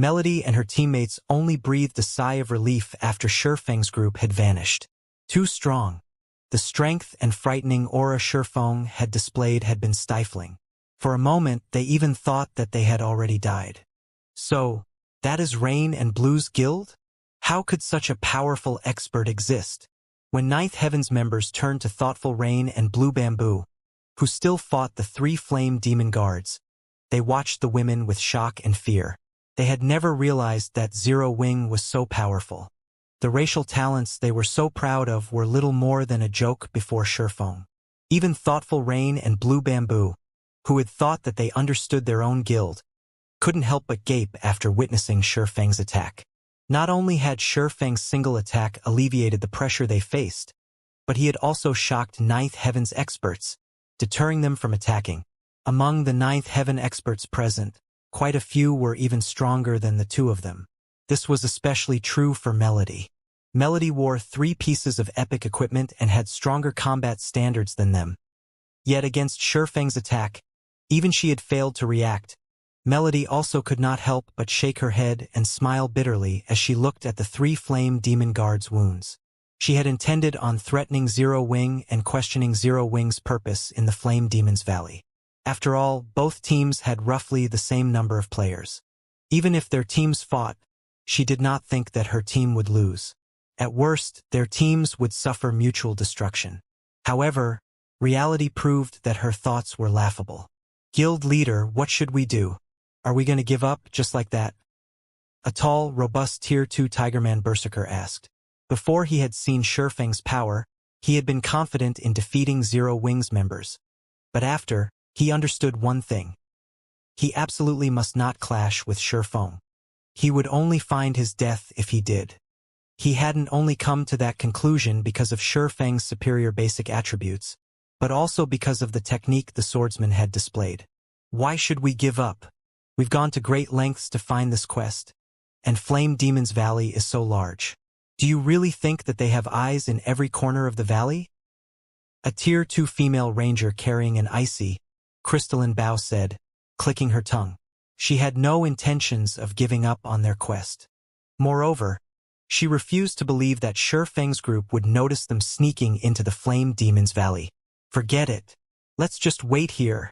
Melody and her teammates only breathed a sigh of relief after Shifeng's group had vanished. Too strong. The strength and frightening aura Shifeng had displayed had been stifling. For a moment, they even thought that they had already died. So, that is Rain and Blue's guild? How could such a powerful expert exist? When Ninth Heaven's members turned to thoughtful Rain and Blue Bamboo, who still fought the 3 flame demon guards, they watched the women with shock and fear. They had never realized that Zero Wing was so powerful. The racial talents they were so proud of were little more than a joke before Shifeng. Even thoughtful Rain and Blue Bamboo, who had thought that they understood their own guild, couldn't help but gape after witnessing Shifeng's attack. Not only had Shifeng's single attack alleviated the pressure they faced, but he had also shocked Ninth Heaven's experts, deterring them from attacking. Among the Ninth Heaven experts present, quite a few were even stronger than the 2 of them. This was especially true for Melody. Melody wore 3 pieces of epic equipment and had stronger combat standards than them. Yet against Shifeng's attack, even she had failed to react. Melody also could not help but shake her head and smile bitterly as she looked at the 3 flame demon guards' wounds. She had intended on threatening Zero Wing and questioning Zero Wing's purpose in the Flame Demon's Valley. After all, both teams had roughly the same number of players. Even if their teams fought, she did not think that her team would lose. At worst, their teams would suffer mutual destruction. However, reality proved that her thoughts were laughable. Guild leader, what should we do? Are we going to give up just like that? A tall, robust Tier 2 Tigerman Berserker asked. Before he had seen Shifeng's power, he had been confident in defeating Zero Wing's members. But after, he understood one thing. He absolutely must not clash with Shifeng. He would only find his death if he did. He hadn't only come to that conclusion because of Shifeng's superior basic attributes, but also because of the technique the swordsman had displayed. Why should we give up? We've gone to great lengths to find this quest, and Flame Demon's Valley is so large. Do you really think that they have eyes in every corner of the valley? A Tier 2 female ranger carrying an icy, crystalline bow said, clicking her tongue. She had no intentions of giving up on their quest. Moreover, she refused to believe that Shifeng's group would notice them sneaking into the Flame Demon's Valley. Forget it. Let's just wait here,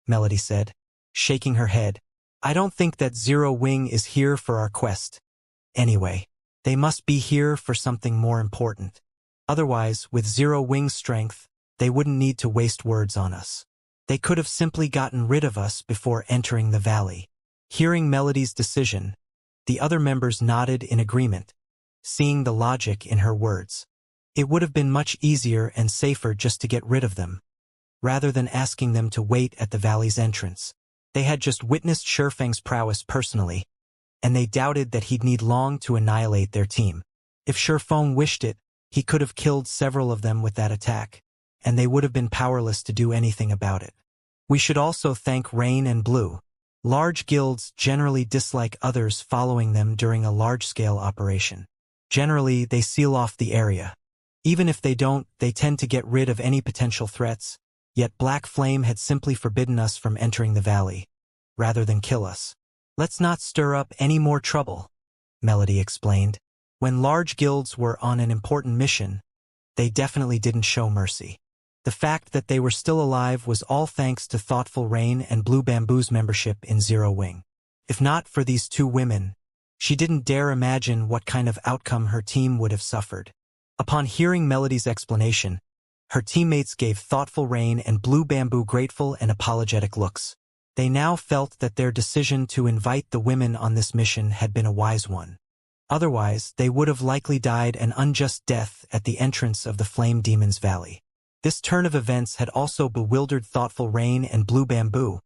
Melody said, shaking her head. I don't think that Zero Wing is here for our quest. Anyway, they must be here for something more important. Otherwise, with Zero Wing's strength, they wouldn't need to waste words on us. They could have simply gotten rid of us before entering the valley. Hearing Melody's decision, the other members nodded in agreement, seeing the logic in her words. It would have been much easier and safer just to get rid of them, rather than asking them to wait at the valley's entrance. They had just witnessed Shifeng's prowess personally, and they doubted that he'd need long to annihilate their team. If Shifeng wished it, he could have killed several of them with that attack, and they would have been powerless to do anything about it. We should also thank Rain and Blue. Large guilds generally dislike others following them during a large-scale operation. Generally, they seal off the area. Even if they don't, they tend to get rid of any potential threats, yet Black Flame had simply forbidden us from entering the valley, rather than kill us. Let's not stir up any more trouble, Melody explained. When large guilds were on an important mission, they definitely didn't show mercy. The fact that they were still alive was all thanks to thoughtful Rain and Blue Bamboo's membership in Zero Wing. If not for these 2 women, she didn't dare imagine what kind of outcome her team would have suffered. Upon hearing Melody's explanation, her teammates gave thoughtful Rain and Blue Bamboo grateful and apologetic looks. They now felt that their decision to invite the women on this mission had been a wise one. Otherwise, they would have likely died an unjust death at the entrance of the Flame Demon's Valley. This turn of events had also bewildered thoughtful Rain and Blue Bamboo,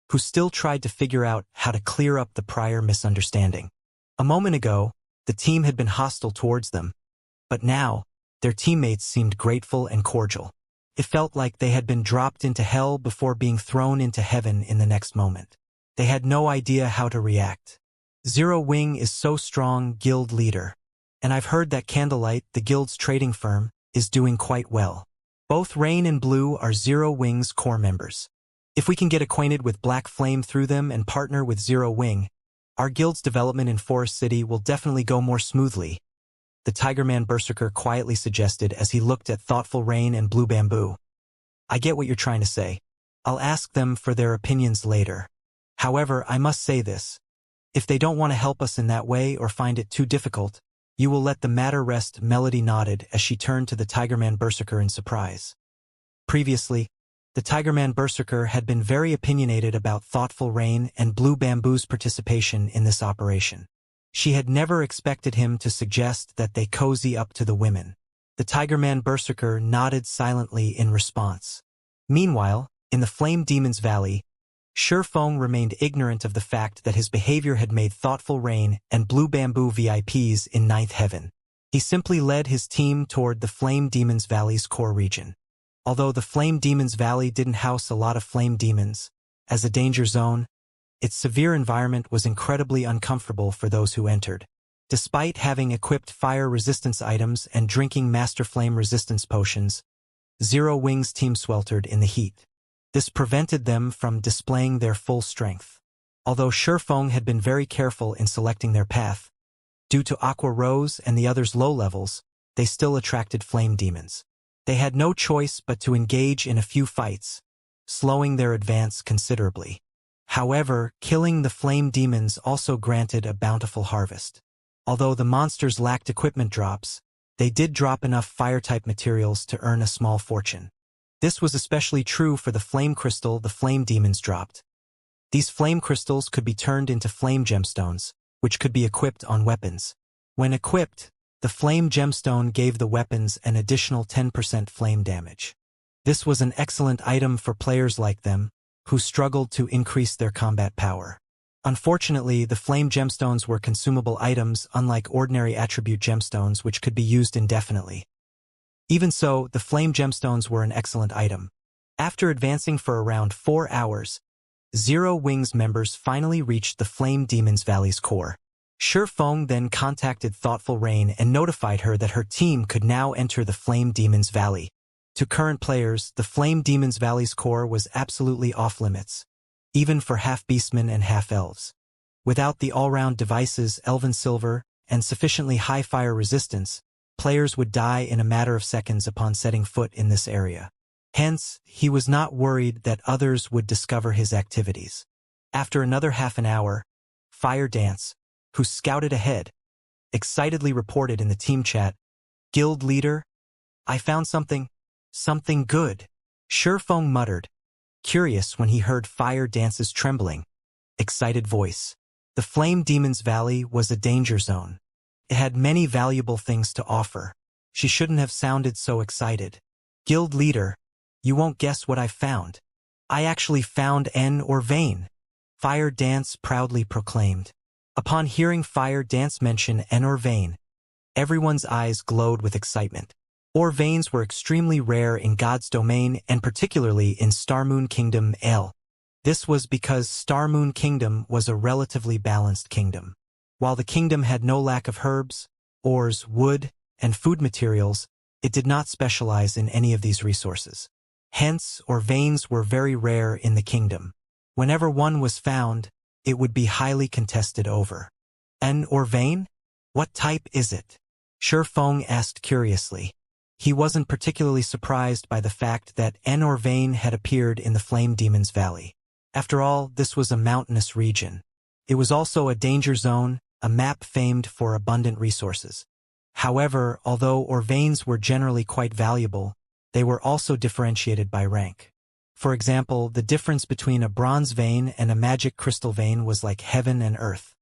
who still tried to figure out how to clear up the prior misunderstanding. A moment ago, the team had been hostile towards them, but now, their teammates seemed grateful and cordial. It felt like they had been dropped into hell before being thrown into heaven in the next moment. They had no idea how to react. Zero Wing is so strong, guild leader. And I've heard that Candlelight, the guild's trading firm, is doing quite well. Both Rain and Blue are Zero Wing's core members. If we can get acquainted with Black Flame through them and partner with Zero Wing, Our guild's development in Forest City will definitely go more smoothly, the Tigerman Berserker quietly suggested as he looked at Thoughtful Rain and Blue Bamboo. I get what you're trying to say. I'll ask them for their opinions later. However, I must say this. If they don't want to help us in that way or find it too difficult, you will let the matter rest. Melody nodded as she turned to the Tigerman Berserker in surprise. Previously, the Tigerman Berserker had been very opinionated about Thoughtful Rain and Blue Bamboo's participation in this operation. She had never expected him to suggest that they cozy up to the women. The Tigerman Berserker nodded silently in response. Meanwhile, in the Flame Demon's Valley, Shurfeng remained ignorant of the fact that his behavior had made Thoughtful Rain and Blue Bamboo VIPs in Ninth Heaven. He simply led his team toward the Flame Demon's Valley's core region. Although the Flame Demon's Valley didn't house a lot of flame demons, as a danger zone, its severe environment was incredibly uncomfortable for those who entered. Despite having equipped fire resistance items and drinking Master Flame resistance potions, Zero Wing's team sweltered in the heat. This prevented them from displaying their full strength. Although Shurfeng had been very careful in selecting their path, due to Aqua Rose and the others' low levels, they still attracted flame demons. They had no choice but to engage in a few fights, slowing their advance considerably. However, killing the flame demons also granted a bountiful harvest. Although the monsters lacked equipment drops, they did drop enough fire-type materials to earn a small fortune. This was especially true for the flame crystal the flame demons dropped. These flame crystals could be turned into flame gemstones, which could be equipped on weapons. When equipped, the flame gemstone gave the weapons an additional 10% flame damage. This was an excellent item for players like them, who struggled to increase their combat power. Unfortunately, the flame gemstones were consumable items unlike ordinary attribute gemstones which could be used indefinitely. Even so, the flame gemstones were an excellent item. After advancing for around 4 hours, Zero Wing's members finally reached the Flame Demon's Valley's core. Shurfeng then contacted Thoughtful Rain and notified her that her team could now enter the Flame Demon's Valley. To current players, the Flame Demon's Valley's core was absolutely off-limits, even for half-beastmen and half-elves. Without the all-round devices Elven Silver and sufficiently high fire resistance, players would die in a matter of seconds upon setting foot in this area. Hence, he was not worried that others would discover his activities. After another half an hour, Fire Dance, who scouted ahead, excitedly reported in the team chat, "Guild leader, I found something good." Shurfeng muttered, curious when he heard Fire Dance's trembling, excited voice. The Flame Demon's Valley was a danger zone. It had many valuable things to offer. She shouldn't have sounded so excited. "Guild leader, you won't guess what I found. I actually found N or Vein," Fire Dance proudly proclaimed. Upon hearing Fire Dance mention N or Vein, everyone's eyes glowed with excitement. Orvanes were extremely rare in God's domain and particularly in Starmoon Kingdom L. This was because Starmoon Kingdom was a relatively balanced kingdom. While the kingdom had no lack of herbs, ores, wood, and food materials, it did not specialize in any of these resources. Hence, Orvanes were very rare in the kingdom. Whenever one was found, it would be highly contested over. "An Orvane? What type is it?" Shurfeng asked curiously. He wasn't particularly surprised by the fact that N Orvane had appeared in the Flame Demon's Valley. After all, this was a mountainous region. It was also a danger zone, a map famed for abundant resources. However, although Orvanes were generally quite valuable, they were also differentiated by rank. For example, the difference between a bronze vein and a magic crystal vein was like heaven and earth.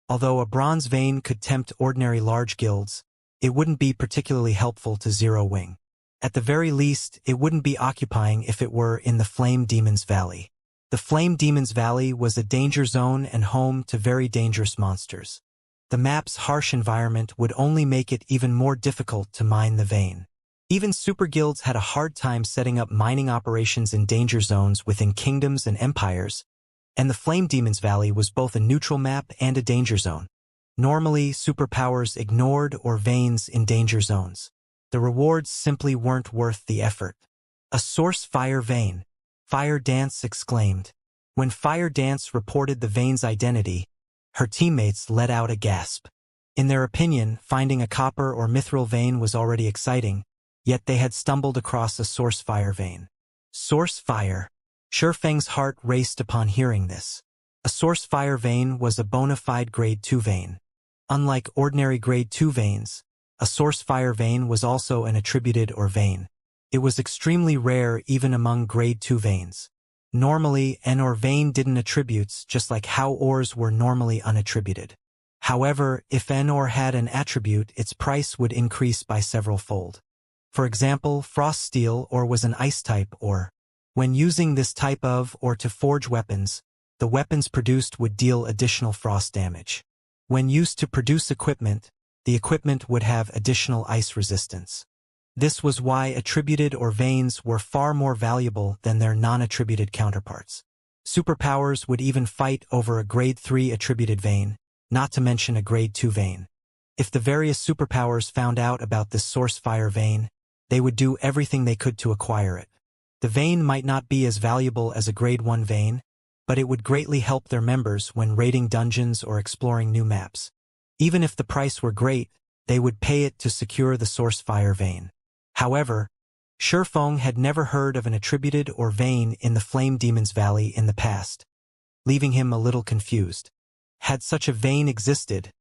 Although a bronze vein could tempt ordinary large guilds, it wouldn't be particularly helpful to Zero Wing. At the very least, it wouldn't be occupying if it were in the Flame Demon's Valley. The Flame Demon's Valley was a danger zone and home to very dangerous monsters. The map's harsh environment would only make it even more difficult to mine the vein. Even super guilds had a hard time setting up mining operations in danger zones within kingdoms and empires, and the Flame Demon's Valley was both a neutral map and a danger zone. Normally, superpowers ignored Orvanes in danger zones. The rewards simply weren't worth the effort. "A source fire vein," Fire Dance exclaimed. When Fire Dance reported the vein's identity, Her teammates let out a gasp. In their opinion, finding a copper or mithril vein was already exciting, yet they had stumbled across a source fire vein. Source fire. Shifeng's heart raced upon hearing this. A source fire vein was a bona fide grade 2 vein. Unlike ordinary grade 2 veins, a source fire vein was also an attributed ore vein. It was extremely rare even among grade 2 veins. Normally, an ore vein didn't attributes just like how ores were normally unattributed. However, if an ore had an attribute, its price would increase by several fold. For example, frost steel ore was an ice type ore. When using this type of ore to forge weapons, the weapons produced would deal additional frost damage. When used to produce equipment, the equipment would have additional ice resistance. This was why attributed ore veins were far more valuable than their non-attributed counterparts. Superpowers would even fight over a grade 3 attributed vein, not to mention a grade 2 vein. If the various superpowers found out about this source fire vein, they would do everything they could to acquire it. The vein might not be as valuable as a grade 1 vein, but it would greatly help their members when raiding dungeons or exploring new maps. Even if the price were great, they would pay it to secure the source fire vein. However, Shifeng had never heard of an attributed ore vein in the Flame Demon's Valley in the past, leaving him a little confused. Had such a vein existed,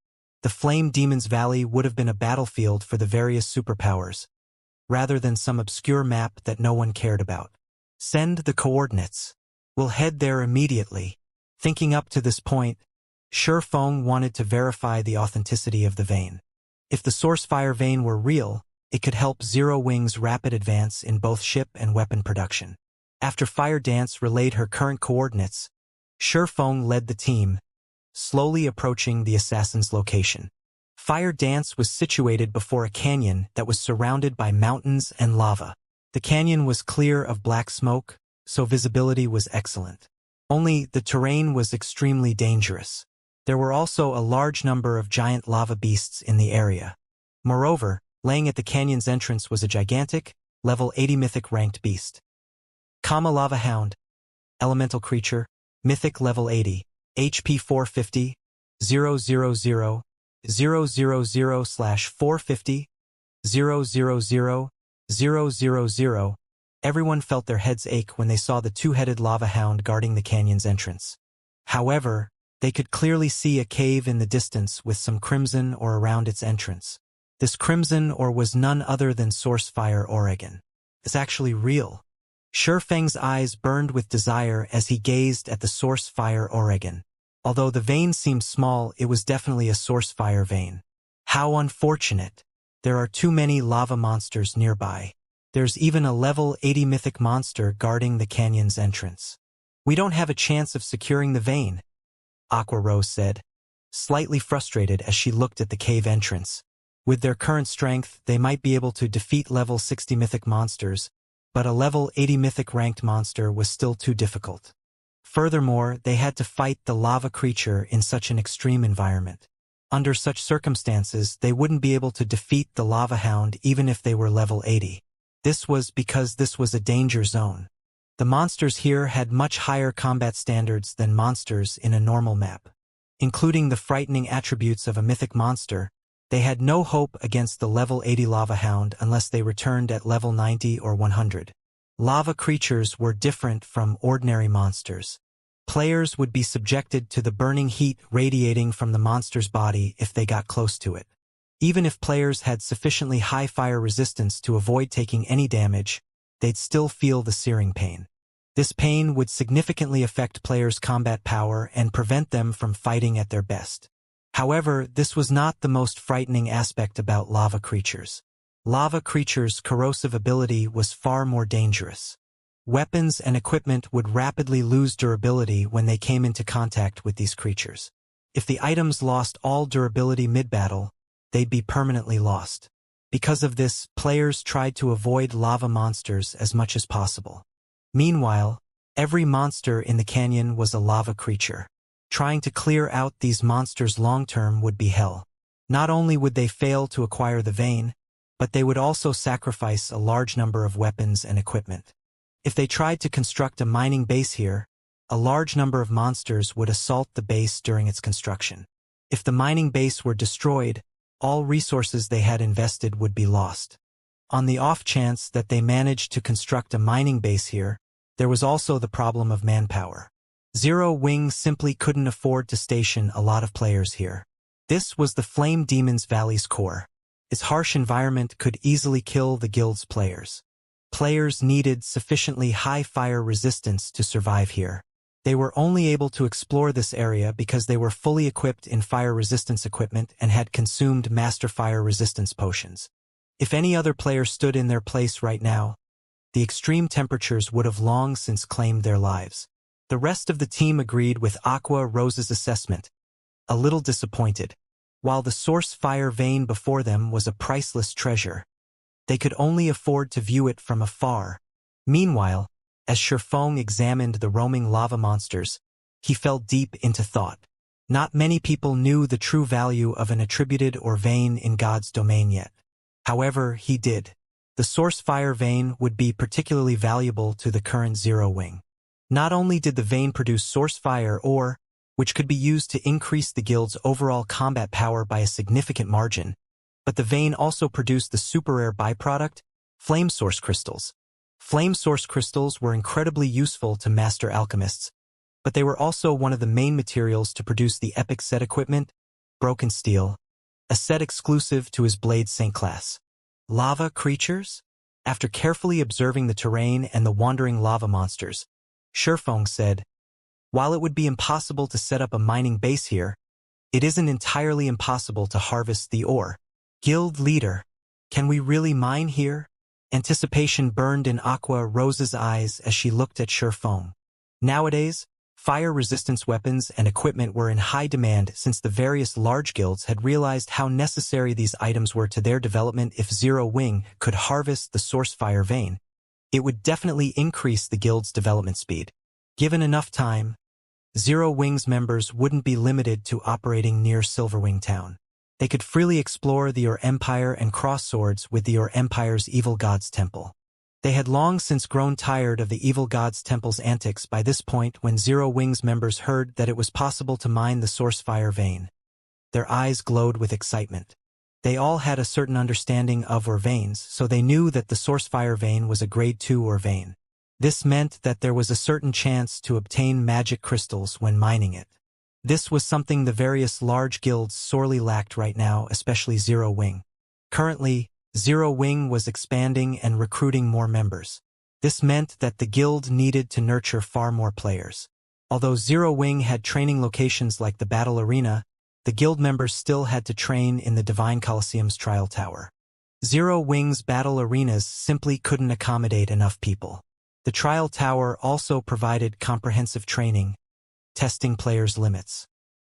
the Flame Demon's Valley would have been a battlefield for the various superpowers, rather than some obscure map that no one cared about. Send the coordinates. We'll head there immediately. Thinking up to this point, Shifeng wanted to verify the authenticity of the vein. If the source fire vein were real, it could help Zero Wing's rapid advance in both ship and weapon production. After Fire Dance relayed her current coordinates, Shifeng led the team, slowly approaching the assassin's location. Fire Dance was situated before a canyon that was surrounded by mountains and lava. The canyon was clear of black smoke, so visibility was excellent. Only the terrain was extremely dangerous. There were also a large number of giant lava beasts in the area. Moreover, laying at the canyon's entrance was a gigantic, level 80 mythic ranked beast. Kama Lava Hound. Elemental creature, mythic level 80, HP 450, 000, 000/450, 000, 000. Everyone felt their heads ache when they saw the two-headed lava hound guarding the canyon's entrance. However, they could clearly see a cave in the distance with some crimson ore around its entrance. This crimson ore was none other than source fire Oregon. It's actually real. Shifeng's eyes burned with desire as he gazed at the source fire Oregon. Although the vein seemed small, it was definitely a source fire vein. How unfortunate. There are too many lava monsters nearby. There's even a level 80 mythic monster guarding the canyon's entrance. We don't have a chance of securing the vein, Aqua Rose said, slightly frustrated as she looked at the cave entrance. With their current strength, they might be able to defeat level 60 mythic monsters, but a level 80 mythic ranked monster was still too difficult. Furthermore, they had to fight the lava creature in such an extreme environment. Under such circumstances, they wouldn't be able to defeat the lava hound even if they were level 80. This was because this was a danger zone. The monsters here had much higher combat standards than monsters in a normal map. Including the frightening attributes of a mythic monster, they had no hope against the level 80 lava hound unless they returned at level 90 or 100. Lava creatures were different from ordinary monsters. Players would be subjected to the burning heat radiating from the monster's body if they got close to it. Even if players had sufficiently high fire resistance to avoid taking any damage, they'd still feel the searing pain. This pain would significantly affect players' combat power and prevent them from fighting at their best. However, this was not the most frightening aspect about lava creatures. Lava creatures' corrosive ability was far more dangerous. Weapons and equipment would rapidly lose durability when they came into contact with these creatures. If the items lost all durability mid-battle, they'd be permanently lost. Because of this, players tried to avoid lava monsters as much as possible. Meanwhile, every monster in the canyon was a lava creature. Trying to clear out these monsters long-term would be hell. Not only would they fail to acquire the vein, but they would also sacrifice a large number of weapons and equipment. If they tried to construct a mining base here, A large number of monsters would assault the base during its construction. If the mining base were destroyed, all resources they had invested would be lost. On the off chance that they managed to construct a mining base here, there was also the problem of manpower. Zero Wing simply couldn't afford to station a lot of players here. This was the Flame Demon's Valley's core. Its harsh environment could easily kill the guild's players. Players needed sufficiently high fire resistance to survive here. They were only able to explore this area because they were fully equipped in fire resistance equipment and had consumed master fire resistance potions. If any other player stood in their place right now, the extreme temperatures would have long since claimed their lives. The rest of the team agreed with Aqua Rose's assessment, a little disappointed. While the source fire vein before them was a priceless treasure, they could only afford to view it from afar. Meanwhile, as Shifeng examined the roaming lava monsters, he fell deep into thought. Not many people knew the true value of an attributed or vein in God's domain yet. However, he did. The source fire vein would be particularly valuable to the current Zero Wing. Not only did the vein produce source fire ore, which could be used to increase the guild's overall combat power by a significant margin, but the vein also produced the super rare byproduct, flame source crystals. Flame source crystals were incredibly useful to master alchemists, but they were also one of the main materials to produce the epic set equipment, Broken Steel, a set exclusive to his Blade Saint class. Lava creatures? After carefully observing the terrain and the wandering lava monsters, Shifeng said, "While it would be impossible to set up a mining base here, it isn't entirely impossible to harvest the ore. Guild leader, can we really mine here?" Anticipation burned in Aqua Rose's eyes as she looked at Shifeng. Nowadays, fire resistance weapons and equipment were in high demand since the various large guilds had realized how necessary these items were to their development. If Zero Wing could harvest the source fire vein, it would definitely increase the guild's development speed. Given enough time, Zero Wing's members wouldn't be limited to operating near Silverwing Town. They could freely explore the Ur Empire and cross swords with the Ur Empire's Evil God's Temple. They had long since grown tired of the Evil God's Temple's antics by this point when Zero Wing's members heard that it was possible to mine the source fire vein. Their eyes glowed with excitement. They all had a certain understanding of Ur veins, so they knew that the source fire vein was a grade 2 Ur vein. This meant that there was a certain chance to obtain magic crystals when mining it. This was something the various large guilds sorely lacked right now, especially Zero Wing. Currently, Zero Wing was expanding and recruiting more members. This meant that the guild needed to nurture far more players. Although Zero Wing had training locations like the Battle Arena, the guild members still had to train in the Divine Colosseum's Trial Tower. Zero Wing's battle arenas simply couldn't accommodate enough people. The Trial Tower also provided comprehensive training, testing players' limits.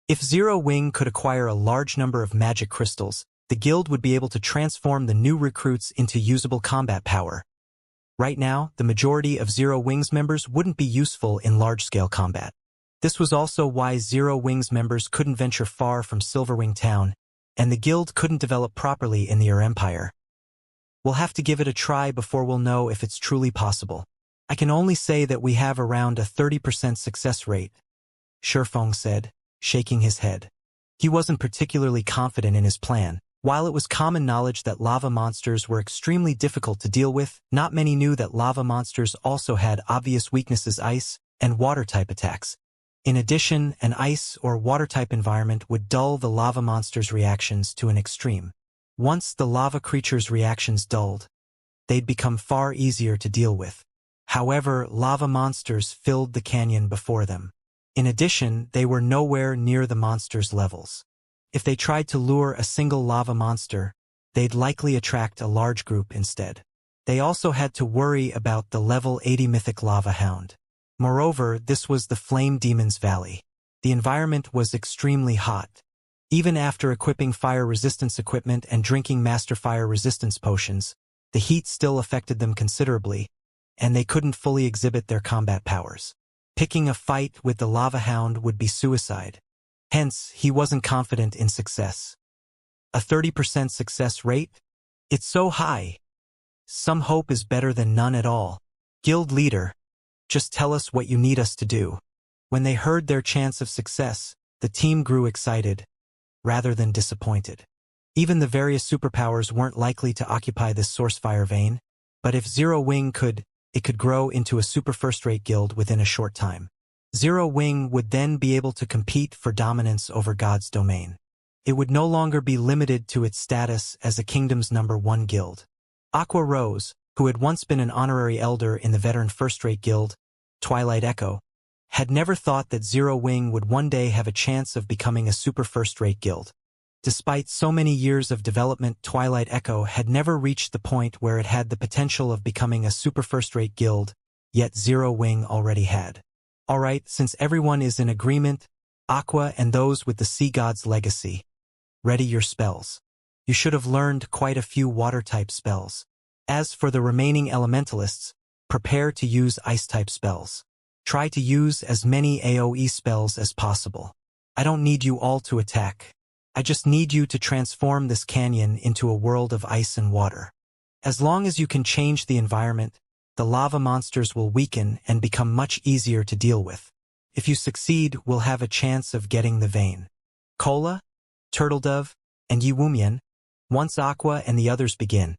If Zero Wing could acquire a large number of magic crystals, the guild would be able to transform the new recruits into usable combat power. Right now, the majority of Zero Wing's members wouldn't be useful in large-scale combat. This was also why Zero Wing's members couldn't venture far from Silverwing Town, and the guild couldn't develop properly in the Ur Empire. We'll have to give it a try before we'll know if it's truly possible. I can only say that we have around a 30% success rate, Shifeng said, shaking his head. He wasn't particularly confident in his plan. While it was common knowledge that lava monsters were extremely difficult to deal with, not many knew that lava monsters also had obvious weaknesses: ice and water-type attacks. In addition, an ice or water-type environment would dull the lava monster's reactions to an extreme. Once the lava creature's reactions dulled, they'd become far easier to deal with. However, lava monsters filled the canyon before them. In addition, they were nowhere near the monster's levels. If they tried to lure a single lava monster, they'd likely attract a large group instead. They also had to worry about the level 80 mythic lava hound. Moreover, this was the Flame Demon's Valley. The environment was extremely hot. Even after equipping fire resistance equipment and drinking master fire resistance potions, the heat still affected them considerably, and they couldn't fully exhibit their combat powers. Picking a fight with the lava hound would be suicide. Hence, he wasn't confident in success. A 30% success rate? It's so high. Some hope is better than none at all. Guild leader, just tell us what you need us to do. When they heard their chance of success, the team grew excited, rather than disappointed. Even the various superpowers weren't likely to occupy this sourcefire vein, but if Zero Wing could, it could grow into a super first-rate guild within a short time. Zero Wing would then be able to compete for dominance over God's domain. It would no longer be limited to its status as a kingdom's #1 guild. Aqua Rose, who had once been an honorary elder in the veteran first-rate guild, Twilight Echo, had never thought that Zero Wing would one day have a chance of becoming a super first-rate guild. Despite so many years of development, Twilight Echo had never reached the point where it had the potential of becoming a super first-rate guild, yet Zero Wing already had. Alright, since everyone is in agreement, Aqua and those with the Sea God's legacy, ready your spells. You should have learned quite a few water-type spells. As for the remaining elementalists, prepare to use ice-type spells. Try to use as many AoE spells as possible. I don't need you all to attack. I just need you to transform this canyon into a world of ice and water. As long as you can change the environment, the lava monsters will weaken and become much easier to deal with. If you succeed, we'll have a chance of getting the vein. Cola, Turtledove, and Yiwumian, once Aqua and the others begin,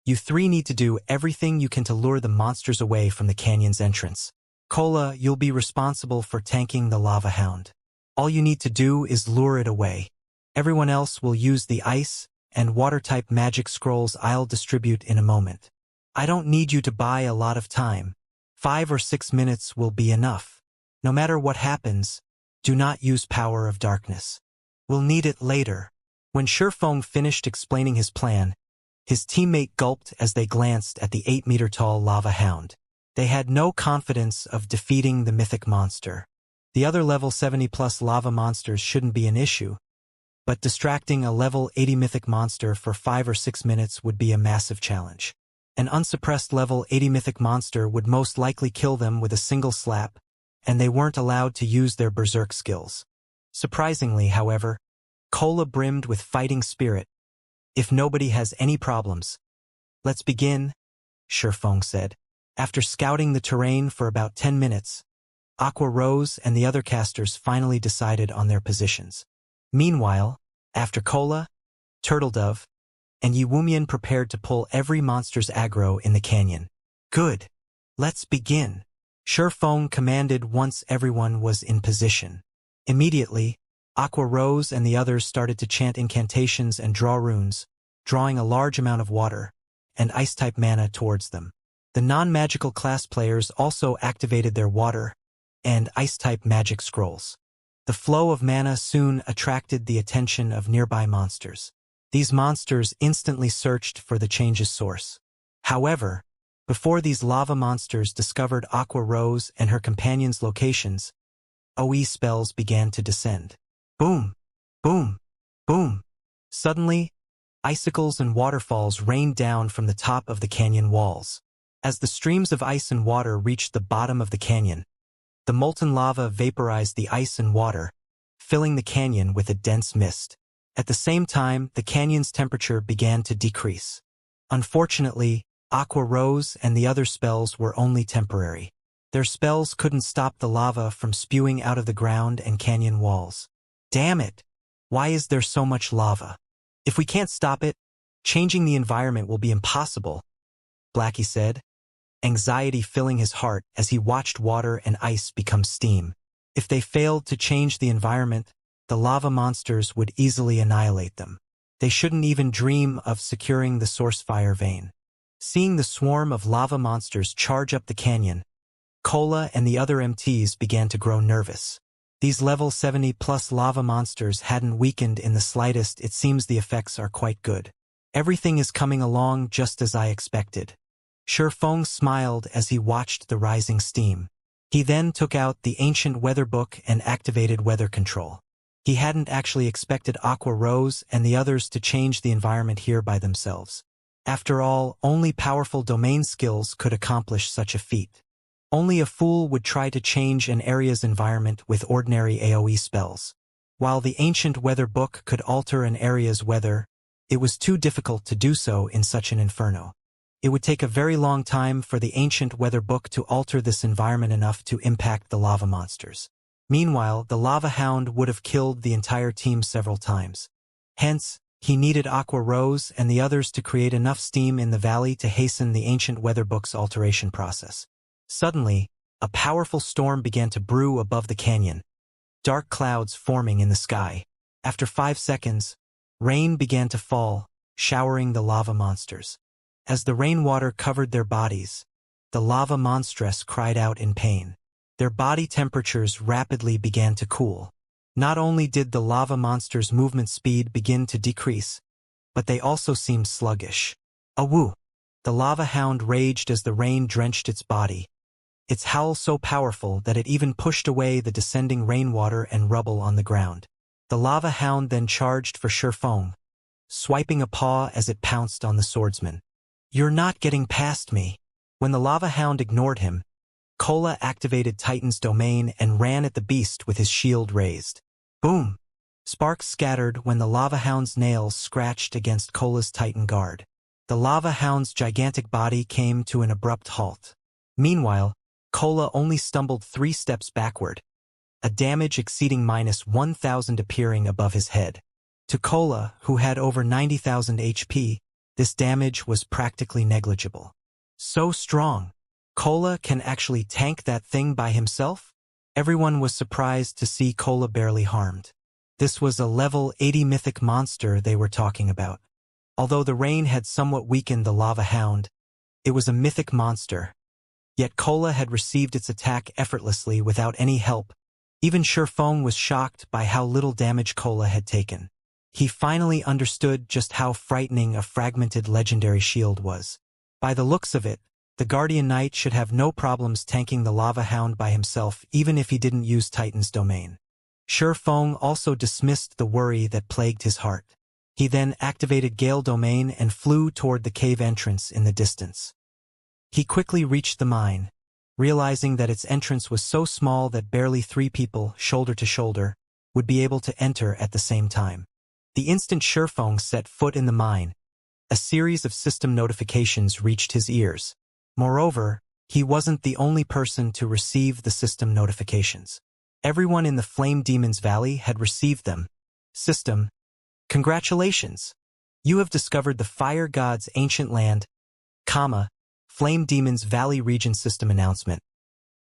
you three need to do everything you can to lure the monsters away from the canyon's entrance. Cola, you'll be responsible for tanking the lava hound. All you need to do is lure it away. Everyone else will use the ice and water-type magic scrolls I'll distribute in a moment. I don't need you to buy a lot of time. 5 or 6 minutes will be enough. No matter what happens, do not use Power of Darkness. We'll need it later. When Shurfeng finished explaining his plan, his teammate gulped as they glanced at the 8-meter-tall lava hound. They had no confidence of defeating the mythic monster. The other level 70+ lava monsters shouldn't be an issue, but distracting a level 80 mythic monster for 5 or 6 minutes would be a massive challenge. An unsuppressed level 80 mythic monster would most likely kill them with a single slap, and they weren't allowed to use their berserk skills. Surprisingly, however, Cola brimmed with fighting spirit. If nobody has any problems, let's begin, Shurfeng said. After scouting the terrain for about 10 minutes, Aqua Rose and the other casters finally decided on their positions. Meanwhile, after Cola, Turtledove, and Yiwumian prepared to pull every monster's aggro in the canyon. Good. Let's begin, Shurfeng commanded once everyone was in position. Immediately, Aqua Rose and the others started to chant incantations and draw runes, drawing a large amount of water and ice-type mana towards them. The non-magical class players also activated their water and ice-type magic scrolls. The flow of mana soon attracted the attention of nearby monsters. These monsters instantly searched for the change's source. However, before these lava monsters discovered Aqua Rose and her companions' locations, AoE spells began to descend. Boom! Boom! Boom! Suddenly, icicles and waterfalls rained down from the top of the canyon walls. As the streams of ice and water reached the bottom of the canyon, the molten lava vaporized the ice and water, filling the canyon with a dense mist. At the same time, the canyon's temperature began to decrease. Unfortunately, Aqua Rose and the other spells were only temporary. Their spells couldn't stop the lava from spewing out of the ground and canyon walls. Damn it! Why is there so much lava? If we can't stop it, changing the environment will be impossible, Blackie said, anxiety filling his heart as he watched water and ice become steam. If they failed to change the environment, the lava monsters would easily annihilate them. They shouldn't even dream of securing the source fire vein. Seeing the swarm of lava monsters charge up the canyon, Cola and the other MTs began to grow nervous. These level 70+ lava monsters hadn't weakened in the slightest. It seems the effects are quite good. Everything is coming along just as I expected. Shurfeng smiled as he watched the rising steam. He then took out the ancient weather book and activated weather control. He hadn't actually expected Aqua Rose and the others to change the environment here by themselves. After all, only powerful domain skills could accomplish such a feat. Only a fool would try to change an area's environment with ordinary AoE spells. While the ancient weather book could alter an area's weather, it was too difficult to do so in such an inferno. It would take a very long time for the ancient weather book to alter this environment enough to impact the lava monsters. Meanwhile, the lava hound would have killed the entire team several times. Hence, he needed Aqua Rose and the others to create enough steam in the valley to hasten the ancient weather book's alteration process. Suddenly, a powerful storm began to brew above the canyon, dark clouds forming in the sky. After 5 seconds, rain began to fall, showering the lava monsters. As the rainwater covered their bodies, the lava monstress cried out in pain. Their body temperatures rapidly began to cool. Not only did the lava monster's movement speed begin to decrease, but they also seemed sluggish. Awoo! The lava hound raged as the rain drenched its body, its howl so powerful that it even pushed away the descending rainwater and rubble on the ground. The lava hound then charged for Shurfeng, swiping a paw as it pounced on the swordsman. "You're not getting past me." When the lava hound ignored him, Kola activated Titan's domain and ran at the beast with his shield raised. Boom! Sparks scattered when the lava hound's nails scratched against Kola's Titan guard. The lava hound's gigantic body came to an abrupt halt. Meanwhile, Kola only stumbled 3 steps backward, a damage exceeding -1,000 appearing above his head. To Kola, who had over 90,000 HP, this damage was practically negligible. So strong! Kola can actually tank that thing by himself? Everyone was surprised to see Kola barely harmed. This was a level 80 mythic monster they were talking about. Although the rain had somewhat weakened the lava hound, it was a mythic monster. Yet Kola had received its attack effortlessly without any help. Even Shurfeng was shocked by how little damage Kola had taken. He finally understood just how frightening a fragmented legendary shield was. By the looks of it, the Guardian Knight should have no problems tanking the lava hound by himself even if he didn't use Titan's domain. Shurfeng also dismissed the worry that plagued his heart. He then activated Gale domain and flew toward the cave entrance in the distance. He quickly reached the mine, realizing that its entrance was so small that barely 3 people, shoulder to shoulder, would be able to enter at the same time. The instant Shurfeng set foot in the mine, a series of system notifications reached his ears. Moreover, he wasn't the only person to receive the system notifications. Everyone in the Flame Demon's Valley had received them. System, congratulations! You have discovered the Fire God's ancient land, Flame Demon's Valley region system announcement.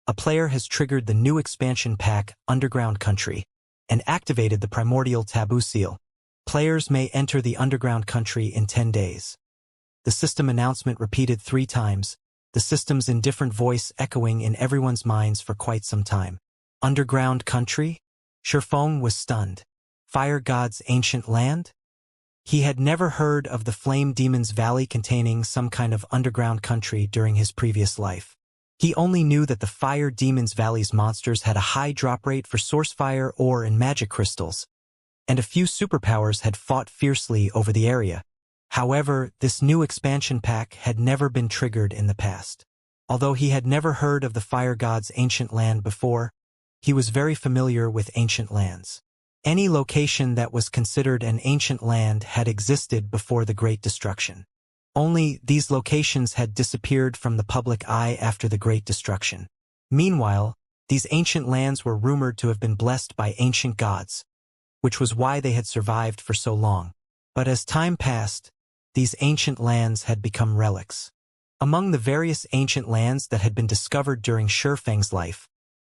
A player has triggered the new expansion pack, Underground Country, and activated the Primordial Taboo Seal. Players may enter the Underground Country in 10 days. The system announcement repeated 3 times, the system's indifferent voice echoing in everyone's minds for quite some time. Underground Country? Shurfeng was stunned. Fire God's ancient land? He had never heard of the Flame Demon's Valley containing some kind of underground country during his previous life. He only knew that the Fire Demon's Valley's monsters had a high drop rate for source fire ore and magic crystals, and a few superpowers had fought fiercely over the area. However, this new expansion pack had never been triggered in the past. Although he had never heard of the Fire God's ancient land before, he was very familiar with ancient lands. Any location that was considered an ancient land had existed before the Great Destruction. Only these locations had disappeared from the public eye after the Great Destruction. Meanwhile, these ancient lands were rumored to have been blessed by ancient gods, which was why they had survived for so long. But as time passed, these ancient lands had become relics. Among the various ancient lands that had been discovered during Shurfeng's life,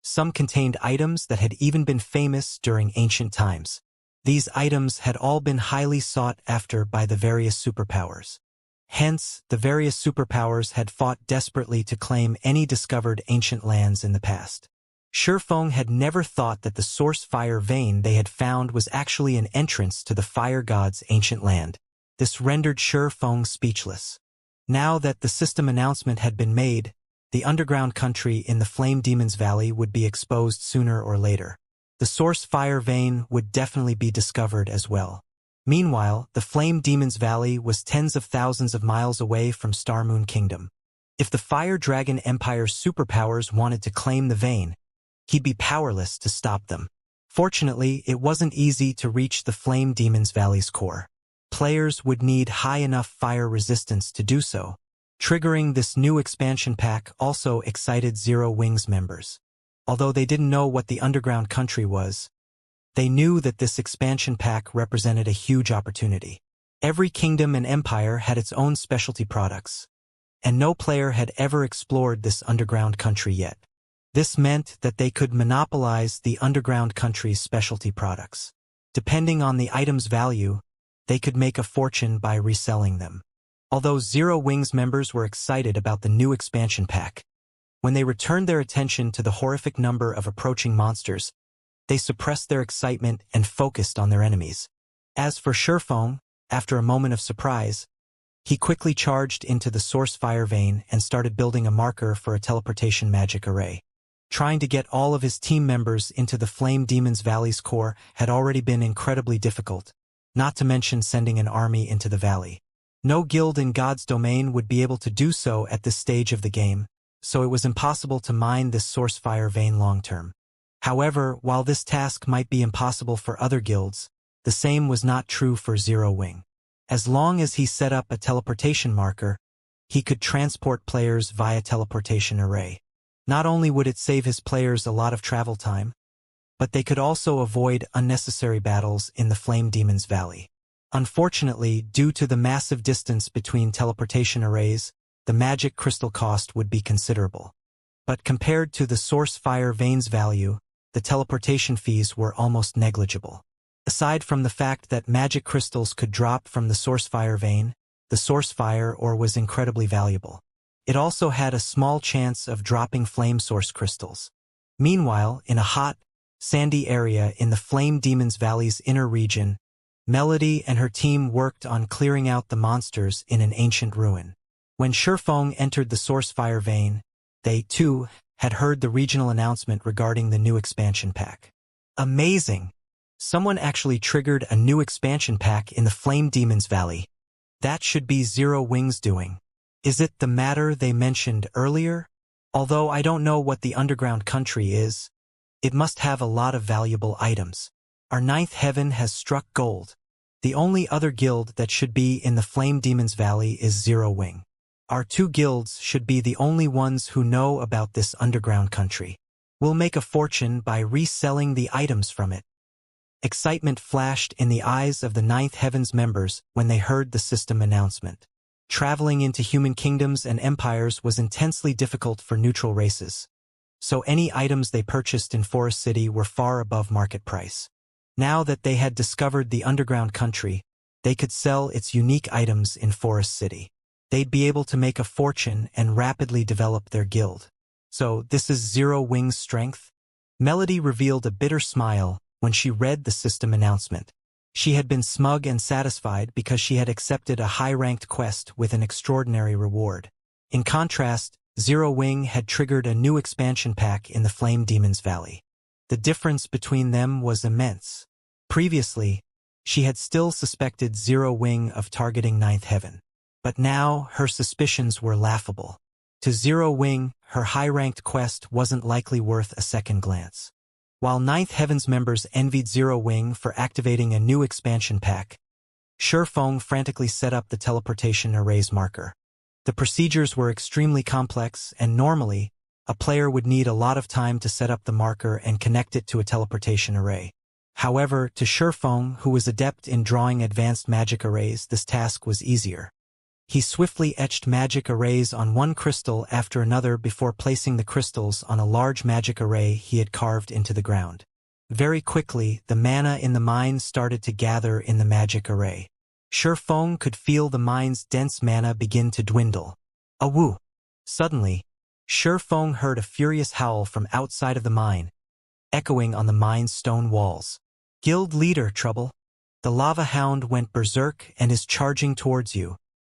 some contained items that had even been famous during ancient times. These items had all been highly sought after by the various superpowers. Hence, the various superpowers had fought desperately to claim any discovered ancient lands in the past. Shurfeng had never thought that the source fire vein they had found was actually an entrance to the Fire God's ancient land. This rendered Shurfeng speechless. Now that the system announcement had been made, the underground country in the Flame Demon's Valley would be exposed sooner or later. The source fire vein would definitely be discovered as well. Meanwhile, the Flame Demon's Valley was tens of thousands of miles away from Starmoon Kingdom. If the Fire Dragon Empire's superpowers wanted to claim the vein, he'd be powerless to stop them. Fortunately, it wasn't easy to reach the Flame Demon's Valley's core. Players would need high enough fire resistance to do so. Triggering this new expansion pack also excited Zero Wings members. Although they didn't know what the underground country was, they knew that this expansion pack represented a huge opportunity. Every kingdom and empire had its own specialty products, and no player had ever explored this underground country yet. This meant that they could monopolize the underground country's specialty products. Depending on the item's value, they could make a fortune by reselling them. Although Zero Wings members were excited about the new expansion pack, when they returned their attention to the horrific number of approaching monsters, they suppressed their excitement and focused on their enemies. As for Sherfong, after a moment of surprise, he quickly charged into the source fire vein and started building a marker for a teleportation magic array. Trying to get all of his team members into the Flame Demon's Valley's core had already been incredibly difficult, not to mention sending an army into the valley. No guild in God's domain would be able to do so at this stage of the game, so it was impossible to mine this source fire vein long-term. However, while this task might be impossible for other guilds, the same was not true for Zero Wing. As long as he set up a teleportation marker, he could transport players via teleportation array. Not only would it save his players a lot of travel time, but they could also avoid unnecessary battles in the Flame Demon's Valley. Unfortunately, due to the massive distance between teleportation arrays, the magic crystal cost would be considerable. But compared to the source fire vein's value, the teleportation fees were almost negligible. Aside from the fact that magic crystals could drop from the source fire vein, the source fire ore was incredibly valuable. It also had a small chance of dropping flame source crystals. Meanwhile, in a hot, sandy area in the Flame Demon's Valley's inner region, Melody and her team worked on clearing out the monsters in an ancient ruin. When Sherfong entered the source fire vein, they, too, had heard the regional announcement regarding the new expansion pack. Amazing! Someone actually triggered a new expansion pack in the Flame Demon's Valley. That should be Zero Wings doing. Is it the matter they mentioned earlier? Although I don't know what the underground country is, it must have a lot of valuable items. Our ninth heaven has struck gold. The only other guild that should be in the Flame Demon's Valley is Zero Wing. Our two guilds should be the only ones who know about this underground country. We'll make a fortune by reselling the items from it. Excitement flashed in the eyes of the Ninth Heaven's members when they heard the system announcement. Traveling into human kingdoms and empires was intensely difficult for neutral races, so any items they purchased in Forest City were far above market price. Now that they had discovered the underground country, they could sell its unique items in Forest City. They'd be able to make a fortune and rapidly develop their guild. So this is Zero Wing's strength? Melody revealed a bitter smile when she read the system announcement. She had been smug and satisfied because she had accepted a high-ranked quest with an extraordinary reward. In contrast, Zero Wing had triggered a new expansion pack in the Flame Demon's Valley. The difference between them was immense. Previously, she had still suspected Zero Wing of targeting Ninth Heaven. But now, her suspicions were laughable. To Zero Wing, her high-ranked quest wasn't likely worth a second glance. While Ninth Heaven's members envied Zero Wing for activating a new expansion pack, Sherfong frantically set up the teleportation array's marker. The procedures were extremely complex, and normally, a player would need a lot of time to set up the marker and connect it to a teleportation array. However, to Sherfong, who was adept in drawing advanced magic arrays, this task was easier. He swiftly etched magic arrays on one crystal after another before placing the crystals on a large magic array he had carved into the ground. Very quickly, the mana in the mine started to gather in the magic array. Sherfong could feel the mine's dense mana begin to dwindle. Awoo! Suddenly, Sherfong heard a furious howl from outside of the mine, echoing on the mine's stone walls. Guild leader, trouble. The lava hound went berserk and is charging towards you.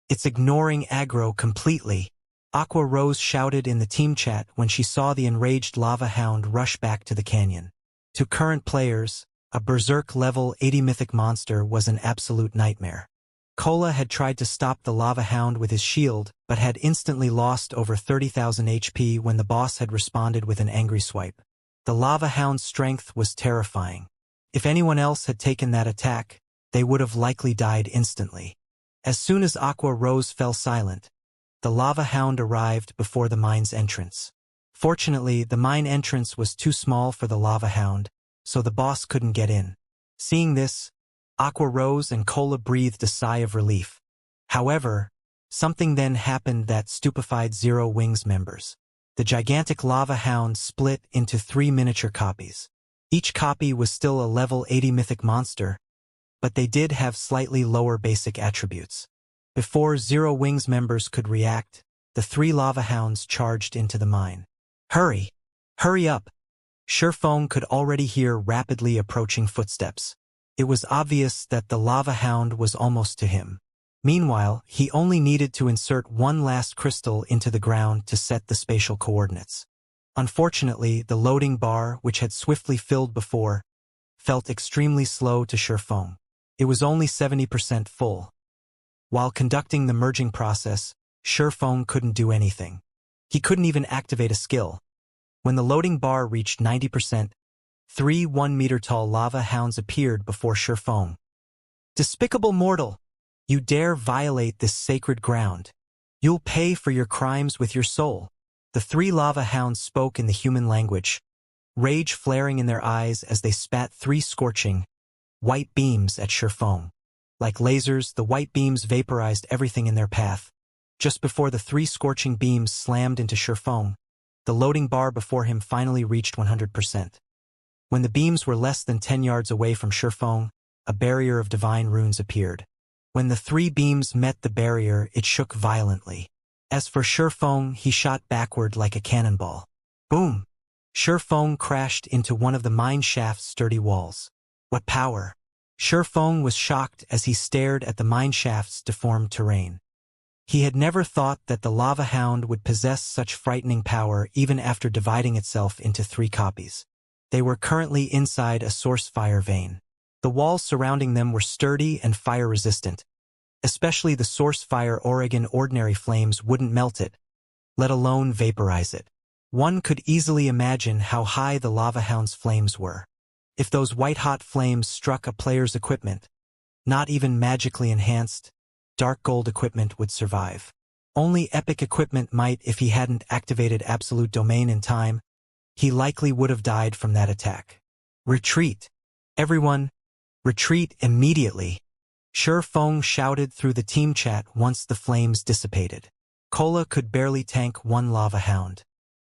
It's ignoring aggro completely. Aqua Rose shouted in the team chat when she saw the enraged lava hound rush back to the canyon. To current players, a berserk level 80 mythic monster was an absolute nightmare. Kola had tried to stop the lava hound with his shield, but had instantly lost over 30,000 HP when the boss had responded with an angry swipe. The lava hound's strength was terrifying. If anyone else had taken that attack, they would have likely died instantly. As soon as Aqua Rose fell silent, the lava hound arrived before the mine's entrance. Fortunately, the mine entrance was too small for the lava hound, so the boss couldn't get in. Seeing this, Aqua rose and Cola breathed a sigh of relief. However, something then happened that stupefied Zero Wings members. The gigantic lava hound split into 3 miniature copies. Each copy was still a level 80 mythic monster, but they did have slightly lower basic attributes. Before Zero Wings members could react, the 3 lava hounds charged into the mine. Hurry! Hurry up! Sherfong could already hear rapidly approaching footsteps. It was obvious that the lava hound was almost to him. Meanwhile, he only needed to insert one last crystal into the ground to set the spatial coordinates. Unfortunately, the loading bar, which had swiftly filled before, felt extremely slow to Sherfong. It was only 70% full. While conducting the merging process, Sherfong couldn't do anything. He couldn't even activate a skill. When the loading bar reached 90%, 3 1-meter-tall lava hounds appeared before Sherfong. Despicable mortal! You dare violate this sacred ground. You'll pay for your crimes with your soul. The 3 lava hounds spoke in the human language, rage flaring in their eyes as they spat 3 scorching, white beams at Sherfong. Like lasers, the white beams vaporized everything in their path. Just before the 3 scorching beams slammed into Sherfong, the loading bar before him finally reached 100%. When the beams were less than 10 yards away from Sherfong, a barrier of divine runes appeared. When the 3 beams met the barrier, it shook violently. As for Sherfong, he shot backward like a cannonball. Boom! Sherfong crashed into one of the mine shaft's sturdy walls. What power! Sherfong was shocked as he stared at the mine shaft's deformed terrain. He had never thought that the lava hound would possess such frightening power even after dividing itself into 3 copies. They were currently inside a source fire vein. The walls surrounding them were sturdy and fire-resistant. Especially the source fire Oregon ordinary flames wouldn't melt it, let alone vaporize it. One could easily imagine how high the lava hound's flames were. If those white-hot flames struck a player's equipment, not even magically enhanced, dark gold equipment would survive. Only epic equipment might if he hadn't activated absolute domain in time. He likely would have died from that attack. Retreat! Everyone, retreat immediately! Sherfong shouted through the team chat once the flames dissipated. Cola could barely tank 1 lava hound.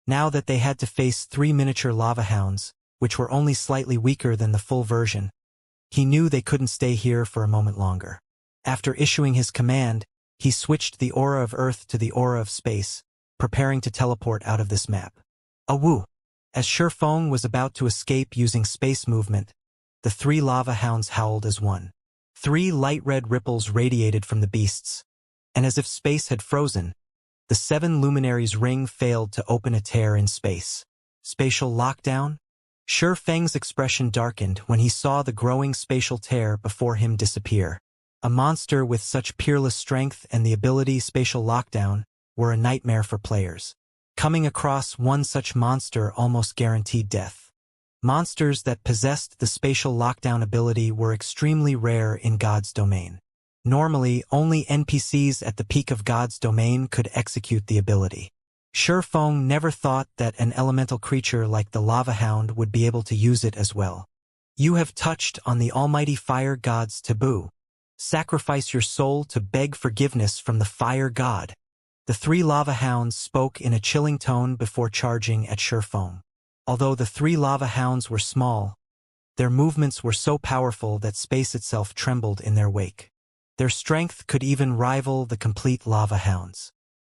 Now that they had to face 3 miniature lava hounds, which were only slightly weaker than the full version, he knew they couldn't stay here for a moment longer. After issuing his command, he switched the aura of Earth to the aura of space, preparing to teleport out of this map. Awoo! As Sherfong was about to escape using space movement, the 3 lava hounds howled as one. 3 light red ripples radiated from the beasts, and as if space had frozen, the 7 luminaries' ring failed to open a tear in space. Spatial lockdown? Sherfeng's expression darkened when he saw the growing spatial tear before him disappear. A monster with such peerless strength and the ability spatial lockdown were a nightmare for players. Coming across one such monster almost guaranteed death. Monsters that possessed the spatial lockdown ability were extremely rare in God's domain. Normally, only NPCs at the peak of God's domain could execute the ability. Sherfong never thought that an elemental creature like the lava hound would be able to use it as well. You have touched on the almighty fire god's taboo. Sacrifice your soul to beg forgiveness from the fire god. The 3 lava hounds spoke in a chilling tone before charging at Sherfong. Although the 3 lava hounds were small, their movements were so powerful that space itself trembled in their wake. Their strength could even rival the complete lava hounds.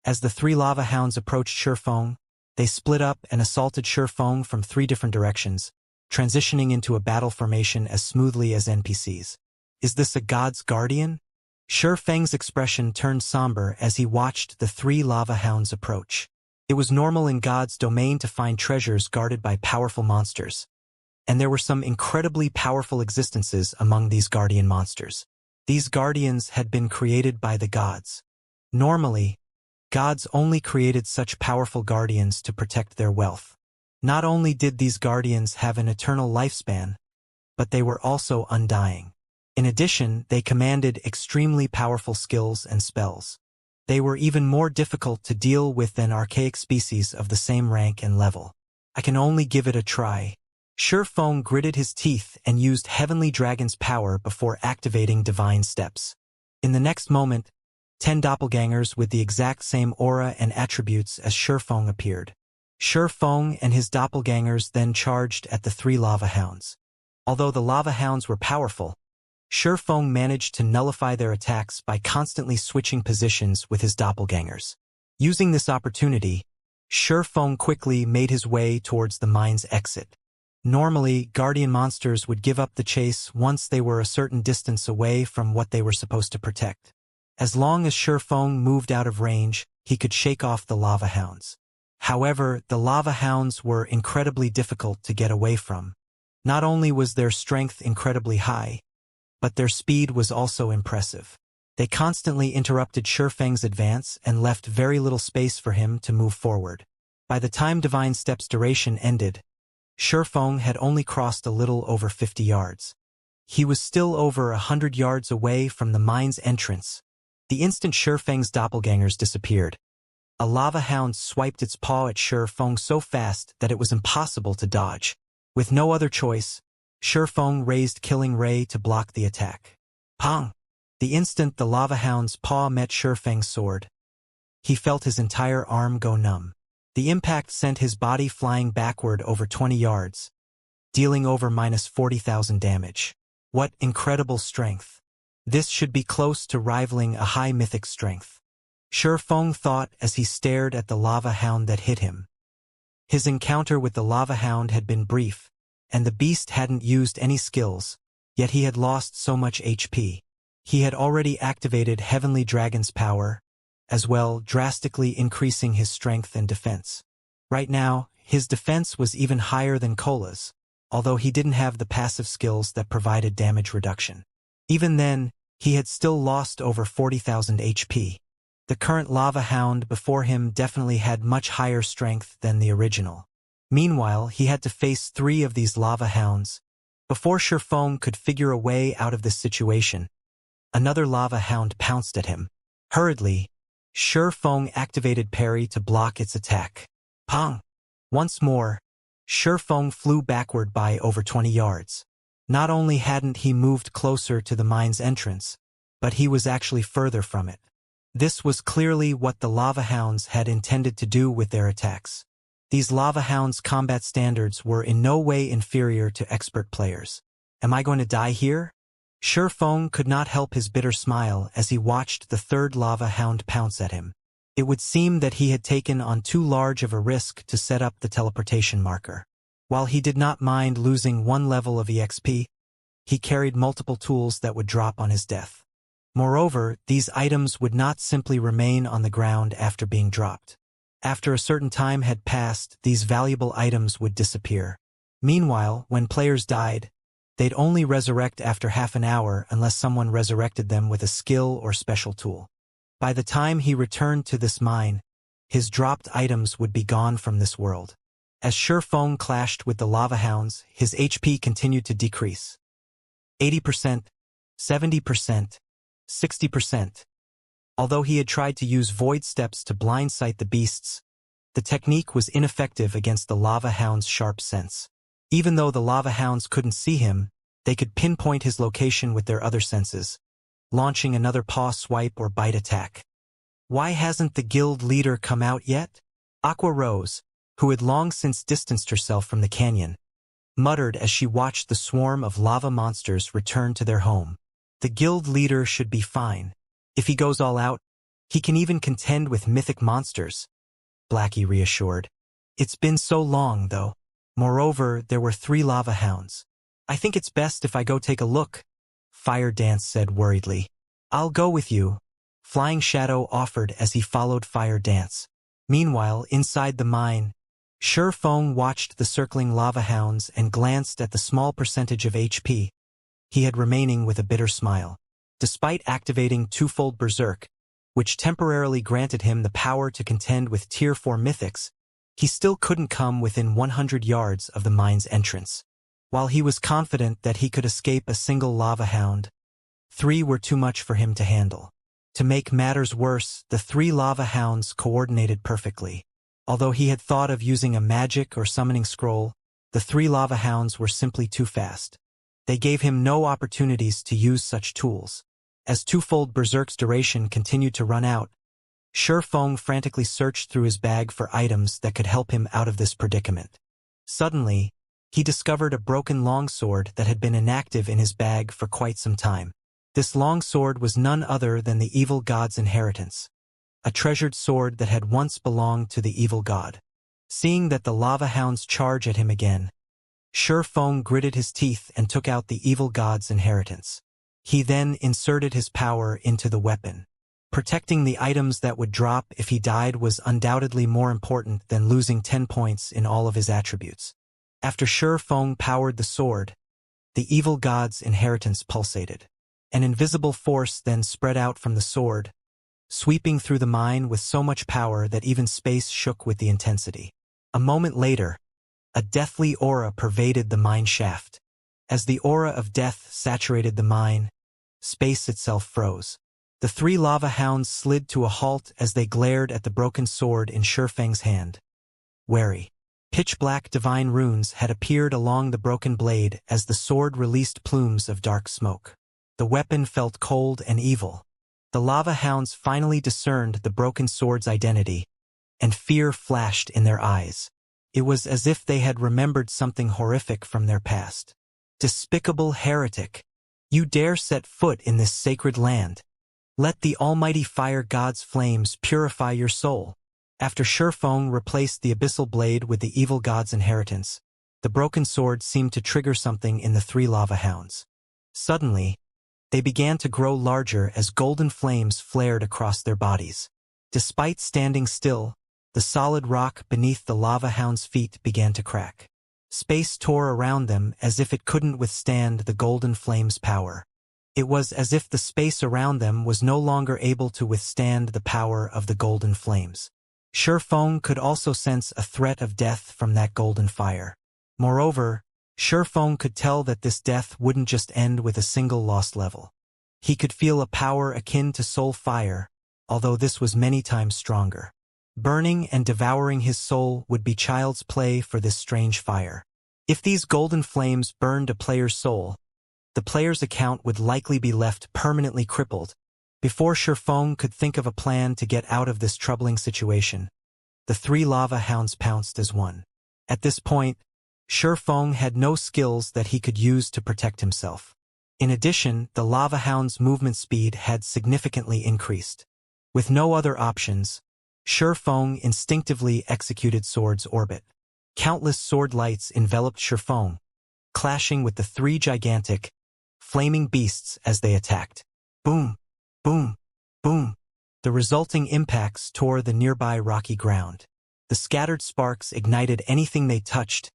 As the 3 lava hounds approached Sherfong, they split up and assaulted Sherfong from 3 different directions, transitioning into a battle formation as smoothly as NPCs. Is this a god's guardian? Sherfeng's expression turned somber as he watched the 3 lava hounds approach. It was normal in God's domain to find treasures guarded by powerful monsters, and there were some incredibly powerful existences among these guardian monsters. These guardians had been created by the gods. Normally, gods only created such powerful guardians to protect their wealth. Not only did these guardians have an eternal lifespan, but they were also undying. In addition, they commanded extremely powerful skills and spells. They were even more difficult to deal with than archaic species of the same rank and level. I can only give it a try. Shurfeng gritted his teeth and used Heavenly Dragon's power before activating Divine Steps. In the next moment, 10 doppelgangers with the exact same aura and attributes as Shurfeng appeared. Shurfeng and his doppelgangers then charged at the 3 lava hounds. Although the lava hounds were powerful, Shurfeng managed to nullify their attacks by constantly switching positions with his doppelgangers. Using this opportunity, Shurfeng quickly made his way towards the mine's exit. Normally, guardian monsters would give up the chase once they were a certain distance away from what they were supposed to protect. As long as Shurfeng moved out of range, he could shake off the lava hounds. However, the lava hounds were incredibly difficult to get away from. Not only was their strength incredibly high, but their speed was also impressive. They constantly interrupted Shurfeng's advance and left very little space for him to move forward. By the time Divine Steps' duration ended, Shurfeng had only crossed a little over 50 yards. He was still over 100 yards away from the mine's entrance. The instant Shurfeng's doppelgangers disappeared, a lava hound swiped its paw at Shurfeng so fast that it was impossible to dodge. With no other choice, Shurfeng raised Killing Ray to block the attack. Pong! The instant the lava hound's paw met Shurfeng's sword, he felt his entire arm go numb. The impact sent his body flying backward over 20 yards, dealing over -40,000 damage. What incredible strength! This should be close to rivaling a high mythic strength. Shurfeng thought as he stared at the lava hound that hit him. His encounter with the lava hound had been brief, and the beast hadn't used any skills, yet he had lost so much HP. He had already activated Heavenly Dragon's power, as well drastically increasing his strength and defense. Right now, his defense was even higher than Kola's, although he didn't have the passive skills that provided damage reduction. Even then, he had still lost over 40,000 HP. The current lava hound before him definitely had much higher strength than the original. Meanwhile, he had to face 3 of these lava hounds. Before Shurfeng could figure a way out of this situation, another lava hound pounced at him. Hurriedly, Shurfeng activated parry to block its attack. Pong! Once more, Shurfeng flew backward by over 20 yards. Not only hadn't he moved closer to the mine's entrance, but he was actually further from it. This was clearly what the lava hounds had intended to do with their attacks. These lava hounds' combat standards were in no way inferior to expert players. Am I going to die here? Shurfeng could not help his bitter smile as he watched the 3rd lava hound pounce at him. It would seem that he had taken on too large of a risk to set up the teleportation marker. While he did not mind losing 1 level of EXP, he carried multiple tools that would drop on his death. Moreover, these items would not simply remain on the ground after being dropped. After a certain time had passed, these valuable items would disappear. Meanwhile, when players died, they'd only resurrect after half an hour unless someone resurrected them with a skill or special tool. By the time he returned to this mine, his dropped items would be gone from this world. As Shurfeng clashed with the lava hounds, his HP continued to decrease. 80%, 70%, 60%. Although he had tried to use void steps to blindsight the beasts, the technique was ineffective against the lava hound's sharp sense. Even though the lava hounds couldn't see him, they could pinpoint his location with their other senses, launching another paw swipe or bite attack. Why hasn't the guild leader come out yet? Aqua Rose, who had long since distanced herself from the canyon, muttered as she watched the swarm of lava monsters return to their home. The guild leader should be fine. If he goes all out, he can even contend with mythic monsters, Blackie reassured. It's been so long, though. Moreover, there were 3 lava hounds. I think it's best if I go take a look, Fire Dance said worriedly. I'll go with you, Flying Shadow offered as he followed Fire Dance. Meanwhile, inside the mine, Shurfeng watched the circling lava hounds and glanced at the small percentage of HP he had remaining with a bitter smile. Despite activating twofold Berserk, which temporarily granted him the power to contend with Tier 4 mythics, he still couldn't come within 100 yards of the mine's entrance. While he was confident that he could escape a single lava hound, 3 were too much for him to handle. To make matters worse, the three lava hounds coordinated perfectly. Although he had thought of using a magic or summoning scroll, the three lava hounds were simply too fast. They gave him no opportunities to use such tools. As twofold Berserk's duration continued to run out, Feng frantically searched through his bag for items that could help him out of this predicament. Suddenly, he discovered a broken longsword that had been inactive in his bag for quite some time. This longsword was none other than the evil god's inheritance, a treasured sword that had once belonged to the evil god. Seeing that the lava hounds charge at him again, Feng gritted his teeth and took out the evil god's inheritance. He then inserted his power into the weapon. Protecting the items that would drop if he died was undoubtedly more important than losing 10 points in all of his attributes. After Feng powered the sword, the evil god's inheritance pulsated. An invisible force then spread out from the sword, sweeping through the mine with so much power that even space shook with the intensity. A moment later, a deathly aura pervaded the mine shaft. As the aura of death saturated the mine, space itself froze. The three lava hounds slid to a halt as they glared at the broken sword in Feng's hand. Wary. Pitch-black divine runes had appeared along the broken blade as the sword released plumes of dark smoke. The weapon felt cold and evil. The lava hounds finally discerned the broken sword's identity, and fear flashed in their eyes. It was as if they had remembered something horrific from their past. Despicable heretic! You dare set foot in this sacred land. Let the almighty fire god's flames purify your soul. After Feng replaced the abyssal blade with the evil god's inheritance, the broken sword seemed to trigger something in the three lava hounds. Suddenly, they began to grow larger as golden flames flared across their bodies. Despite standing still, the solid rock beneath the lava hound's feet began to crack. Space tore around them as if it couldn't withstand the golden flame's power. It was as if the space around them was no longer able to withstand the power of the golden flames. Feng could also sense a threat of death from that golden fire. Moreover, Feng could tell that this death wouldn't just end with a single lost level. He could feel a power akin to soul fire, although this was many times stronger. Burning and devouring his soul would be child's play for this strange fire. If these golden flames burned a player's soul, the player's account would likely be left permanently crippled. Before Feng could think of a plan to get out of this troubling situation, the three lava hounds pounced as one. At this point, Feng had no skills that he could use to protect himself. In addition, the lava hound's movement speed had significantly increased. With no other options, Feng instinctively executed Sword's orbit. Countless sword lights enveloped Feng, clashing with the three gigantic, flaming beasts as they attacked. Boom! Boom! Boom! The resulting impacts tore the nearby rocky ground. The scattered sparks ignited anything they touched,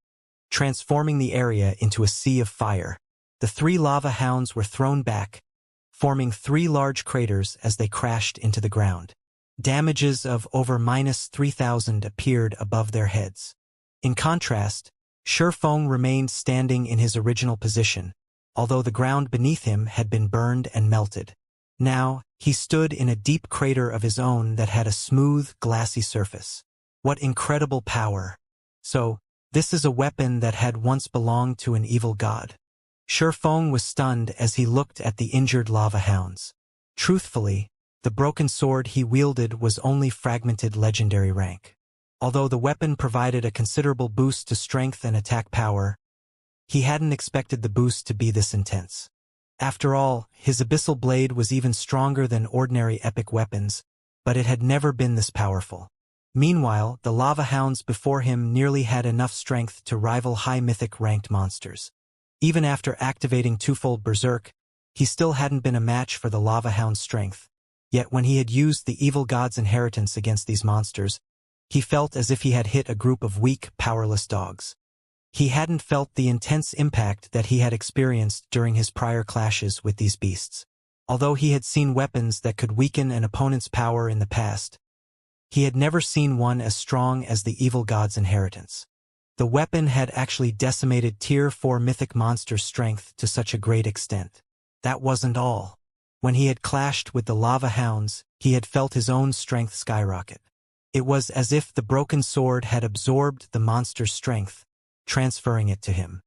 transforming the area into a sea of fire. The three lava hounds were thrown back, forming three large craters as they crashed into the ground. Damages of over -3,000 appeared above their heads. In contrast, Feng remained standing in his original position, although the ground beneath him had been burned and melted. Now, he stood in a deep crater of his own that had a smooth, glassy surface. What incredible power! So, this is a weapon that had once belonged to an evil god. Feng was stunned as he looked at the injured lava hounds. Truthfully, the broken sword he wielded was only fragmented legendary rank. Although the weapon provided a considerable boost to strength and attack power, he hadn't expected the boost to be this intense. After all, his abyssal blade was even stronger than ordinary epic weapons, but it had never been this powerful. Meanwhile, the lava hounds before him nearly had enough strength to rival high mythic ranked monsters. Even after activating twofold Berserk, he still hadn't been a match for the lava hound's strength. Yet when he had used the evil god's inheritance against these monsters, he felt as if he had hit a group of weak, powerless dogs. He hadn't felt the intense impact that he had experienced during his prior clashes with these beasts. Although he had seen weapons that could weaken an opponent's power in the past, he had never seen one as strong as the evil god's inheritance. The weapon had actually decimated Tier 4 mythic monsters' strength to such a great extent. That wasn't all. When he had clashed with the lava hounds, he had felt his own strength skyrocket. It was as if the broken sword had absorbed the monster's strength, transferring it to him.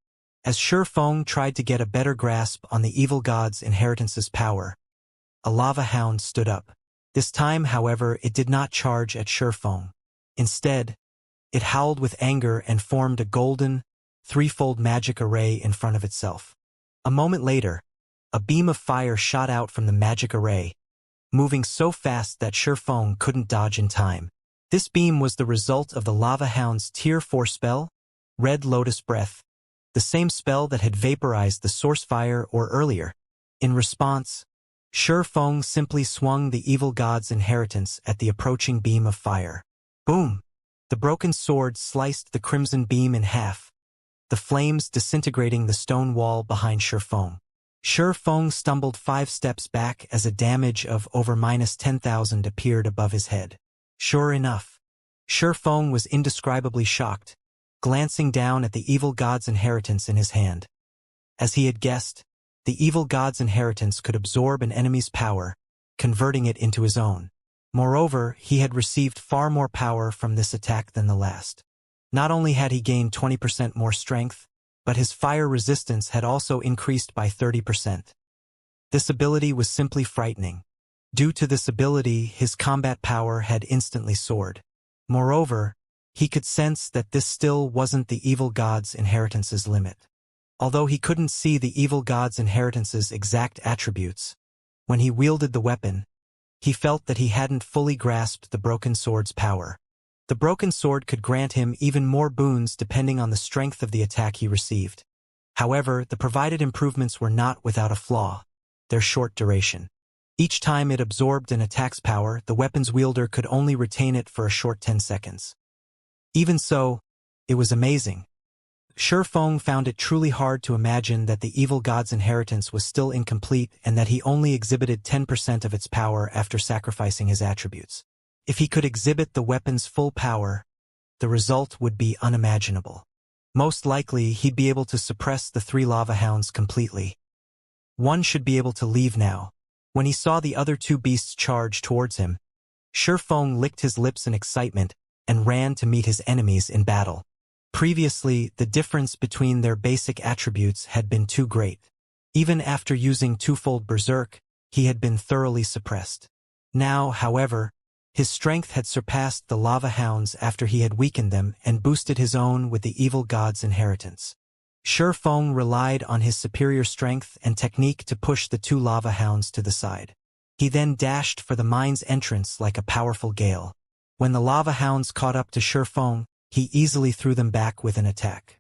As Shifeng tried to get a better grasp on the evil god's inheritance's power, a lava hound stood up. This time, however, it did not charge at Shifeng. Instead, it howled with anger and formed a golden, threefold magic array in front of itself. A moment later, a beam of fire shot out from the magic array, moving so fast that Shifeng couldn't dodge in time. This beam was the result of the lava hound's Tier 4 spell, Red Lotus Breath, the same spell that had vaporized the source fire or earlier. In response, Shifeng simply swung the evil god's inheritance at the approaching beam of fire. Boom! The broken sword sliced the crimson beam in half, the flames disintegrating the stone wall behind Shifeng. Shifeng stumbled 5 steps back as a damage of over -10,000 appeared above his head. Sure enough, Shifeng was indescribably shocked, glancing down at the evil god's inheritance in his hand. As he had guessed, the evil god's inheritance could absorb an enemy's power, converting it into his own. Moreover, he had received far more power from this attack than the last. Not only had he gained 20% more strength, but his fire resistance had also increased by 30%. This ability was simply frightening. Due to this ability, his combat power had instantly soared. Moreover, he could sense that this still wasn't the evil god's inheritance's limit. Although he couldn't see the evil god's inheritance's exact attributes, when he wielded the weapon, he felt that he hadn't fully grasped the broken sword's power. The broken sword could grant him even more boons depending on the strength of the attack he received. However, the provided improvements were not without a flaw: their short duration. Each time it absorbed an attack's power, the weapon's wielder could only retain it for a short 10 seconds. Even so, it was amazing. Shifeng found it truly hard to imagine that the evil god's inheritance was still incomplete and that he only exhibited 10% of its power after sacrificing his attributes. If he could exhibit the weapon's full power, the result would be unimaginable. Most likely, he'd be able to suppress the 3 lava hounds completely. One should be able to leave now. When he saw the other 2 beasts charge towards him, Shifeng licked his lips in excitement and ran to meet his enemies in battle. Previously, the difference between their basic attributes had been too great. Even after using twofold Berserk, he had been thoroughly suppressed. Now, however, his strength had surpassed the lava hounds after he had weakened them and boosted his own with the evil god's inheritance. Shifeng relied on his superior strength and technique to push the 2 lava hounds to the side. He then dashed for the mine's entrance like a powerful gale. When the lava hounds caught up to Shifeng, he easily threw them back with an attack.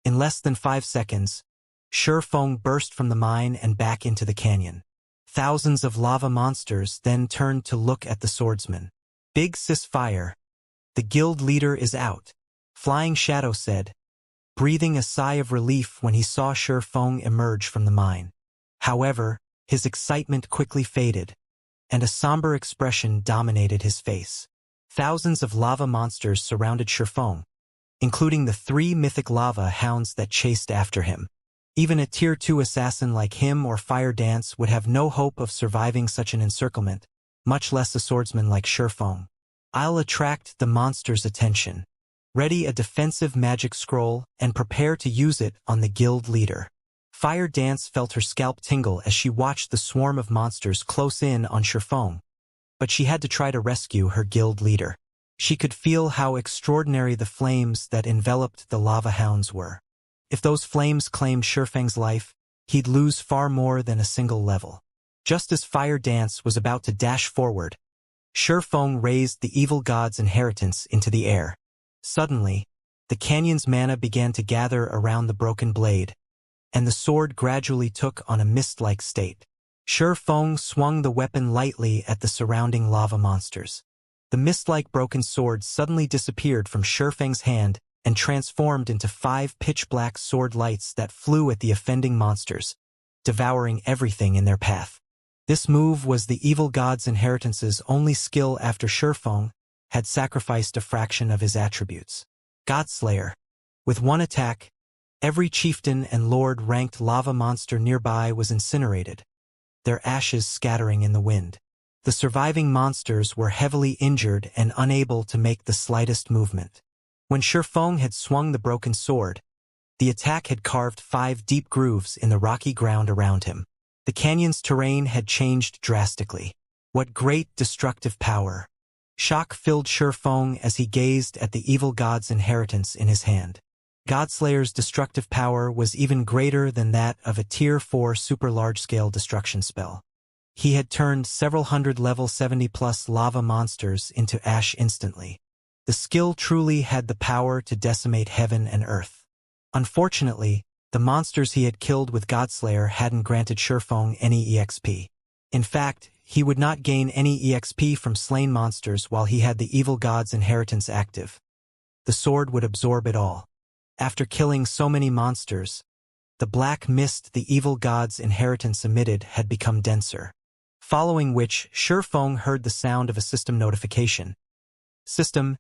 In less than 5 seconds, Shifeng burst from the mine and back into the canyon. Thousands of lava monsters then turned to look at the swordsman. "Big Sis Fire, the guild leader is out," Flying Shadow said, breathing a sigh of relief when he saw Shifeng emerge from the mine. However, his excitement quickly faded, and a somber expression dominated his face. Thousands of lava monsters surrounded Shifeng, including the 3 mythic lava hounds that chased after him. Even a Tier 2 assassin like him or Fire Dance would have no hope of surviving such an encirclement, much less a swordsman like Shifeng. "I'll attract the monster's attention. Ready a defensive magic scroll and prepare to use it on the guild leader." Fire Dance felt her scalp tingle as she watched the swarm of monsters close in on Shifeng. But she had to try to rescue her guild leader. She could feel how extraordinary the flames that enveloped the lava hounds were. If those flames claimed Shifeng's life, he'd lose far more than a single level. Just as Fire Dance was about to dash forward, Shifeng raised the evil god's inheritance into the air. Suddenly, the canyon's mana began to gather around the broken blade, and the sword gradually took on a mist-like state. Shifeng swung the weapon lightly at the surrounding lava monsters. The mist-like broken sword suddenly disappeared from Shifeng's hand and transformed into 5 pitch-black sword lights that flew at the offending monsters, devouring everything in their path. This move was the evil god's inheritance's only skill after Shifeng had sacrificed a fraction of his attributes. Godslayer. With one attack, every chieftain and lord-ranked lava monster nearby was incinerated. their ashes scattering in the wind. The surviving monsters were heavily injured and unable to make the slightest movement. When Shifeng had swung the broken sword, the attack had carved 5 deep grooves in the rocky ground around him. The canyon's terrain had changed drastically. What great destructive power! Shock filled Shifeng as he gazed at the evil god's inheritance in his hand. Godslayer's destructive power was even greater than that of a Tier 4 super large-scale destruction spell. He had turned several hundred level 70+ lava monsters into ash instantly. The skill truly had the power to decimate heaven and earth. Unfortunately, the monsters he had killed with Godslayer hadn't granted Shifeng any EXP. In fact, he would not gain any EXP from slain monsters while he had the evil god's inheritance active. The sword would absorb it all. After killing so many monsters, the black mist the evil god's inheritance emitted had become denser. Following which, Shifeng heard the sound of a system notification. System,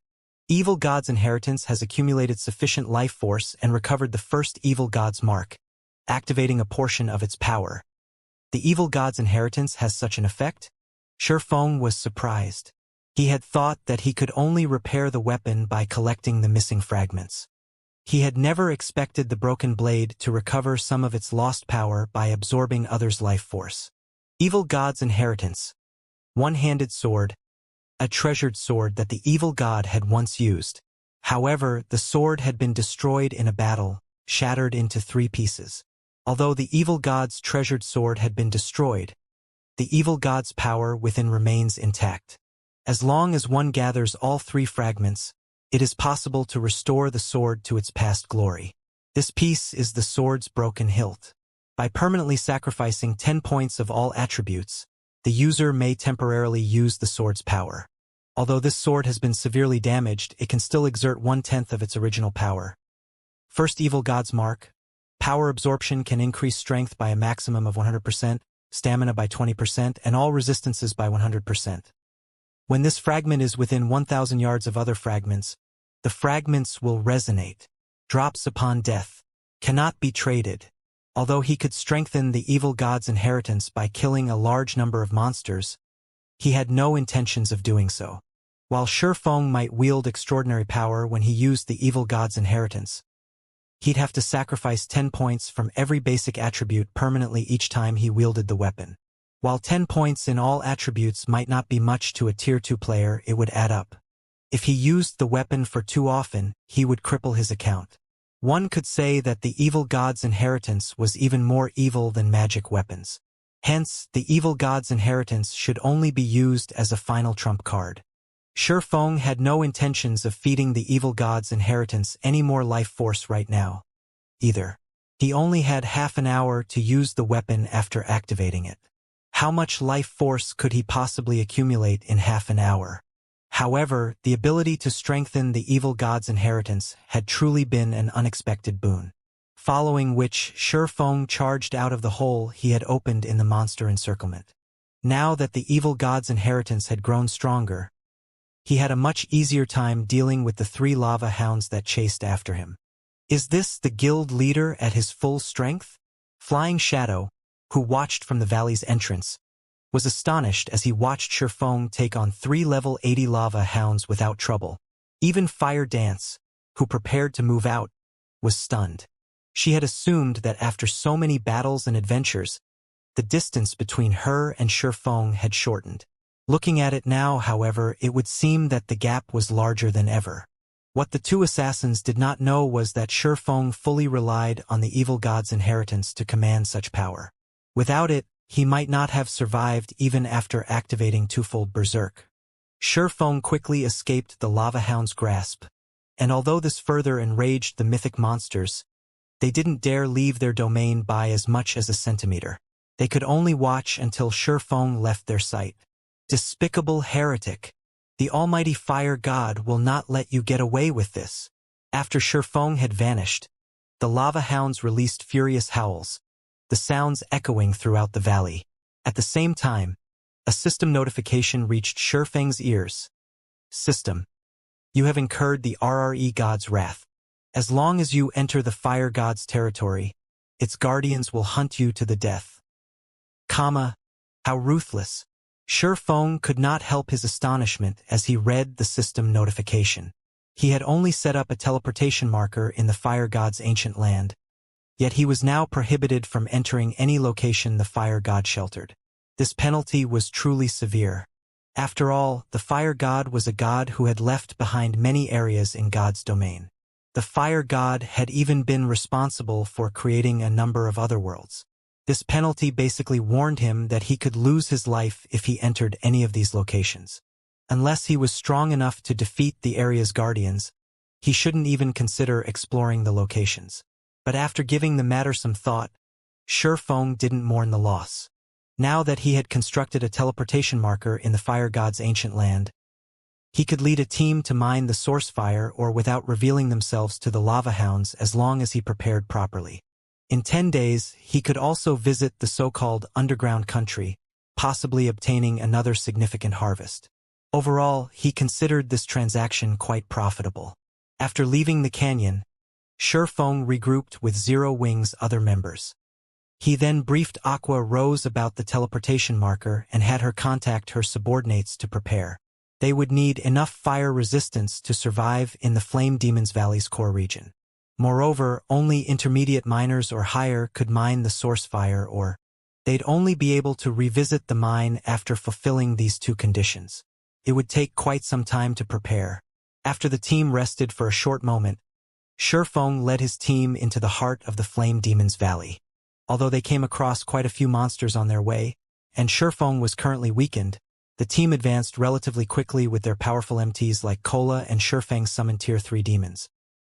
evil god's inheritance has accumulated sufficient life force and recovered the first evil god's mark, activating a portion of its power. The evil god's inheritance has such an effect? Shifeng was surprised. He had thought that he could only repair the weapon by collecting the missing fragments. He had never expected the broken blade to recover some of its lost power by absorbing others' life force. Evil god's inheritance. One-handed sword. A treasured sword that the evil god had once used. However, the sword had been destroyed in a battle, shattered into 3 pieces. Although the evil god's treasured sword had been destroyed, the evil god's power within remains intact. As long as one gathers all 3 fragments, it is possible to restore the sword to its past glory. This piece is the sword's broken hilt. By permanently sacrificing 10 points of all attributes, the user may temporarily use the sword's power. Although this sword has been severely damaged, it can still exert 1/10 of its original power. First evil god's mark. Power absorption can increase strength by a maximum of 100%, stamina by 20%, and all resistances by 100%. When this fragment is within 1,000 yards of other fragments, the fragments will resonate. Drops upon death. Cannot be traded. Although he could strengthen the evil god's inheritance by killing a large number of monsters, he had no intentions of doing so. While Shifeng might wield extraordinary power when he used the evil god's inheritance, he'd have to sacrifice 10 points from every basic attribute permanently each time he wielded the weapon. While 10 points in all attributes might not be much to a Tier 2 player, it would add up. If he used the weapon for too often, he would cripple his account. One could say that the evil god's inheritance was even more evil than magic weapons. Hence, the evil god's inheritance should only be used as a final trump card. Shifeng had no intentions of feeding the evil god's inheritance any more life force right now, either. He only had half an hour to use the weapon after activating it. How much life force could he possibly accumulate in half an hour? However, the ability to strengthen the evil god's inheritance had truly been an unexpected boon. Following which, Shifeng charged out of the hole he had opened in the monster encirclement. Now that the evil god's inheritance had grown stronger, he had a much easier time dealing with the 3 lava hounds that chased after him. Is this the guild leader at his full strength? Flying Shadow, who watched from the valley's entrance, was astonished as he watched Shifeng take on 3 level 80 lava hounds without trouble. Even Fire Dance, who prepared to move out, was stunned. She had assumed that after so many battles and adventures, the distance between her and Shifeng had shortened. Looking at it now, however, it would seem that the gap was larger than ever. What the 2 assassins did not know was that Shifeng fully relied on the evil god's inheritance to command such power. Without it, he might not have survived even after activating twofold Berserk. Shifeng quickly escaped the lava hound's grasp, and although this further enraged the mythic monsters, they didn't dare leave their domain by as much as a centimeter. They could only watch until Shifeng left their sight. Despicable heretic! The almighty fire god will not let you get away with this. After Shifeng had vanished, the lava hounds released furious howls, the sounds echoing throughout the valley. At the same time, a system notification reached Shifeng's ears. System. You have incurred the RRE god's wrath. As long as you enter the fire god's territory, its guardians will hunt you to the death. How ruthless. Sure Feng could not help his astonishment as he read the system notification. He had only set up a teleportation marker in the fire god's ancient land, yet he was now prohibited from entering any location the fire god sheltered. This penalty was truly severe. After all, the fire god was a god who had left behind many areas in God's domain. The fire god had even been responsible for creating a number of other worlds. This penalty basically warned him that he could lose his life if he entered any of these locations. Unless he was strong enough to defeat the area's guardians, he shouldn't even consider exploring the locations. But after giving the matter some thought, Sure Feng didn't mourn the loss. Now that he had constructed a teleportation marker in the fire god's ancient land, he could lead a team to mine the source fire or without revealing themselves to the lava hounds as long as he prepared properly. In 10 days, he could also visit the so-called underground country, possibly obtaining another significant harvest. Overall, he considered this transaction quite profitable. After leaving the canyon, Sure Feng regrouped with Zero Wing's other members. He then briefed Aqua Rose about the teleportation marker and had her contact her subordinates to prepare. They would need enough fire resistance to survive in the Flame Demon's Valley's core region. Moreover, only intermediate miners or higher could mine the source fire, or they'd only be able to revisit the mine after fulfilling these two conditions. It would take quite some time to prepare. After the team rested for a short moment, Sure Feng led his team into the heart of the Flame Demon's Valley. Although they came across quite a few monsters on their way, and Sure Feng was currently weakened, the team advanced relatively quickly with their powerful MTs like Cola and Sure Feng summoned Tier 3 demons.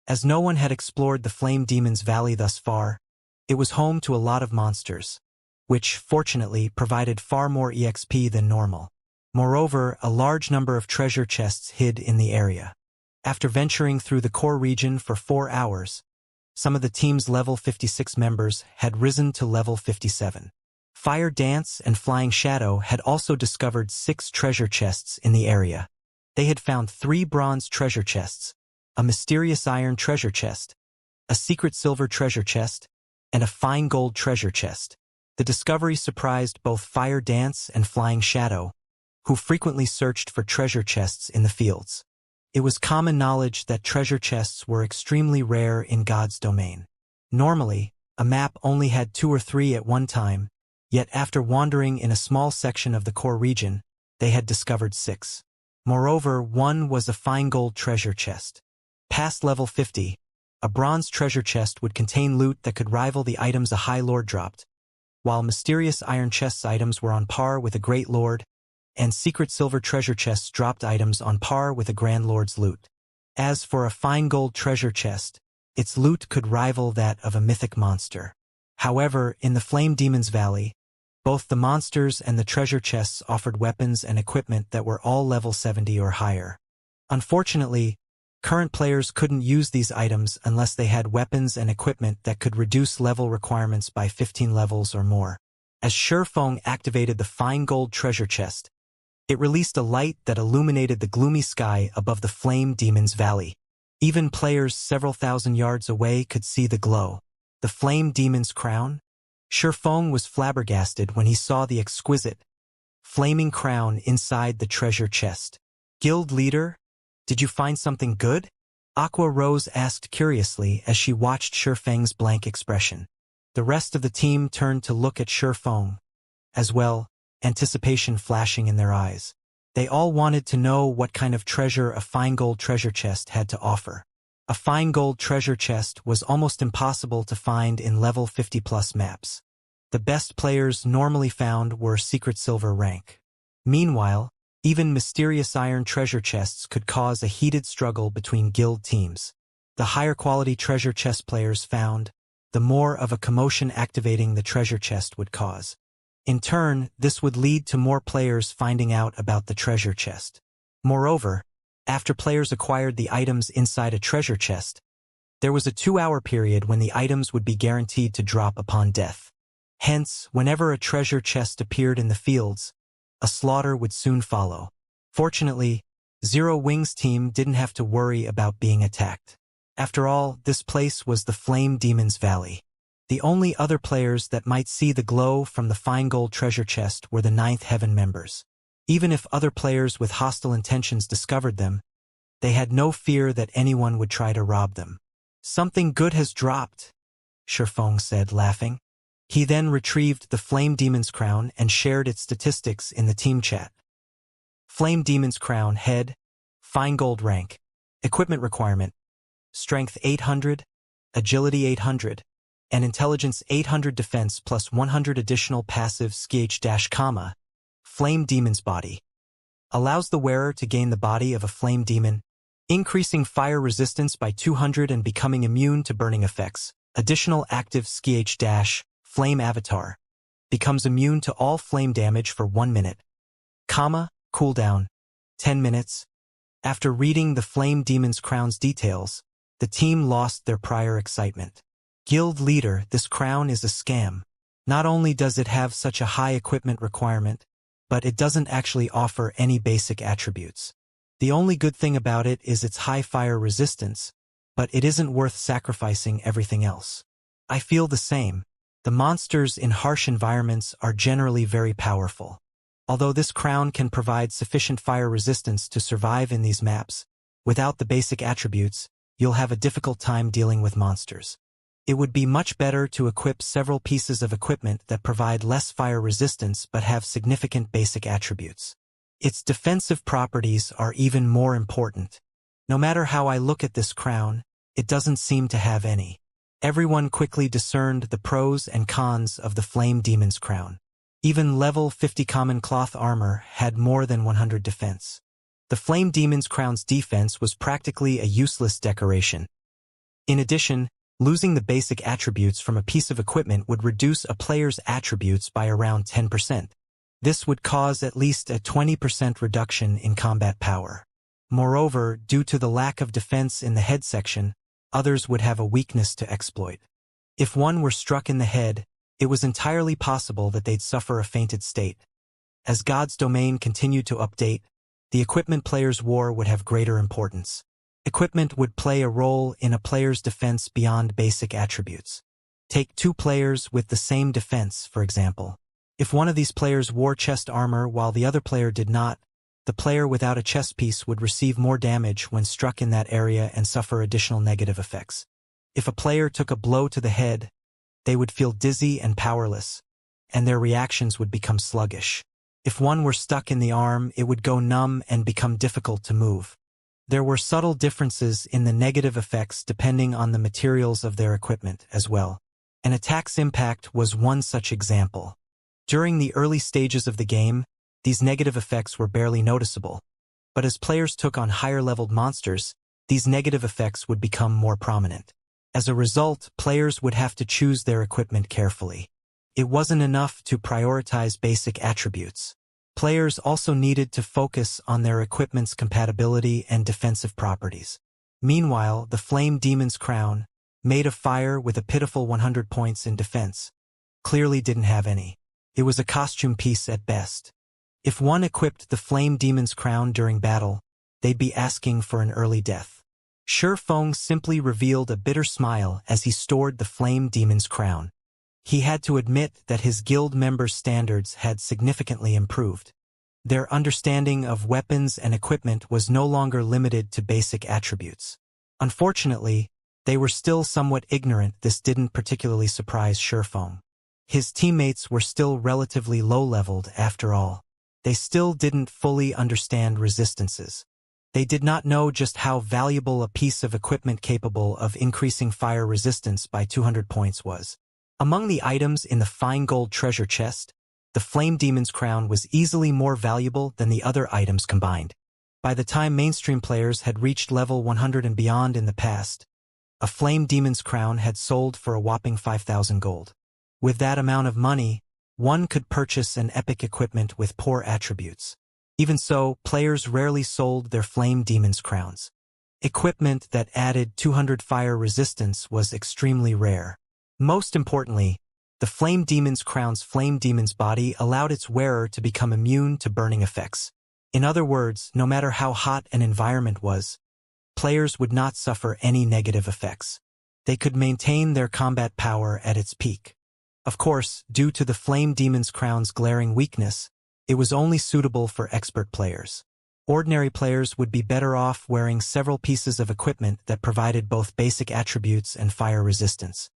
As no one had explored the Flame Demon's Valley thus far, it was home to a lot of monsters, which, fortunately, provided far more EXP than normal. Moreover, a large number of treasure chests hid in the area. After venturing through the core region for 4 hours, some of the team's level 56 members had risen to level 57. Fire Dance and Flying Shadow had also discovered 6 treasure chests in the area. They had found 3 bronze treasure chests, a mysterious iron treasure chest, a secret silver treasure chest, and a fine gold treasure chest. The discovery surprised both Fire Dance and Flying Shadow, who frequently searched for treasure chests in the fields. It was common knowledge that treasure chests were extremely rare in God's domain. Normally, a map only had 2 or 3 at one time, yet after wandering in a small section of the core region, they had discovered 6. Moreover, one was a fine gold treasure chest. Past level 50, a bronze treasure chest would contain loot that could rival the items a High Lord dropped, while mysterious iron chests items were on par with a Great Lord, and secret silver treasure chests dropped items on par with a Grand Lord's loot. As for a fine gold treasure chest, its loot could rival that of a mythic monster. However, in the Flame Demon's Valley, both the monsters and the treasure chests offered weapons and equipment that were all level 70 or higher. Unfortunately, current players couldn't use these items unless they had weapons and equipment that could reduce level requirements by 15 levels or more. As Sure Feng activated the fine gold treasure chest, it released a light that illuminated the gloomy sky above the Flame Demon's Valley. Even players several thousand yards away could see the glow. The Flame Demon's crown? Sure Feng was flabbergasted when he saw the exquisite, flaming crown inside the treasure chest. Guild leader, did you find something good? Aqua Rose asked curiously as she watched Sure Feng's blank expression. The rest of the team turned to look at Sure Feng as well, anticipation flashing in their eyes. They all wanted to know what kind of treasure a fine gold treasure chest had to offer. A fine gold treasure chest was almost impossible to find in level 50+ maps. The best players normally found were secret silver rank. Meanwhile, even mysterious iron treasure chests could cause a heated struggle between guild teams. The higher quality treasure chest players found, the more of a commotion activating the treasure chest would cause. In turn, this would lead to more players finding out about the treasure chest. Moreover, after players acquired the items inside a treasure chest, there was a 2-hour period when the items would be guaranteed to drop upon death. Hence, whenever a treasure chest appeared in the fields, a slaughter would soon follow. Fortunately, Zero Wing's team didn't have to worry about being attacked. After all, this place was the Flame Demon's Valley. The only other players that might see the glow from the fine gold treasure chest were the Ninth Heaven members. Even if other players with hostile intentions discovered them, they had no fear that anyone would try to rob them. "Something good has dropped," Shurfeng said, laughing. He then retrieved the Flame Demon's crown and shared its statistics in the team chat. Flame Demon's crown, head, fine gold rank, equipment requirement, strength 800, agility 800, and intelligence 800 defense plus 100 additional passive /, Flame Demon's body. Allows the wearer to gain the body of a flame demon, increasing fire resistance by 200 and becoming immune to burning effects. Additional active /, flame avatar. Becomes immune to all flame damage for 1 minute. Cooldown, 10 minutes. After reading the Flame Demon's crown's details, the team lost their prior excitement. Guild leader, this crown is a scam. Not only does it have such a high equipment requirement, but it doesn't actually offer any basic attributes. The only good thing about it is its high fire resistance, but it isn't worth sacrificing everything else. I feel the same. The monsters in harsh environments are generally very powerful. Although this crown can provide sufficient fire resistance to survive in these maps, without the basic attributes, you'll have a difficult time dealing with monsters. It would be much better to equip several pieces of equipment that provide less fire resistance but have significant basic attributes. Its defensive properties are even more important. No matter how I look at this crown, it doesn't seem to have any. Everyone quickly discerned the pros and cons of the Flame Demon's crown. Even level 50 common cloth armor had more than 100 defense. The Flame Demon's crown's defense was practically a useless decoration. In addition, losing the basic attributes from a piece of equipment would reduce a player's attributes by around 10%. This would cause at least a 20% reduction in combat power. Moreover, due to the lack of defense in the head section, others would have a weakness to exploit. If one were struck in the head, it was entirely possible that they'd suffer a fainted state. As God's domain continued to update, the equipment players wore would have greater importance. Equipment would play a role in a player's defense beyond basic attributes. Take 2 players with the same defense, for example. If one of these players wore chest armor while the other player did not, the player without a chest piece would receive more damage when struck in that area and suffer additional negative effects. If a player took a blow to the head, they would feel dizzy and powerless, and their reactions would become sluggish. If one were stuck in the arm, it would go numb and become difficult to move. There were subtle differences in the negative effects depending on the materials of their equipment as well. An attack's impact was one such example. During the early stages of the game, these negative effects were barely noticeable, but as players took on higher-leveled monsters, these negative effects would become more prominent. As a result, players would have to choose their equipment carefully. It wasn't enough to prioritize basic attributes. Players also needed to focus on their equipment's compatibility and defensive properties. Meanwhile, the Flame Demon's crown, made of fire with a pitiful 100 points in defense, clearly didn't have any. It was a costume piece at best. If one equipped the Flame Demon's crown during battle, they'd be asking for an early death. Shurfeng simply revealed a bitter smile as he stored the Flame Demon's crown. He had to admit that his guild members' standards had significantly improved. Their understanding of weapons and equipment was no longer limited to basic attributes. Unfortunately, they were still somewhat ignorant. This didn't particularly surprise Shurfeng. His teammates were still relatively low-leveled after all. They still didn't fully understand resistances. They did not know just how valuable a piece of equipment capable of increasing fire resistance by 200 points was. Among the items in the fine gold treasure chest, the Flame Demon's crown was easily more valuable than the other items combined. By the time mainstream players had reached level 100 and beyond in the past, a Flame Demon's crown had sold for a whopping 5,000 gold. With that amount of money, one could purchase an epic equipment with poor attributes. Even so, players rarely sold their Flame Demon's crowns. Equipment that added 200 fire resistance was extremely rare. Most importantly, the Flame Demon's crown's Flame Demon's body allowed its wearer to become immune to burning effects. In other words, no matter how hot an environment was, players would not suffer any negative effects. they could maintain their combat power at its peak. Of course, due to the Flame Demon's Crown's glaring weakness, it was only suitable for expert players. Ordinary players would be better off wearing several pieces of equipment that provided both basic attributes and fire resistance.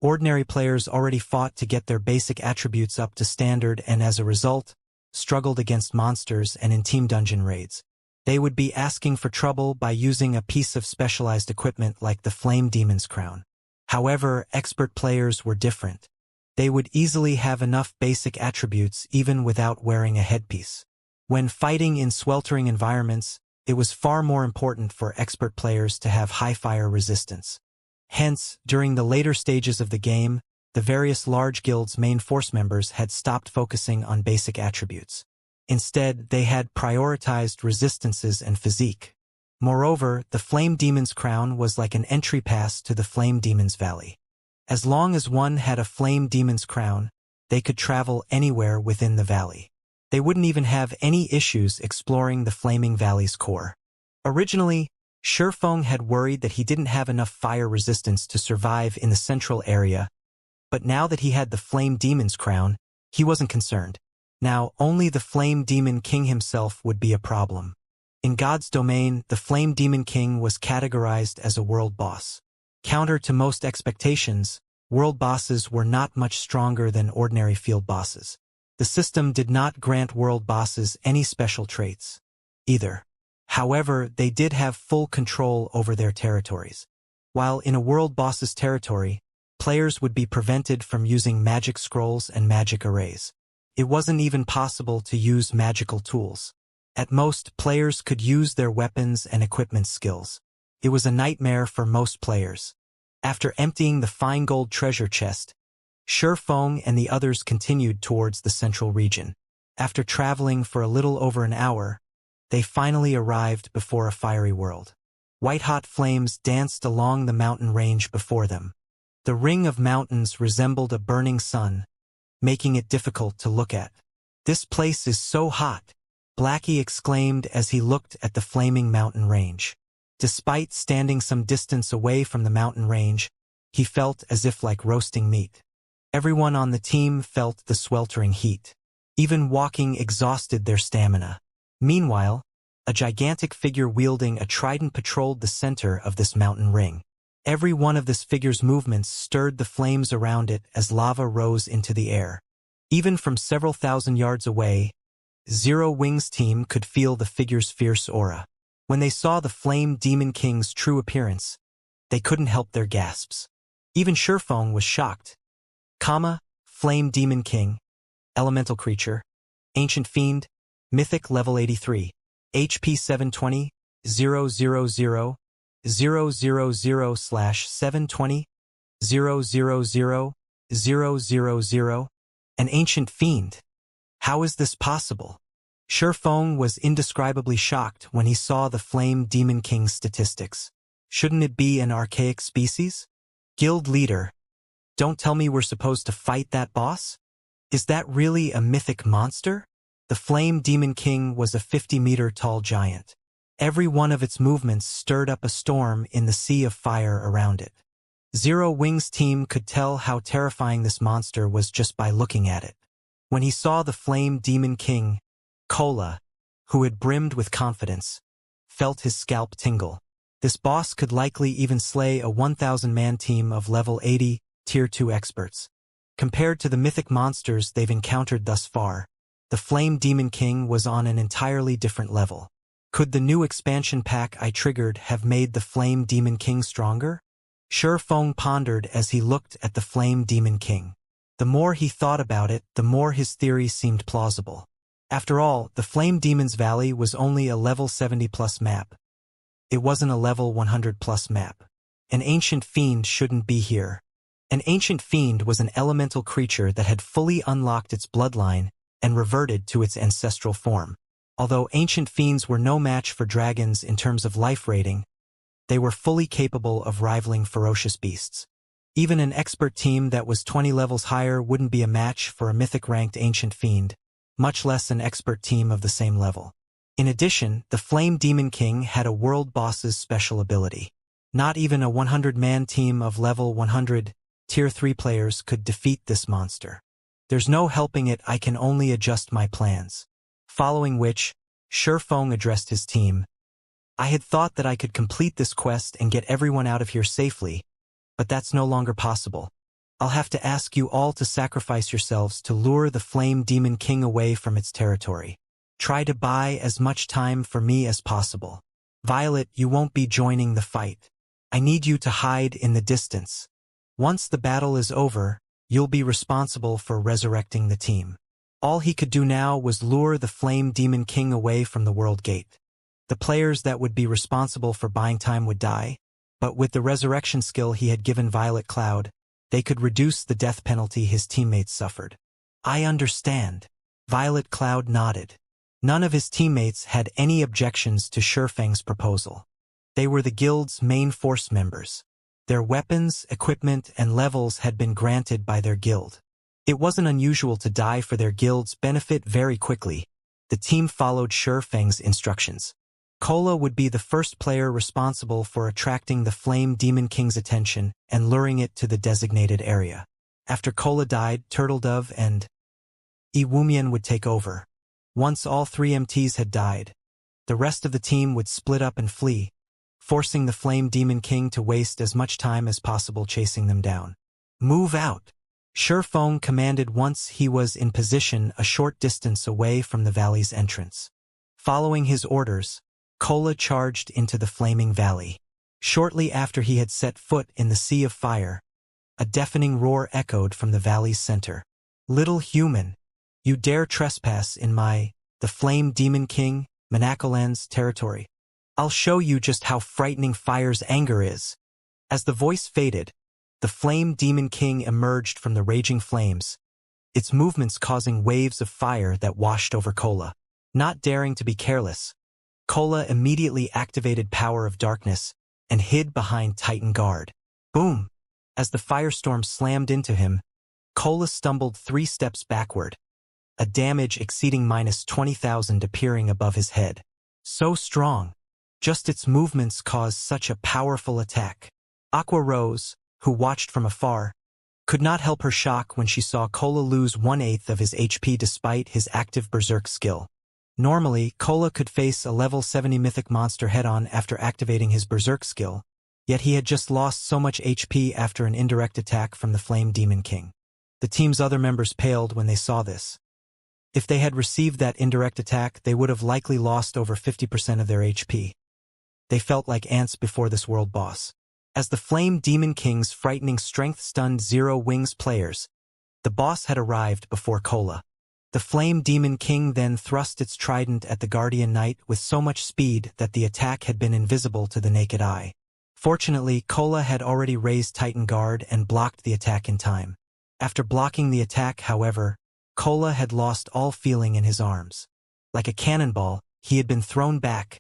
Ordinary players already fought to get their basic attributes up to standard and as a result, struggled against monsters and in team dungeon raids. They would be asking for trouble by using a piece of specialized equipment like the Flame Demon's Crown. However, expert players were different. They would easily have enough basic attributes even without wearing a headpiece. When fighting in sweltering environments, it was far more important for expert players to have high fire resistance. Hence, during the later stages of the game, the various large guilds' main force members had stopped focusing on basic attributes. Instead, they had prioritized resistances and physique. Moreover, the Flame Demon's Crown was like an entry pass to the Flame Demon's Valley. As long as one had a Flame Demon's Crown, they could travel anywhere within the valley. They wouldn't even have any issues exploring the Flaming Valley's core. Originally, Shurfeng had worried that he didn't have enough fire resistance to survive in the central area, but now that he had the Flame Demon's Crown, he wasn't concerned. Now, only the Flame Demon King himself would be a problem. In God's domain, the Flame Demon King was categorized as a world boss. Counter to most expectations, world bosses were not much stronger than ordinary field bosses. The system did not grant world bosses any special traits, either. However, they did have full control over their territories. While in a world boss's territory, players would be prevented from using magic scrolls and magic arrays. It wasn't even possible to use magical tools. At most, players could use their weapons and equipment skills. It was a nightmare for most players. After emptying the fine gold treasure chest, Shurfeng and the others continued towards the central region. After traveling for a little over an hour, they finally arrived before a fiery world. White-hot flames danced along the mountain range before them. The ring of mountains resembled a burning sun, making it difficult to look at. "This place is so hot," Blackie exclaimed as he looked at the flaming mountain range. Despite standing some distance away from the mountain range, he felt as if like roasting meat. Everyone on the team felt the sweltering heat. Even walking exhausted their stamina. Meanwhile, a gigantic figure wielding a trident patrolled the center of this mountain ring. Every one of this figure's movements stirred the flames around it as lava rose into the air. Even from several thousand yards away, Zero Wings' team could feel the figure's fierce aura. When they saw the Flame Demon King's true appearance, they couldn't help their gasps. Even Shurfeng was shocked. Flame Demon King, Elemental Creature, Ancient Fiend, Mythic Level 83, HP 720, 000, 000/720, 000, an Ancient Fiend. How is this possible? Shurfeng was indescribably shocked when he saw the Flame Demon King's statistics. Shouldn't it be an archaic species? Guild leader, don't tell me we're supposed to fight that boss? Is that really a mythic monster? The Flame Demon King was a 50-meter-tall giant. Every one of its movements stirred up a storm in the sea of fire around it. Zero Wings' team could tell how terrifying this monster was just by looking at it. When he saw the Flame Demon King, Kola, who had brimmed with confidence, felt his scalp tingle. This boss could likely even slay a 1,000-man team of level 80, Tier 2 experts. Compared to the mythic monsters they've encountered thus far, the Flame Demon King was on an entirely different level. Could the new expansion pack I triggered have made the Flame Demon King stronger? Shurfeng pondered as he looked at the Flame Demon King. The more he thought about it, the more his theory seemed plausible. After all, the Flame Demon's Valley was only a level 70+ map. It wasn't a level 100+ map. An Ancient Fiend shouldn't be here. An Ancient Fiend was an elemental creature that had fully unlocked its bloodline and reverted to its ancestral form. Although Ancient Fiends were no match for dragons in terms of life rating, they were fully capable of rivaling ferocious beasts. Even an expert team that was 20 levels higher wouldn't be a match for a mythic-ranked Ancient Fiend, much less an expert team of the same level. In addition, the Flame Demon King had a world boss's special ability. Not even a 100-man team of level 100, Tier 3 players could defeat this monster. There's no helping it, I can only adjust my plans. Following which, Shurfeng addressed his team. I had thought that I could complete this quest and get everyone out of here safely, but that's no longer possible. I'll have to ask you all to sacrifice yourselves to lure the Flame Demon King away from its territory. Try to buy as much time for me as possible. Violet, you won't be joining the fight. I need you to hide in the distance. Once the battle is over, you'll be responsible for resurrecting the team. All he could do now was lure the Flame Demon King away from the World Gate. The players that would be responsible for buying time would die, but with the resurrection skill he had given Violet Cloud, they could reduce the death penalty his teammates suffered. I understand. Violet Cloud nodded. None of his teammates had any objections to Shurfeng's proposal. They were the guild's main force members. Their weapons, equipment, and levels had been granted by their guild. It wasn't unusual to die for their guild's benefit very quickly. The team followed Shurfeng's instructions. Kola would be the first player responsible for attracting the Flame Demon King's attention and luring it to the designated area. After Kola died, Turtledove and Iwumian would take over. Once all 3 MTs had died, the rest of the team would split up and flee, forcing the Flame Demon King to waste as much time as possible chasing them down. Move out! Shurfeng commanded once he was in position a short distance away from the valley's entrance. Following his orders, Kola charged into the flaming valley. Shortly after he had set foot in the sea of fire, a deafening roar echoed from the valley's center. Little human, you dare trespass in the Flame Demon King, Manakolan's territory. I'll show you just how frightening fire's anger is. As the voice faded, the Flame Demon King emerged from the raging flames, its movements causing waves of fire that washed over Kola. Not daring to be careless, Kola immediately activated Power of Darkness and hid behind Titan Guard. Boom! As the firestorm slammed into him, Kola stumbled 3 steps backward, a damage exceeding -20,000 appearing above his head. So strong, just its movements caused such a powerful attack. Aqua Rose, who watched from afar, could not help her shock when she saw Kola lose 1/8 of his HP despite his active Berserk skill. Normally, Kola could face a level 70 mythic monster head-on after activating his Berserk skill, yet he had just lost so much HP after an indirect attack from the Flame Demon King. The team's other members paled when they saw this. If they had received that indirect attack, they would have likely lost over 50% of their HP. They felt like ants before this world boss. As the Flame Demon King's frightening strength stunned Zero Wings players, the boss had arrived before Kola. The Flame Demon King then thrust its trident at the Guardian Knight with so much speed that the attack had been invisible to the naked eye. Fortunately, Kola had already raised Titan Guard and blocked the attack in time. After blocking the attack, however, Kola had lost all feeling in his arms. Like a cannonball, he had been thrown back,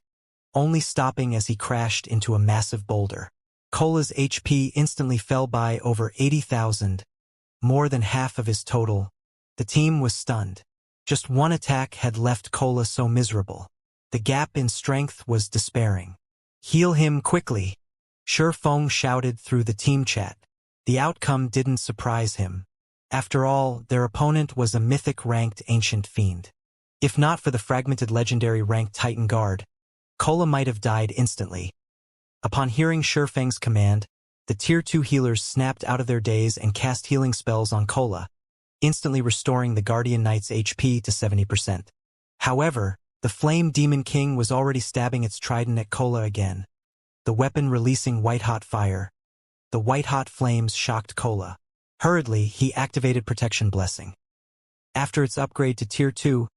only stopping as he crashed into a massive boulder. Kola's HP instantly fell by over 80,000, more than half of his total. The team was stunned. Just one attack had left Kola so miserable. The gap in strength was despairing. Heal him quickly, Shurfeng shouted through the team chat. The outcome didn't surprise him. After all, their opponent was a mythic-ranked ancient fiend. If not for the fragmented legendary-ranked Titan Guard, Kola might have died instantly. Upon hearing Shurfeng's command, the Tier 2 healers snapped out of their daze and cast healing spells on Kola, instantly restoring the Guardian Knight's HP to 70%. However, the Flame Demon King was already stabbing its trident at Kola again, the weapon releasing white-hot fire. The white-hot flames shocked Kola. Hurriedly, he activated Protection Blessing. After its upgrade to Tier 2,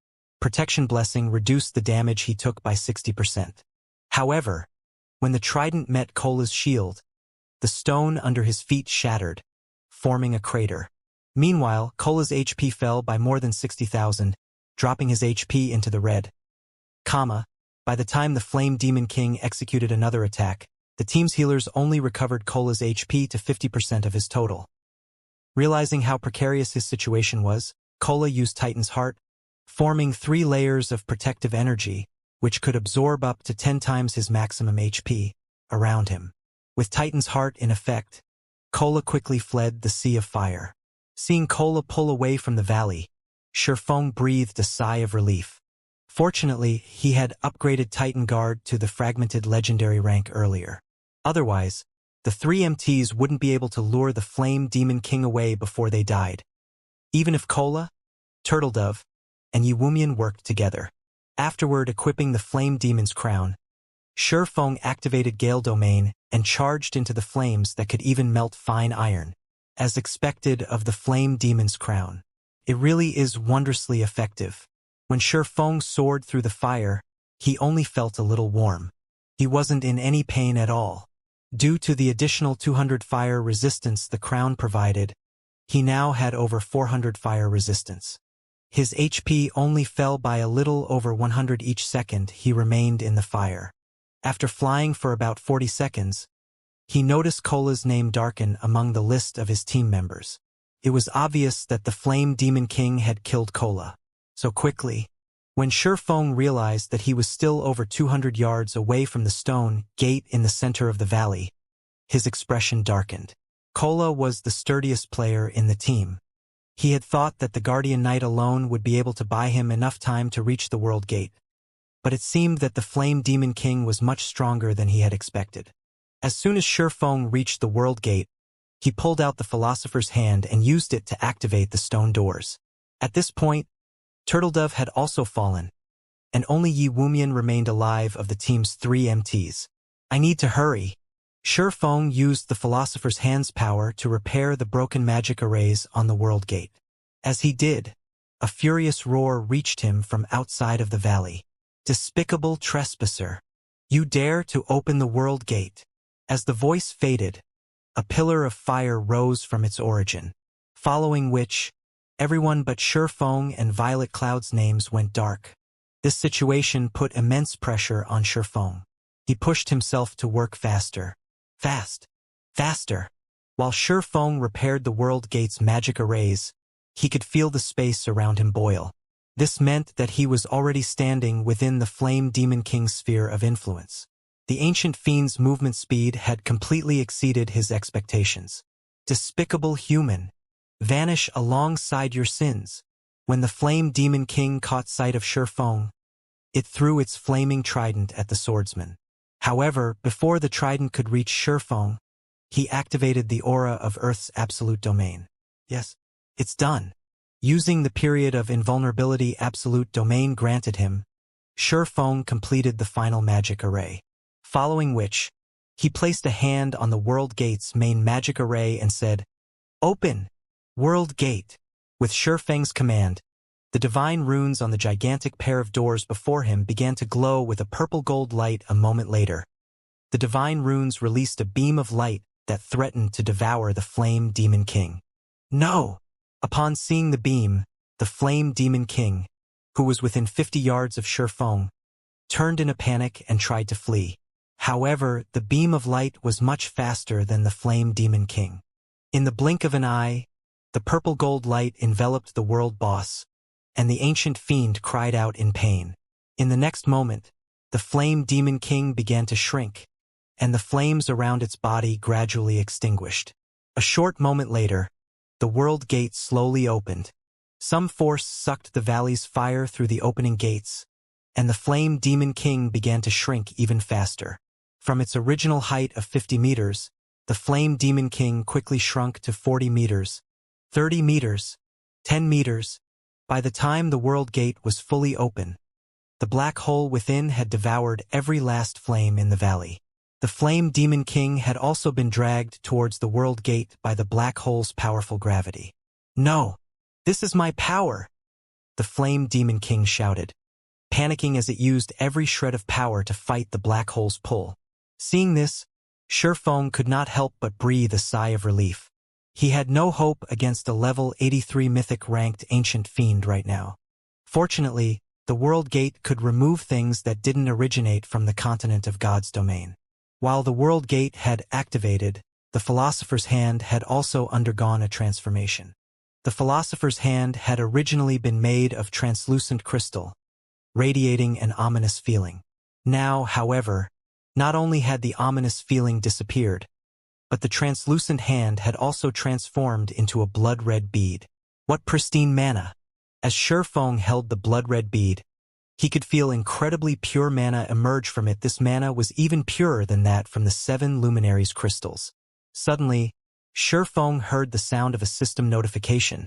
Protection Blessing reduced the damage he took by 60%. However, when the trident met Kola's shield, the stone under his feet shattered, forming a crater. Meanwhile, Kola's HP fell by more than 60,000, dropping his HP into the red. By the time the Flame Demon King executed another attack, the team's healers only recovered Kola's HP to 50% of his total. Realizing how precarious his situation was, Kola used Titan's Heart, forming 3 layers of protective energy, which could absorb up to 10 times his maximum HP, around him. With Titan's heart in effect, Kola quickly fled the sea of fire. Seeing Kola pull away from the valley, Shurfeng breathed a sigh of relief. Fortunately, he had upgraded Titan Guard to the fragmented legendary rank earlier. Otherwise, the three MTs wouldn't be able to lure the Flame Demon King away before they died. Even if Kola, Turtledove, and Yiwumian worked together. Afterward, equipping the Flame Demon's crown, Shurfeng activated Gale Domain and charged into the flames that could even melt fine iron. As expected of the Flame Demon's crown, it really is wondrously effective. When Shurfeng soared through the fire, he only felt a little warm. He wasn't in any pain at all. Due to the additional 200 fire resistance the crown provided, he now had over 400 fire resistance. His HP only fell by a little over 100 each second he remained in the fire. After flying for about 40 seconds, he noticed Kola's name darken among the list of his team members. It was obvious that the Flame Demon King had killed Kola. So quickly, when Shurfeng realized that he was still over 200 yards away from the stone gate in the center of the valley, his expression darkened. Kola was the sturdiest player in the team. He had thought that the Guardian Knight alone would be able to buy him enough time to reach the World Gate, but it seemed that the Flame Demon King was much stronger than he had expected. As soon as Shurfeng reached the World Gate, he pulled out the Philosopher's Hand and used it to activate the stone doors. At this point, Turtledove had also fallen, and only Yiwumian remained alive of the team's three MTs. I need to hurry. Shurfeng used the Philosopher's Hand's power to repair the broken magic arrays on the World Gate. As he did, a furious roar reached him from outside of the valley. Despicable trespasser! You dare to open the World Gate! As the voice faded, a pillar of fire rose from its origin, following which, everyone but Shurfeng and Violet Cloud's names went dark. This situation put immense pressure on Shurfeng. He pushed himself to work faster. Faster. While Shurfeng repaired the World Gate's magic arrays, he could feel the space around him boil. This meant that he was already standing within the Flame Demon King's sphere of influence. The ancient fiend's movement speed had completely exceeded his expectations. Despicable human! Vanish alongside your sins. When the Flame Demon King caught sight of Shurfeng, it threw its flaming trident at the swordsman. However, before the trident could reach Shurfeng, he activated the aura of Earth's absolute domain. Yes, it's done. Using the period of invulnerability absolute domain granted him, Shurfeng completed the final magic array. Following which, he placed a hand on the World Gate's main magic array and said, "Open, World Gate." With Shurfeng's command, the divine runes on the gigantic pair of doors before him began to glow with a purple-gold light a moment later. The divine runes released a beam of light that threatened to devour the Flame Demon King. No! Upon seeing the beam, the Flame Demon King, who was within 50 yards of Shurfeng, turned in a panic and tried to flee. However, the beam of light was much faster than the Flame Demon King. In the blink of an eye, the purple-gold light enveloped the world boss, and the ancient fiend cried out in pain. In the next moment, the Flame Demon King began to shrink, and the flames around its body gradually extinguished. A short moment later, the World Gate slowly opened. Some force sucked the valley's fire through the opening gates, and the Flame Demon King began to shrink even faster. From its original height of 50 meters, the Flame Demon King quickly shrunk to 40 meters, 30 meters, 10 meters. By the time the World Gate was fully open, the black hole within had devoured every last flame in the valley. The Flame Demon King had also been dragged towards the World Gate by the black hole's powerful gravity. "No! This is my power!" the Flame Demon King shouted, panicking as it used every shred of power to fight the black hole's pull. Seeing this, Shurfeng could not help but breathe a sigh of relief. He had no hope against a level 83 mythic-ranked ancient fiend right now. Fortunately, the World Gate could remove things that didn't originate from the continent of God's domain. While the World Gate had activated, the Philosopher's Hand had also undergone a transformation. The Philosopher's Hand had originally been made of translucent crystal, radiating an ominous feeling. Now, however, Not only had the ominous feeling disappeared, but the translucent hand had also transformed into a blood-red bead. What pristine mana! As Shurfeng held the blood-red bead, he could feel incredibly pure mana emerge from it. This mana was even purer than that from the 7 luminaries crystals. Suddenly, Shurfeng heard the sound of a system notification.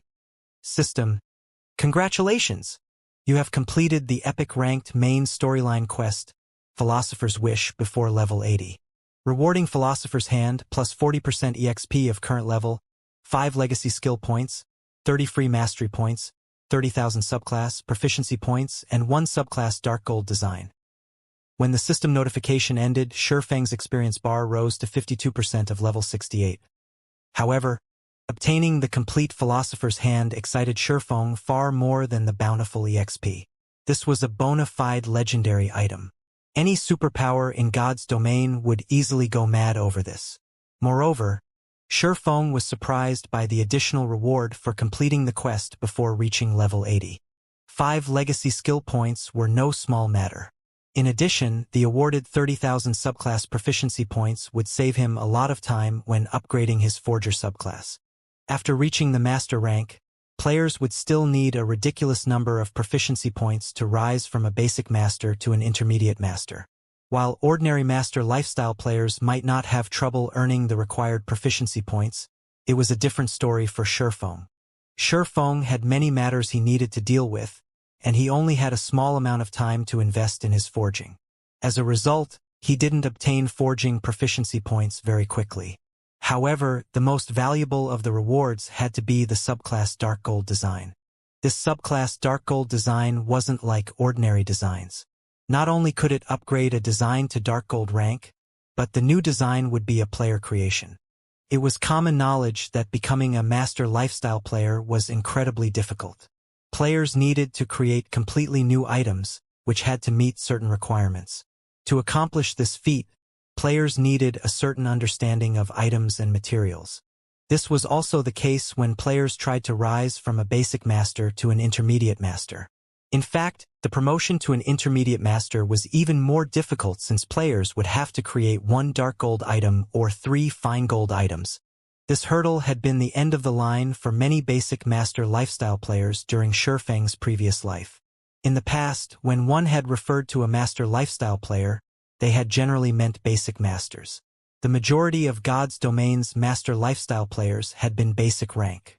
System, congratulations! You have completed the epic-ranked main storyline quest, Philosopher's Wish, before level 80. Rewarding Philosopher's Hand plus 40% EXP of current level, 5 legacy skill points, 30 free mastery points, 30,000 subclass proficiency points, and 1 subclass dark gold design. When the system notification ended, Shurfeng's experience bar rose to 52% of level 68. However, obtaining the complete Philosopher's Hand excited Shurfeng far more than the bountiful EXP. This was a bona fide legendary item. Any superpower in God's domain would easily go mad over this. Moreover, Shurfeng was surprised by the additional reward for completing the quest before reaching level 80. 5 legacy skill points were no small matter. In addition, the awarded 30,000 subclass proficiency points would save him a lot of time when upgrading his Forger subclass. After reaching the master rank, players would still need a ridiculous number of proficiency points to rise from a basic master to an intermediate master. While ordinary master lifestyle players might not have trouble earning the required proficiency points, it was a different story for Shurfeng. Shurfeng had many matters he needed to deal with, and he only had a small amount of time to invest in his forging. As a result, he didn't obtain forging proficiency points very quickly. However, the most valuable of the rewards had to be the subclass Dark Gold design. This subclass Dark Gold design wasn't like ordinary designs. Not only could it upgrade a design to Dark Gold rank, but the new design would be a player creation. It was common knowledge that becoming a master lifestyle player was incredibly difficult. Players needed to create completely new items, which had to meet certain requirements. To accomplish this feat, players needed a certain understanding of items and materials. This was also the case when players tried to rise from a basic master to an intermediate master. In fact, the promotion to an intermediate master was even more difficult since players would have to create 1 dark gold item or 3 fine gold items. This hurdle had been the end of the line for many basic master lifestyle players during Shurfeng's previous life. In the past, when one had referred to a master lifestyle player, they had generally meant basic masters. The majority of God's domain's master lifestyle players had been basic rank.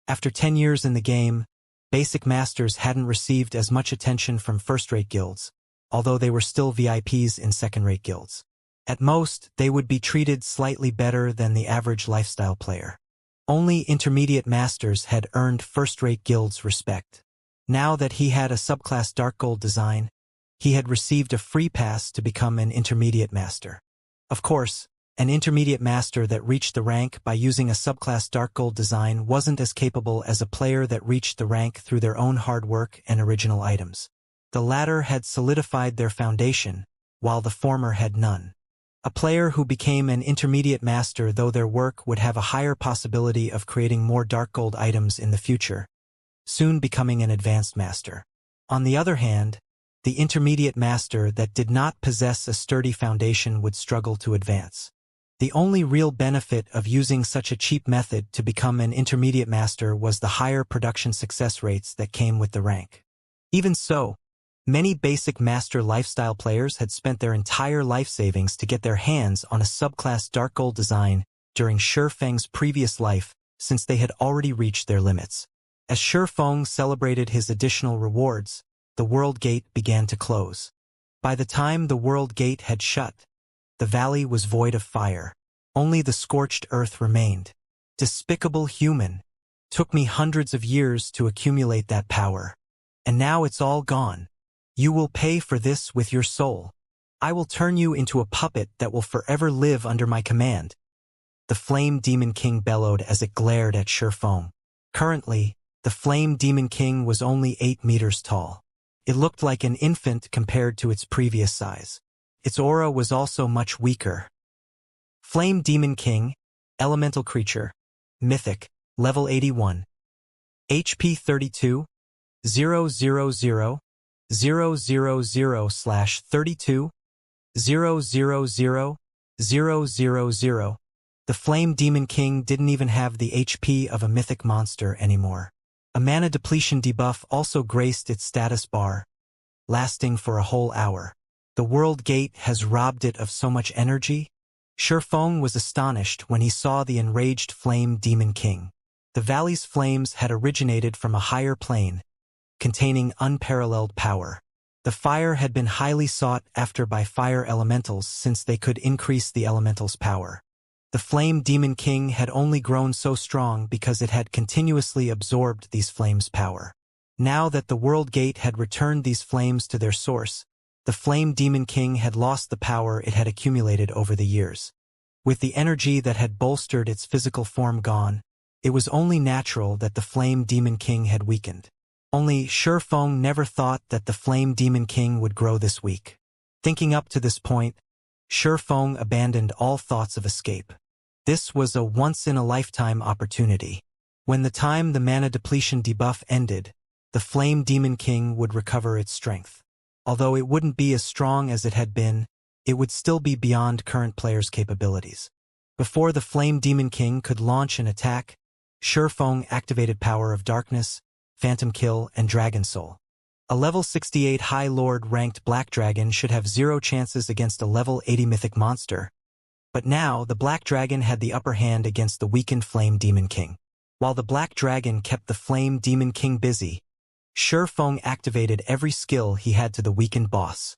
After 10 years in the game, basic masters hadn't received as much attention from first-rate guilds, although they were still VIPs in second-rate guilds. At most, they would be treated slightly better than the average lifestyle player. Only intermediate masters had earned first-rate guilds' respect. Now that he had a subclass Dark Gold design, he had received a free pass to become an intermediate master. Of course, an intermediate master that reached the rank by using a subclass Dark Gold design wasn't as capable as a player that reached the rank through their own hard work and original items. The latter had solidified their foundation, while the former had none. A player who became an intermediate master, though their work would have a higher possibility of creating more Dark Gold items in the future, soon becoming an advanced master. On the other hand, the intermediate master that did not possess a sturdy foundation would struggle to advance. The only real benefit of using such a cheap method to become an intermediate master was the higher production success rates that came with the rank. Even so, many basic master lifestyle players had spent their entire life savings to get their hands on a subclass Dark Gold design during Shurfeng's previous life, since they had already reached their limits. As Shurfeng celebrated his additional rewards, the World Gate began to close. By the time the World Gate had shut, the valley was void of fire. Only the scorched earth remained. Despicable human. Took me hundreds of years to accumulate that power. And now it's all gone. You will pay for this with your soul. I will turn you into a puppet that will forever live under my command. The Flame Demon King bellowed as it glared at Shurfeng. Currently, the Flame Demon King was only 8 meters tall. It looked like an infant compared to its previous size. Its aura was also much weaker. Flame Demon King, elemental creature, mythic, level 81. HP 32, 000, 000/32, 000. The Flame Demon King didn't even have the HP of a mythic monster anymore. A mana depletion debuff also graced its status bar, lasting for a whole hour. The World Gate has robbed it of so much energy? Shurfeng was astonished when he saw the enraged Flame Demon King. The valley's flames had originated from a higher plane, containing unparalleled power. The fire had been highly sought after by fire elementals since they could increase the elemental's power. The Flame Demon King had only grown so strong because it had continuously absorbed these flames' power. Now that the World Gate had returned these flames to their source, the Flame Demon King had lost the power it had accumulated over the years. With the energy that had bolstered its physical form gone, it was only natural that the Flame Demon King had weakened. Only Shurfeng never thought that the Flame Demon King would grow this weak. Thinking up to this point, Shurfeng abandoned all thoughts of escape. This was a once-in-a-lifetime opportunity. When the time the mana depletion debuff ended, the Flame Demon King would recover its strength. Although it wouldn't be as strong as it had been, it would still be beyond current players' capabilities. Before the Flame Demon King could launch an attack, Shurfeng activated Power of Darkness, Phantom Kill, and Dragon Soul. A level 68 High Lord ranked Black Dragon should have 0 chances against a level 80 Mythic monster, but now the Black Dragon had the upper hand against the weakened Flame Demon King. While the Black Dragon kept the Flame Demon King busy, Shurfeng activated every skill he had to the weakened boss.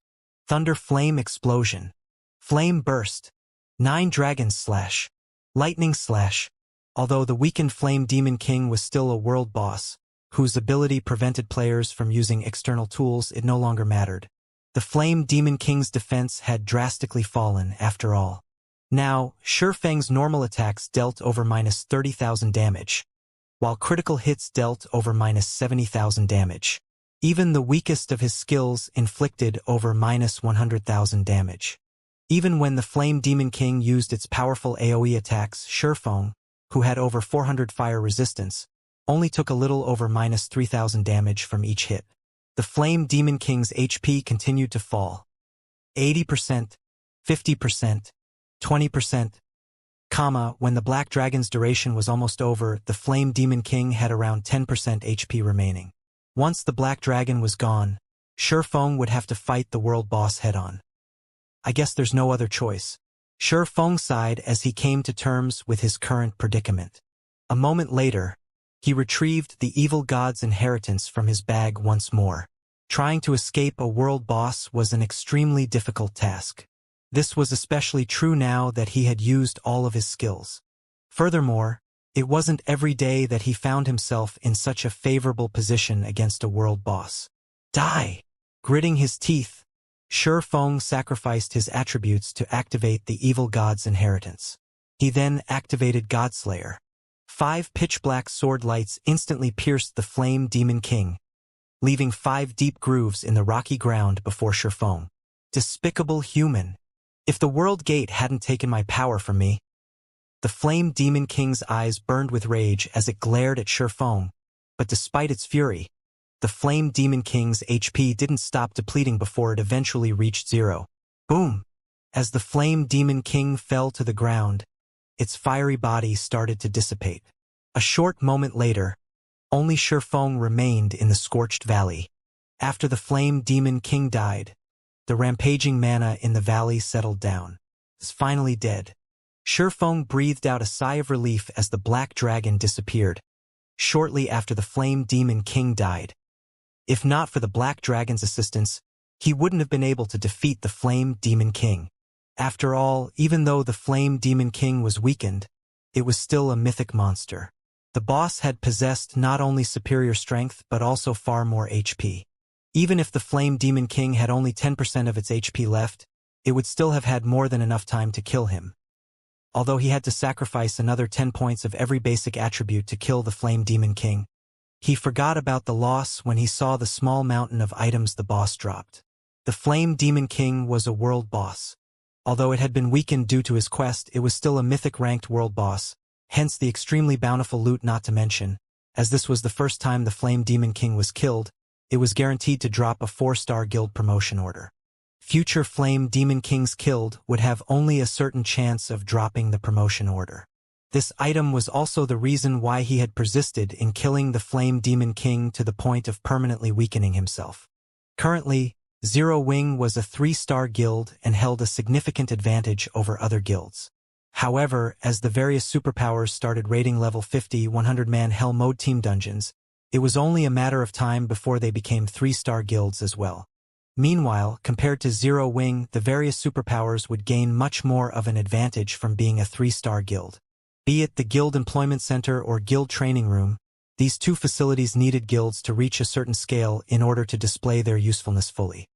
Thunder Flame Explosion, Flame Burst, 9 Dragon Slash, Lightning Slash. Although the weakened Flame Demon King was still a world boss, whose ability prevented players from using external tools, it no longer mattered. The Flame Demon King's defense had drastically fallen after all. Now, Shurfeng's normal attacks dealt over -30,000 damage, while critical hits dealt over -70,000 damage. Even the weakest of his skills inflicted over -100,000 damage. Even when the Flame Demon King used its powerful AoE attacks, Shurfeng, who had over 400 fire resistance, only took a little over -3,000 damage from each hit. The Flame Demon King's HP continued to fall. 80%, 50%, 20%. When the Black Dragon's duration was almost over, the Flame Demon King had around 10% HP remaining. Once the Black Dragon was gone, Shurfeng would have to fight the world boss head-on. I guess there's no other choice. Shurfeng sighed as he came to terms with his current predicament. A moment later, he retrieved the evil god's inheritance from his bag once more. Trying to escape a world boss was an extremely difficult task. This was especially true now that he had used all of his skills. Furthermore, it wasn't every day that he found himself in such a favorable position against a world boss. Die! Gritting his teeth, Shurfeng sacrificed his attributes to activate the evil god's inheritance. He then activated Godslayer. 5 pitch-black sword lights instantly pierced the Flame Demon King, leaving 5 deep grooves in the rocky ground before Shurfeng. Despicable human! If the World Gate hadn't taken my power from me. The Flame Demon King's eyes burned with rage as it glared at Shurfeng, but despite its fury, the Flame Demon King's HP didn't stop depleting before it eventually reached 0. Boom! As the Flame Demon King fell to the ground, its fiery body started to dissipate. A short moment later, only Shurfeng remained in the scorched valley. After the Flame Demon King died, the rampaging mana in the valley settled down. It's finally dead. Shurfeng breathed out a sigh of relief as the Black Dragon disappeared, shortly after the Flame Demon King died. If not for the Black Dragon's assistance, he wouldn't have been able to defeat the Flame Demon King. After all, even though the Flame Demon King was weakened, it was still a mythic monster. The boss had possessed not only superior strength but also far more HP. Even if the Flame Demon King had only 10% of its HP left, it would still have had more than enough time to kill him. Although he had to sacrifice another 10 points of every basic attribute to kill the Flame Demon King, he forgot about the loss when he saw the small mountain of items the boss dropped. The Flame Demon King was a world boss. Although it had been weakened due to his quest, it was still a mythic-ranked world boss, hence the extremely bountiful loot not to mention. As this was the first time the Flame Demon King was killed, it was guaranteed to drop a 4-star guild promotion order. future Flame Demon Kings killed would have only a certain chance of dropping the promotion order. This item was also the reason why he had persisted in killing the Flame Demon King to the point of permanently weakening himself. Currently, Zero Wing was a 3-star guild and held a significant advantage over other guilds. However, as the various superpowers started raiding level 50 100-man Hell Mode team dungeons, it was only a matter of time before they became 3-star guilds as well. Meanwhile, compared to Zero Wing, the various superpowers would gain much more of an advantage from being a 3-star guild. Be it the Guild Employment Center or Guild Training Room, these two facilities needed guilds to reach a certain scale in order to display their usefulness fully.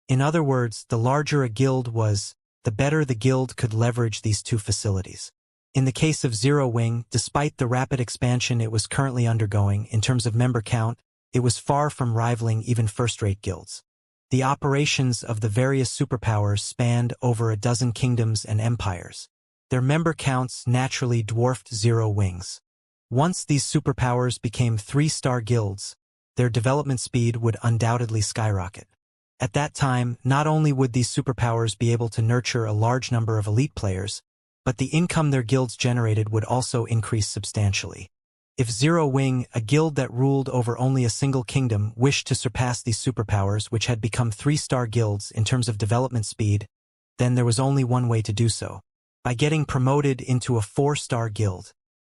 In other words, the larger a guild was, the better the guild could leverage these two facilities. In the case of Zero Wing, despite the rapid expansion it was currently undergoing in terms of member count, it was far from rivaling even first-rate guilds. The operations of the various superpowers spanned over a dozen kingdoms and empires. Their member counts naturally dwarfed Zero Wing's. Once these superpowers became 3-star guilds, their development speed would undoubtedly skyrocket. At that time, not only would these superpowers be able to nurture a large number of elite players, but the income their guilds generated would also increase substantially. If Zero Wing, a guild that ruled over only a single kingdom, wished to surpass these superpowers which had become 3-star guilds in terms of development speed, then there was only one way to do so: by getting promoted into a 4-star guild.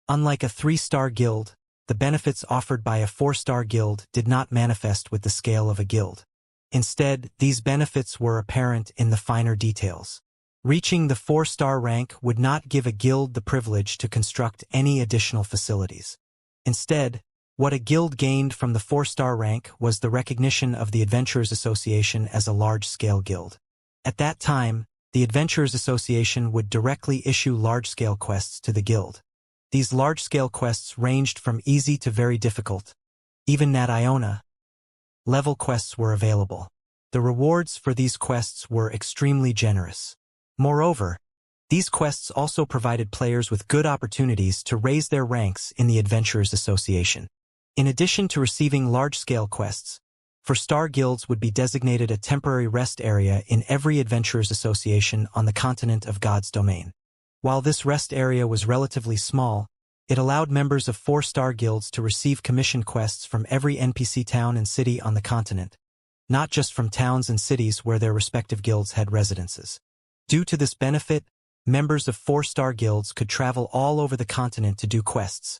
Unlike a 3-star guild, the benefits offered by a 4-star guild did not manifest with the scale of a guild. Instead, these benefits were apparent in the finer details. Reaching the 4-star rank would not give a guild the privilege to construct any additional facilities. Instead, what a guild gained from the 4-star rank was the recognition of the Adventurers Association as a large-scale guild. At that time, the Adventurers Association would directly issue large-scale quests to the guild. These large-scale quests ranged from easy to very difficult. Even Nat Iona level quests were available. The rewards for these quests were extremely generous. Moreover, these quests also provided players with good opportunities to raise their ranks in the Adventurers Association. In addition to receiving large-scale quests, for star guilds would be designated a temporary rest area in every Adventurers Association on the continent of God's domain. While this rest area was relatively small, it allowed members of 4-star guilds to receive commission quests from every NPC town and city on the continent, not just from towns and cities where their respective guilds had residences. Due to this benefit, members of 4-star guilds could travel all over the continent to do quests,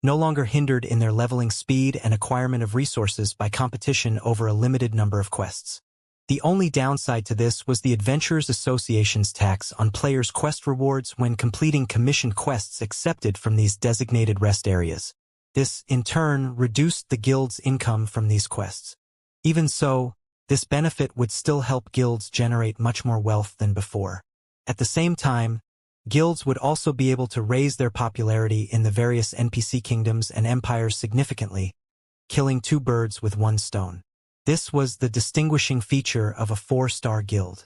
no longer hindered in their leveling speed and acquirement of resources by competition over a limited number of quests. The only downside to this was the Adventurers Association's tax on players' quest rewards when completing commissioned quests accepted from these designated rest areas. This, in turn, reduced the guild's income from these quests. Even so, this benefit would still help guilds generate much more wealth than before. At the same time, guilds would also be able to raise their popularity in the various NPC kingdoms and empires significantly, killing two birds with one stone. This was the distinguishing feature of a 4-star guild.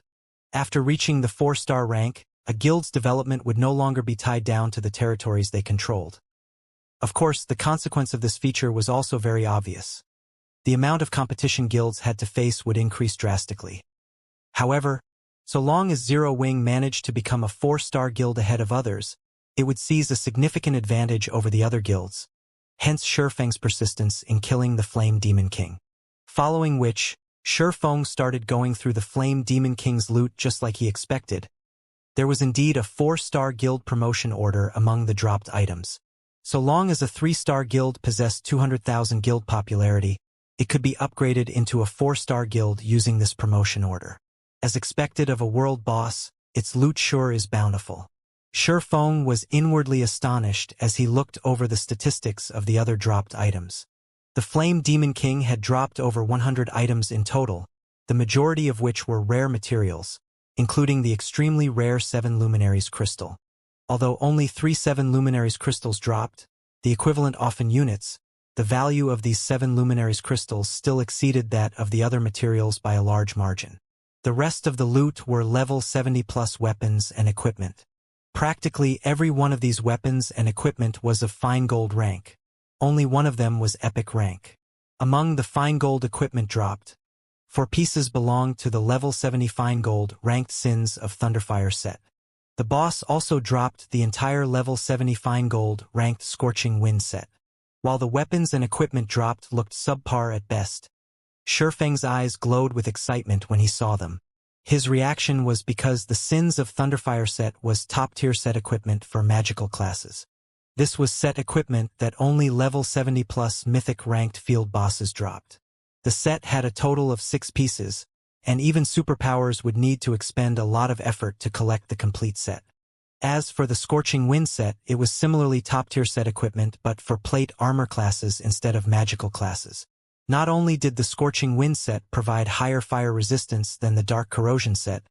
After reaching the 4-star rank, a guild's development would no longer be tied down to the territories they controlled. Of course, the consequence of this feature was also very obvious. The amount of competition guilds had to face would increase drastically. However, so long as Zero Wing managed to become a 4-star guild ahead of others, it would seize a significant advantage over the other guilds, hence Shurfeng's persistence in killing the Flame Demon King. Following which, Shurfeng started going through the Flame Demon King's loot just like he expected. There was indeed a 4-star guild promotion order among the dropped items. So long as a 3-star guild possessed 200,000 guild popularity, it could be upgraded into a 4-star guild using this promotion order. As expected of a world boss, its loot sure is bountiful. Shurfeng was inwardly astonished as he looked over the statistics of the other dropped items. The Flame Demon King had dropped over 100 items in total, the majority of which were rare materials, including the extremely rare 7 Luminaries crystal. Although only 3 7 Luminaries crystals dropped, the equivalent often units, the value of these 7 Luminaries crystals still exceeded that of the other materials by a large margin. The rest of the loot were level 70+ weapons and equipment. Practically every one of these weapons and equipment was of fine gold rank. Only one of them was epic rank. Among the fine gold equipment dropped, 4 pieces belonged to the level 70 fine gold ranked Sins of Thunderfire set. The boss also dropped the entire level 70 fine gold ranked Scorching Wind set. While the weapons and equipment dropped looked subpar at best, Shurfeng's eyes glowed with excitement when he saw them. His reaction was because the Sins of Thunderfire set was top-tier set equipment for magical classes. This was set equipment that only level 70 plus mythic ranked field bosses dropped. The set had a total of 6 pieces, and even superpowers would need to expend a lot of effort to collect the complete set. As for the Scorching Wind set, it was similarly top-tier set equipment but for plate armor classes instead of magical classes. Not only did the Scorching Wind set provide higher fire resistance than the Dark Corrosion set,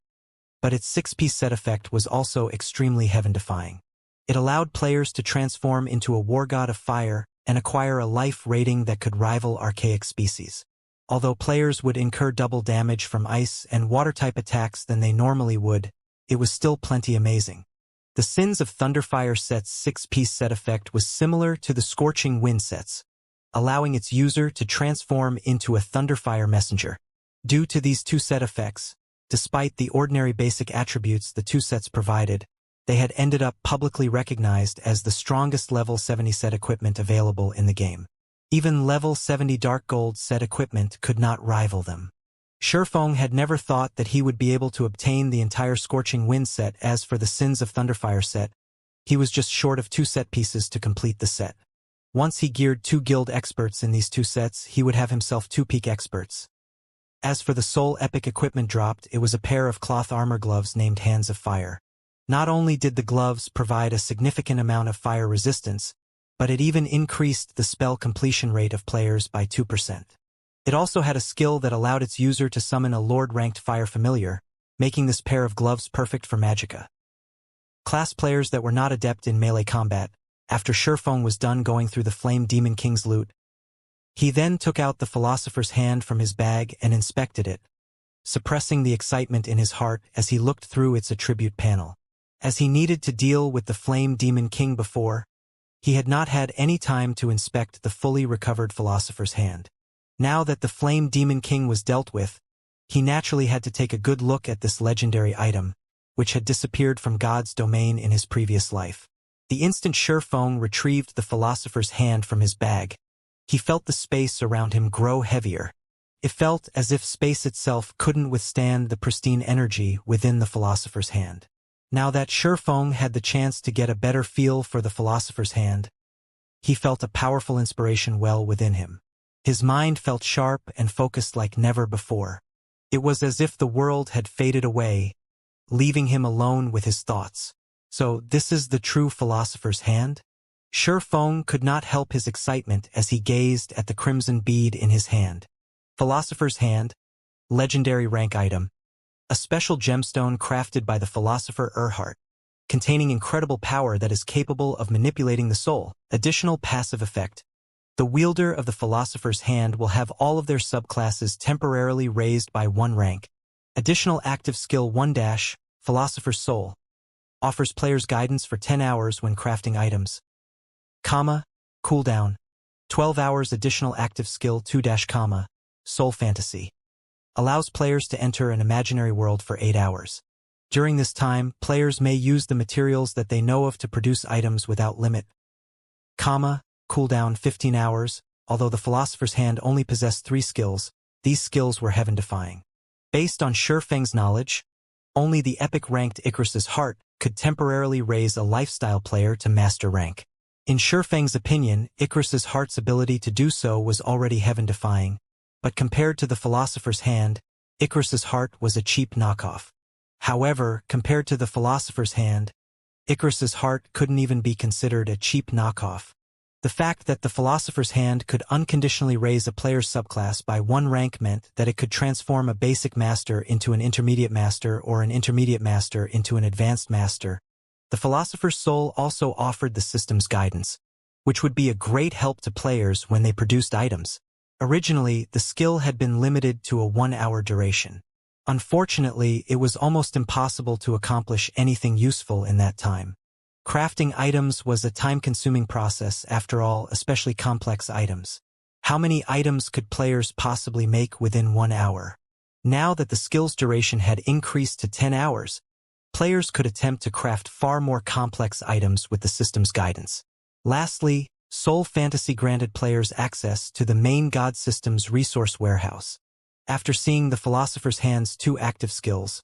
but its 6-piece set effect was also extremely heaven-defying. It allowed players to transform into a war god of fire and acquire a life rating that could rival archaic species. Although players would incur double damage from ice and water-type attacks than they normally would, it was still plenty amazing. The Sins of Thunderfire set's 6-piece set effect was similar to the Scorching Wind set's, allowing its user to transform into a Thunderfire messenger. Due to these two set effects, despite the ordinary basic attributes the two sets provided, they had ended up publicly recognized as the strongest level 70 set equipment available in the game. Even level 70 Dark Gold set equipment could not rival them. Shurfeng had never thought that he would be able to obtain the entire Scorching Wind set. As for the Sins of Thunderfire set, he was just short of 2 set pieces to complete the set. Once he geared 2 guild experts in these 2 sets, he would have himself 2 peak experts. As for the sole epic equipment dropped, it was a pair of cloth armor gloves named Hands of Fire. Not only did the gloves provide a significant amount of fire resistance, but it even increased the spell completion rate of players by 2%. It also had a skill that allowed its user to summon a Lord-ranked fire familiar, making this pair of gloves perfect for magicka class players that were not adept in melee combat. After Shurfeng was done going through the Flame Demon King's loot, he then took out the Philosopher's Hand from his bag and inspected it, suppressing the excitement in his heart as he looked through its attribute panel. As he needed to deal with the Flame Demon King before, he had not had any time to inspect the fully recovered Philosopher's Hand. Now that the Flame Demon King was dealt with, he naturally had to take a good look at this legendary item, which had disappeared from God's domain in his previous life. The instant Shurfeng retrieved the Philosopher's Hand from his bag, he felt the space around him grow heavier. It felt as if space itself couldn't withstand the pristine energy within the Philosopher's Hand. Now that Shurfeng had the chance to get a better feel for the Philosopher's Hand, he felt a powerful inspiration well within him. His mind felt sharp and focused like never before. It was as if the world had faded away, leaving him alone with his thoughts. So this is the true Philosopher's Hand? Shurfeng could not help his excitement as he gazed at the crimson bead in his hand. Philosopher's Hand, legendary rank item. A special gemstone crafted by the philosopher Erhard, containing incredible power that is capable of manipulating the soul. Additional passive effect. The wielder of the Philosopher's Hand will have all of their subclasses temporarily raised by 1 rank. Additional active skill 1- Philosopher's Soul. Offers players guidance for 10 hours when crafting items. Cooldown. 12 hours additional active skill 2- Soul Fantasy. Allows players to enter an imaginary world for 8 hours. During this time, players may use the materials that they know of to produce items without limit. Cooldown 15 hours. Although the Philosopher's Hand only possessed 3 skills, these skills were heaven-defying. Based on Shurfeng's knowledge, only the epic-ranked Icarus's Heart could temporarily raise a lifestyle player to master rank. In Shurfeng's opinion, Icarus's Heart's ability to do so was already heaven-defying, but compared to the Philosopher's Hand, Icarus's Heart was a cheap knockoff. However, compared to the Philosopher's Hand, Icarus's Heart couldn't even be considered a cheap knockoff. The fact that the Philosopher's Hand could unconditionally raise a player's subclass by 1 rank meant that it could transform a basic master into an intermediate master or an intermediate master into an advanced master. The Philosopher's Soul also offered the system's guidance, which would be a great help to players when they produced items. Originally, the skill had been limited to a 1-hour duration. Unfortunately, it was almost impossible to accomplish anything useful in that time. Crafting items was a time-consuming process, after all, especially complex items. How many items could players possibly make within 1 hour? Now that the skill's duration had increased to 10 hours, players could attempt to craft far more complex items with the system's guidance. Lastly, Soul Fantasy granted players access to the main god system's resource warehouse. After seeing the Philosopher's Hand's 2 active skills,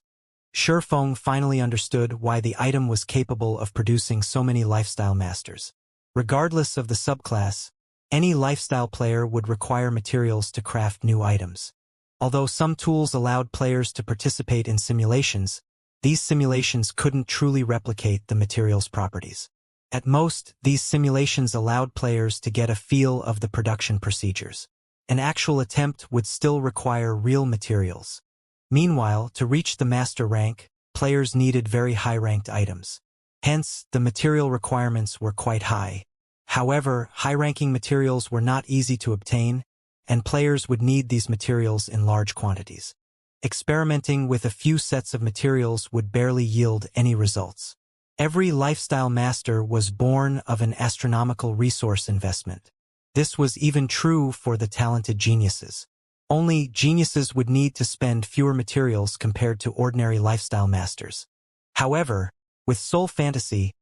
Shifeng finally understood why the item was capable of producing so many lifestyle masters. Regardless of the subclass, any lifestyle player would require materials to craft new items. Although some tools allowed players to participate in simulations, these simulations couldn't truly replicate the material's properties. At most, these simulations allowed players to get a feel of the production procedures. An actual attempt would still require real materials. Meanwhile, to reach the master rank, players needed very high-ranked items. Hence, the material requirements were quite high. However, high-ranking materials were not easy to obtain, and players would need these materials in large quantities. Experimenting with a few sets of materials would barely yield any results. Every lifestyle master was born of an astronomical resource investment. This was even true for the talented geniuses. Only geniuses would need to spend fewer materials compared to ordinary lifestyle masters. However, with Soul Fantasy,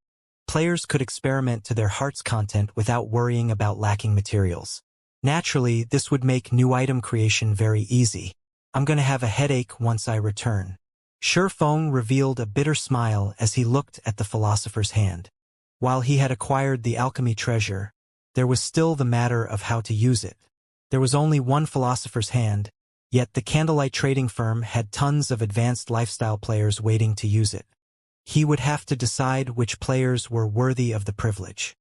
players could experiment to their heart's content without worrying about lacking materials. Naturally, this would make new item creation very easy. I'm gonna have a headache once I return. Shifeng revealed a bitter smile as he looked at the Philosopher's Hand. While he had acquired the alchemy treasure, there was still the matter of how to use it. There was only one Philosopher's Hand, yet the Candlelight trading firm had tons of advanced lifestyle players waiting to use it. He would have to decide which players were worthy of the privilege.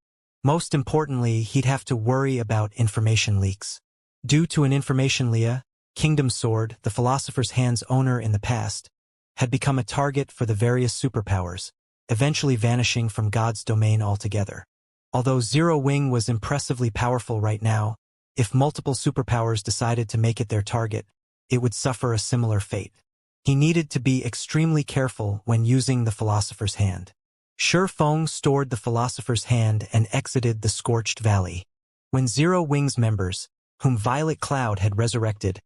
Most importantly, he'd have to worry about information leaks. Due to an information leak, Kingdom Sword, the Philosopher's Hand's owner in the past, had become a target for the various superpowers, eventually vanishing from God's domain altogether. Although Zero Wing was impressively powerful right now, if multiple superpowers decided to make it their target, it would suffer a similar fate. He needed to be extremely careful when using the Philosopher's Hand. Shifeng stored the Philosopher's Hand and exited the Scorched Valley. When Zero Wing's members, whom Violet Cloud had resurrected,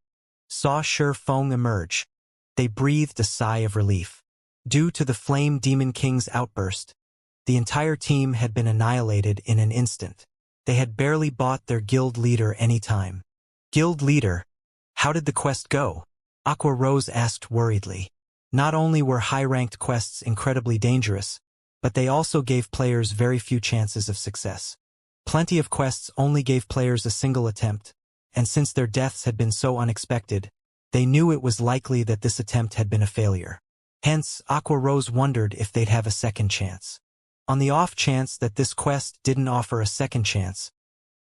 saw Shifeng emerge, they breathed a sigh of relief. Due to the Flame Demon King's outburst, the entire team had been annihilated in an instant. They had barely bought their guild leader any time. Guild leader, how did the quest go? Aqua Rose asked worriedly. Not only were high-ranked quests incredibly dangerous, but they also gave players very few chances of success. Plenty of quests only gave players a single attempt, and since their deaths had been so unexpected, they knew it was likely that this attempt had been a failure. Hence, Aqua Rose wondered if they'd have a second chance. On the off chance that this quest didn't offer a second chance,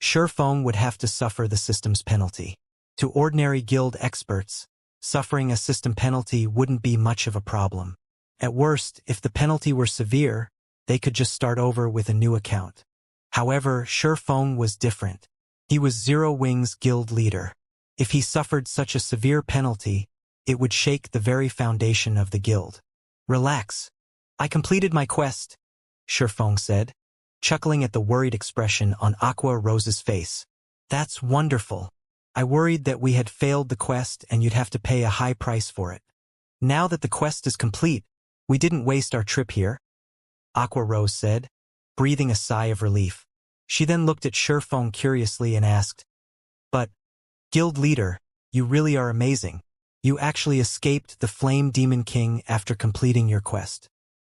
Shifeng would have to suffer the system's penalty. To ordinary guild experts, suffering a system penalty wouldn't be much of a problem. At worst, if the penalty were severe, they could just start over with a new account. However, Shifeng was different. He was Zero Wing's guild leader. If he suffered such a severe penalty, it would shake the very foundation of the guild. Relax. I completed my quest, Shifeng said, chuckling at the worried expression on Aqua Rose's face. That's wonderful. I worried that we had failed the quest and you'd have to pay a high price for it. Now that the quest is complete, we didn't waste our trip here, Aqua Rose said, breathing a sigh of relief. She then looked at Shifeng curiously and asked, But, Guild Leader, you really are amazing. You actually escaped the Flame Demon King after completing your quest.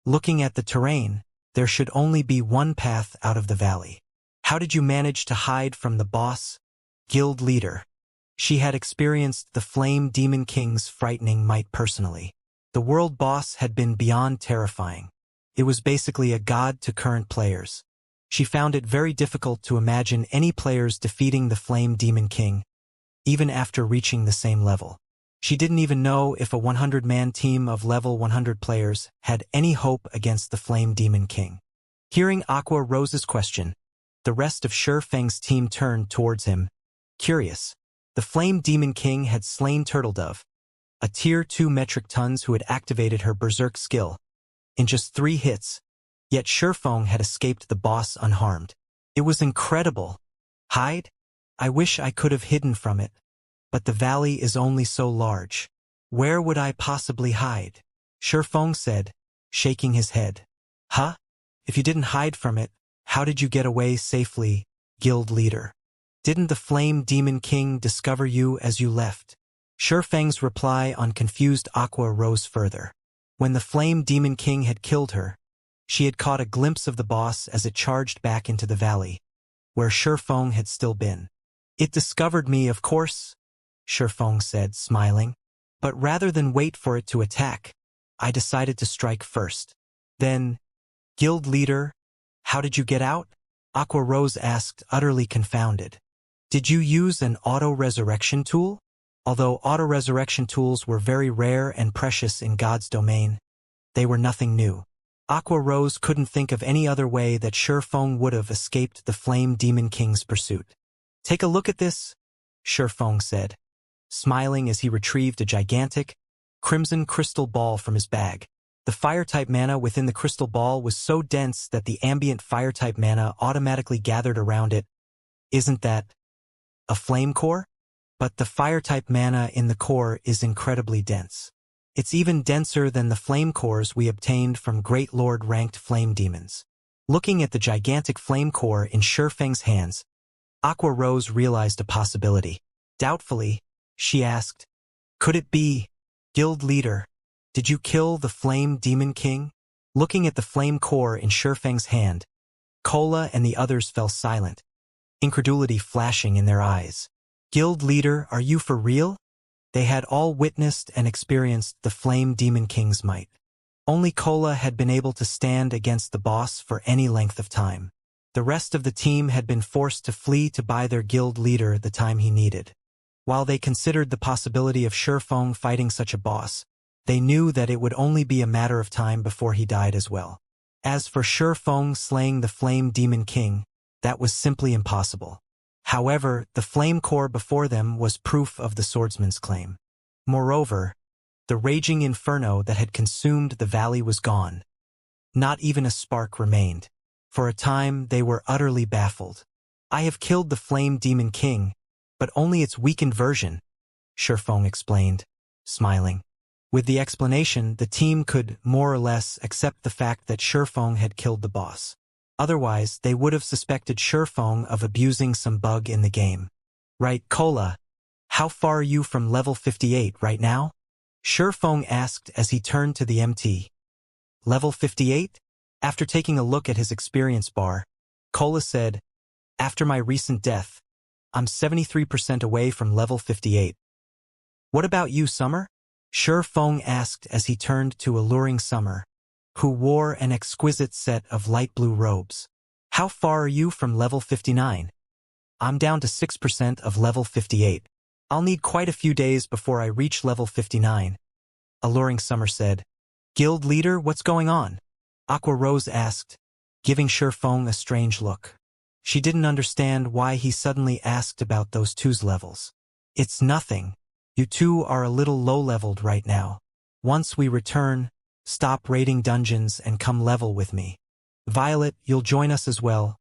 Looking at the terrain, there should only be one path out of the valley. How did you manage to hide from the boss, Guild Leader? She had experienced the Flame Demon King's frightening might personally. The world boss had been beyond terrifying. It was basically a god to current players. She found it very difficult to imagine any players defeating the Flame Demon King, even after reaching the same level. She didn't even know if a 100-man team of level 100 players had any hope against the Flame Demon King. Hearing Aqua Rose's question, the rest of Shifeng's team turned towards him, curious. The Flame Demon King had slain Turtledove, a tier 2 metric tons who had activated her berserk skill, in just 3 hits, yet Shifeng had escaped the boss unharmed. It was incredible. Hide? I wish I could have hidden from it. But the valley is only so large. Where would I possibly hide? Shifeng said, shaking his head. Huh? If you didn't hide from it, how did you get away safely, guild leader? Didn't the Flame Demon King discover you as you left? Shifeng's reply on confused Aqua rose further. When the Flame Demon King had killed her, she had caught a glimpse of the boss as it charged back into the valley, where Shifeng had still been. It discovered me, of course, Shifeng said, smiling. But rather than wait for it to attack, I decided to strike first. Then, guild leader, how did you get out? Aqua Rose asked, utterly confounded. Did you use an auto-resurrection tool? Although auto-resurrection tools were very rare and precious in God's domain, they were nothing new. Aqua Rose couldn't think of any other way that Shifeng would have escaped the Flame Demon King's pursuit. Take a look at this, Shifeng said, smiling as he retrieved a gigantic, crimson crystal ball from his bag. The fire-type mana within the crystal ball was so dense that the ambient fire-type mana automatically gathered around it. Isn't that a flame core? But the fire-type mana in the core is incredibly dense. It's even denser than the flame cores we obtained from Great Lord-ranked flame demons. Looking at the gigantic flame core in Shifeng's hands, Aqua Rose realized a possibility. Doubtfully, she asked, could it be, guild leader, did you kill the Flame Demon King? Looking at the flame core in Shifeng's hand, Kola and the others fell silent, incredulity flashing in their eyes. Guild leader, are you for real? They had all witnessed and experienced the Flame Demon King's might. Only Kola had been able to stand against the boss for any length of time. The rest of the team had been forced to flee to buy their guild leader the time he needed. While they considered the possibility of Shifeng fighting such a boss, they knew that it would only be a matter of time before he died as well. As for Shifeng slaying the Flame Demon King, that was simply impossible. However, the flame core before them was proof of the swordsman's claim. Moreover, the raging inferno that had consumed the valley was gone. Not even a spark remained. For a time, they were utterly baffled. I have killed the Flame Demon King, but only its weakened version, Shifeng explained, smiling. With the explanation, the team could, more or less, accept the fact that Shifeng had killed the boss. Otherwise, they would have suspected Shifeng of abusing some bug in the game. Right, Kola? How far are you from level 58 right now? Shifeng asked as he turned to the MT. Level 58? After taking a look at his experience bar, Kola said, after my recent death, I'm 73% away from level 58. What about you, Summer? Shifeng asked as he turned to alluring Summer, who wore an exquisite set of light blue robes. How far are you from level 59? I'm down to 6% of level 58. I'll need quite a few days before I reach level 59. Alluring Summer said, Guild leader, what's going on? Aqua Rose asked, giving Shifeng a strange look. She didn't understand why he suddenly asked about those two's levels. It's nothing. You two are a little low-leveled right now. Once we return, stop raiding dungeons and come level with me. Violet, you'll join us as well,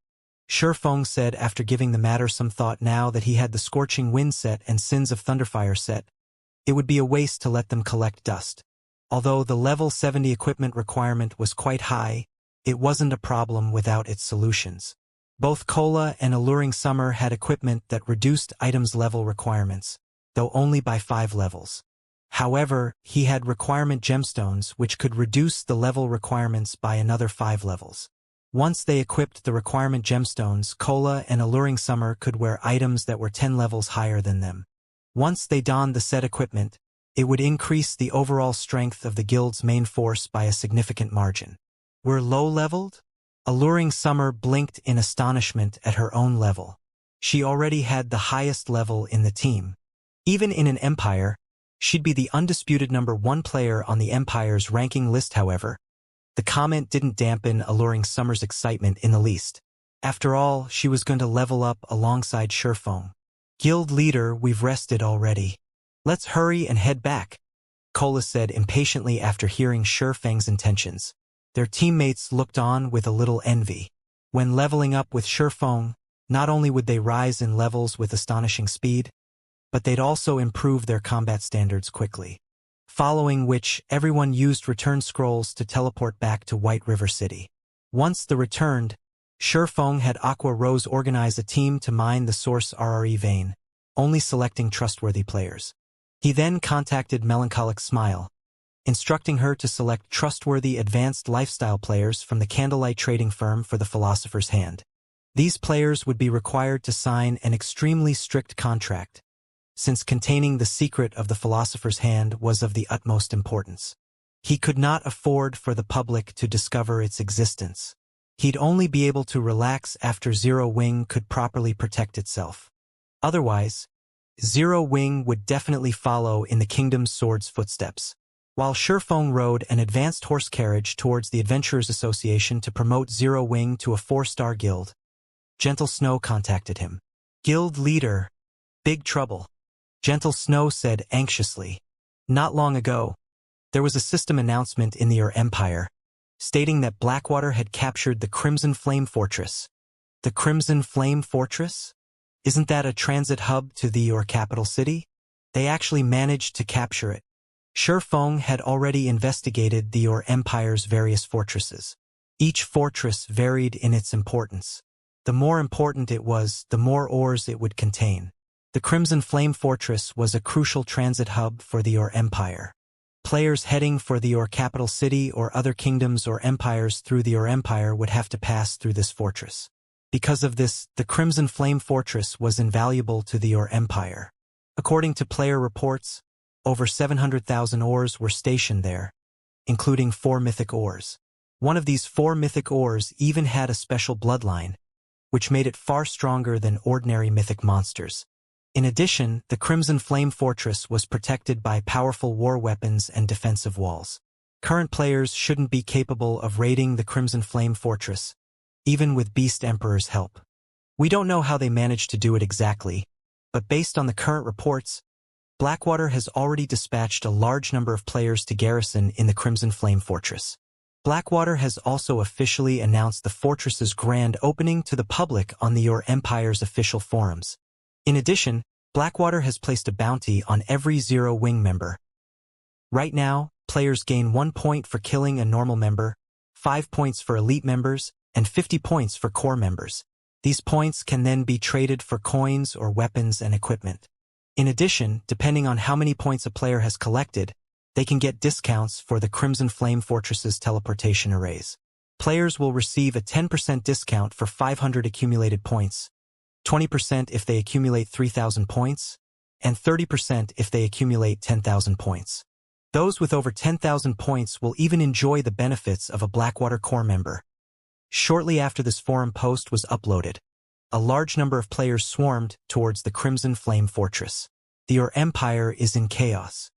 Shifeng said after giving the matter some thought. Now that he had the Scorching Wind set and Sins of Thunderfire set, it would be a waste to let them collect dust. Although the level 70 equipment requirement was quite high, it wasn't a problem without its solutions. Both Kola and Alluring Summer had equipment that reduced items level requirements, though only by 5 levels. However, he had requirement gemstones which could reduce the level requirements by another 5 levels. Once they equipped the requirement gemstones, Kola and Alluring Summer could wear items that were 10 levels higher than them. Once they donned the set equipment, it would increase the overall strength of the guild's main force by a significant margin. We're low-leveled? Alluring Summer blinked in astonishment at her own level. She already had the highest level in the team. Even in an empire, she'd be the undisputed #1 player on the empire's ranking list. However, the comment didn't dampen Alluring Summer's excitement in the least. After all, she was going to level up alongside Shifeng. Guild leader, we've rested already. Let's hurry and head back, Kola said impatiently after hearing Shifeng's intentions. Their teammates looked on with a little envy. When leveling up with Shifeng, not only would they rise in levels with astonishing speed, but they'd also improve their combat standards quickly. following which everyone used return scrolls to teleport back to White River City. Once they returned, Shifeng had Aqua Rose organize a team to mine the source RRE vein, only selecting trustworthy players. He then contacted Melancholic Smile, instructing her to select trustworthy advanced lifestyle players from the Candlelight trading firm for the Philosopher's Hand. These players would be required to sign an extremely strict contract, since containing the secret of the Philosopher's Hand was of the utmost importance. He could not afford for the public to discover its existence. He'd only be able to relax after Zero Wing could properly protect itself. Otherwise, Zero Wing would definitely follow in the Kingdom's Sword's footsteps. While Shifeng rode an advanced horse carriage towards the Adventurers Association to promote Zero Wing to a 4-star guild, Gentle Snow contacted him. "Guild leader, big trouble," Gentle Snow said anxiously. Not long ago, there was a system announcement in the Empire, stating that Blackwater had captured the Crimson Flame Fortress. The Crimson Flame Fortress? Isn't that a transit hub to the capital city? They actually managed to capture it. Shifeng had already investigated the Empire's various fortresses. Each fortress varied in its importance. The more important it was, the more ores it would contain. The Crimson Flame Fortress was a crucial transit hub for the Empire. Players heading for the capital city or other kingdoms or empires through the Empire would have to pass through this fortress. Because of this, the Crimson Flame Fortress was invaluable to the Empire. According to player reports, over 700,000 ores were stationed there, including 4 mythic ores. One of these 4 mythic ores even had a special bloodline, which made it far stronger than ordinary mythic monsters. In addition, the Crimson Flame Fortress was protected by powerful war weapons and defensive walls. Current players shouldn't be capable of raiding the Crimson Flame Fortress, even with Beast Emperor's help. We don't know how they managed to do it exactly, but based on the current reports, Blackwater has already dispatched a large number of players to garrison in the Crimson Flame Fortress. Blackwater has also officially announced the fortress's grand opening to the public on the Empire's official forums. In addition, Blackwater has placed a bounty on every Zero Wing member. Right now, players gain 1 point for killing a normal member, 5 points for elite members, and 50 points for core members. These points can then be traded for coins or weapons and equipment. In addition, depending on how many points a player has collected, they can get discounts for the Crimson Flame Fortress's teleportation arrays. Players will receive a 10% discount for 500 accumulated points, 20% if they accumulate 3,000 points, and 30% if they accumulate 10,000 points. Those with over 10,000 points will even enjoy the benefits of a Blackwater core member. Shortly after this forum post was uploaded, a large number of players swarmed towards the Crimson Flame Fortress. The Empire is in chaos.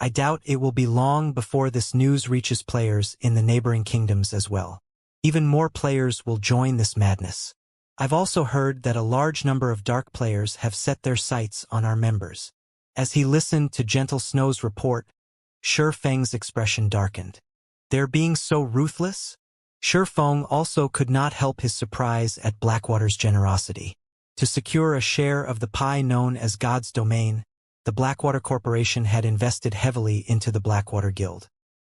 I doubt it will be long before this news reaches players in the neighboring kingdoms as well. Even more players will join this madness. I've also heard that a large number of dark players have set their sights on our members. As he listened to Gentle Snow's report, Shifeng's expression darkened. They're being so ruthless? Shifeng also could not help his surprise at Blackwater's generosity. To secure a share of the pie known as God's Domain, the Blackwater Corporation had invested heavily into the Blackwater Guild.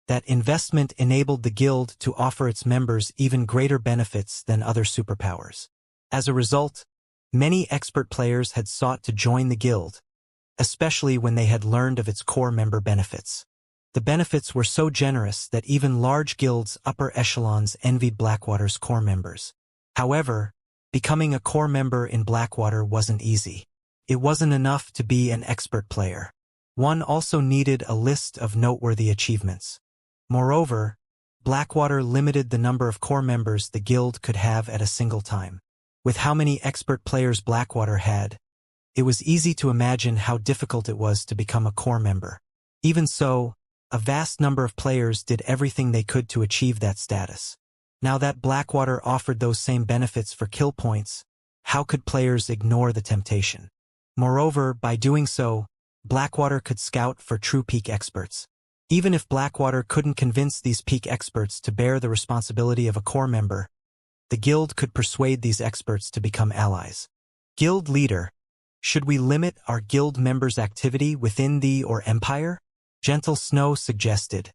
That investment enabled the guild to offer its members even greater benefits than other superpowers. As a result, many expert players had sought to join the guild, especially when they had learned of its core member benefits. The benefits were so generous that even large guilds' upper echelons envied Blackwater's core members. However, becoming a core member in Blackwater wasn't easy. It wasn't enough to be an expert player. One also needed a list of noteworthy achievements. Moreover, Blackwater limited the number of core members the guild could have at a single time. With how many expert players Blackwater had, it was easy to imagine how difficult it was to become a core member. Even so, a vast number of players did everything they could to achieve that status. Now that Blackwater offered those same benefits for kill points, how could players ignore the temptation? Moreover, by doing so, Blackwater could scout for true peak experts. Even if Blackwater couldn't convince these peak experts to bear the responsibility of a core member, the guild could persuade these experts to become allies. Guild leader, should we limit our guild members' activity within the Empire? Gentle Snow suggested.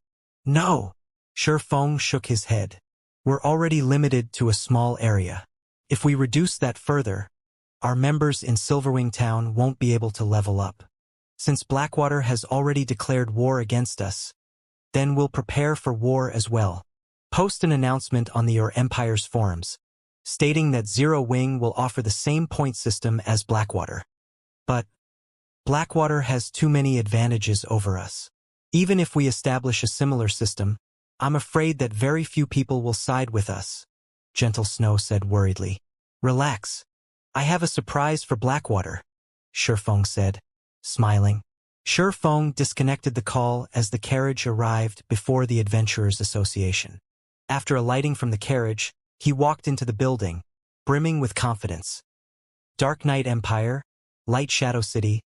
No. Shurfeng shook his head. We're already limited to a small area. If we reduce that further, our members in Silverwing Town won't be able to level up. Since Blackwater has already declared war against us, then we'll prepare for war as well. Post an announcement on your Empire's forums, stating that Zero Wing will offer the same point system as Blackwater. But Blackwater has too many advantages over us. Even if we establish a similar system, I'm afraid that very few people will side with us, Gentle Snow said worriedly. Relax. I have a surprise for Blackwater, Shurfeng said, smiling. Shurfeng disconnected the call as the carriage arrived before the Adventurers Association. After alighting from the carriage, he walked into the building, brimming with confidence. Dark Knight Empire, Light Shadow City,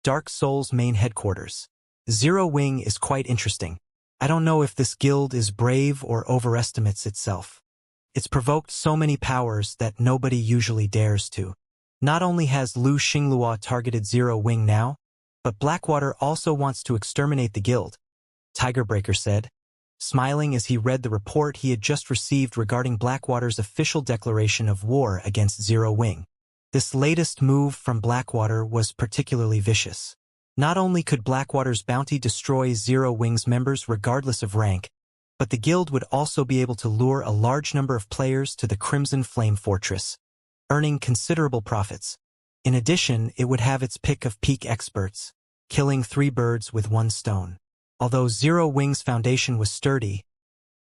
Dark Soul's main headquarters. Zero Wing is quite interesting. I don't know if this guild is brave or overestimates itself. It's provoked so many powers that nobody usually dares to. Not only has Lu Xinglua targeted Zero Wing now, but Blackwater also wants to exterminate the guild, Tigerbreaker said, smiling as he read the report he had just received regarding Blackwater's official declaration of war against Zero Wing. This latest move from Blackwater was particularly vicious. Not only could Blackwater's bounty destroy Zero Wing's members regardless of rank, but the guild would also be able to lure a large number of players to the Crimson Flame Fortress, earning considerable profits. In addition, it would have its pick of peak experts, killing 3 birds with 1 stone. Although Zero Wing's foundation was sturdy,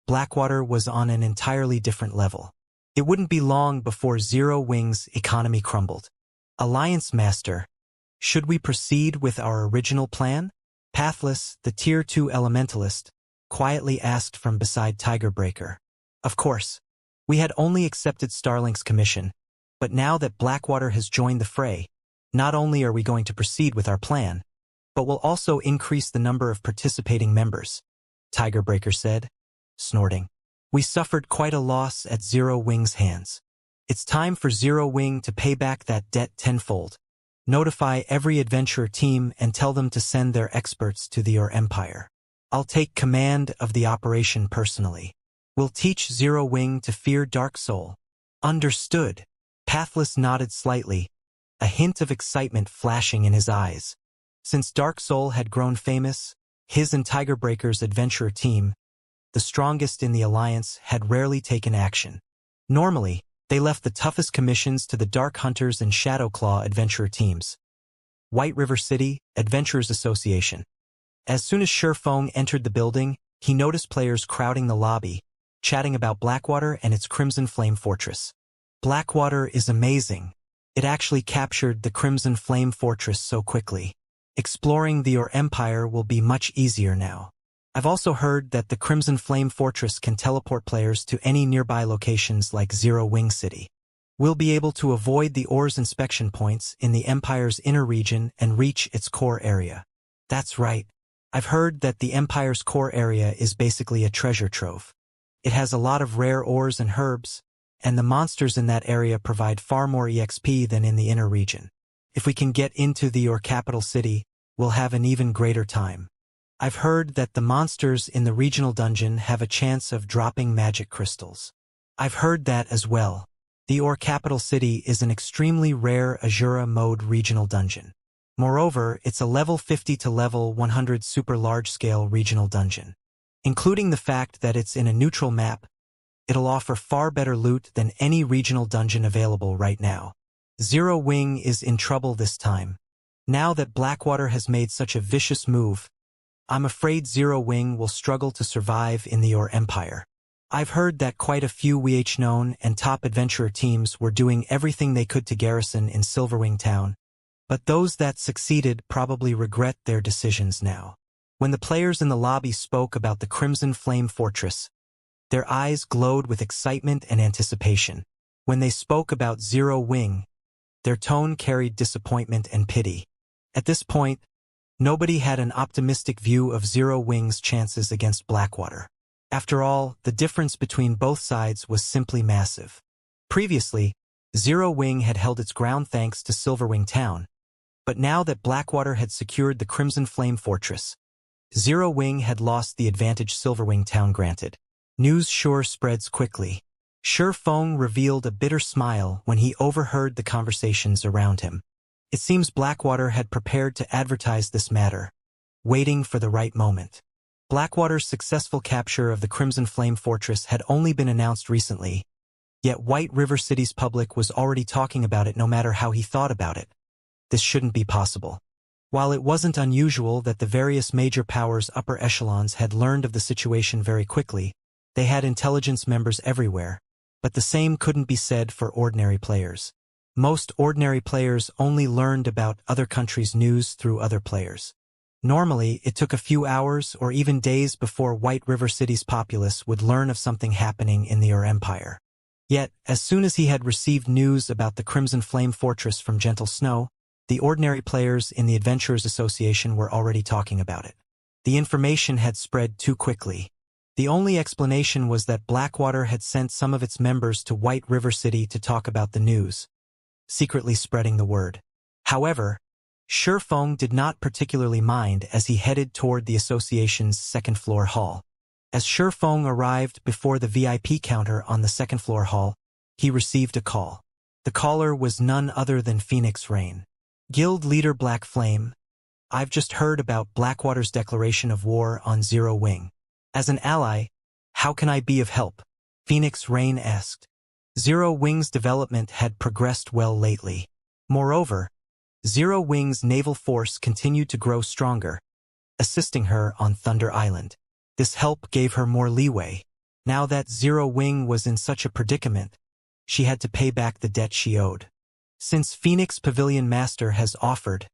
Blackwater was on an entirely different level. It wouldn't be long before Zero Wing's economy crumbled. Alliance Master, should we proceed with our original plan? Pathless, the Tier 2 Elementalist, quietly asked from beside Tigerbreaker. Of course. We had only accepted Starlink's commission, but now that Blackwater has joined the fray, not only are we going to proceed with our plan, but we'll also increase the number of participating members, Tigerbreaker said, snorting. We suffered quite a loss at Zero Wing's hands. It's time for Zero Wing to pay back that debt tenfold. Notify every adventurer team and tell them to send their experts to your empire. I'll take command of the operation personally. We'll teach Zero Wing to fear Dark Soul. Understood. Pathless nodded slightly, a hint of excitement flashing in his eyes. Since Dark Soul had grown famous, his and Tigerbreaker's adventurer team, the strongest in the Alliance, had rarely taken action. Normally, they left the toughest commissions to the Dark Hunters and Shadowclaw adventurer teams. White River City, Adventurers Association. As soon as Shurfeng entered the building, he noticed players crowding the lobby, chatting about Blackwater and its Crimson Flame Fortress. Blackwater is amazing. It actually captured the Crimson Flame Fortress so quickly. Exploring your empire will be much easier now. I've also heard that the Crimson Flame Fortress can teleport players to any nearby locations like Zero Wing City. We'll be able to avoid the ores inspection points in the Empire's inner region and reach its core area. That's right. I've heard that the Empire's core area is basically a treasure trove. It has a lot of rare ores and herbs, and the monsters in that area provide far more EXP than in the inner region. If we can get into your capital city, we'll have an even greater time. I've heard that the monsters in the regional dungeon have a chance of dropping magic crystals. I've heard that as well. The capital city is an extremely rare Azura mode regional dungeon. Moreover, it's a level 50 to level 100 super large-scale regional dungeon. Including the fact that it's in a neutral map, it'll offer far better loot than any regional dungeon available right now. Zero Wing is in trouble this time. Now that Blackwater has made such a vicious move, I'm afraid Zero Wing will struggle to survive in your empire. I've heard that quite a few known and top adventurer teams were doing everything they could to garrison in Silverwing Town, but those that succeeded probably regret their decisions now. When the players in the lobby spoke about the Crimson Flame Fortress, their eyes glowed with excitement and anticipation. When they spoke about Zero Wing, their tone carried disappointment and pity. At this point, nobody had an optimistic view of Zero Wing's chances against Blackwater. After all, the difference between both sides was simply massive. Previously, Zero Wing had held its ground thanks to Silverwing Town, but now that Blackwater had secured the Crimson Flame Fortress, Zero Wing had lost the advantage Silverwing Town granted. News sure spreads quickly. Shi Feng revealed a bitter smile when he overheard the conversations around him. It seems Blackwater had prepared to advertise this matter, waiting for the right moment. Blackwater's successful capture of the Crimson Flame Fortress had only been announced recently, yet White River City's public was already talking about it no matter how he thought about it. This shouldn't be possible. While it wasn't unusual that the various major powers' upper echelons had learned of the situation very quickly, they had intelligence members everywhere, but the same couldn't be said for ordinary players. Most ordinary players only learned about other countries' news through other players. Normally, it took a few hours or even days before White River City's populace would learn of something happening in the Ur Empire. Yet, as soon as he had received news about the Crimson Flame Fortress from Gentle Snow, the ordinary players in the Adventurers Association were already talking about it. The information had spread too quickly. The only explanation was that Blackwater had sent some of its members to White River City to talk about the news, secretly spreading the word. However, Shi Feng did not particularly mind as he headed toward the association's second-floor hall. As Shi Feng arrived before the VIP counter on the second-floor hall, he received a call. The caller was none other than Phoenix Rain. Guild leader Black Flame, I've just heard about Blackwater's declaration of war on Zero Wing. As an ally, how can I be of help? Phoenix Rain asked. Zero Wing's development had progressed well lately. Moreover, Zero Wing's naval force continued to grow stronger, assisting her on Thunder Island. This help gave her more leeway. Now that Zero Wing was in such a predicament, she had to pay back the debt she owed. Since Phoenix Pavilion Master has offered,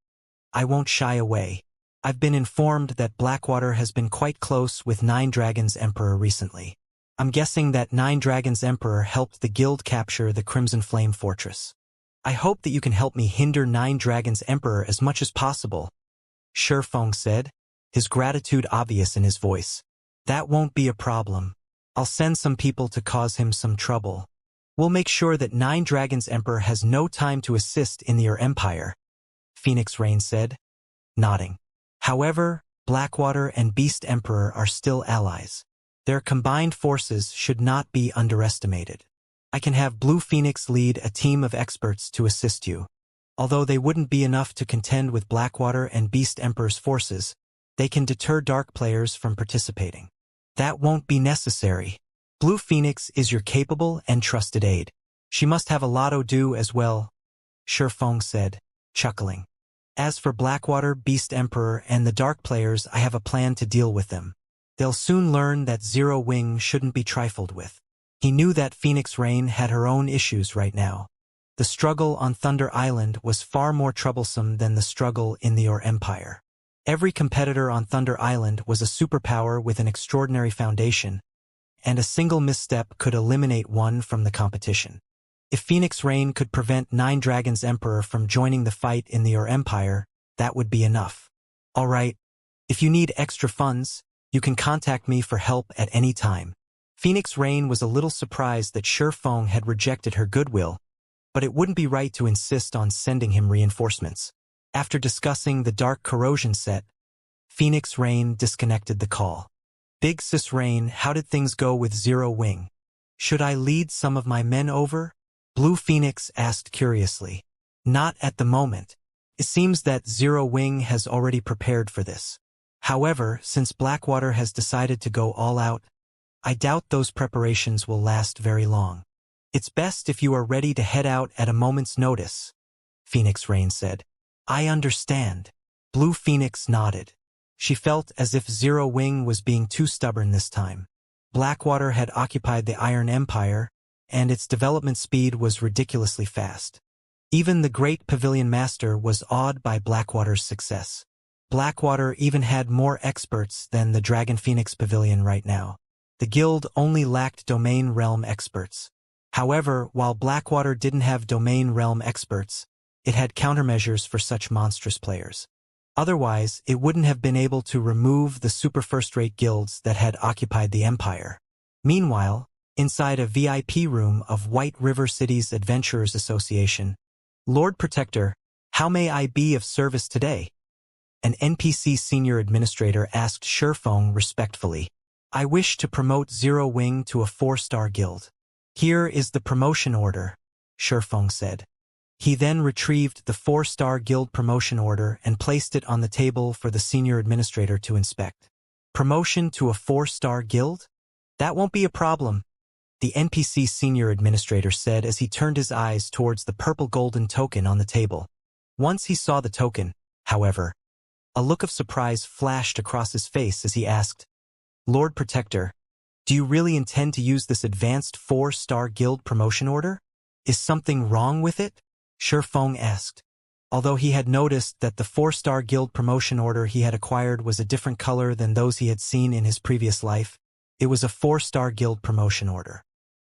I won't shy away. I've been informed that Blackwater has been quite close with Nine Dragons Emperor recently. I'm guessing that Nine Dragons Emperor helped the guild capture the Crimson Flame Fortress. I hope that you can help me hinder Nine Dragons Emperor as much as possible, Shi Feng said, his gratitude obvious in his voice. That won't be a problem. I'll send some people to cause him some trouble. We'll make sure that Nine Dragons Emperor has no time to assist in the Ur Empire, Phoenix Rain said, nodding. However, Blackwater and Beast Emperor are still allies. Their combined forces should not be underestimated. I can have Blue Phoenix lead a team of experts to assist you. Although they wouldn't be enough to contend with Blackwater and Beast Emperor's forces, they can deter dark players from participating. That won't be necessary. Blue Phoenix is your capable and trusted aide. She must have a lot to do as well, Shi Feng said, chuckling. As for Blackwater, Beast Emperor, and the dark players, I have a plan to deal with them. They'll soon learn that Zero Wing shouldn't be trifled with. He knew that Phoenix Rain had her own issues right now. The struggle on Thunder Island was far more troublesome than the struggle in the Ur Empire. Every competitor on Thunder Island was a superpower with an extraordinary foundation, and a single misstep could eliminate one from the competition. If Phoenix Rain could prevent Nine Dragons Emperor from joining the fight in the Ur Empire, that would be enough. All right, if you need extra funds, you can contact me for help at any time. Phoenix Rain was a little surprised that Shi Feng had rejected her goodwill, but it wouldn't be right to insist on sending him reinforcements. After discussing the Dark Corrosion set, Phoenix Rain disconnected the call. Big Sis Rain, how did things go with Zero Wing? Should I lead some of my men over? Blue Phoenix asked curiously. Not at the moment. It seems that Zero Wing has already prepared for this. However, since Blackwater has decided to go all out, I doubt those preparations will last very long. It's best if you are ready to head out at a moment's notice, Phoenix Rain said. I understand. Blue Phoenix nodded. She felt as if Zero Wing was being too stubborn this time. Blackwater had occupied the Iron Empire, and its development speed was ridiculously fast. Even the great Pavilion Master was awed by Blackwater's success. Blackwater even had more experts than the Dragon Phoenix Pavilion right now. The guild only lacked Domain Realm experts. However, while Blackwater didn't have Domain Realm experts, it had countermeasures for such monstrous players. Otherwise, it wouldn't have been able to remove the super first-rate guilds that had occupied the empire. Meanwhile, inside a VIP room of White River City's Adventurers Association, Lord Protector, how may I be of service today? An NPC senior administrator asked Shurfeng respectfully. I wish to promote Zero Wing to a 4-star guild. Here is the promotion order, Shurfeng said. He then retrieved the 4-star guild promotion order and placed it on the table for the senior administrator to inspect. Promotion to a 4-star guild? That won't be a problem, the NPC senior administrator said as he turned his eyes towards the purple golden token on the table. Once he saw the token, however, a look of surprise flashed across his face as he asked, Lord Protector, do you really intend to use this advanced 4-star guild promotion order? Is something wrong with it? Shurfeng asked. Although he had noticed that the 4-star guild promotion order he had acquired was a different color than those he had seen in his previous life, it was a 4-star guild promotion order.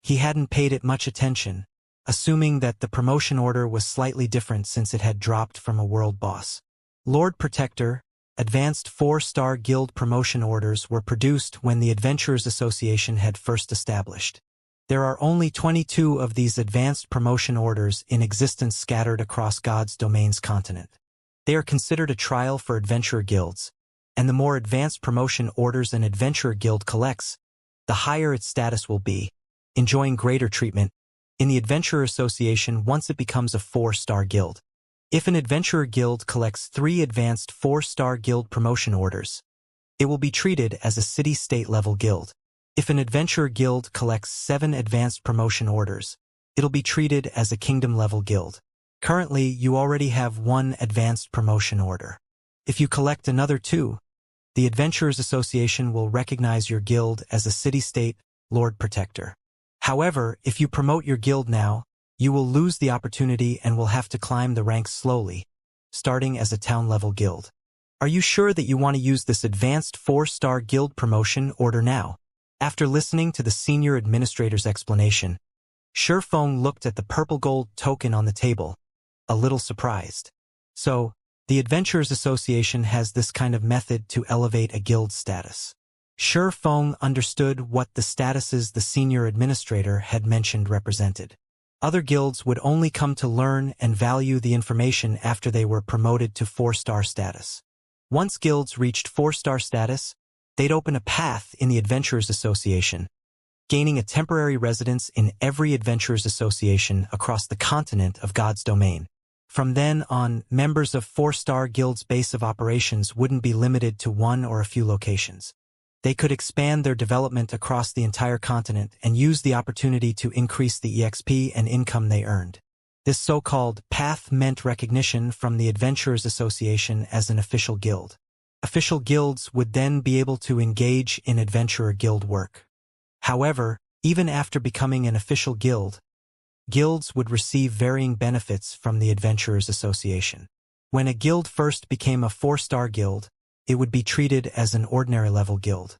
He hadn't paid it much attention, assuming that the promotion order was slightly different since it had dropped from a world boss. Lord Protector, advanced 4-star guild promotion orders were produced when the Adventurers Association had first established. There are only 22 of these advanced promotion orders in existence scattered across God's Domain's continent. They are considered a trial for adventurer guilds, and the more advanced promotion orders an adventurer guild collects, the higher its status will be, enjoying greater treatment in the Adventurer Association once it becomes a 4-star guild. If an adventurer guild collects 3 advanced 4-star guild promotion orders, it will be treated as a city-state level guild. If an adventurer guild collects 7 advanced promotion orders, it'll be treated as a kingdom-level guild. Currently, you already have 1 advanced promotion order. If you collect another 2, the Adventurers Association will recognize your guild as a city-state Lord Protector. However, if you promote your guild now, you will lose the opportunity and will have to climb the ranks slowly, starting as a town-level guild. Are you sure that you want to use this advanced 4-star guild promotion order now? After listening to the senior administrator's explanation, Shurfeng looked at the purple gold token on the table, a little surprised. So, the Adventurers Association has this kind of method to elevate a guild status. Shurfeng understood what the statuses the senior administrator had mentioned represented. Other guilds would only come to learn and value the information after they were promoted to 4-star status. Once guilds reached 4-star status, they'd open a path in the Adventurers Association, gaining a temporary residence in every Adventurers Association across the continent of God's Domain. From then on, members of 4-star guilds' base of operations wouldn't be limited to one or a few locations. They could expand their development across the entire continent and use the opportunity to increase the EXP and income they earned. This so-called path meant recognition from the Adventurers Association as an official guild. Official guilds would then be able to engage in adventurer guild work. However, even after becoming an official guild, guilds would receive varying benefits from the Adventurers Association. When a guild first became a 4-star guild, it would be treated as an ordinary level guild.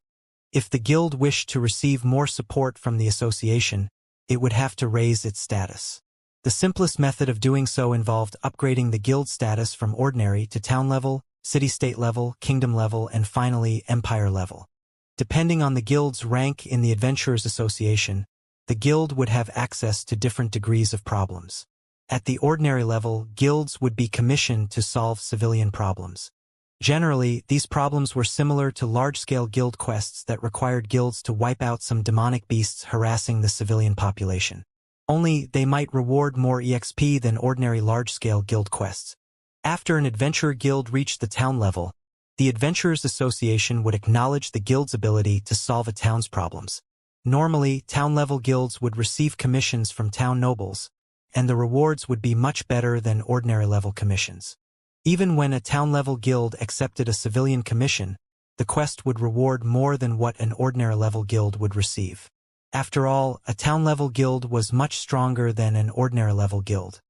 If the guild wished to receive more support from the association, it would have to raise its status. The simplest method of doing so involved upgrading the guild status from ordinary to town level, city-state level, kingdom level, and finally empire level. Depending on the guild's rank in the Adventurers Association, the guild would have access to different degrees of problems. At the ordinary level, guilds would be commissioned to solve civilian problems. Generally, these problems were similar to large-scale guild quests that required guilds to wipe out some demonic beasts harassing the civilian population. Only they might reward more EXP than ordinary large-scale guild quests. After an adventurer guild reached the town level, the Adventurers Association would acknowledge the guild's ability to solve a town's problems. Normally, town-level guilds would receive commissions from town nobles, and the rewards would be much better than ordinary-level commissions. Even when a town-level guild accepted a civilian commission, the quest would reward more than what an ordinary-level guild would receive. After all, a town-level guild was much stronger than an ordinary-level guild.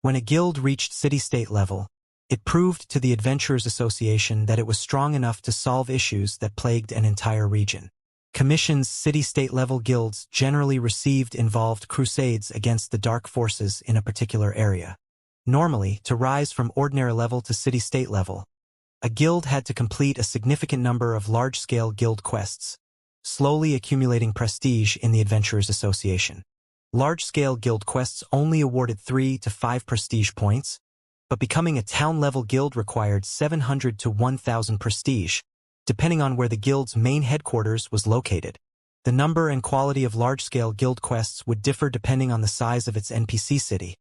When a guild reached city-state level, it proved to the Adventurers Association that it was strong enough to solve issues that plagued an entire region. Commissions city-state level guilds generally received involved crusades against the dark forces in a particular area. Normally, to rise from ordinary level to city-state level, a guild had to complete a significant number of large-scale guild quests, slowly accumulating prestige in the Adventurers Association. Large-scale guild quests only awarded 3 to 5 prestige points, but becoming a town-level guild required 700 to 1,000 prestige, depending on where the guild's main headquarters was located. The number and quality of large-scale guild quests would differ depending on the size of its NPC city.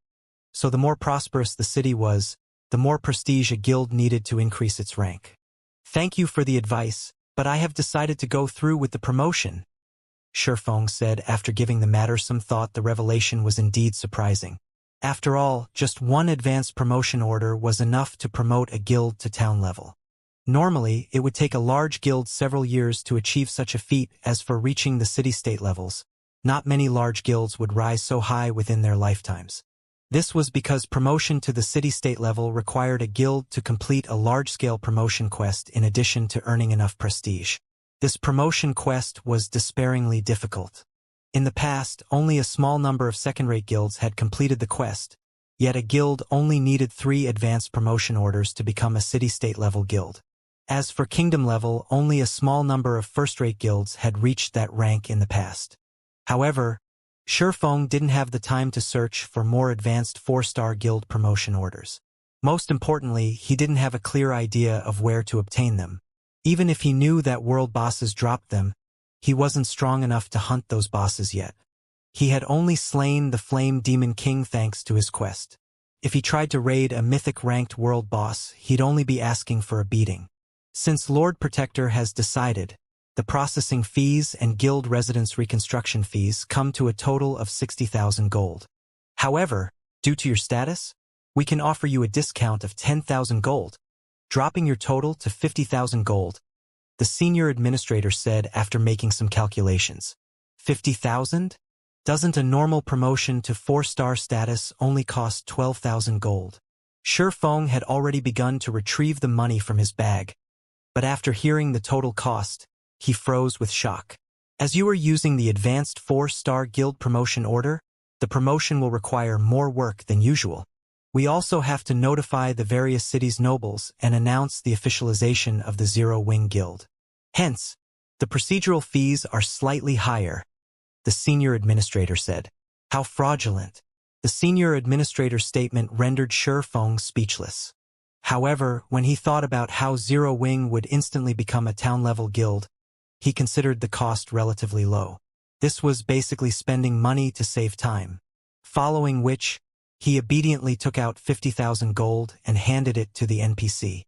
So the more prosperous the city was, the more prestige a guild needed to increase its rank. "Thank you for the advice, but I have decided to go through with the promotion," Shifeng said after giving the matter some thought. The revelation was indeed surprising. After all, just one advanced promotion order was enough to promote a guild to town level. Normally, it would take a large guild several years to achieve such a feat. As for reaching the city-state levels, not many large guilds would rise so high within their lifetimes. This was because promotion to the city-state level required a guild to complete a large-scale promotion quest in addition to earning enough prestige. This promotion quest was despairingly difficult. In the past, only a small number of second-rate guilds had completed the quest, yet a guild only needed 3 advanced promotion orders to become a city-state level guild. As for kingdom level, only a small number of first-rate guilds had reached that rank in the past. However, Shifeng didn't have the time to search for more advanced 4-star guild promotion orders. Most importantly, he didn't have a clear idea of where to obtain them. Even if he knew that world bosses dropped them, he wasn't strong enough to hunt those bosses yet. He had only slain the Flame Demon King thanks to his quest. If he tried to raid a mythic-ranked world boss, he'd only be asking for a beating. Since Lord Protector has decided, the processing fees and guild residence reconstruction fees come to a total of 60,000 gold. However, due to your status, we can offer you a discount of 10,000 gold, dropping your total to 50,000 gold, the senior administrator said after making some calculations. 50,000? Doesn't a normal promotion to 4-star status only cost 12,000 gold? Shifeng had already begun to retrieve the money from his bag, but after hearing the total cost, he froze with shock. As you are using the advanced 4-star guild promotion order, the promotion will require more work than usual. We also have to notify the various cities' nobles and announce the officialization of the Zero Wing Guild. Hence, the procedural fees are slightly higher, the senior administrator said. How fraudulent. The senior administrator's statement rendered Shifeng speechless. However, when he thought about how Zero Wing would instantly become a town-level guild, he considered the cost relatively low. This was basically spending money to save time. Following which, he obediently took out 50,000 gold and handed it to the NPC.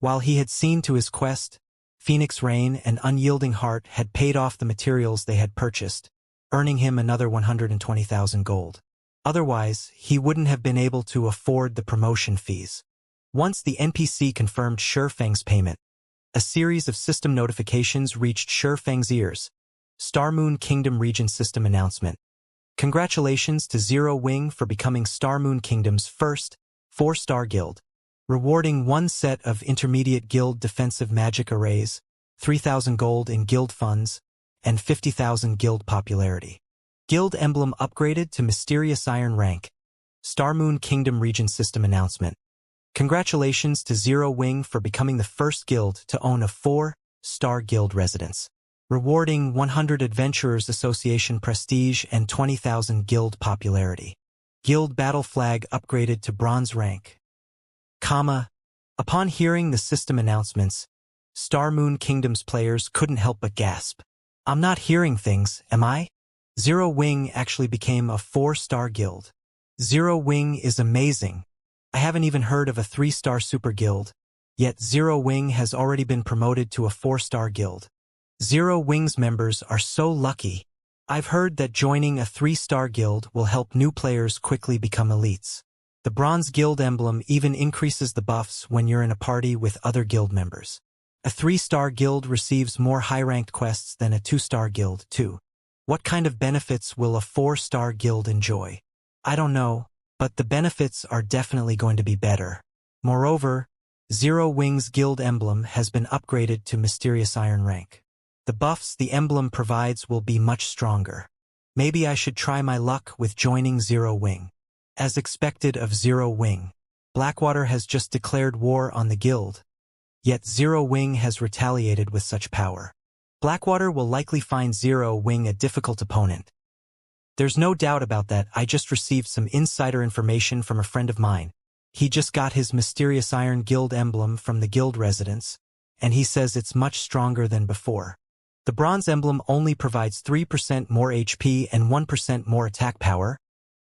While he had seen to his quest, Phoenix Rain and Unyielding Heart had paid off the materials they had purchased, earning him another 120,000 gold. Otherwise, he wouldn't have been able to afford the promotion fees. Once the NPC confirmed Shifeng's payment, a series of system notifications reached Shifeng's ears. Star Moon Kingdom Region System Announcement. Congratulations to Zero Wing for becoming Star Moon Kingdom's first 4-star guild. Rewarding 1 set of intermediate guild defensive magic arrays, 3,000 gold in guild funds, and 50,000 guild popularity. Guild emblem upgraded to Mysterious Iron rank. Star Moon Kingdom Region System Announcement. Congratulations to Zero Wing for becoming the first guild to own a 4-star guild residence. Rewarding 100 Adventurers Association prestige and 20,000 guild popularity. Guild battle flag upgraded to bronze rank. Upon hearing the system announcements, Star Moon Kingdom's players couldn't help but gasp. I'm not hearing things, am I? Zero Wing actually became a 4-star guild. Zero Wing is amazing. I haven't even heard of a 3-star super guild, yet Zero Wing has already been promoted to a 4-star guild. Zero Wing's members are so lucky. I've heard that joining a 3-star guild will help new players quickly become elites. The Bronze Guild emblem even increases the buffs when you're in a party with other guild members. A 3-star guild receives more high-ranked quests than a 2-star guild, too. What kind of benefits will a 4-star guild enjoy? I don't know, but the benefits are definitely going to be better. Moreover, Zero Wing's guild emblem has been upgraded to Mysterious Iron rank. The buffs the emblem provides will be much stronger. Maybe I should try my luck with joining Zero Wing. As expected of Zero Wing, Blackwater has just declared war on the guild. Yet Zero Wing has retaliated with such power. Blackwater will likely find Zero Wing a difficult opponent. There's no doubt about that. I just received some insider information from a friend of mine. He just got his mysterious Iron Guild emblem from the guild residents, and he says it's much stronger than before. The bronze emblem only provides 3% more HP and 1% more attack power,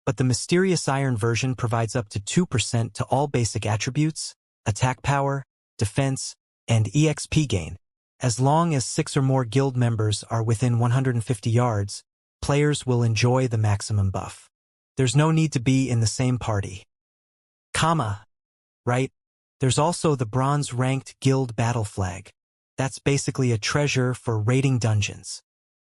but the mysterious iron version provides up to 2% to all basic attributes, attack power, defense, and EXP gain. As long as 6 or more guild members are within 150 yards, players will enjoy the maximum buff. There's no need to be in the same party. Right? There's also the bronze-ranked guild battle flag. That's basically a treasure for raiding dungeons.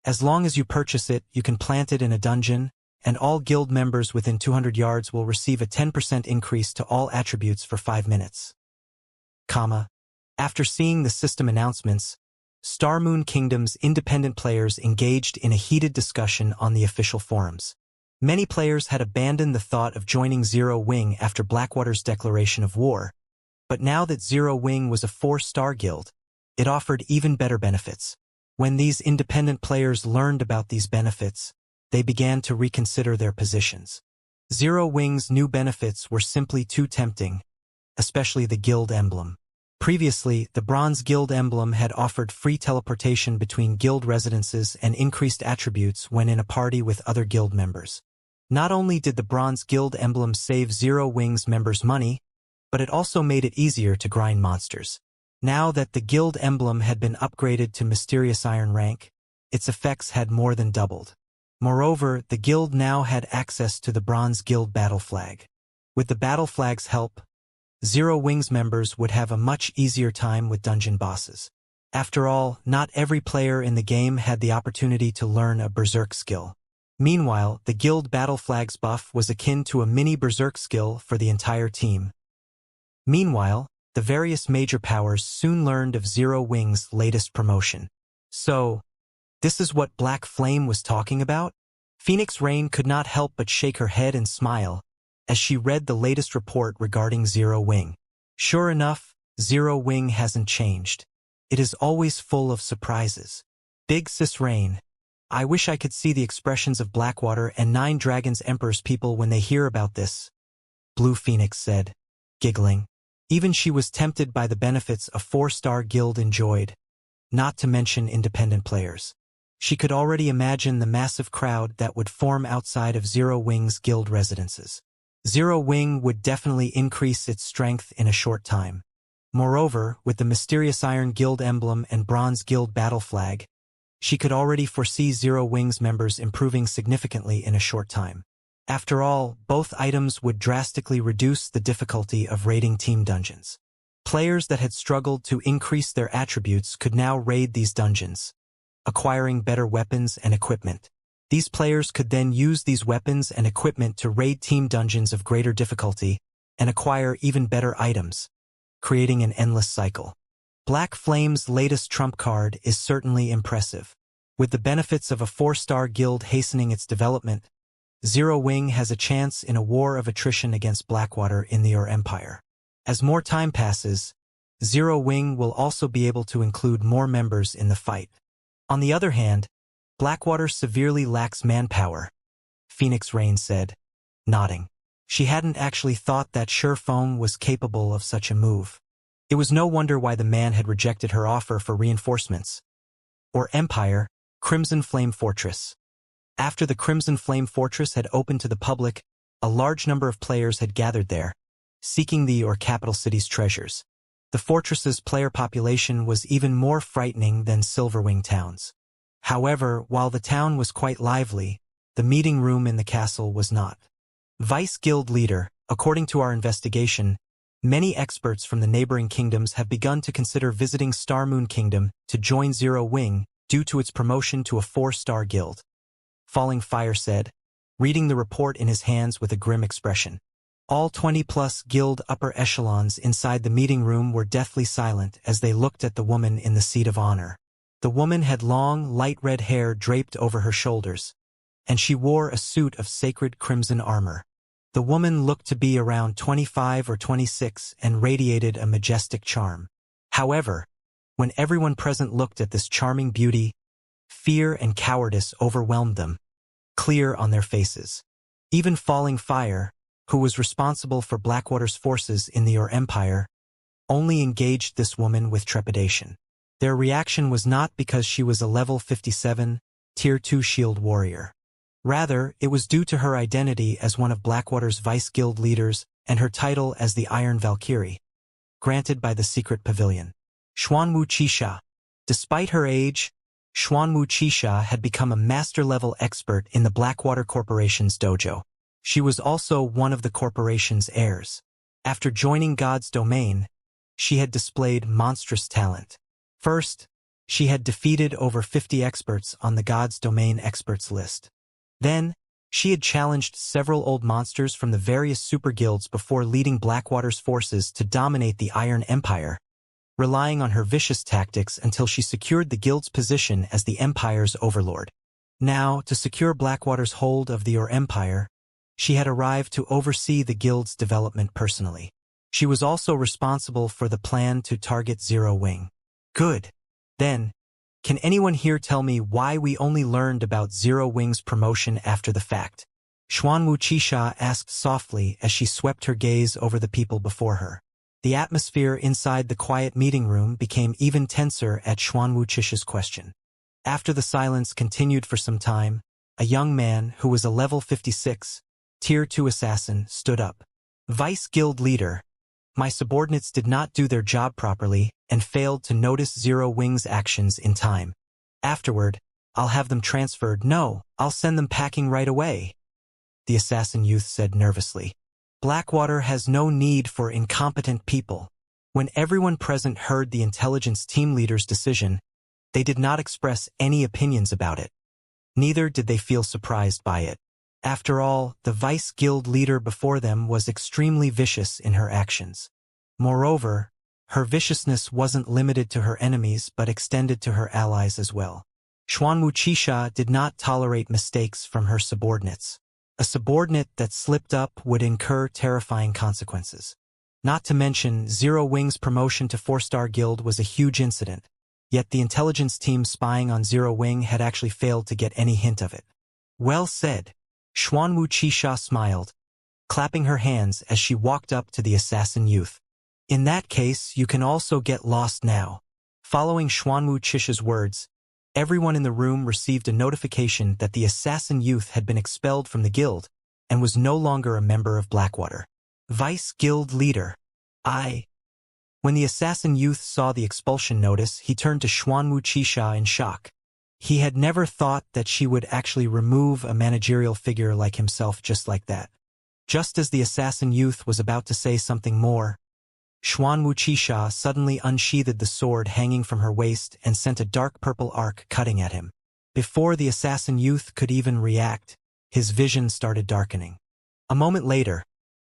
As long as you purchase it, you can plant it in a dungeon, and all guild members within 200 yards will receive a 10% increase to all attributes for 5 minutes. After seeing the system announcements, Star Moon Kingdom's independent players engaged in a heated discussion on the official forums. Many players had abandoned the thought of joining Zero Wing after Blackwater's declaration of war, but now that Zero Wing was a 4-star guild, it offered even better benefits. When these independent players learned about these benefits, they began to reconsider their positions. Zero Wing's new benefits were simply too tempting, especially the guild emblem. Previously, the Bronze Guild emblem had offered free teleportation between guild residences and increased attributes when in a party with other guild members. Not only did the Bronze Guild emblem save Zero Wing's members money, but it also made it easier to grind monsters. Now that the guild emblem had been upgraded to Mysterious Iron rank, its effects had more than doubled. Moreover, the guild now had access to the Bronze Guild battle flag. With the battle flag's help, Zero Wing's members would have a much easier time with dungeon bosses. After all, not every player in the game had the opportunity to learn a Berserk skill. Meanwhile, the guild battle flag's buff was akin to a mini Berserk skill for the entire team. Meanwhile, the various major powers soon learned of Zero Wing's latest promotion. So, this is what Black Flame was talking about? Phoenix Rain could not help but shake her head and smile as she read the latest report regarding Zero Wing. Sure enough, Zero Wing hasn't changed. It is always full of surprises. Big Sis Rain. I wish I could see the expressions of Blackwater and Nine Dragons Emperor's people when they hear about this, Blue Phoenix said, giggling. Even she was tempted by the benefits a 4-star guild enjoyed, not to mention independent players. She could already imagine the massive crowd that would form outside of Zero Wing's guild residences. Zero Wing would definitely increase its strength in a short time. Moreover, with the Mysterious Iron Guild emblem and Bronze Guild battle flag, she could already foresee Zero Wing's members improving significantly in a short time. After all, both items would drastically reduce the difficulty of raiding team dungeons. Players that had struggled to increase their attributes could now raid these dungeons, acquiring better weapons and equipment. These players could then use these weapons and equipment to raid team dungeons of greater difficulty and acquire even better items, creating an endless cycle. Black Flame's latest trump card is certainly impressive. With the benefits of a 4-star guild hastening its development, Zero Wing has a chance in a war of attrition against Blackwater in the Ur Empire. As more time passes, Zero Wing will also be able to include more members in the fight. On the other hand, Blackwater severely lacks manpower, Phoenix Rain said, nodding. She hadn't actually thought that Sherfong was capable of such a move. It was no wonder why the man had rejected her offer for reinforcements. Or Empire, Crimson Flame Fortress. After the Crimson Flame Fortress had opened to the public, a large number of players had gathered there, seeking the or capital city's treasures. The fortress's player population was even more frightening than Silverwing Town's. However, while the town was quite lively, the meeting room in the castle was not. Vice Guild Leader, according to our investigation, many experts from the neighboring kingdoms have begun to consider visiting Star Moon Kingdom to join Zero Wing due to its promotion to a 4-star guild. Falling Fire said, reading the report in his hands with a grim expression. All 20-plus guild upper echelons inside the meeting room were deathly silent as they looked at the woman in the seat of honor. The woman had long, light red hair draped over her shoulders, and she wore a suit of sacred crimson armor. The woman looked to be around 25 or 26 and radiated a majestic charm. However, when everyone present looked at this charming beauty, fear and cowardice overwhelmed them, clear on their faces. Even Falling Fire, who was responsible for Blackwater's forces in the Empire, only engaged this woman with trepidation. Their reaction was not because she was a level 57, Tier 2 shield warrior. Rather, it was due to her identity as one of Blackwater's vice guild leaders and her title as the Iron Valkyrie, granted by the Secret Pavilion. Xuanwu Qixia. Despite her age, Xuanwu Qixia had become a master-level expert in the Blackwater Corporation's dojo. She was also one of the corporation's heirs. After joining God's domain, she had displayed monstrous talent. First, she had defeated over 50 experts on the God's domain experts list. Then, she had challenged several old monsters from the various super guilds before leading Blackwater's forces to dominate the Iron Empire, relying on her vicious tactics until she secured the guild's position as the Empire's overlord. Now, to secure Blackwater's hold of the Empire, she had arrived to oversee the guild's development personally. She was also responsible for the plan to target Zero Wing. Good. Then, can anyone here tell me why we only learned about Zero Wing's promotion after the fact? Xuanwu Qixia asked softly as she swept her gaze over the people before her. The atmosphere inside the quiet meeting room became even tenser at Xuanwu Qixia's question. After the silence continued for some time, a young man who was a level 56, Tier 2 assassin, stood up. Vice Guild Leader, my subordinates did not do their job properly and failed to notice Zero Wing's actions in time. Afterward, I'll have them transferred. No, I'll send them packing right away, the assassin youth said nervously. Blackwater has no need for incompetent people. When everyone present heard the intelligence team leader's decision, they did not express any opinions about it. Neither did they feel surprised by it. After all, the vice guild leader before them was extremely vicious in her actions. Moreover, her viciousness wasn't limited to her enemies but extended to her allies as well. Xuanwu Qixia did not tolerate mistakes from her subordinates. A subordinate that slipped up would incur terrifying consequences. Not to mention, Zero Wing's promotion to 4-star guild was a huge incident, yet the intelligence team spying on Zero Wing had actually failed to get any hint of it. Well said. Xuanwu Qixia smiled, clapping her hands as she walked up to the assassin youth. In that case, you can also get lost now. Following Xuanwu Qixia's words, everyone in the room received a notification that the assassin youth had been expelled from the guild and was no longer a member of Blackwater. Vice Guild Leader. When the assassin youth saw the expulsion notice, he turned to Xuanwu Qixia in shock. He had never thought that she would actually remove a managerial figure like himself just like that. Just as the assassin youth was about to say something more, Xuanwu Qixia suddenly unsheathed the sword hanging from her waist and sent a dark purple arc cutting at him. Before the assassin youth could even react, his vision started darkening. A moment later,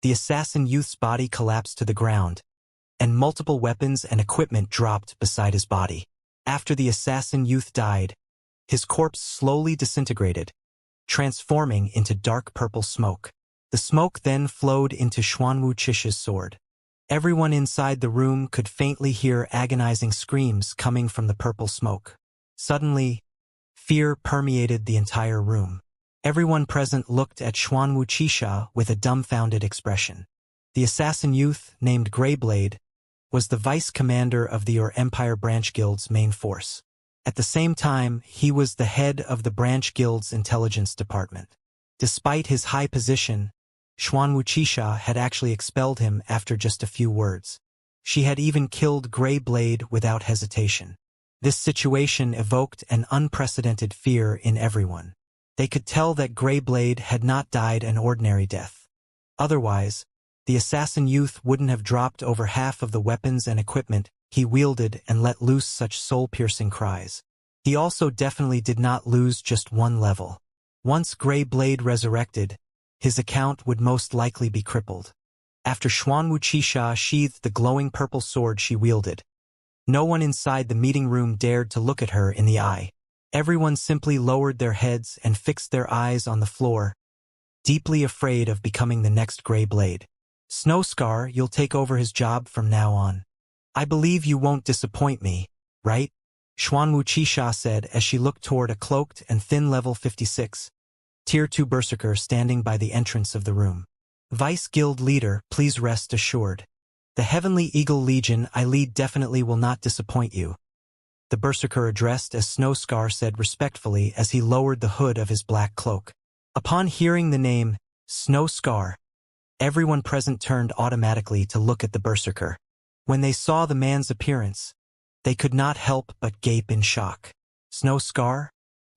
the assassin youth's body collapsed to the ground, and multiple weapons and equipment dropped beside his body. After the assassin youth died, his corpse slowly disintegrated, transforming into dark purple smoke. The smoke then flowed into Xuanwu Qixia's sword. Everyone inside the room could faintly hear agonizing screams coming from the purple smoke. Suddenly, fear permeated the entire room. Everyone present looked at Xuanwu Qixia with a dumbfounded expression. The assassin youth, named Greyblade, was the vice commander of the Empire Branch Guild's main force. At the same time, he was the head of the Branch Guild's intelligence department. Despite his high position, Xuanwu Qixia had actually expelled him after just a few words. She had even killed Greyblade without hesitation. This situation evoked an unprecedented fear in everyone. They could tell that Greyblade had not died an ordinary death. Otherwise, the assassin youth wouldn't have dropped over half of the weapons and equipment he wielded and let loose such soul-piercing cries. He also definitely did not lose just one level. Once Greyblade resurrected, his account would most likely be crippled. After Xuanwu Qixia sheathed the glowing purple sword she wielded, no one inside the meeting room dared to look at her in the eye. Everyone simply lowered their heads and fixed their eyes on the floor, deeply afraid of becoming the next Greyblade. Snowscar, you'll take over his job from now on. I believe you won't disappoint me, right? Xuanwu Qixia said as she looked toward a cloaked and thin level 56, Tier 2 berserker standing by the entrance of the room. Vice Guild Leader, please rest assured. The Heavenly Eagle Legion I lead definitely will not disappoint you. The berserker addressed as Snowscar said respectfully as he lowered the hood of his black cloak. Upon hearing the name, Snowscar, everyone present turned automatically to look at the berserker. When they saw the man's appearance, they could not help but gape in shock. Snowscar?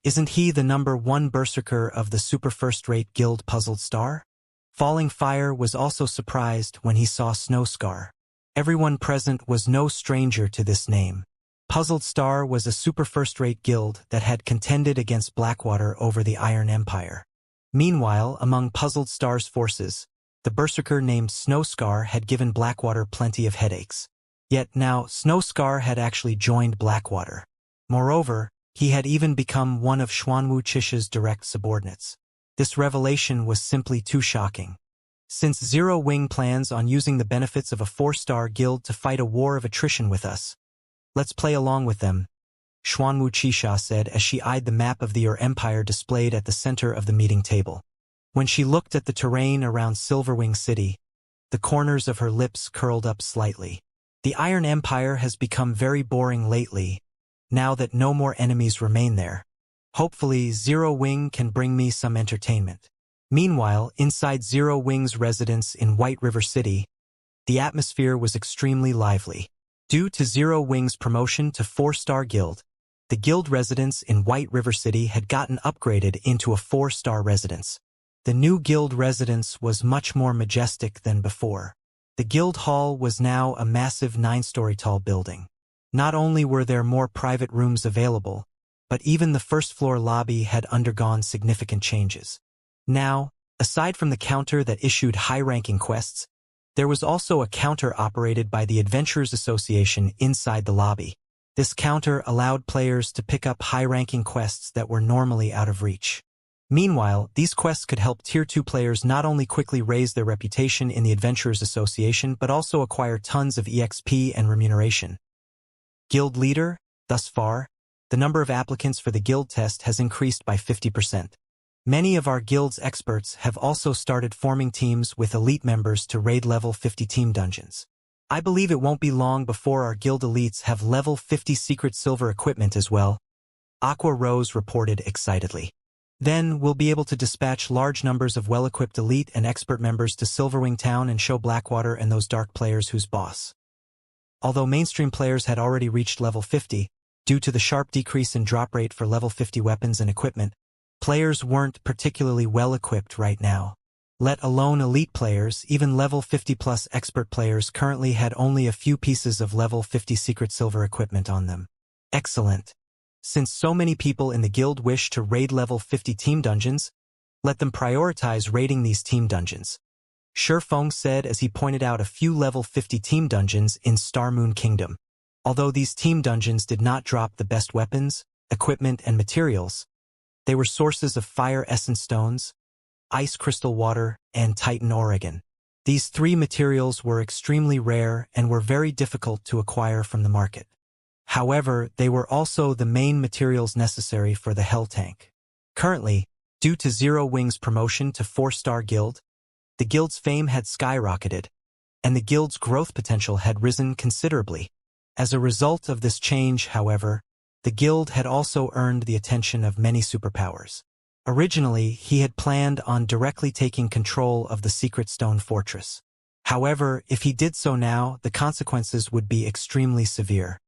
Isn't he the #1 berserker of the super first-rate guild Puzzled Star? Falling Fire was also surprised when he saw Snowscar. Everyone present was no stranger to this name. Puzzled Star was a super first-rate guild that had contended against Blackwater over the Iron Empire. Meanwhile, among Puzzled Star's forces, the berserker named Snowscar had given Blackwater plenty of headaches. Yet now, Snowscar had actually joined Blackwater. Moreover, he had even become one of Xuanwu Chisha's direct subordinates. This revelation was simply too shocking. Since Zero Wing plans on using the benefits of a 4-star guild to fight a war of attrition with us, let's play along with them, Xuanwu Chisha said as she eyed the map of the Ur Empire displayed at the center of the meeting table. When she looked at the terrain around Silverwing City, the corners of her lips curled up slightly. The Iron Empire has become very boring lately, now that no more enemies remain there. Hopefully, Zero Wing can bring me some entertainment. Meanwhile, inside Zero Wing's residence in White River City, the atmosphere was extremely lively. Due to Zero Wing's promotion to 4-star guild, the guild residence in White River City had gotten upgraded into a 4-star residence. The new guild residence was much more majestic than before. The guild hall was now a massive 9-story tall building. Not only were there more private rooms available, but even the first-floor lobby had undergone significant changes. Now, aside from the counter that issued high-ranking quests, there was also a counter operated by the Adventurers Association inside the lobby. This counter allowed players to pick up high-ranking quests that were normally out of reach. Meanwhile, these quests could help Tier 2 players not only quickly raise their reputation in the Adventurers Association but also acquire tons of EXP and remuneration. Guild Leader, thus far, the number of applicants for the guild test has increased by 50%. Many of our guild's experts have also started forming teams with elite members to raid level 50 team dungeons. I believe it won't be long before our guild elites have level 50 secret silver equipment as well, Aqua Rose reported excitedly. Then we'll be able to dispatch large numbers of well-equipped elite and expert members to Silverwing Town and show Blackwater and those dark players who's boss. Although mainstream players had already reached level 50, due to the sharp decrease in drop rate for level 50 weapons and equipment, players weren't particularly well-equipped right now. Let alone elite players, even level 50-plus expert players currently had only a few pieces of level 50 secret silver equipment on them. Excellent. Since so many people in the guild wish to raid level 50 team dungeons, let them prioritize raiding these team dungeons. Shifeng said as he pointed out a few level 50 team dungeons in Starmoon Kingdom. Although these team dungeons did not drop the best weapons, equipment, and materials, they were sources of fire essence stones, ice crystal water, and Titan Oregon. These 3 materials were extremely rare and were very difficult to acquire from the market. However, they were also the main materials necessary for the Hell Tank. Currently, due to Zero Wing's promotion to 4-star guild, the guild's fame had skyrocketed, and the guild's growth potential had risen considerably. As a result of this change, however, the guild had also earned the attention of many superpowers. Originally, he had planned on directly taking control of the Secret Stone Fortress. However, if he did so now, the consequences would be extremely severe.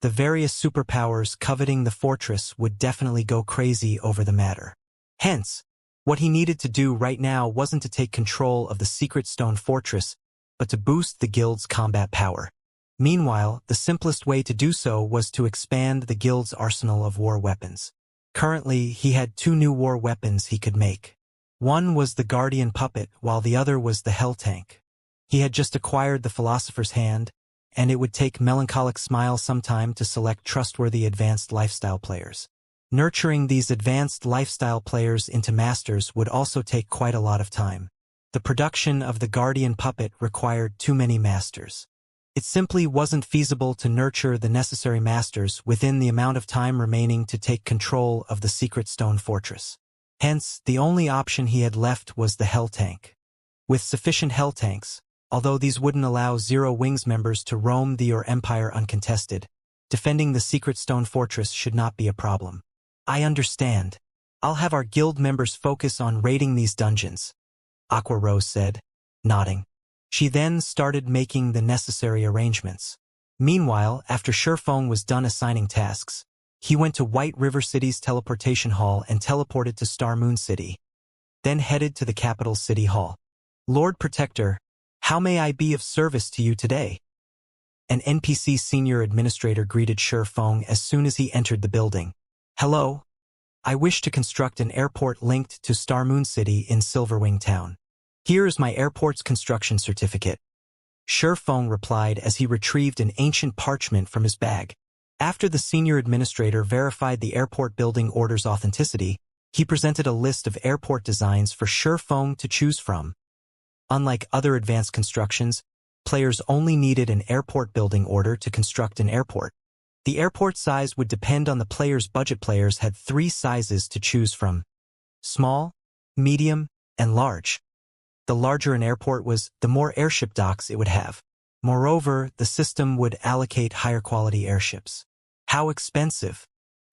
The various superpowers coveting the fortress would definitely go crazy over the matter. Hence, what he needed to do right now wasn't to take control of the Secret Stone Fortress, but to boost the guild's combat power. Meanwhile, the simplest way to do so was to expand the guild's arsenal of war weapons. Currently, he had 2 new war weapons he could make. One was the Guardian Puppet, while the other was the Hell Tank. He had just acquired the Philosopher's Hand, and it would take Melancholic Smile some time to select trustworthy advanced lifestyle players. Nurturing these advanced lifestyle players into masters would also take quite a lot of time. The production of the Guardian Puppet required too many masters. It simply wasn't feasible to nurture the necessary masters within the amount of time remaining to take control of the Secret Stone Fortress. Hence, the only option he had left was the Hell Tank. with sufficient hell tanks, although these wouldn't allow Zero Wings members to roam the Empire uncontested. Defending the secret stone fortress should not be a problem. I understand. I'll have our guild members focus on raiding these dungeons, Aqua Rose said, nodding. She then started making the necessary arrangements. Meanwhile, after Shurfeng was done assigning tasks, he went to White River City's teleportation hall and teleported to Star Moon City, then headed to the capital city hall. Lord Protector, how may I be of service to you today? An NPC senior administrator greeted Shurfeng as soon as he entered the building. Hello. I wish to construct an airport linked to Star Moon City in Silverwing Town. Here is my airport's construction certificate. Shurfeng replied as he retrieved an ancient parchment from his bag. After the senior administrator verified the airport building order's authenticity, he presented a list of airport designs for Shurfeng to choose from. Unlike other advanced constructions, players only needed an airport building order to construct an airport. The airport size would depend on the player's budget. Players had 3 sizes to choose from: small, medium, and large. The larger an airport was, the more airship docks it would have. Moreover, the system would allocate higher quality airships. How expensive?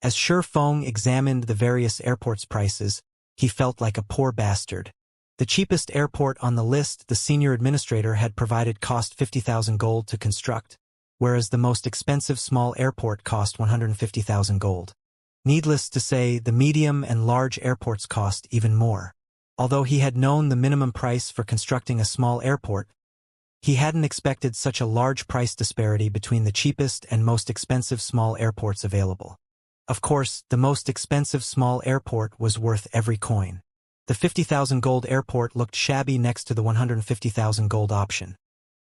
As Shurfeng examined the various airports' prices, he felt like a poor bastard. The cheapest airport on the list, the senior administrator had provided, cost 50,000 gold to construct, whereas the most expensive small airport cost 150,000 gold. Needless to say, the medium and large airports cost even more. Although he had known the minimum price for constructing a small airport, he hadn't expected such a large price disparity between the cheapest and most expensive small airports available. Of course, the most expensive small airport was worth every coin. The 50,000 gold airport looked shabby next to the 150,000 gold option.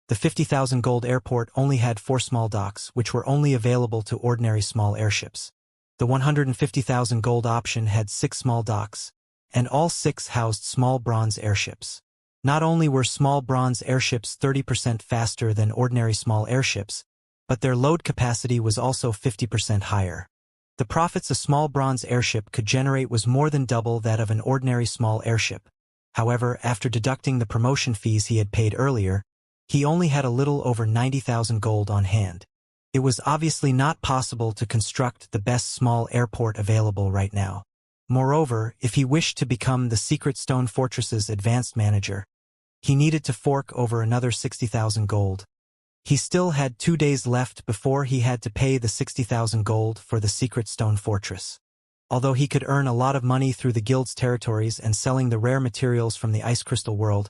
The 50,000 gold airport only had 4 small docks, which were only available to ordinary small airships. The 150,000 gold option had 6 small docks, and all 6 housed small bronze airships. Not only were small bronze airships 30% faster than ordinary small airships, but their load capacity was also 50% higher. The profits a small bronze airship could generate was more than double that of an ordinary small airship. However, after deducting the promotion fees he had paid earlier, he only had a little over 90,000 gold on hand. It was obviously not possible to construct the best small airport available right now. Moreover, if he wished to become the Secret Stone Fortress's advanced manager, he needed to fork over another 60,000 gold. He still had 2 days left before he had to pay the 60,000 gold for the Secret Stone Fortress. Although he could earn a lot of money through the guild's territories and selling the rare materials from the Ice Crystal world,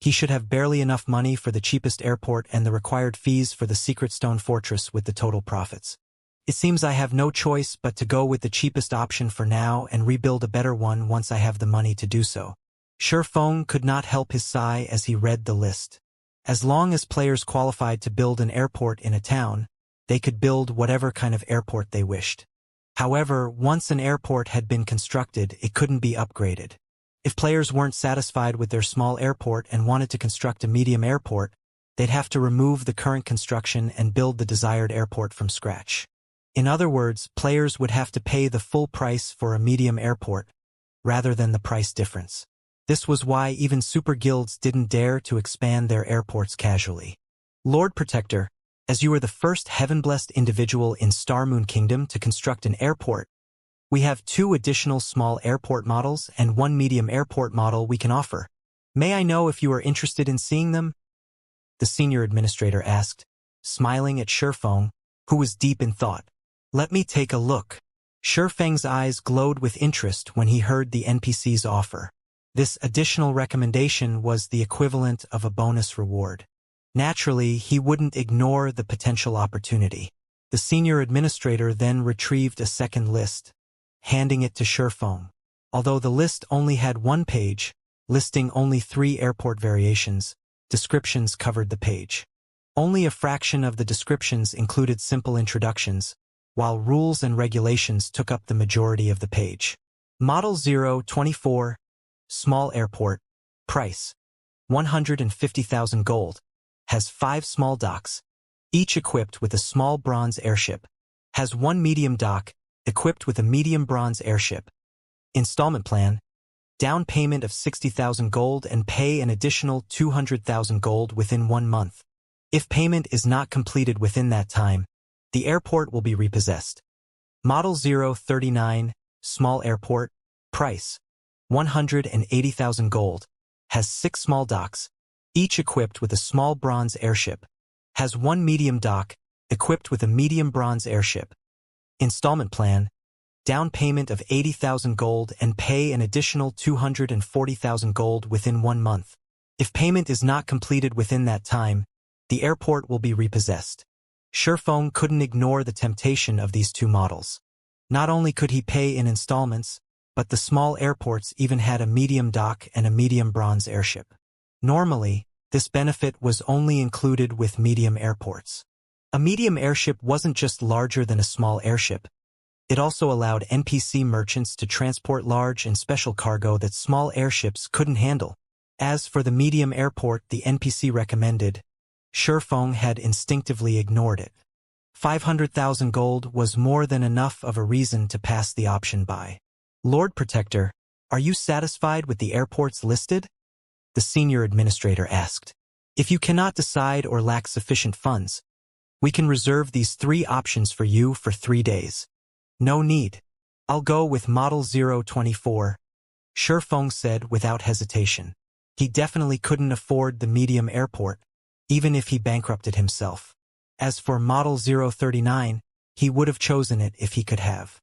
he should have barely enough money for the cheapest airport and the required fees for the Secret Stone Fortress with the total profits. It seems I have no choice but to go with the cheapest option for now and rebuild a better one once I have the money to do so. Shurfeng could not help his sigh as he read the list. As long as players qualified to build an airport in a town, they could build whatever kind of airport they wished. However, once an airport had been constructed, it couldn't be upgraded. If players weren't satisfied with their small airport and wanted to construct a medium airport, they'd have to remove the current construction and build the desired airport from scratch. In other words, players would have to pay the full price for a medium airport, rather than the price difference. This was why even super guilds didn't dare to expand their airports casually. Lord Protector, as you are the first heaven-blessed individual in Star Moon Kingdom to construct an airport, we have 2 additional small airport models and 1 medium airport model we can offer. May I know if you are interested in seeing them? The senior administrator asked, smiling at Shurfeng, who was deep in thought. Let me take a look. Shurfeng's eyes glowed with interest when he heard the NPC's offer. This additional recommendation was the equivalent of a bonus reward. Naturally, he wouldn't ignore the potential opportunity. The senior administrator then retrieved a second list, handing it to Shurfeng. Although the list only had 1 page, listing only 3 airport variations, descriptions covered the page. Only a fraction of the descriptions included simple introductions, while rules and regulations took up the majority of the page. Model 024, Small Airport, Price, 150,000 gold, has 5 small docks, each equipped with a small bronze airship, has 1 medium dock, equipped with a medium bronze airship. Installment plan, down payment of 60,000 gold and pay an additional 200,000 gold within 1 month. If payment is not completed within that time, the airport will be repossessed. Model 039, small airport, price, 180,000 gold, has 6 small docks, each equipped with a small bronze airship, has 1 medium dock, equipped with a medium bronze airship. Installment plan, down payment of 80,000 gold and pay an additional 240,000 gold within 1 month. If payment is not completed within that time, the airport will be repossessed. Shurfeng couldn't ignore the temptation of these 2 models. Not only could he pay in installments, but the small airports even had a medium dock and a medium bronze airship. Normally, this benefit was only included with medium airports. A medium airship wasn't just larger than a small airship. It also allowed NPC merchants to transport large and special cargo that small airships couldn't handle. As for the medium airport the NPC recommended, Shurfeng had instinctively ignored it. 500,000 gold was more than enough of a reason to pass the option by. Lord Protector, are you satisfied with the airports listed? The senior administrator asked. If you cannot decide or lack sufficient funds, we can reserve these 3 options for you for 3 days. No need. I'll go with Model 024, Shurfeng said without hesitation. He definitely couldn't afford the medium airport, even if he bankrupted himself. As for Model 039, he would have chosen it if he could have.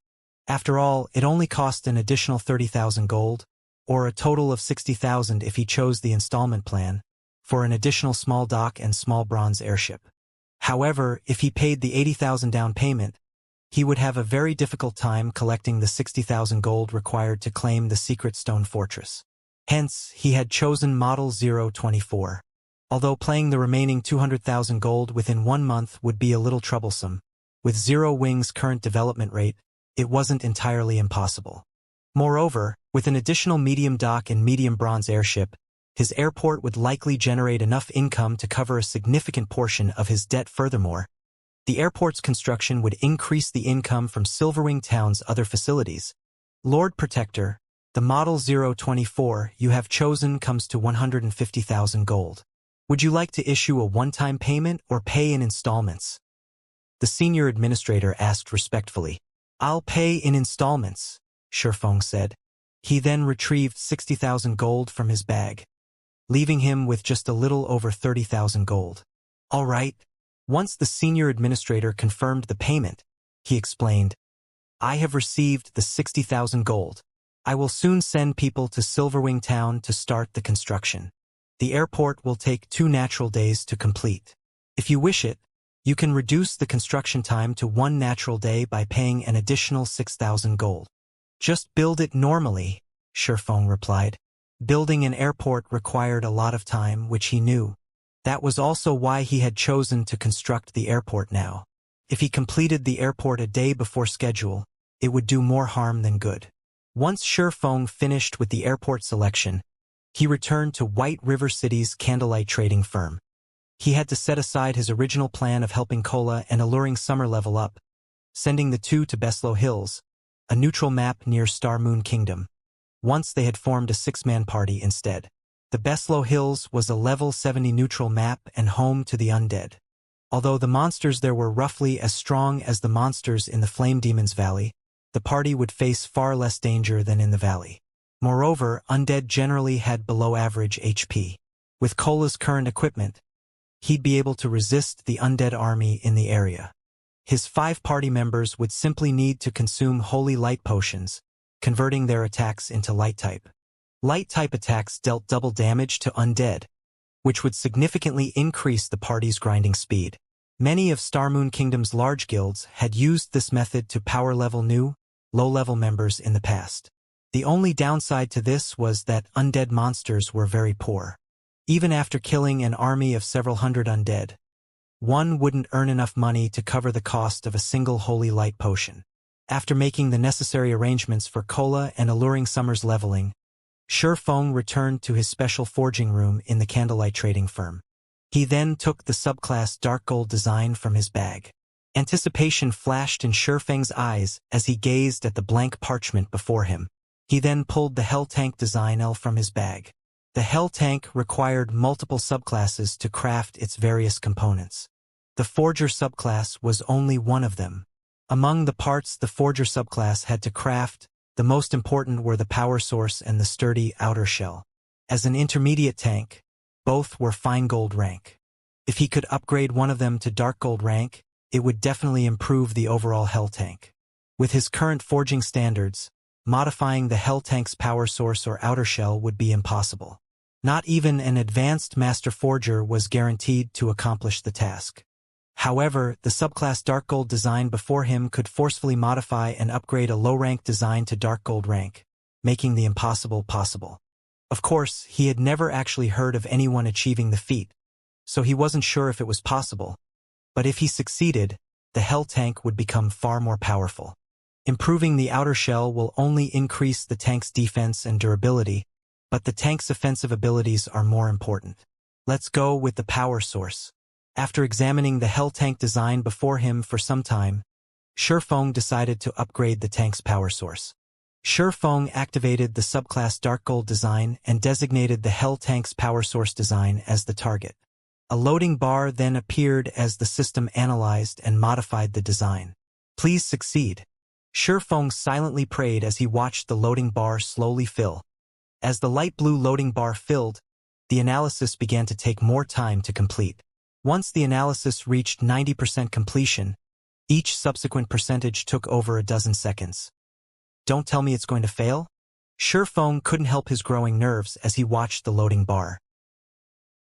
After all, it only cost an additional 30,000 gold, or a total of 60,000 if he chose the installment plan, for an additional small dock and small bronze airship. However, if he paid the 80,000 down payment, he would have a very difficult time collecting the 60,000 gold required to claim the secret stone fortress. Hence, he had chosen Model 024. Although playing the remaining 200,000 gold within 1 month would be a little troublesome, with Zero Wing's current development rate, it wasn't entirely impossible. Moreover, with an additional medium dock and medium bronze airship, his airport would likely generate enough income to cover a significant portion of his debt. Furthermore, the airport's construction would increase the income from Silverwing Town's other facilities. Lord Protector, the Model 024 you have chosen comes to 150,000 gold. Would you like to issue a one-time payment or pay in installments? The senior administrator asked respectfully. I'll pay in installments, Shurfeng said. He then retrieved 60,000 gold from his bag, leaving him with just a little over 30,000 gold. All right. Once the senior administrator confirmed the payment, he explained, I have received the 60,000 gold. I will soon send people to Silverwing Town to start the construction. The airport will take 2 natural days to complete. If you wish it, you can reduce the construction time to 1 natural day by paying an additional 6,000 gold. Just build it normally, Shurfeng replied. Building an airport required a lot of time, which he knew. That was also why he had chosen to construct the airport now. If he completed the airport a day before schedule, it would do more harm than good. Once Shurfeng finished with the airport selection, he returned to White River City's candlelight trading firm. He had to set aside his original plan of helping Kola and alluring Summer level up, sending the 2 to Beslow Hills, a neutral map near Star Moon Kingdom. Once they had formed a 6-man party instead. The Beslow Hills was a level 70 neutral map and home to the undead. Although the monsters there were roughly as strong as the monsters in the Flame Demon's Valley, the party would face far less danger than in the valley. Moreover, undead generally had below-average HP. With Kola's current equipment, he'd be able to resist the undead army in the area. His 5 party members would simply need to consume holy light potions, converting their attacks into light-type. Light-type attacks dealt double damage to undead, which would significantly increase the party's grinding speed. Many of Star Moon Kingdom's large guilds had used this method to power-level new, low-level members in the past. The only downside to this was that undead monsters were very poor. Even after killing an army of several hundred undead, one wouldn't earn enough money to cover the cost of a single holy light potion. After making the necessary arrangements for Kola and alluring Summer's leveling, Shurfeng returned to his special forging room in the candlelight trading firm. He then took the subclass dark gold design from his bag. Anticipation flashed in Shurfeng's eyes as he gazed at the blank parchment before him. He then pulled the Hell Tank design L from his bag. The Hell Tank required multiple subclasses to craft its various components. The Forger subclass was only one of them. Among the parts the Forger subclass had to craft, the most important were the power source and the sturdy outer shell. As an intermediate tank, both were fine gold rank. If he could upgrade one of them to dark gold rank, it would definitely improve the overall Hell Tank. With his current forging standards, modifying the Hell Tank's power source or outer shell would be impossible. Not even an advanced master forger was guaranteed to accomplish the task. However, the subclass dark gold design before him could forcefully modify and upgrade a low-rank design to dark gold rank, making the impossible possible. Of course, he had never actually heard of anyone achieving the feat, so he wasn't sure if it was possible. But if he succeeded, the Hell Tank would become far more powerful. Improving the outer shell will only increase the tank's defense and durability, but the tank's offensive abilities are more important. Let's go with the power source. After examining the Hell Tank design before him for some time, Shifeng decided to upgrade the tank's power source. Shifeng activated the subclass Dark Gold design and designated the Hell Tank's power source design as the target. A loading bar then appeared as the system analyzed and modified the design. Please succeed. Shifeng silently prayed as he watched the loading bar slowly fill. As the light blue loading bar filled, the analysis began to take more time to complete. Once the analysis reached 90% completion, each subsequent percentage took over a dozen seconds. Don't tell me it's going to fail? Shifeng couldn't help his growing nerves as he watched the loading bar.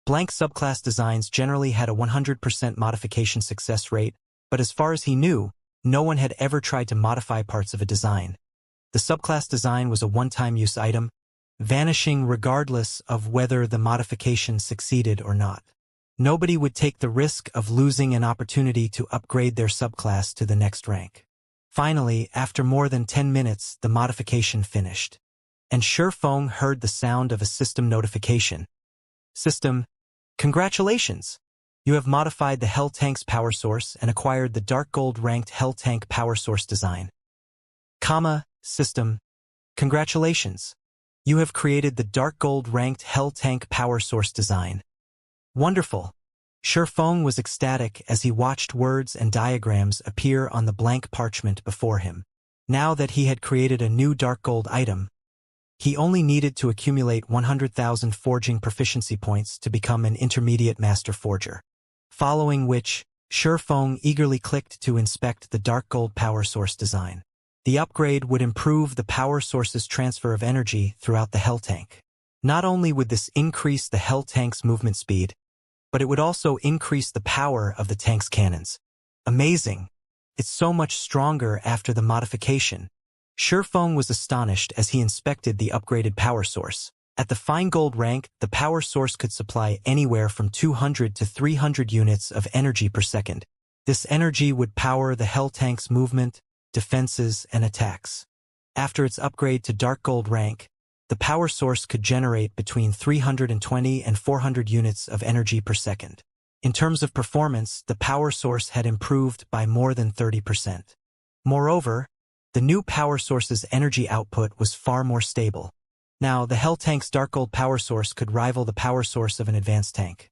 Blank subclass designs generally had a 100% modification success rate, but as far as he knew, no one had ever tried to modify parts of a design. The subclass design was a one-time use item, vanishing regardless of whether the modification succeeded or not. Nobody would take the risk of losing an opportunity to upgrade their subclass to the next rank. Finally, after more than 10 minutes, the modification finished. And Shifeng heard the sound of a system notification. System, congratulations! You have modified the Hell Tank's power source and acquired the Dark Gold ranked Hell Tank power source design. System, congratulations! You have created the Dark Gold ranked Hell Tank power source design. Wonderful! Shifeng was ecstatic as he watched words and diagrams appear on the blank parchment before him. Now that he had created a new Dark Gold item, he only needed to accumulate 100,000 forging proficiency points to become an intermediate master forger. Following which, Shifeng eagerly clicked to inspect the Dark Gold power source design. The upgrade would improve the power source's transfer of energy throughout the Hell Tank. Not only would this increase the Hell Tank's movement speed, but it would also increase the power of the tank's cannons. Amazing! It's so much stronger after the modification. Shifeng was astonished as he inspected the upgraded power source. At the fine gold rank, the power source could supply anywhere from 200 to 300 units of energy per second. This energy would power the Hell Tank's movement, defenses, and attacks. After its upgrade to Dark Gold rank, the power source could generate between 320 and 400 units of energy per second. In terms of performance, the power source had improved by more than 30%. Moreover, the new power source's energy output was far more stable. Now, the Hell Tank's Dark Gold power source could rival the power source of an advanced tank.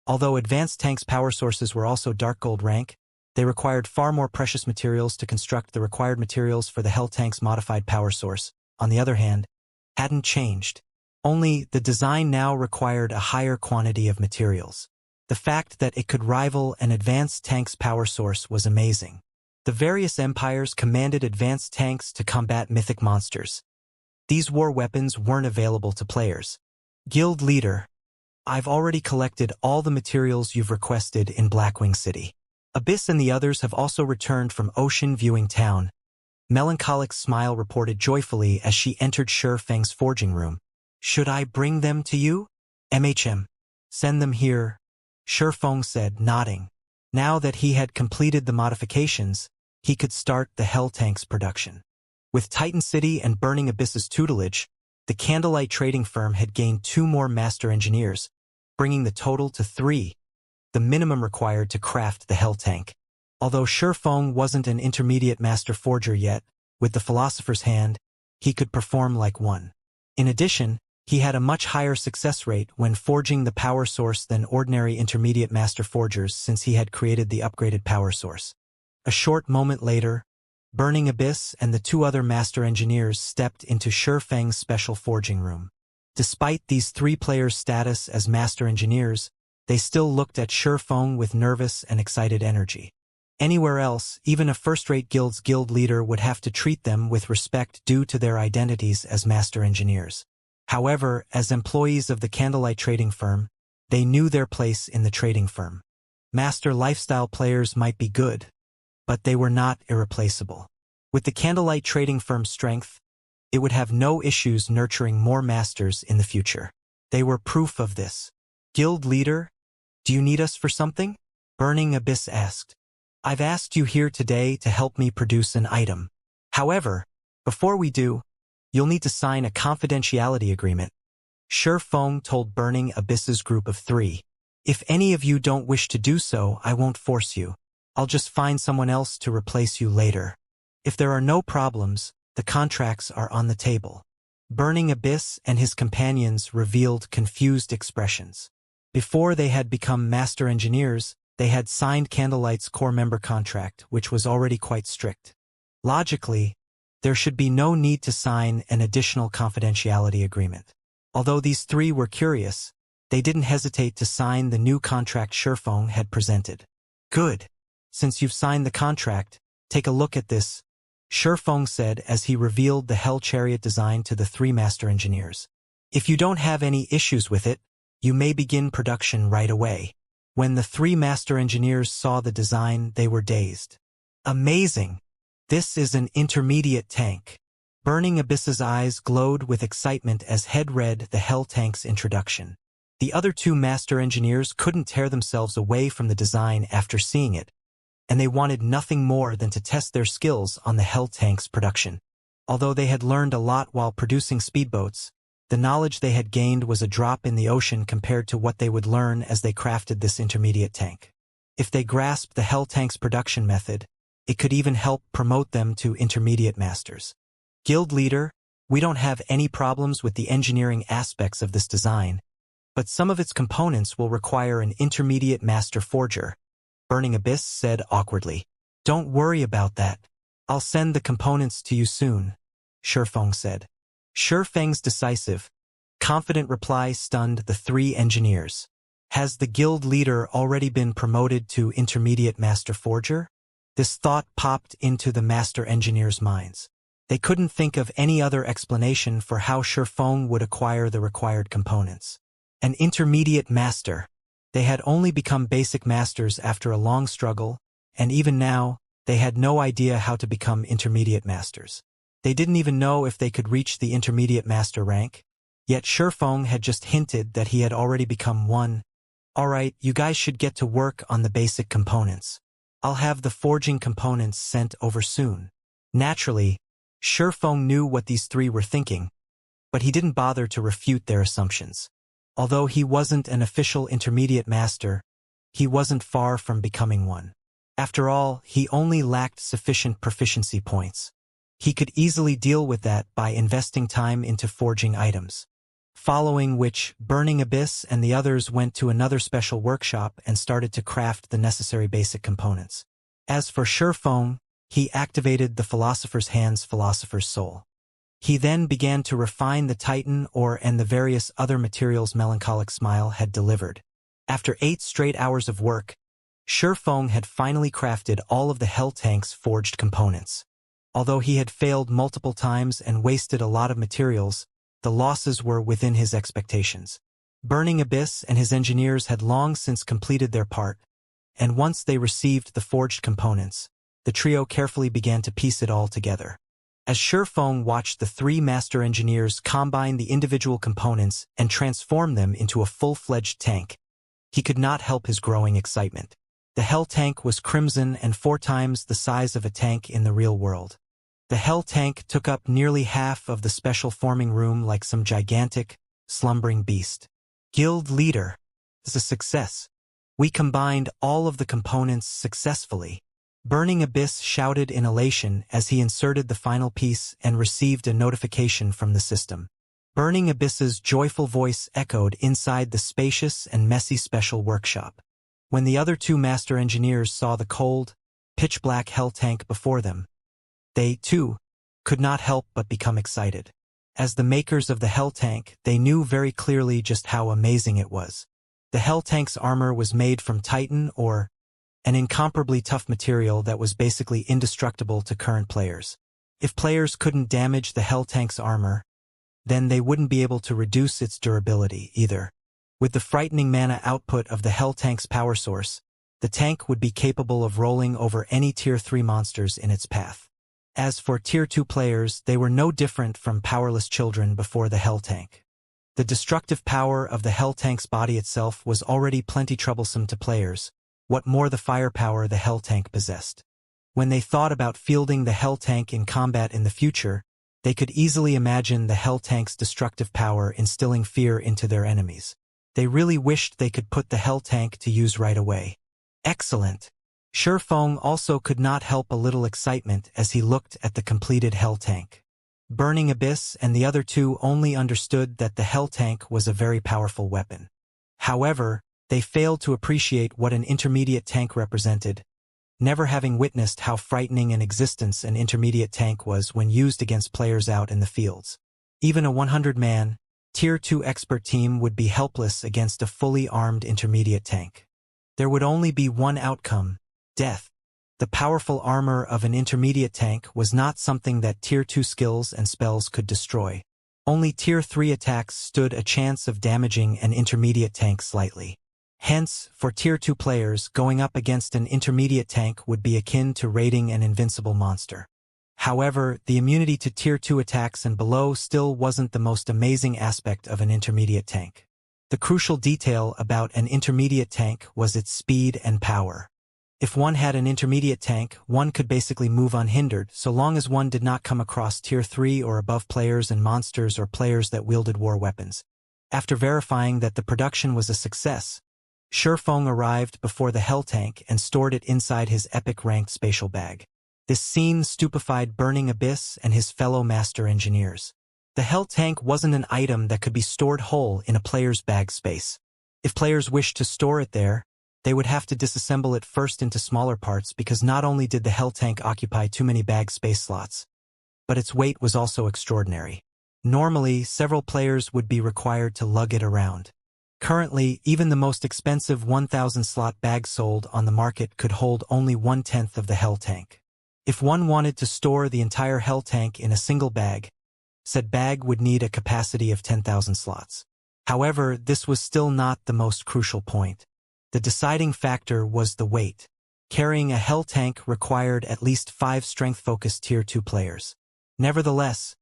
Although advanced tanks' power sources were also Dark Gold rank, they required far more precious materials to construct. The required materials for the Hell Tank's modified power source, on the other hand, hadn't changed. Only the design now required a higher quantity of materials. The fact that it could rival an advanced tank's power source was amazing. The various empires commanded advanced tanks to combat mythic monsters. These war weapons weren't available to players. Guild Leader, I've already collected all the materials you've requested in Blackwing City. Abyss and the others have also returned from Ocean Viewing Town. Melancholic Smile reported joyfully as she entered Shifeng's forging room. Should I bring them to you? Send them here, Shifeng said, nodding. Now that he had completed the modifications, he could start the Hell Tank's production. With Titan City and Burning Abyss's tutelage, the Candlelight trading firm had gained 2 more master engineers, bringing the total to 3, the minimum required to craft the Hell Tank. Although Shifeng wasn't an intermediate master forger yet, with the Philosopher's Hand, he could perform like one. In addition, he had a much higher success rate when forging the power source than ordinary intermediate master forgers since he had created the upgraded power source. A short moment later, Burning Abyss and the two other master engineers stepped into Shifeng's special forging room. Despite these three players' status as master engineers, they still looked at Shifeng with nervous and excited energy. Anywhere else, even a first-rate guild's guild leader would have to treat them with respect due to their identities as master engineers. However, as employees of the Candlelight trading firm, they knew their place in the trading firm. Master lifestyle players might be good, but they were not irreplaceable. With the Candlelight trading firm's strength, it would have no issues nurturing more masters in the future. They were proof of this. Guild leader, do you need us for something? Burning Abyss asked. I've asked you here today to help me produce an item. However, before we do, you'll need to sign a confidentiality agreement. Shifeng told Burning Abyss's group of 3. If any of you don't wish to do so, I won't force you. I'll just find someone else to replace you later. If there are no problems, the contracts are on the table. Burning Abyss and his companions revealed confused expressions. Before they had become master engineers, they had signed Candlelight's core member contract, which was already quite strict. Logically, there should be no need to sign an additional confidentiality agreement. Although these 3 were curious, they didn't hesitate to sign the new contract Shifeng had presented. Good. Since you've signed the contract, take a look at this, Shifeng said as he revealed the Hell Chariot design to the 3 master engineers. If you don't have any issues with it, you may begin production right away. When the 3 master engineers saw the design, they were dazed. Amazing! This is an intermediate tank. Burning Abyss's eyes glowed with excitement as Head read the Hell tank's introduction. The other 2 master engineers couldn't tear themselves away from the design after seeing it, and they wanted nothing more than to test their skills on the Hell tank's production. Although they had learned a lot while producing speedboats, the knowledge they had gained was a drop in the ocean compared to what they would learn as they crafted this intermediate tank. If they grasped the Hell tank's production method, it could even help promote them to intermediate masters. Guild leader, we don't have any problems with the engineering aspects of this design, but some of its components will require an intermediate master forger, Burning Abyss said awkwardly. Don't worry about that. I'll send the components to you soon, Shifeng said. Shifeng's decisive, confident reply stunned the 3 engineers. Has the guild leader already been promoted to intermediate master forger? This thought popped into the master engineers' minds. They couldn't think of any other explanation for how Shifeng would acquire the required components. An intermediate master. They had only become basic masters after a long struggle, and even now, they had no idea how to become intermediate masters. They didn't even know if they could reach the intermediate master rank, yet Shifeng had just hinted that he had already become one. Alright, you guys should get to work on the basic components. I'll have the forging components sent over soon. Naturally, Shifeng knew what these 3 were thinking, but he didn't bother to refute their assumptions. Although he wasn't an official intermediate master, he wasn't far from becoming one. After all, he only lacked sufficient proficiency points. He could easily deal with that by investing time into forging items. Following which, Burning Abyss and the others went to another special workshop and started to craft the necessary basic components. As for Shifeng, he activated the Philosopher's Hand's Philosopher's Soul. He then began to refine the Titan ore and the various other materials Melancholic Smile had delivered. After 8 straight hours of work, Shifeng had finally crafted all of the Hell tank's forged components. Although he had failed multiple times and wasted a lot of materials, the losses were within his expectations. Burning Abyss and his engineers had long since completed their part, and once they received the forged components, the trio carefully began to piece it all together. As Shifeng watched the 3 master engineers combine the individual components and transform them into a full-fledged tank, he could not help his growing excitement. The Hell tank was crimson and 4 times the size of a tank in the real world. The Hell tank took up nearly half of the special forming room like some gigantic, slumbering beast. Guild leader, this is a success. We combined all of the components successfully. Burning Abyss shouted in elation as he inserted the final piece and received a notification from the system. Burning Abyss's joyful voice echoed inside the spacious and messy special workshop. When the other two master engineers saw the cold, pitch-black hell tank before them, they, too, could not help but become excited. As the makers of the hell tank, they knew very clearly just how amazing it was. The hell tank's armor was made from Titan, or an incomparably tough material that was basically indestructible to current players. If players couldn't damage the hell tank's armor, then they wouldn't be able to reduce its durability either. With the frightening mana output of the hell tank's power source, the tank would be capable of rolling over any Tier 3 monsters in its path. As for Tier 2 players, they were no different from powerless children before the hell tank. The destructive power of the hell tank's body itself was already plenty troublesome to players, what more the firepower the hell tank possessed. When they thought about fielding the hell tank in combat in the future, they could easily imagine the hell tank's destructive power instilling fear into their enemies. They really wished they could put the hell tank to use right away. Excellent! Shifeng also could not help a little excitement as he looked at the completed hell tank. Burning Abyss and the other two only understood that the hell tank was a very powerful weapon. However, they failed to appreciate what an intermediate tank represented, never having witnessed how frightening an existence an intermediate tank was when used against players out in the fields. Even a 100-man, Tier 2 expert team would be helpless against a fully armed intermediate tank. There would only be one outcome: death. The powerful armor of an intermediate tank was not something that Tier 2 skills and spells could destroy. Only Tier 3 attacks stood a chance of damaging an intermediate tank slightly. Hence, for Tier 2 players, going up against an intermediate tank would be akin to raiding an invincible monster. However, the immunity to Tier 2 attacks and below still wasn't the most amazing aspect of an intermediate tank. The crucial detail about an intermediate tank was its speed and power. If one had an intermediate tank, one could basically move unhindered so long as one did not come across Tier 3 or above players and monsters or players that wielded war weapons. After verifying that the production was a success, Shifeng arrived before the hell tank and stored it inside his epic-ranked spatial bag. This scene stupefied Burning Abyss and his fellow master engineers. The hell tank wasn't an item that could be stored whole in a player's bag space. If players wished to store it there, they would have to disassemble it first into smaller parts because not only did the hell tank occupy too many bag space slots, but its weight was also extraordinary. Normally, several players would be required to lug it around. Currently, even the most expensive 1,000-slot bag sold on the market could hold only 1/10 of the hell tank. If one wanted to store the entire hell tank in a single bag, said bag would need a capacity of 10,000 slots. However, this was still not the most crucial point. The deciding factor was the weight. Carrying a hell tank required at least 5 strength-focused Tier 2 players. Nevertheless,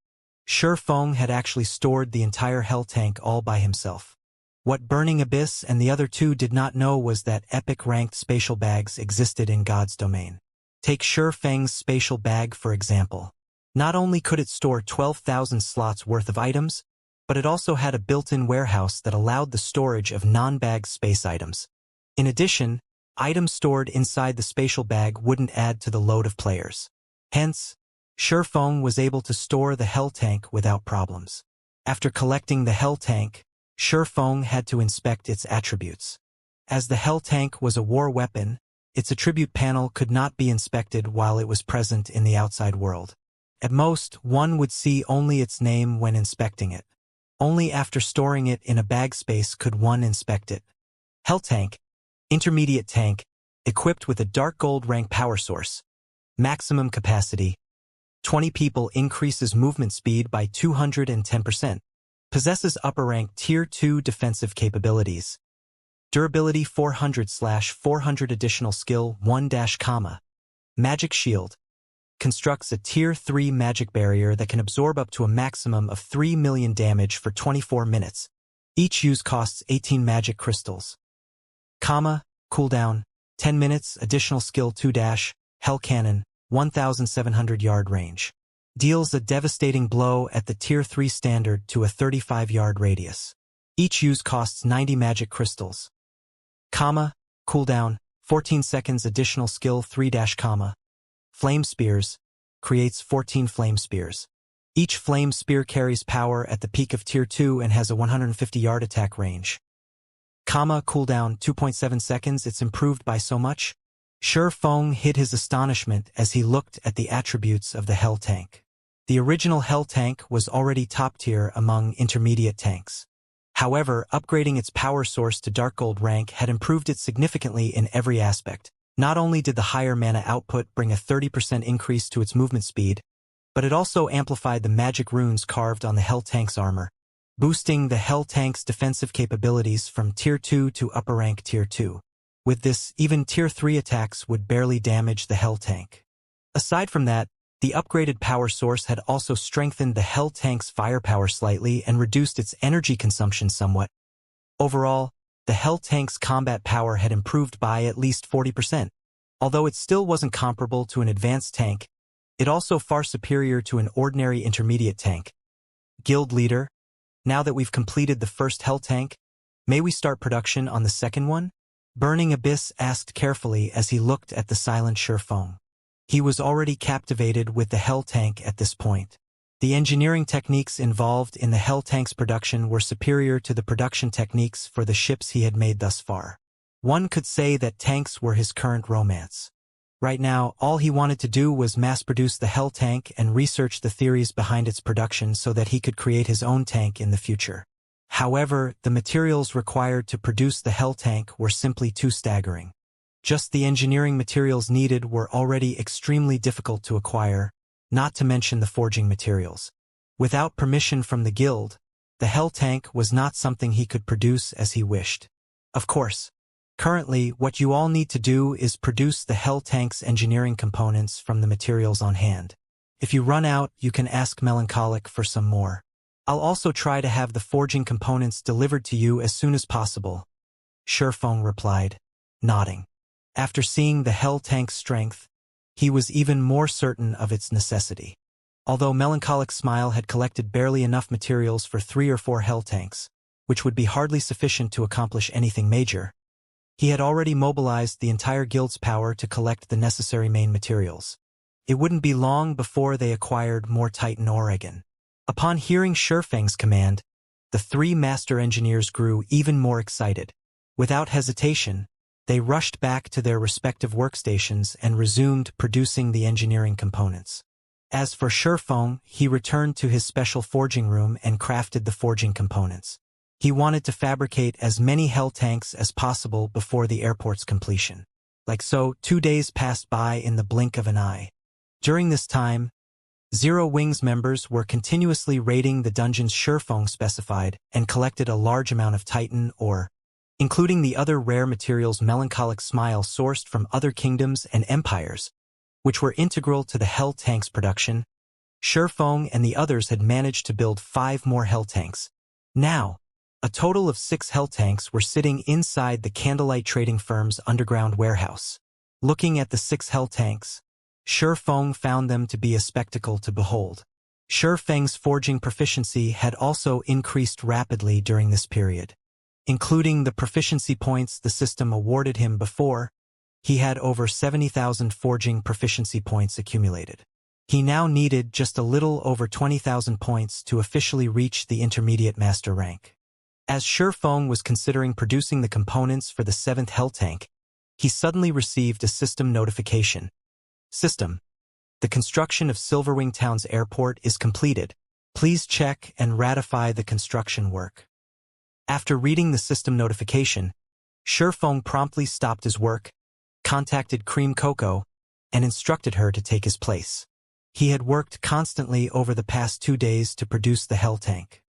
Shifeng had actually stored the entire hell tank all by himself. What Burning Abyss and the other two did not know was that epic-ranked spatial bags existed in God's domain. Take Shifeng's spatial bag for example. Not only could it store 12,000 slots worth of items, but it also had a built-in warehouse that allowed the storage of non-bag space items. In addition, items stored inside the spatial bag wouldn't add to the load of players. Hence, Shifeng was able to store the hell tank without problems. After collecting the hell tank, Shifeng had to inspect its attributes. As the hell tank was a war weapon, its attribute panel could not be inspected while it was present in the outside world. At most, one would see only its name when inspecting it. Only after storing it in a bag space could one inspect it. Hell tank, intermediate tank, equipped with a dark gold rank power source. Maximum capacity. 20 people increases movement speed by 210%. Possesses upper rank Tier 2 defensive capabilities. Durability 400/400 additional skill 1-, Magic Shield. Constructs a Tier 3 magic barrier that can absorb up to a maximum of 3 million damage for 24 minutes. Each use costs 18 magic crystals. Cooldown 10 minutes, additional skill 2-, Hell Cannon, 1,700 yard range. Deals a devastating blow at the Tier 3 standard to a 35-yard radius. Each use costs 90 magic crystals. Cooldown 14 seconds additional skill 3 dash comma. Flame spears. Creates 14 flame spears. Each flame spear carries power at the peak of Tier 2 and has a 150-yard attack range. Comma, cooldown 2.7 seconds. It's improved by so much. Shi Feng hid his astonishment as he looked at the attributes of the Hell Tank. The original Hell Tank was already top tier among intermediate tanks. However, upgrading its power source to Dark Gold rank had improved it significantly in every aspect. Not only did the higher mana output bring a 30% increase to its movement speed, but it also amplified the magic runes carved on the Hell Tank's armor, boosting the Hell Tank's defensive capabilities from Tier 2 to upper rank Tier 2. With this, even Tier 3 attacks would barely damage the Hell Tank. Aside from that, the upgraded power source had also strengthened the Hell Tank's firepower slightly and reduced its energy consumption somewhat. Overall, the Hell Tank's combat power had improved by at least 40%. Although it still wasn't comparable to an advanced tank, it also far superior to an ordinary intermediate tank. Guild Leader, now that we've completed the first Hell Tank, may we start production on the second one? Burning Abyss asked carefully as he looked at the silent Shi Feng. He was already captivated with the Hell Tank at this point. The engineering techniques involved in the Hell Tank's production were superior to the production techniques for the ships he had made thus far. One could say that tanks were his current romance. Right now, all he wanted to do was mass-produce the Hell Tank and research the theories behind its production so that he could create his own tank in the future. However, the materials required to produce the Hell Tank were simply too staggering. Just the engineering materials needed were already extremely difficult to acquire, not to mention the forging materials. Without permission from the guild, the Hell Tank was not something he could produce as he wished. Of course, currently what you all need to do is produce the Hell Tank's engineering components from the materials on hand. If you run out, you can ask Melancholic for some more. I'll also try to have the forging components delivered to you as soon as possible. Shi Feng replied, nodding. After seeing the Hell Tank's strength, he was even more certain of its necessity. Although Melancholic's Smile had collected barely enough materials for 3 or 4 Hell Tanks, which would be hardly sufficient to accomplish anything major, he had already mobilized the entire guild's power to collect the necessary main materials. It wouldn't be long before they acquired more Titan Oregon. Upon hearing Shi Feng's command, the 3 master engineers grew even more excited. Without hesitation, they rushed back to their respective workstations and resumed producing the engineering components. As for Shi Feng, he returned to his special forging room and crafted the forging components. He wanted to fabricate as many Hell Tanks as possible before the airport's completion. Like so, 2 days passed by in the blink of an eye. During this time, Zero Wings members were continuously raiding the dungeons Shi Feng specified and collected a large amount of Titan ore, including the other rare materials Melancholic Smile sourced from other kingdoms and empires, which were integral to the Hell Tank's production. Shi Feng and the others had managed to build 5 more Hell Tanks. Now, a total of 6 Hell Tanks were sitting inside the Candlelight Trading Firm's underground warehouse. Looking at the 6 Hell Tanks, Shi Feng found them to be a spectacle to behold. Shi Feng's forging proficiency had also increased rapidly during this period. Including the proficiency points the system awarded him before, he had over 70,000 forging proficiency points accumulated. He now needed just a little over 20,000 points to officially reach the intermediate master rank. As Shi Feng was considering producing the components for the 7th Hell Tank, he suddenly received a system notification. System: the construction of Silverwing Town's airport is completed. Please check and ratify the construction work. After reading the system notification, Shi Feng promptly stopped his work, contacted Cream Cocoa, and instructed her to take his place. He had worked constantly over the past 2 days to produce the Hell Tank.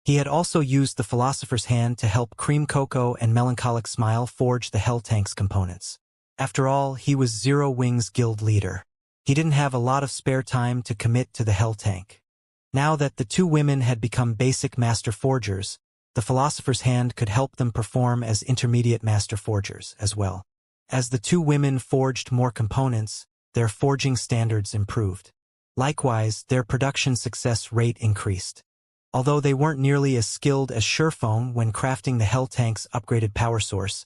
He had also used the Philosopher's Hand to help Cream Cocoa and Melancholic Smile forge the Hell Tank's components. After all, he was Zero Wings guild leader. He didn't have a lot of spare time to commit to the Hell Tank. Now that the 2 women had become basic master forgers, the Philosopher's Hand could help them perform as intermediate master forgers as well. As the 2 women forged more components, their forging standards improved. Likewise, their production success rate increased. Although they weren't nearly as skilled as Shi Feng when crafting the Hell Tank's upgraded power source,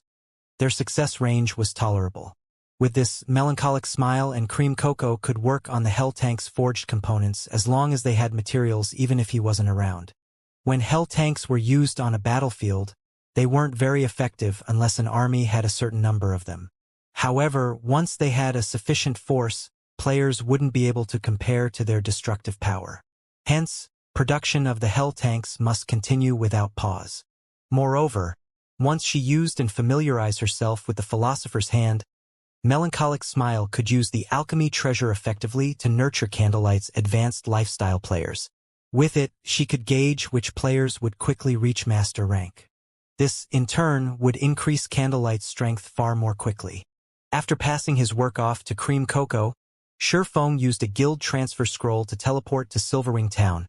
their success range was tolerable. With this, Melancholic Smile and Cream Cocoa could work on the Hell Tank's forged components as long as they had materials even if he wasn't around. When Hell Tanks were used on a battlefield, they weren't very effective unless an army had a certain number of them. However, once they had a sufficient force, players wouldn't be able to compare to their destructive power. Hence, production of the Hell Tanks must continue without pause. Moreover, once she used and familiarized herself with the Philosopher's Hand, Melancholic Smile could use the Alchemy Treasure effectively to nurture Candlelight's advanced lifestyle players. With it, she could gauge which players would quickly reach master rank. This, in turn, would increase Candlelight's strength far more quickly. After passing his work off to Cream Cocoa, Shurfeng used a guild transfer scroll to teleport to Silverwing Town,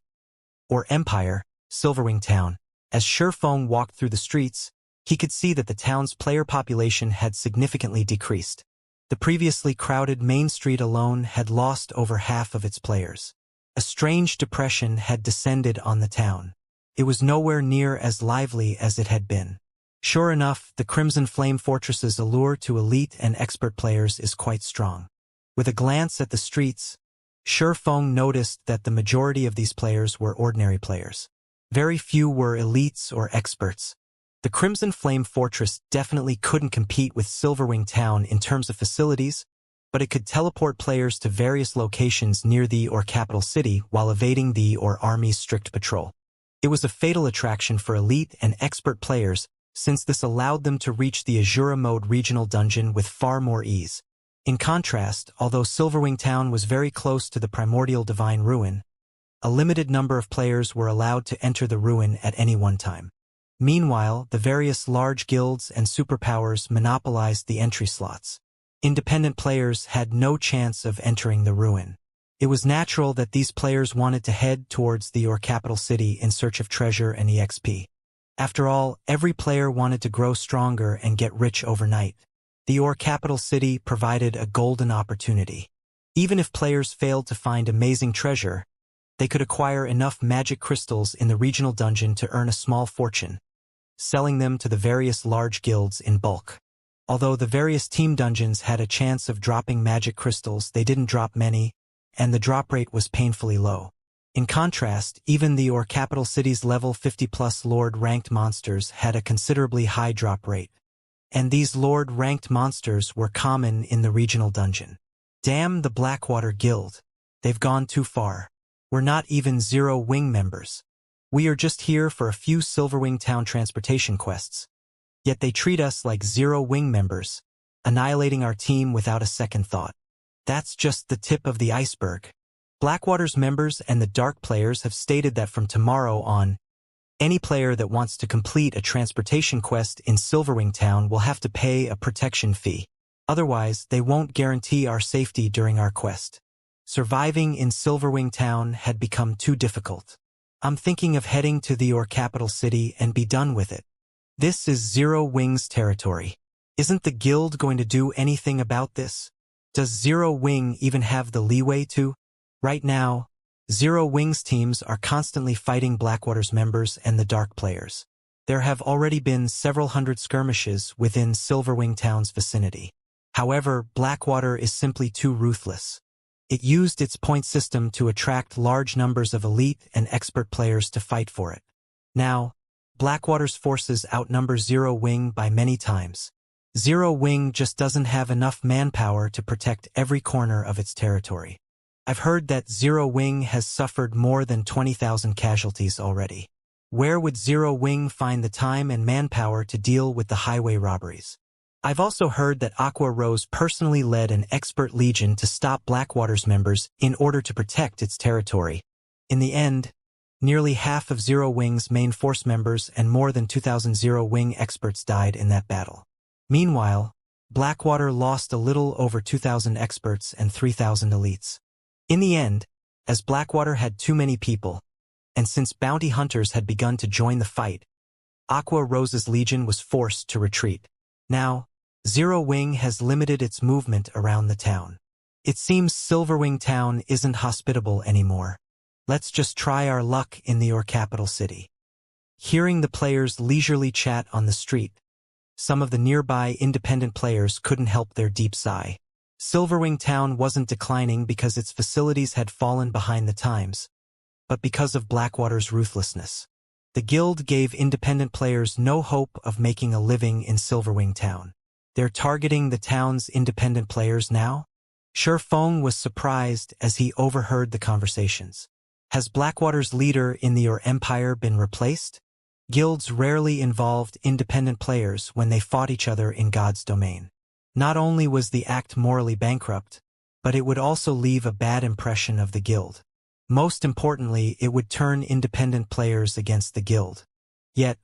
or Empire, Silverwing Town. As Shurfeng walked through the streets, he could see that the town's player population had significantly decreased. The previously crowded Main Street alone had lost over half of its players. A strange depression had descended on the town. It was nowhere near as lively as it had been. Sure enough, the Crimson Flame Fortress's allure to elite and expert players is quite strong. With a glance at the streets, Shurfeng noticed that the majority of these players were ordinary players. Very few were elites or experts. The Crimson Flame Fortress definitely couldn't compete with Silverwing Town in terms of facilities, but it could teleport players to various locations near the or capital city while evading the or army's strict patrol. It was a fatal attraction for elite and expert players since this allowed them to reach the Azura Mode regional dungeon with far more ease. In contrast, although Silverwing Town was very close to the primordial divine ruin, a limited number of players were allowed to enter the ruin at any one time. Meanwhile, the various large guilds and superpowers monopolized the entry slots. Independent players had no chance of entering the ruin. It was natural that these players wanted to head towards the or capital city in search of treasure and EXP. After all, every player wanted to grow stronger and get rich overnight. The or capital city provided a golden opportunity. Even if players failed to find amazing treasure, they could acquire enough magic crystals in the regional dungeon to earn a small fortune, selling them to the various large guilds in bulk. Although the various team dungeons had a chance of dropping magic crystals, they didn't drop many, and the drop rate was painfully low. In contrast, even the or capital city's level 50+ Lord-ranked monsters had a considerably high drop rate. And these Lord-ranked monsters were common in the regional dungeon. Damn the Blackwater Guild. They've gone too far. We're not even Zero Wing members. We are just here for a few Silverwing Town transportation quests. Yet they treat us like Zero Wing members, annihilating our team without a second thought. That's just the tip of the iceberg. Blackwater's members and the Dark players have stated that from tomorrow on, any player that wants to complete a transportation quest in Silverwing Town will have to pay a protection fee. Otherwise, they won't guarantee our safety during our quest. Surviving in Silverwing Town had become too difficult. I'm thinking of heading to the or capital city and be done with it. This is Zero Wing's territory. Isn't the guild going to do anything about this? Does Zero Wing even have the leeway to? Right now, Zero Wing's teams are constantly fighting Blackwater's members and the Dark players. There have already been several hundred skirmishes within Silverwing Town's vicinity. However, Blackwater is simply too ruthless. It used its point system to attract large numbers of elite and expert players to fight for it. Now, Blackwater's forces outnumber Zero Wing by many times. Zero Wing just doesn't have enough manpower to protect every corner of its territory. I've heard that Zero Wing has suffered more than 20,000 casualties already. Where would Zero Wing find the time and manpower to deal with the highway robberies? I've also heard that Aqua Rose personally led an expert legion to stop Blackwater's members in order to protect its territory. In the end, nearly half of Zero Wing's main force members and more than 2,000 Zero Wing experts died in that battle. Meanwhile, Blackwater lost a little over 2,000 experts and 3,000 elites. In the end, as Blackwater had too many people, and since bounty hunters had begun to join the fight, Aqua Rose's legion was forced to retreat. Now, Zero Wing has limited its movement around the town. It seems Silverwing Town isn't hospitable anymore. Let's just try our luck in the or capital city. Hearing the players leisurely chat on the street, Some of the nearby independent players couldn't help their deep sigh. Silverwing Town wasn't declining because its facilities had fallen behind the times, but because of Blackwater's ruthlessness. The guild gave independent players no hope of making a living in Silverwing Town. They're targeting the town's independent players now? Shi Feng was surprised as he overheard the conversations. Has Blackwater's leader in the Empire been replaced? Guilds rarely involved independent players when they fought each other in God's domain. Not only was the act morally bankrupt, but it would also leave a bad impression of the guild. Most importantly, it would turn independent players against the guild. Yet,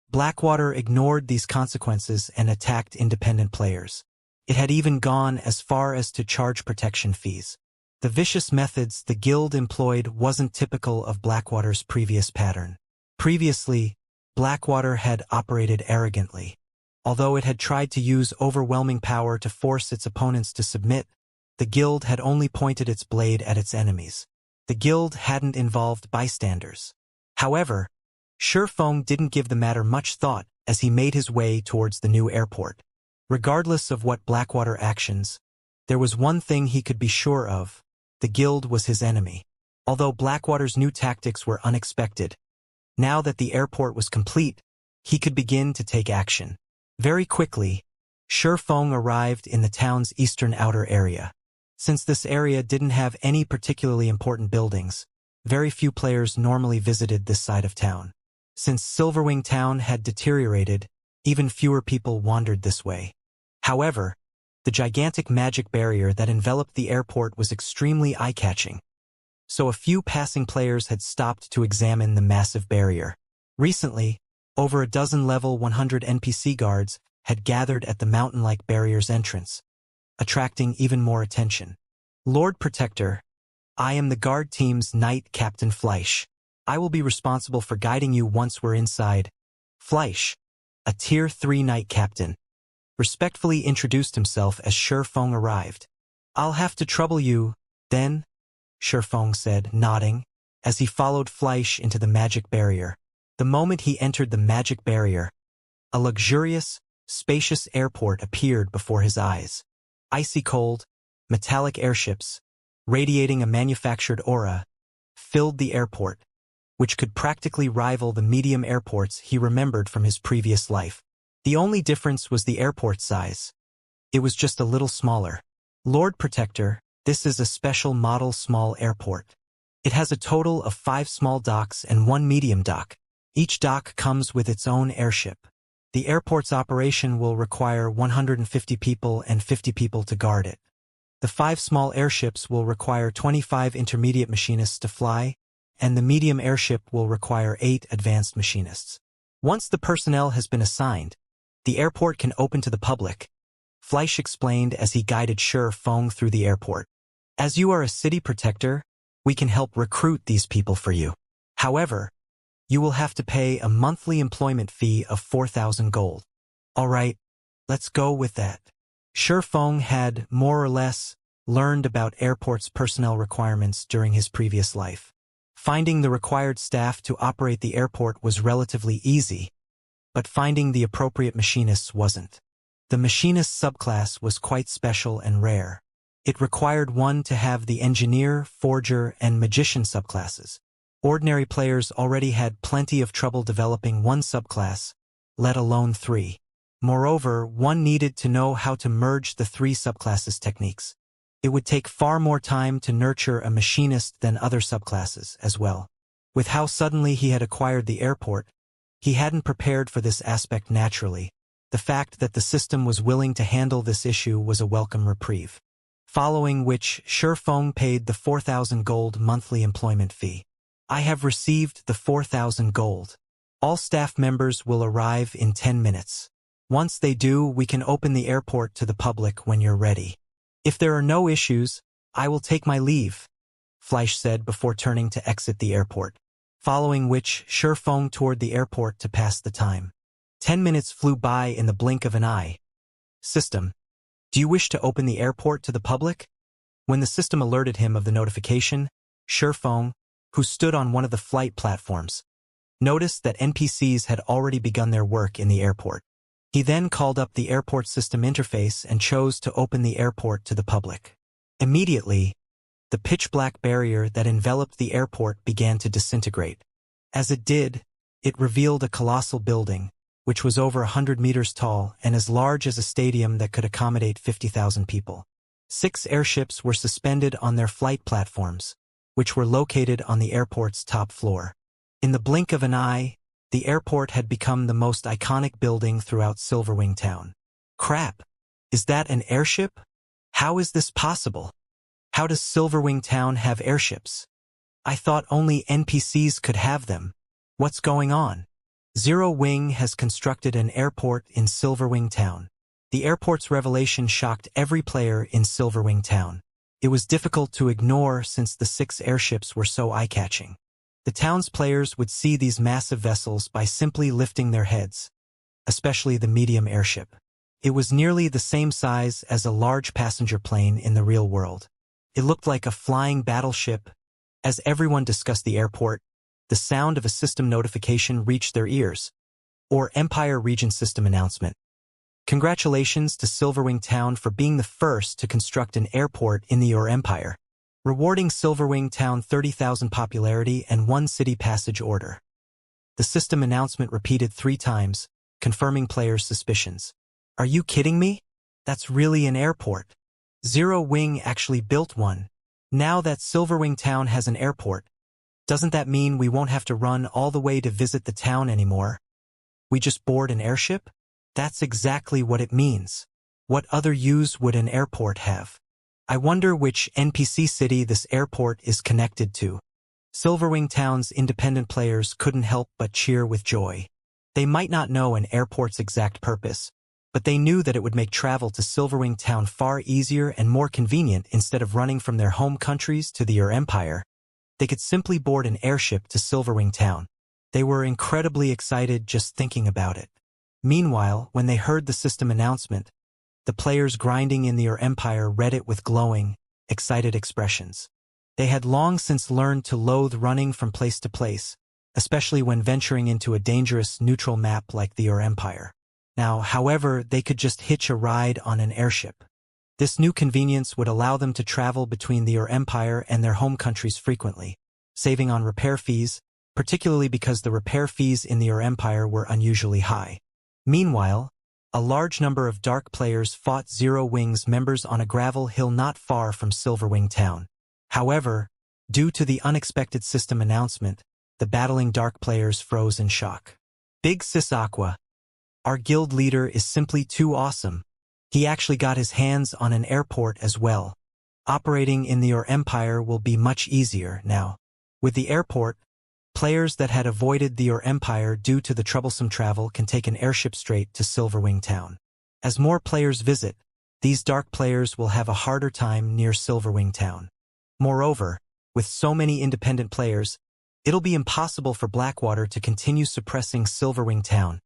Blackwater ignored these consequences and attacked independent players. It had even gone as far as to charge protection fees. The vicious methods the guild employed wasn't typical of Blackwater's previous pattern. Previously, Blackwater had operated arrogantly. Although it had tried to use overwhelming power to force its opponents to submit, the guild had only pointed its blade at its enemies. The guild hadn't involved bystanders. However, Shi Feng didn't give the matter much thought as he made his way towards the new airport. Regardless of what Blackwater actions, there was one thing he could be sure of: the guild was his enemy. Although Blackwater's new tactics were unexpected, now that the airport was complete, he could begin to take action. Very quickly, Shi Feng arrived in the town's eastern outer area. Since this area didn't have any particularly important buildings, very few players normally visited this side of town. Since Silverwing Town had deteriorated, even fewer people wandered this way. However, the gigantic magic barrier that enveloped the airport was extremely eye-catching, so a few passing players had stopped to examine the massive barrier. Recently, over a dozen level 100 NPC guards had gathered at the mountain-like barrier's entrance, attracting even more attention. Lord Protector, I am the guard team's Knight Captain Fleisch. I will be responsible for guiding you once we're inside. Fleisch, a Tier 3 Knight Captain, respectfully introduced himself as Shi Feng arrived. I'll have to trouble you, then, Shi Feng said, nodding, as he followed Fleisch into the magic barrier. The moment he entered the magic barrier, a luxurious, spacious airport appeared before his eyes. Icy cold, metallic airships, radiating a manufactured aura, filled the airport, which could practically rival the medium airports he remembered from his previous life. The only difference was the airport size. It was just a little smaller. Lord Protector, this is a special model small airport. It has a total of 5 small docks and 1 medium dock. Each dock comes with its own airship. The airport's operation will require 150 people and 50 people to guard it. The 5 small airships will require 25 intermediate machinists to fly, and the medium airship will require 8 advanced machinists. Once the personnel has been assigned, the airport can open to the public, Fleisch explained as he guided Shi Feng through the airport. As you are a city protector, we can help recruit these people for you. However, you will have to pay a monthly employment fee of 4,000 gold. All right, let's go with that. Shi Feng had, more or less, learned about airport's personnel requirements during his previous life. Finding the required staff to operate the airport was relatively easy, but finding the appropriate machinists wasn't. The machinist subclass was quite special and rare. It required one to have the engineer, forger, and magician subclasses. Ordinary players already had plenty of trouble developing one subclass, let alone 3. Moreover, one needed to know how to merge the 3 subclasses techniques. It would take far more time to nurture a machinist than other subclasses as well. With how suddenly he had acquired the airport, he hadn't prepared for this aspect naturally. The fact that the system was willing to handle this issue was a welcome reprieve. Following which, Shi Feng paid the 4,000 gold monthly employment fee. I have received the 4,000 gold. All staff members will arrive in 10 minutes. Once they do, we can open the airport to the public when you're ready. If there are no issues, I will take my leave, Fleisch said before turning to exit the airport. Following which, Shi Feng toured the airport to pass the time. 10 minutes flew by in the blink of an eye. System, do you wish to open the airport to the public? When the system alerted him of the notification, Shi Feng, who stood on one of the flight platforms, noticed that NPCs had already begun their work in the airport. He then called up the airport system interface and chose to open the airport to the public. Immediately, the pitch-black barrier that enveloped the airport began to disintegrate. As it did, it revealed a colossal building, which was over 100 meters tall and as large as a stadium that could accommodate 50,000 people. 6 airships were suspended on their flight platforms, which were located on the airport's top floor. In the blink of an eye, the airport had become the most iconic building throughout Silverwing Town. Crap! Is that an airship? How is this possible? How does Silverwing Town have airships? I thought only NPCs could have them. What's going on? Zero Wing has constructed an airport in Silverwing Town. The airport's revelation shocked every player in Silverwing Town. It was difficult to ignore since the 6 airships were so eye-catching. The town's players would see these massive vessels by simply lifting their heads, especially the medium airship. It was nearly the same size as a large passenger plane in the real world. It looked like a flying battleship. As everyone discussed the airport, the sound of a system notification reached their ears, or Empire Region System announcement. Congratulations to Silverwing Town for being the first to construct an airport in your empire, rewarding Silverwing Town 30,000 popularity and 1 city passage order. The system announcement repeated 3 times, confirming players' suspicions. Are you kidding me? That's really an airport. Zero Wing actually built one. Now that Silverwing Town has an airport, doesn't that mean we won't have to run all the way to visit the town anymore? We just board an airship? That's exactly what it means. What other use would an airport have? I wonder which NPC city this airport is connected to. Silverwing Town's independent players couldn't help but cheer with joy. They might not know an airport's exact purpose, but they knew that it would make travel to Silverwing Town far easier and more convenient. Instead of running from their home countries to their empire, they could simply board an airship to Silverwing Town. They were incredibly excited just thinking about it. Meanwhile, when they heard the system announcement, the players grinding in their empire read it with glowing, excited expressions. They had long since learned to loathe running from place to place, especially when venturing into a dangerous neutral map like their empire. Now, however, they could just hitch a ride on an airship. This new convenience would allow them to travel between their empire and their home countries frequently, saving on repair fees, particularly because the repair fees in their empire were unusually high. Meanwhile, a large number of Dark players fought Zero Wing's members on a gravel hill not far from Silverwing Town. However, due to the unexpected system announcement, the battling Dark players froze in shock. Big Sis Aqua, our guild leader, is simply too awesome. He actually got his hands on an airport as well. Operating in your empire will be much easier now. With the airport, players that had avoided your empire due to the troublesome travel can take an airship straight to Silverwing Town. As more players visit, these Dark players will have a harder time near Silverwing Town. Moreover, with so many independent players, it'll be impossible for Blackwater to continue suppressing Silverwing Town,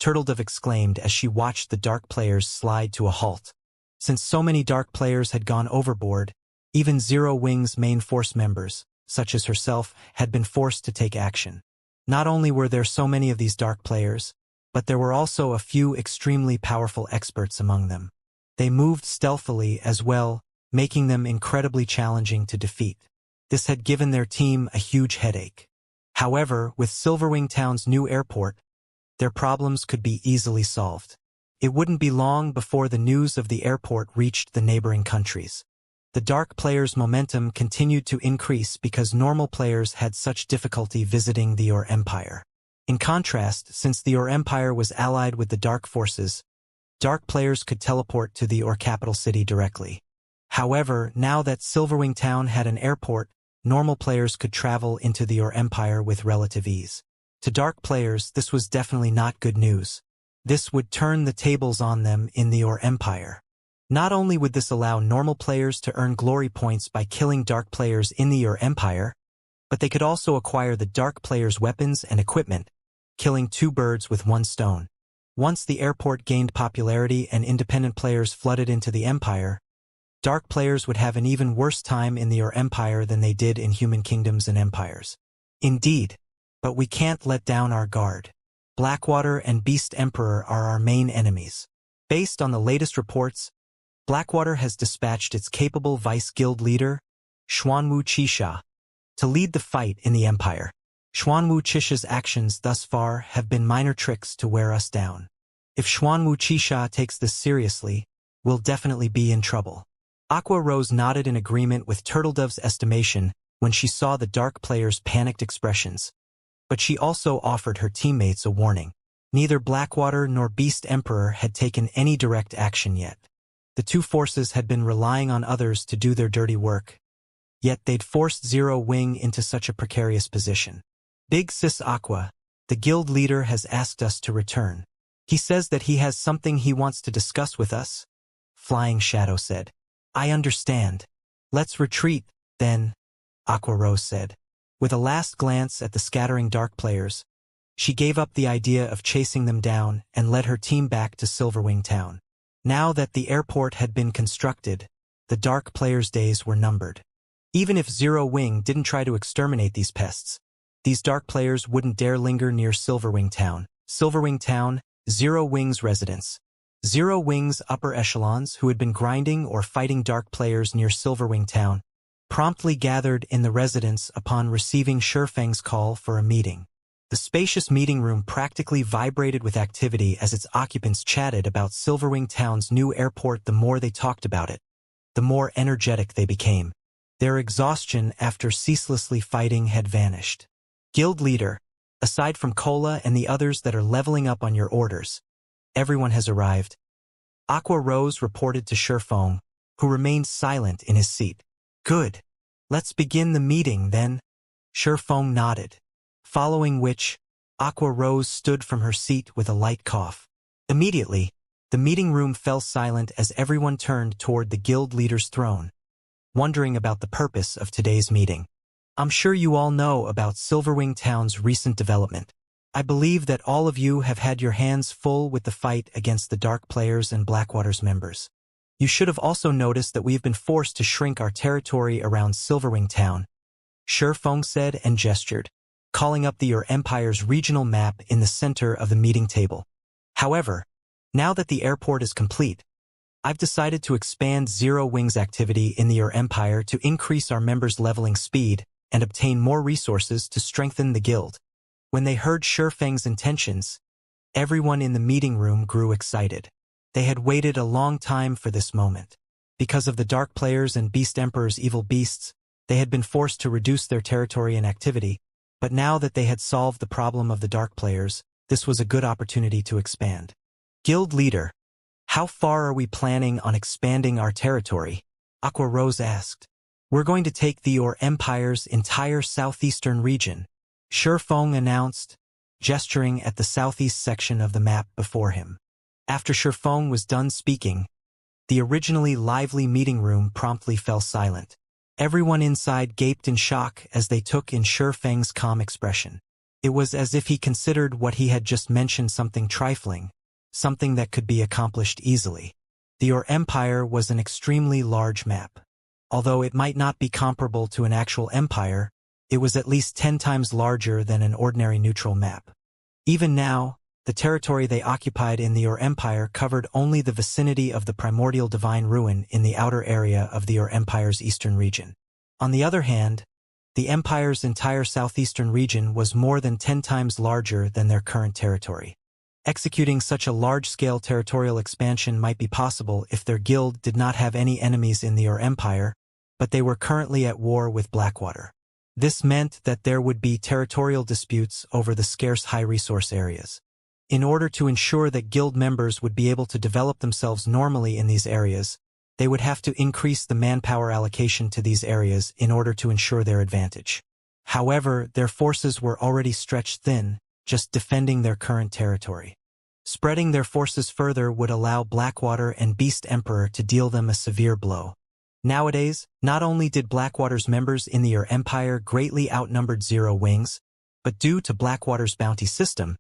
Turtledove exclaimed as she watched the Dark players slide to a halt. Since so many Dark players had gone overboard, even Zero Wing's main force members, such as herself, had been forced to take action. Not only were there so many of these Dark players, but there were also a few extremely powerful experts among them. They moved stealthily as well, making them incredibly challenging to defeat. This had given their team a huge headache. However, with Silverwing Town's new airport, their problems could be easily solved. It wouldn't be long before the news of the airport reached the neighboring countries. The Dark players' momentum continued to increase because normal players had such difficulty visiting the Ur Empire. In contrast, since the Ur Empire was allied with the Dark forces, Dark players could teleport to the Ur capital city directly. However, now that Silverwing Town had an airport, normal players could travel into the Ur Empire with relative ease. To Dark players, this was definitely not good news. This would turn the tables on them in the Ur Empire. Not only would this allow normal players to earn glory points by killing Dark players in the Ur Empire, but they could also acquire the Dark players' weapons and equipment, killing 2 birds with 1 stone. Once the airport gained popularity and independent players flooded into the Empire, Dark players would have an even worse time in the Ur Empire than they did in human kingdoms and empires. Indeed, but we can't let down our guard. Blackwater and Beast Emperor are our main enemies. Based on the latest reports, Blackwater has dispatched its capable vice guild leader, Xuanwu Qixia, to lead the fight in the Empire. Xuanwu Qixia's actions thus far have been minor tricks to wear us down. If Xuanwu Qixia takes this seriously, we'll definitely be in trouble. Aqua Rose nodded in agreement with Turtledove's estimation when she saw the Dark players' panicked expressions, but she also offered her teammates a warning. Neither Blackwater nor Beast Emperor had taken any direct action yet. The two forces had been relying on others to do their dirty work, yet they'd forced Zero Wing into such a precarious position. Big Sis Aqua, the guild leader, has asked us to return. He says that he has something he wants to discuss with us, Flying Shadow said. I understand. Let's retreat, then, Aqua Rose said. With a last glance at the scattering Dark players, she gave up the idea of chasing them down and led her team back to Silverwing Town. Now that the airport had been constructed, the Dark players' days were numbered. Even if Zero Wing didn't try to exterminate these pests, these Dark players wouldn't dare linger near Silverwing Town. Silverwing Town, Zero Wing's residence. Zero Wing's upper echelons, who had been grinding or fighting Dark players near Silverwing Town, promptly gathered in the residence upon receiving Shurfeng's call for a meeting. The spacious meeting room practically vibrated with activity as its occupants chatted about Silverwing Town's new airport. The more they talked about it, the more energetic they became. Their exhaustion after ceaselessly fighting had vanished. Guild leader, aside from Cola and the others that are leveling up on your orders, everyone has arrived, Aqua Rose reported to Shurfeng, who remained silent in his seat. Good. Let's begin the meeting, then. Shurfeng nodded, following which, Aqua Rose stood from her seat with a light cough. Immediately, the meeting room fell silent as everyone turned toward the guild leader's throne, wondering about the purpose of today's meeting. I'm sure you all know about Silverwing Town's recent development. I believe that all of you have had your hands full with the fight against the Dark players and Blackwater's members. You should have also noticed that we have been forced to shrink our territory around Silverwing Town, Shurfeng said and gestured, calling up your Empire's regional map in the center of the meeting table. However, now that the airport is complete, I've decided to expand Zero Wing's activity in your Empire to increase our members' leveling speed and obtain more resources to strengthen the guild. When they heard Shurfeng's intentions, everyone in the meeting room grew excited. They had waited a long time for this moment. Because of the Dark players and Beast Emperor's evil beasts, they had been forced to reduce their territory and activity, but now that they had solved the problem of the Dark players, this was a good opportunity to expand. Guild leader, how far are we planning on expanding our territory? Aqua Rose asked. We're going to take your Empire's entire southeastern region, Shurfeng announced, gesturing at the southeast section of the map before him. After Shurfeng was done speaking, the originally lively meeting room promptly fell silent. Everyone inside gaped in shock as they took in Shurfeng's calm expression. It was as if he considered what he had just mentioned something trifling, something that could be accomplished easily. Your Empire was an extremely large map. Although it might not be comparable to an actual empire, it was at least 10 times larger than an ordinary neutral map. Even now, the territory they occupied in your Empire covered only the vicinity of the primordial divine ruin in the outer area of your Empire's eastern region. On the other hand, the Empire's entire southeastern region was more than 10 times larger than their current territory. Executing such a large-scale territorial expansion might be possible if their guild did not have any enemies in your Empire, but they were currently at war with Blackwater. This meant that there would be territorial disputes over the scarce high-resource areas. In order to ensure that guild members would be able to develop themselves normally in these areas, they would have to increase the manpower allocation to these areas in order to ensure their advantage. However, their forces were already stretched thin, just defending their current territory. Spreading their forces further would allow Blackwater and Beast Emperor to deal them a severe blow. Nowadays, not only did Blackwater's members in your Empire greatly outnumbered Zero Wings, but due to Blackwater's bounty system,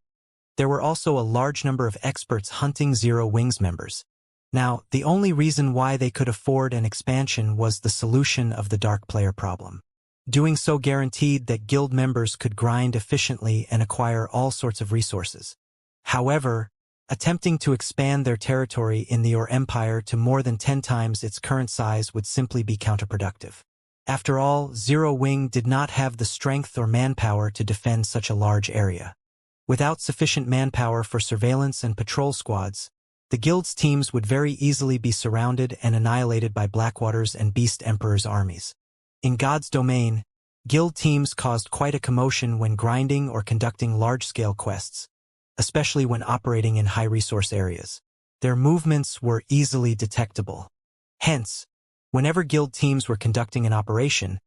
there were also a large number of experts hunting Zero Wings members. Now, the only reason why they could afford an expansion was the solution of the Dark player problem. Doing so guaranteed that guild members could grind efficiently and acquire all sorts of resources. However, attempting to expand their territory in the empire to more than 10 times its current size would simply be counterproductive. After all, Zero Wing did not have the strength or manpower to defend such a large area. Without sufficient manpower for surveillance and patrol squads, the guild's teams would very easily be surrounded and annihilated by Blackwater's and Beast Emperor's armies. In God's domain, guild teams caused quite a commotion when grinding or conducting large-scale quests, especially when operating in high-resource areas. Their movements were easily detectable. Hence, whenever guild teams were conducting an operation,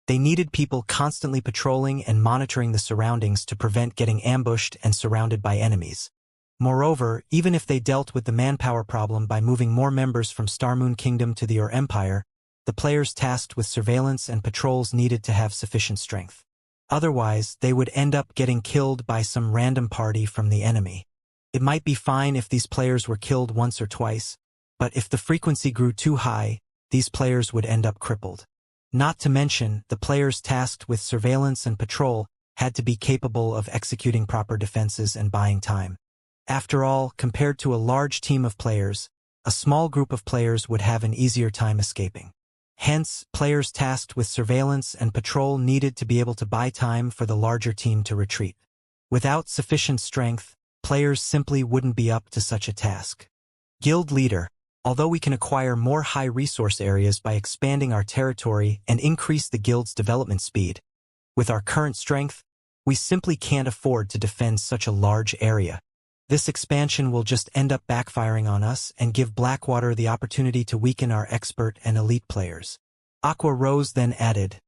they needed people constantly patrolling and monitoring the surroundings to prevent getting ambushed and surrounded by enemies. Moreover, even if they dealt with the manpower problem by moving more members from Starmoon Kingdom to the Empire, the players tasked with surveillance and patrols needed to have sufficient strength. Otherwise, they would end up getting killed by some random party from the enemy. It might be fine if these players were killed once or twice, but if the frequency grew too high, these players would end up crippled. Not to mention, the players tasked with surveillance and patrol had to be capable of executing proper defenses and buying time. After all, compared to a large team of players, a small group of players would have an easier time escaping. Hence, players tasked with surveillance and patrol needed to be able to buy time for the larger team to retreat. Without sufficient strength, players simply wouldn't be up to such a task. Guild Leader. Although we can acquire more high-resource areas by expanding our territory and increase the guild's development speed, with our current strength, we simply can't afford to defend such a large area. This expansion will just end up backfiring on us and give Blackwater the opportunity to weaken our expert and elite players. Aqua Rose then added,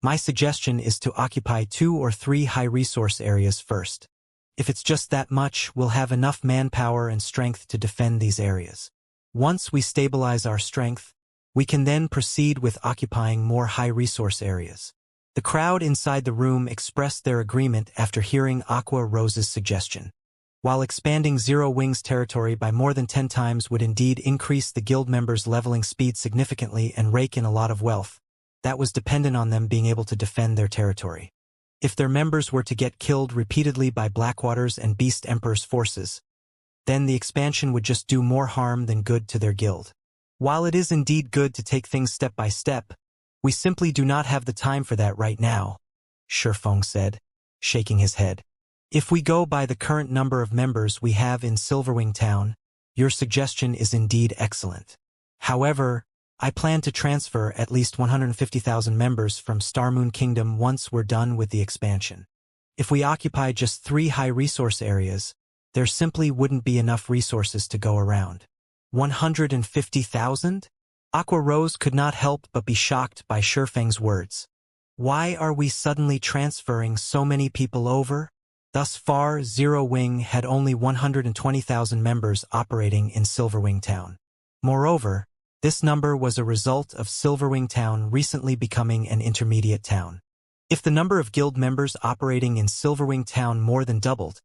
"My suggestion is to occupy 2 or 3 high-resource areas first. If it's just that much, we'll have enough manpower and strength to defend these areas. Once we stabilize our strength, we can then proceed with occupying more high-resource areas." The crowd inside the room expressed their agreement after hearing Aqua Rose's suggestion. While expanding Zero Wing's territory by more than 10 times would indeed increase the guild members' leveling speed significantly and rake in a lot of wealth, that was dependent on them being able to defend their territory. If their members were to get killed repeatedly by Blackwater's and Beast Emperor's forces, then the expansion would just do more harm than good to their guild. While it is indeed good to take things step by step, we simply do not have the time for that right now, Shifeng said, shaking his head. If we go by the current number of members we have in Silverwing Town, your suggestion is indeed excellent. However, I plan to transfer at least 150,000 members from Starmoon Kingdom once we're done with the expansion. If we occupy just 3 high-resource areas, there simply wouldn't be enough resources to go around. 150,000? Aqua Rose could not help but be shocked by Shifeng's words. Why are we suddenly transferring so many people over? Thus far, Zero Wing had only 120,000 members operating in Silverwing Town. Moreover, this number was a result of Silverwing Town recently becoming an intermediate town. If the number of guild members operating in Silverwing Town more than doubled,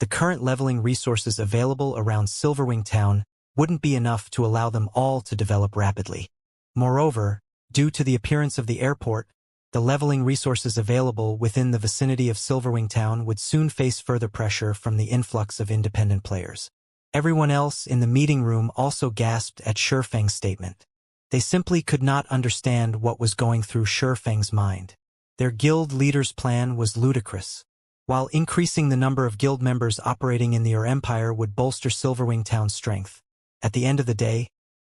the current leveling resources available around Silverwing Town wouldn't be enough to allow them all to develop rapidly. Moreover, due to the appearance of the airport, the leveling resources available within the vicinity of Silverwing Town would soon face further pressure from the influx of independent players. Everyone else in the meeting room also gasped at Shifeng's statement. They simply could not understand what was going through Shifeng's mind. Their guild leader's plan was ludicrous. While increasing the number of guild members operating in the Empire would bolster Silverwing Town's strength, at the end of the day,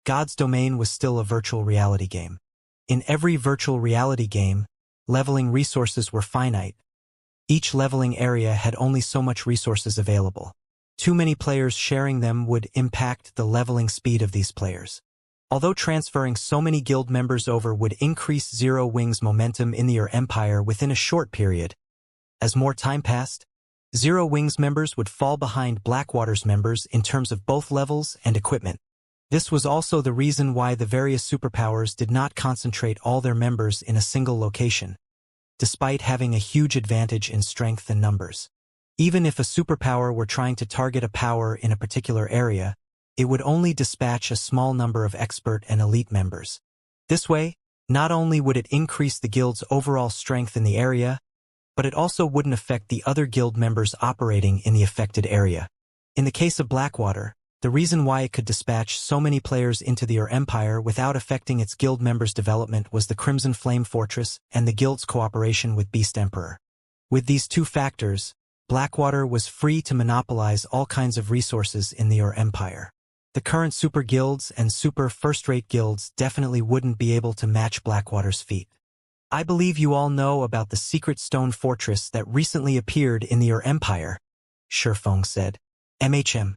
God's Domain was still a virtual reality game. In every virtual reality game, leveling resources were finite. Each leveling area had only so much resources available. Too many players sharing them would impact the leveling speed of these players. Although transferring so many guild members over would increase Zero Wing's momentum in the Empire within a short period, as more time passed, Zero Wing's members would fall behind Blackwater's members in terms of both levels and equipment. This was also the reason why the various superpowers did not concentrate all their members in a single location, despite having a huge advantage in strength and numbers. Even if a superpower were trying to target a power in a particular area, it would only dispatch a small number of expert and elite members. This way, not only would it increase the guild's overall strength in the area, but it also wouldn't affect the other guild members operating in the affected area. In the case of Blackwater, the reason why it could dispatch so many players into the Ur Empire without affecting its guild members' development was the Crimson Flame Fortress and the guild's cooperation with Beast Emperor. With these two factors, Blackwater was free to monopolize all kinds of resources in the Ur Empire. The current super guilds and super first-rate guilds definitely wouldn't be able to match Blackwater's feat. I believe you all know about the secret stone fortress that recently appeared in the Ur Empire, Shifeng said. MHM.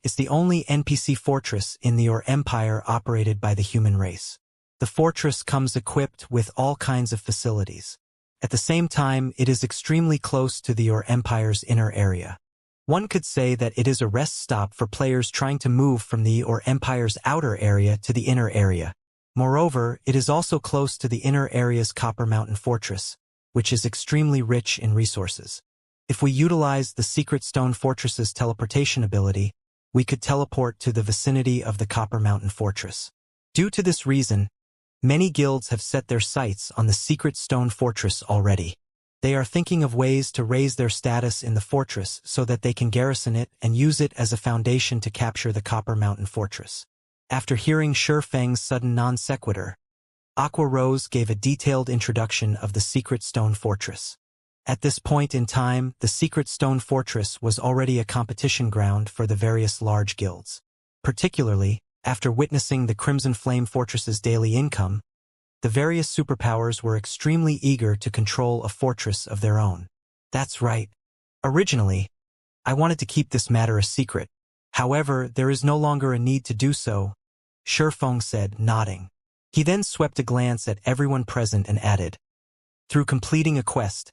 It's the only NPC fortress in the Ur Empire operated by the human race. The fortress comes equipped with all kinds of facilities. At the same time, it is extremely close to the Ur Empire's inner area. One could say that it is a rest stop for players trying to move from the Ur Empire's outer area to the inner area. Moreover, it is also close to the inner area's Copper Mountain Fortress, which is extremely rich in resources. If we utilize the Secret Stone Fortress's teleportation ability, we could teleport to the vicinity of the Copper Mountain Fortress. Due to this reason, many guilds have set their sights on the Secret Stone Fortress already. They are thinking of ways to raise their status in the fortress so that they can garrison it and use it as a foundation to capture the Copper Mountain Fortress. After hearing Shifeng's sudden non sequitur, Aqua Rose gave a detailed introduction of the Secret Stone Fortress. At this point in time, the Secret Stone Fortress was already a competition ground for the various large guilds. Particularly, after witnessing the Crimson Flame Fortress's daily income, the various superpowers were extremely eager to control a fortress of their own. That's right. Originally, I wanted to keep this matter a secret. However, there is no longer a need to do so, Shifeng said, nodding. He then swept a glance at everyone present and added, through completing a quest,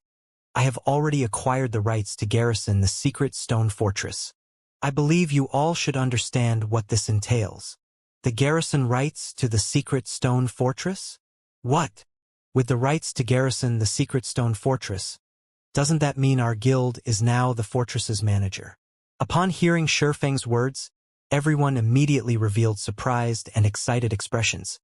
I have already acquired the rights to garrison the Secret Stone Fortress. I believe you all should understand what this entails. The garrison rights to the Secret Stone Fortress? What? With the rights to garrison the Secret Stone Fortress, doesn't that mean our guild is now the fortress's manager? Upon hearing Shifeng's words, everyone immediately revealed surprised and excited expressions.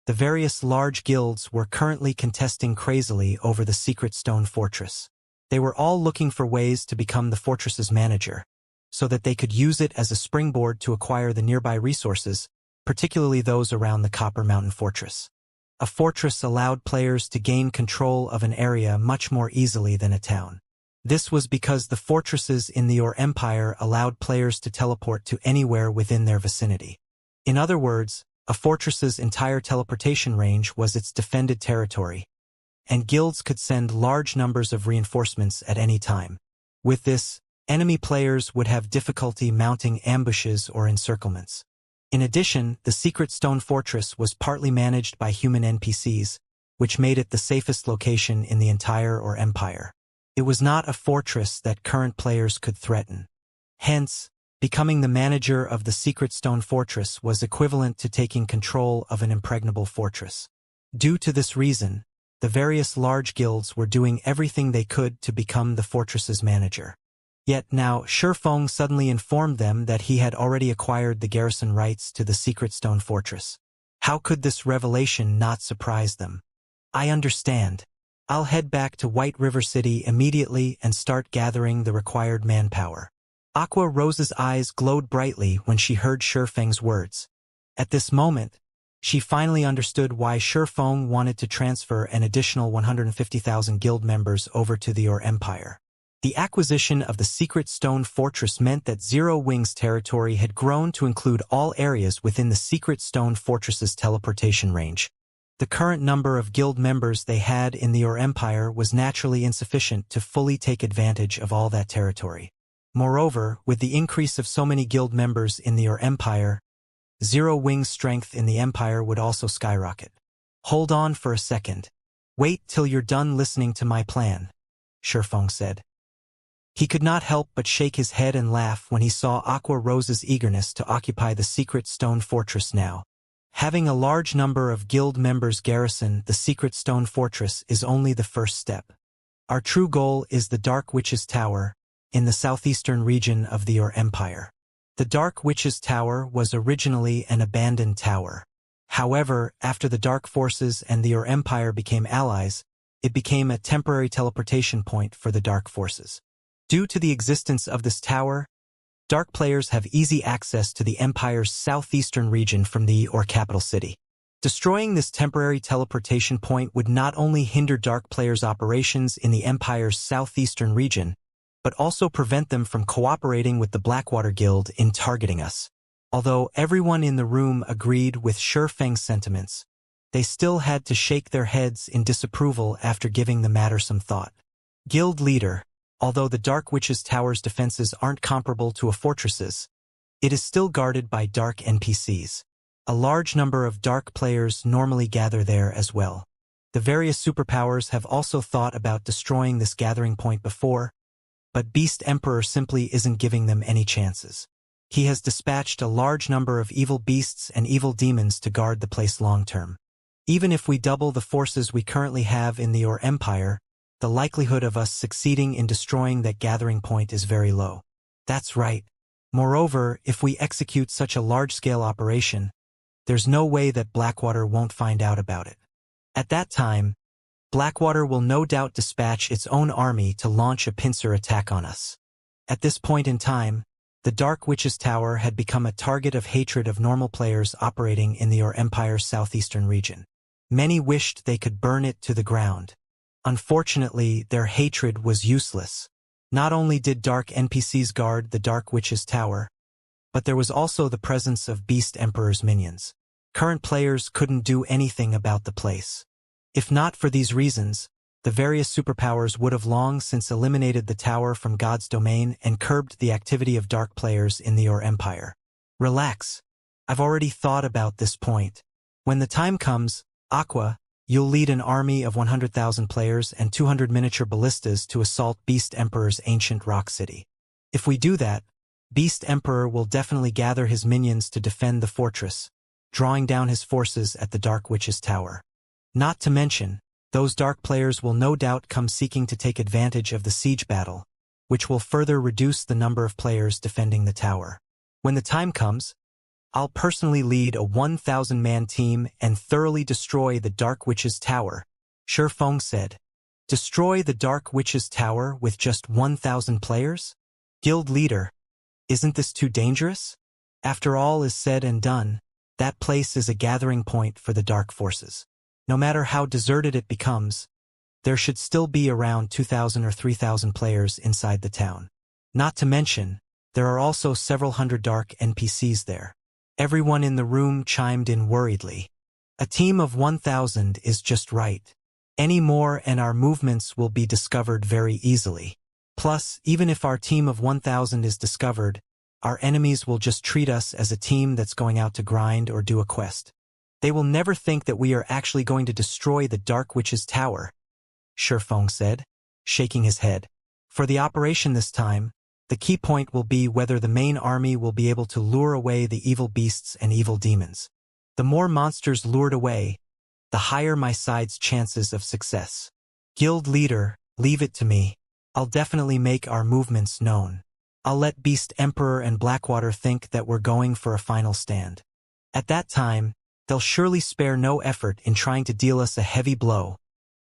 The various large guilds were currently contesting crazily over the Secret Stone Fortress. They were all looking for ways to become the fortress's manager, so that they could use it as a springboard to acquire the nearby resources, particularly those around the Copper Mountain Fortress. A fortress allowed players to gain control of an area much more easily than a town. This was because the fortresses in the Ur Empire allowed players to teleport to anywhere within their vicinity. In other words, a fortress's entire teleportation range was its defended territory, and guilds could send large numbers of reinforcements at any time. With this, enemy players would have difficulty mounting ambushes or encirclements. In addition, the Secret Stone Fortress was partly managed by human NPCs, which made it the safest location in the entire Ur Empire. It was not a fortress that current players could threaten. Hence, becoming the manager of the Secret Stone Fortress was equivalent to taking control of an impregnable fortress. Due to this reason, the various large guilds were doing everything they could to become the fortress's manager. Yet now, Shifeng suddenly informed them that he had already acquired the garrison rights to the Secret Stone Fortress. How could this revelation not surprise them? I understand. I'll head back to White River City immediately and start gathering the required manpower. Aqua Rose's eyes glowed brightly when she heard Shifeng's words. At this moment, she finally understood why Shifeng wanted to transfer an additional 150,000 guild members over to the Ur Empire. The acquisition of the Secret Stone Fortress meant that Zero Wings territory had grown to include all areas within the Secret Stone Fortress's teleportation range. The current number of guild members they had in the Ur Empire was naturally insufficient to fully take advantage of all that territory. Moreover, with the increase of so many guild members in the Ur Empire, Zero Wings' strength in the Empire would also skyrocket. Hold on for a second. Wait till you're done listening to my plan, Shifeng said. He could not help but shake his head and laugh when he saw Aqua Rose's eagerness to occupy the Secret Stone Fortress now. Having a large number of guild members garrison the Secret Stone Fortress is only the first step. Our true goal is the Dark Witch's Tower, in the southeastern region of the Ur Empire. The Dark Witch's Tower was originally an abandoned tower. However, after the Dark Forces and the Ur Empire became allies, it became a temporary teleportation point for the Dark Forces. Due to the existence of this tower, Dark players have easy access to the Empire's southeastern region from the or capital city. Destroying this temporary teleportation point would not only hinder Dark players' operations in the Empire's southeastern region, but also prevent them from cooperating with the Blackwater Guild in targeting us. Although everyone in the room agreed with Shurfeng's sentiments, they still had to shake their heads in disapproval after giving the matter some thought. Guild leader, although the Dark Witch's Tower's defenses aren't comparable to a fortress's, it is still guarded by Dark NPCs. A large number of Dark players normally gather there as well. The various superpowers have also thought about destroying this gathering point before, but Beast Emperor simply isn't giving them any chances. He has dispatched a large number of evil beasts and evil demons to guard the place long-term. Even if we double the forces we currently have in the Empire, the likelihood of us succeeding in destroying that gathering point is very low. That's right. Moreover, if we execute such a large-scale operation, there's no way that Blackwater won't find out about it. At that time, Blackwater will no doubt dispatch its own army to launch a pincer attack on us. At this point in time, the Dark Witch's Tower had become a target of hatred of normal players operating in the Empire's southeastern region. Many wished they could burn it to the ground. Unfortunately, their hatred was useless. Not only did Dark NPCs guard the Dark Witch's Tower, but there was also the presence of Beast Emperor's minions. Current players couldn't do anything about the place. If not for these reasons, the various superpowers would have long since eliminated the tower from God's domain and curbed the activity of Dark players in the Empire. Relax. I've already thought about this point. When the time comes, Aqua, you'll lead an army of 100,000 players and 200 miniature ballistas to assault Beast Emperor's ancient rock city. If we do that, Beast Emperor will definitely gather his minions to defend the fortress, drawing down his forces at the Dark Witch's Tower. Not to mention, those Dark players will no doubt come seeking to take advantage of the siege battle, which will further reduce the number of players defending the tower. When the time comes, I'll personally lead a 1,000-man team and thoroughly destroy the Dark Witch's Tower, Shurfeng said. Destroy the Dark Witch's Tower with just 1,000 players? Guild leader, isn't this too dangerous? After all is said and done, that place is a gathering point for the Dark forces. No matter how deserted it becomes, there should still be around 2,000 or 3,000 players inside the town. Not to mention, there are also several hundred Dark NPCs there. Everyone in the room chimed in worriedly. A team of 1,000 is just right. Any more and our movements will be discovered very easily. Plus, even if our team of 1,000 is discovered, our enemies will just treat us as a team that's going out to grind or do a quest. They will never think that we are actually going to destroy the Dark Witch's Tower, Shurfeng said, shaking his head. For the operation this time, the key point will be whether the main army will be able to lure away the evil beasts and evil demons. The more monsters lured away, the higher my side's chances of success. Guild leader, leave it to me. I'll definitely make our movements known. I'll let Beast Emperor and Blackwater think that we're going for a final stand. At that time, they'll surely spare no effort in trying to deal us a heavy blow,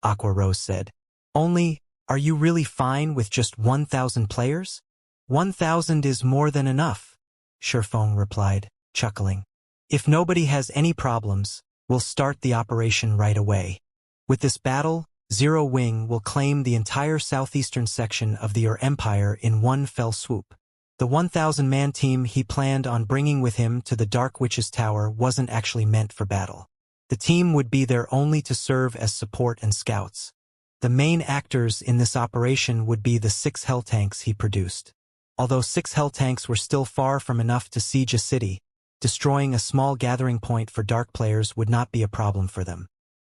Aqua Rose said. Only, are you really fine with just 1,000 players? 1,000 is more than enough, Shurfeng replied, chuckling. If nobody has any problems, we'll start the operation right away. With this battle, Zero Wing will claim the entire southeastern section of the Empire in one fell swoop. The 1,000-man team he planned on bringing with him to the Dark Witch's Tower wasn't actually meant for battle. The team would be there only to serve as support and scouts. The main actors in this operation would be the 6 hell tanks he produced. Although 6 hell tanks were still far from enough to siege a city, destroying a small gathering point for Dark players would not be a problem for them.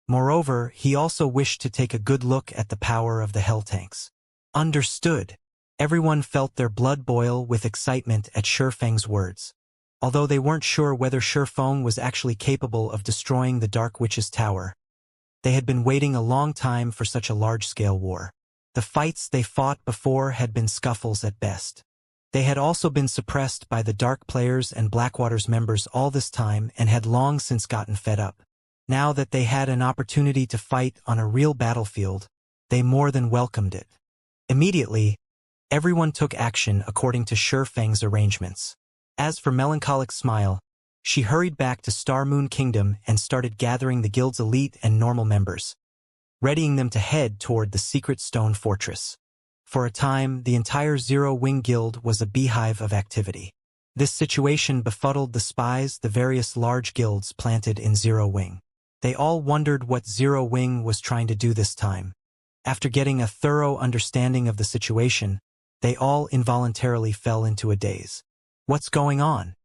Moreover, he also wished to take a good look at the power of the hell tanks. Understood. Everyone felt their blood boil with excitement at Shurfeng's words. Although they weren't sure whether Shurfeng was actually capable of destroying the Dark Witch's Tower, they had been waiting a long time for such a large-scale war. The fights they fought before had been scuffles at best. They had also been suppressed by the Dark players and Blackwater's members all this time and had long since gotten fed up. Now that they had an opportunity to fight on a real battlefield, they more than welcomed it. Immediately, Everyone took action according to Sure Feng's arrangements. As for Melancholic Smile, she hurried back to Star Moon Kingdom and started gathering the guild's elite and normal members, readying them to head toward the secret stone fortress. For a time, the entire Zero Wing Guild was a beehive of activity. This situation befuddled the spies, the various large guilds planted in Zero Wing. They all wondered what Zero Wing was trying to do this time. After getting a thorough understanding of the situation, they all involuntarily fell into a daze. What's going on?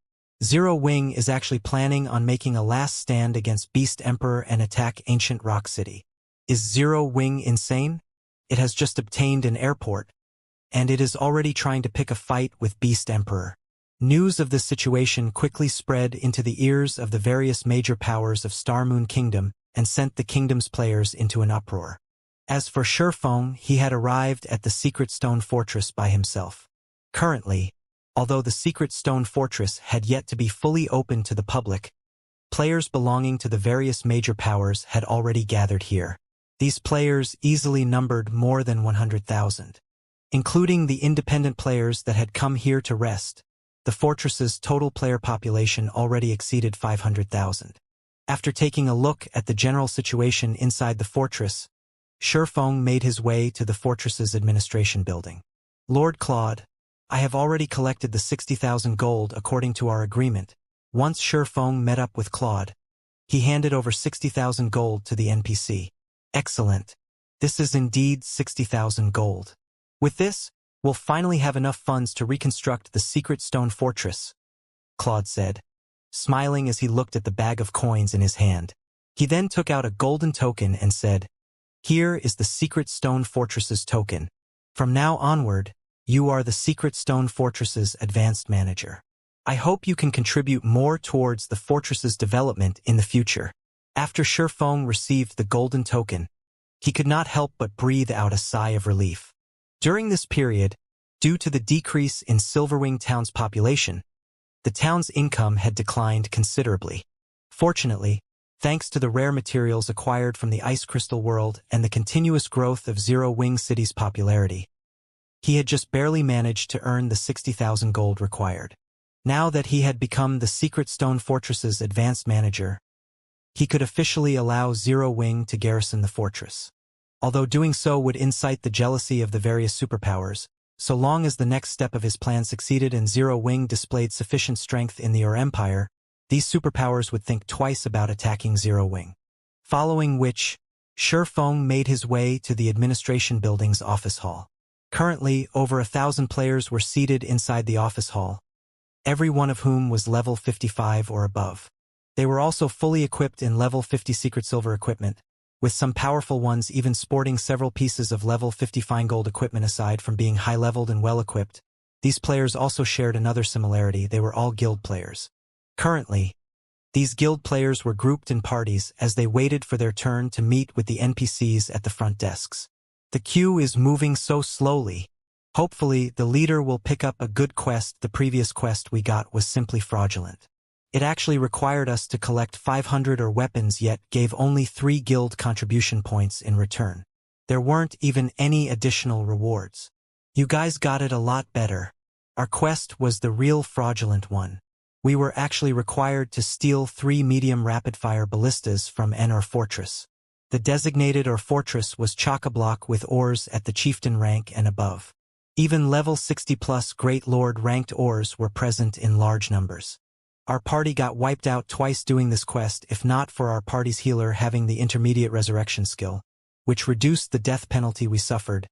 Zero Wing is actually planning on making a last stand against Beast Emperor and attack ancient Rock City. Is Zero Wing insane? It has just obtained an airport, and it is already trying to pick a fight with Beast Emperor. News of this situation quickly spread into the ears of the various major powers of Star Moon Kingdom and sent the kingdom's players into an uproar. As for Sure Feng, he had arrived at the secret stone fortress by himself. Currently, although the secret stone fortress had yet to be fully open to the public, players belonging to the various major powers had already gathered here. These players easily numbered more than 100,000. Including the independent players that had come here to rest, the fortress's total player population already exceeded 500,000. After taking a look at the general situation inside the fortress, Sure Feng made his way to the fortress's administration building. Lord Claude, I have already collected the 60,000 gold according to our agreement. Once Sure Feng met up with Claude, he handed over 60,000 gold to the NPC. Excellent. This is indeed 60,000 gold. With this, we'll finally have enough funds to reconstruct the secret stone fortress, Claude said, smiling as he looked at the bag of coins in his hand. He then took out a golden token and said, "Here is the secret stone fortress's token. From now onward, you are the secret stone fortress's advanced manager. I hope you can contribute more towards the fortress's development in the future." After Sure Feng received the golden token, he could not help but breathe out a sigh of relief. During this period, due to the decrease in Silverwing Town's population, the town's income had declined considerably. Fortunately, thanks to the rare materials acquired from the Ice Crystal world and the continuous growth of Zero Wing City's popularity, he had just barely managed to earn the 60,000 gold required. Now that he had become the Secret Stone Fortress's advanced manager, he could officially allow Zero Wing to garrison the fortress. Although doing so would incite the jealousy of the various superpowers, so long as the next step of his plan succeeded and Zero Wing displayed sufficient strength in the Ur Empire, these superpowers would think twice about attacking Zero Wing. Following which, Sure Feng made his way to the administration building's office hall. Currently, over 1,000 players were seated inside the office hall, every one of whom was level 55 or above. They were also fully equipped in level 50 secret silver equipment, with some powerful ones even sporting several pieces of level 50 fine gold equipment. Aside from being high-leveled and well-equipped, these players also shared another similarity: they were all guild players. Currently, these guild players were grouped in parties as they waited for their turn to meet with the NPCs at the front desks. The queue is moving so slowly. Hopefully, the leader will pick up a good quest. The previous quest we got was simply fraudulent. It actually required us to collect 500 or weapons, yet gave only 3 guild contribution points in return. There weren't even any additional rewards. You guys got it a lot better. Our quest was the real fraudulent one. We were actually required to steal 3 medium rapid-fire ballistas from an Ur fortress. The designated Ur fortress was chock-a-block with ores at the chieftain rank and above. Even level 60+ Great Lord ranked ores were present in large numbers. Our party got wiped out twice doing this quest, if not for our party's healer having the intermediate resurrection skill, which reduced the death penalty we suffered.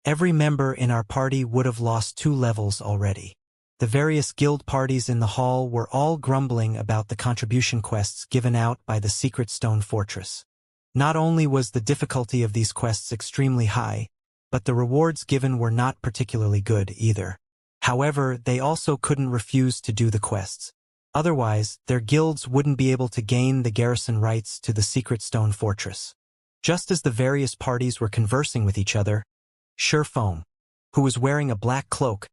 Every member in our party would have lost 2 levels already. The various guild parties in the hall were all grumbling about the contribution quests given out by the Secret Stone Fortress. Not only was the difficulty of these quests extremely high, but the rewards given were not particularly good either. However, they also couldn't refuse to do the quests. Otherwise, their guilds wouldn't be able to gain the garrison rights to the Secret Stone Fortress. Just as the various parties were conversing with each other, Sure Feng, who was wearing a black cloak,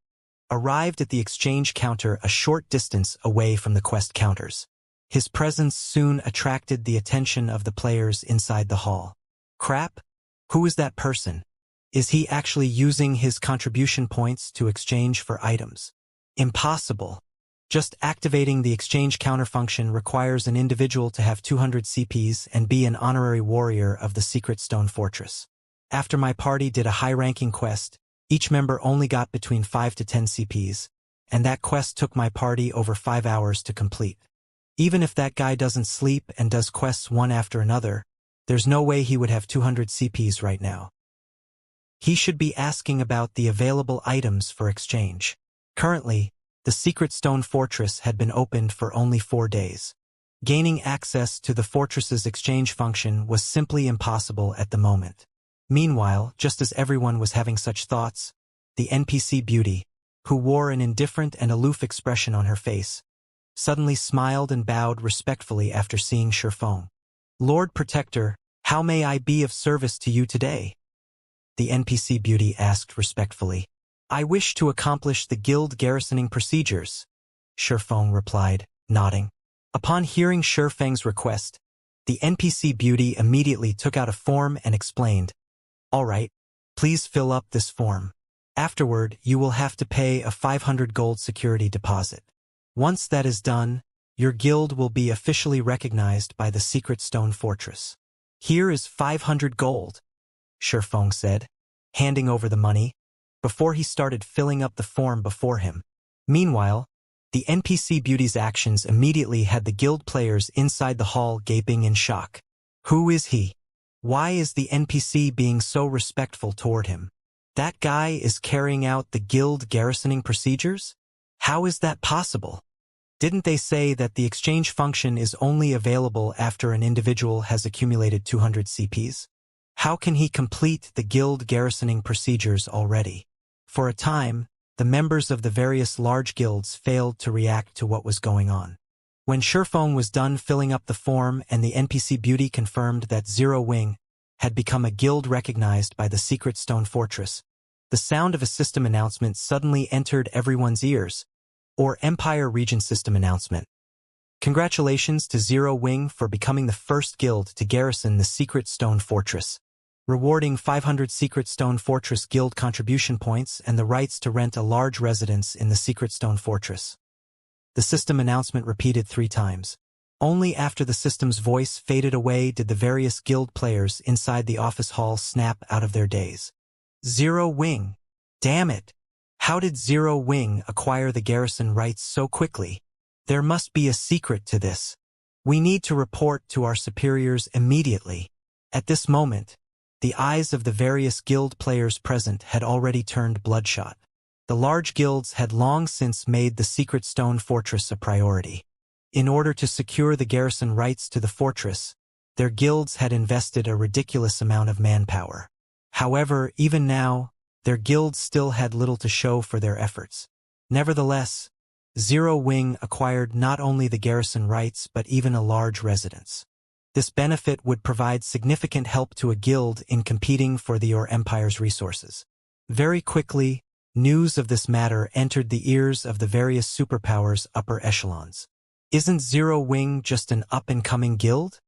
arrived at the exchange counter a short distance away from the quest counters. His presence soon attracted the attention of the players inside the hall. Crap? Who is that person? Is he actually using his contribution points to exchange for items? Impossible. Just activating the exchange counter function requires an individual to have 200 CPs and be an honorary warrior of the Secret Stone Fortress. After my party did a high-ranking quest, each member only got between 5 to 10 CPs, and that quest took my party over 5 hours to complete. Even if that guy doesn't sleep and does quests one after another, there's no way he would have 200 CPs right now. He should be asking about the available items for exchange. Currently, the Secret Stone Fortress had been opened for only 4 days. Gaining access to the fortress's exchange function was simply impossible at the moment. Meanwhile, just as everyone was having such thoughts, the NPC Beauty, who wore an indifferent and aloof expression on her face, suddenly smiled and bowed respectfully after seeing Sherfong. "Lord Protector, how may I be of service to you today?" The NPC Beauty asked respectfully. "I wish to accomplish the guild garrisoning procedures," Sherfong replied, nodding. Upon hearing Sherfeng's request, the NPC Beauty immediately took out a form and explained, "All right, please fill up this form. Afterward, you will have to pay a 500 gold security deposit. Once that is done, your guild will be officially recognized by the Secret Stone Fortress." "Here is 500 gold," Sherfong said, handing over the money, before he started filling up the form before him. Meanwhile, the NPC Beauty's actions immediately had the guild players inside the hall gaping in shock. Who is he? Why is the NPC being so respectful toward him? That guy is carrying out the guild garrisoning procedures? How is that possible? Didn't they say that the exchange function is only available after an individual has accumulated 200 CPs? How can he complete the guild garrisoning procedures already? For a time, the members of the various large guilds failed to react to what was going on. When Sherfong was done filling up the form and the NPC Beauty confirmed that Zero Wing had become a guild recognized by the Secret Stone Fortress, the sound of a system announcement suddenly entered everyone's ears, or Empire Region System Announcement. "Congratulations to Zero Wing for becoming the first guild to garrison the Secret Stone Fortress. Rewarding 500 Secret Stone Fortress Guild contribution points and the rights to rent a large residence in the Secret Stone Fortress." The system announcement repeated 3 times. Only after the system's voice faded away did the various guild players inside the office hall snap out of their daze. Zero Wing! Damn it! How did Zero Wing acquire the garrison rights so quickly? There must be a secret to this. We need to report to our superiors immediately. At this moment, the eyes of the various guild players present had already turned bloodshot. The large guilds had long since made the Secret Stone Fortress a priority. In order to secure the garrison rights to the fortress, their guilds had invested a ridiculous amount of manpower. However, even now, their guilds still had little to show for their efforts. Nevertheless, Zero Wing acquired not only the garrison rights but even a large residence. This benefit would provide significant help to a guild in competing for the Your Empire's resources. Very quickly, news of this matter entered the ears of the various superpowers' upper echelons. Isn't Zero Wing just an up-and-coming guild?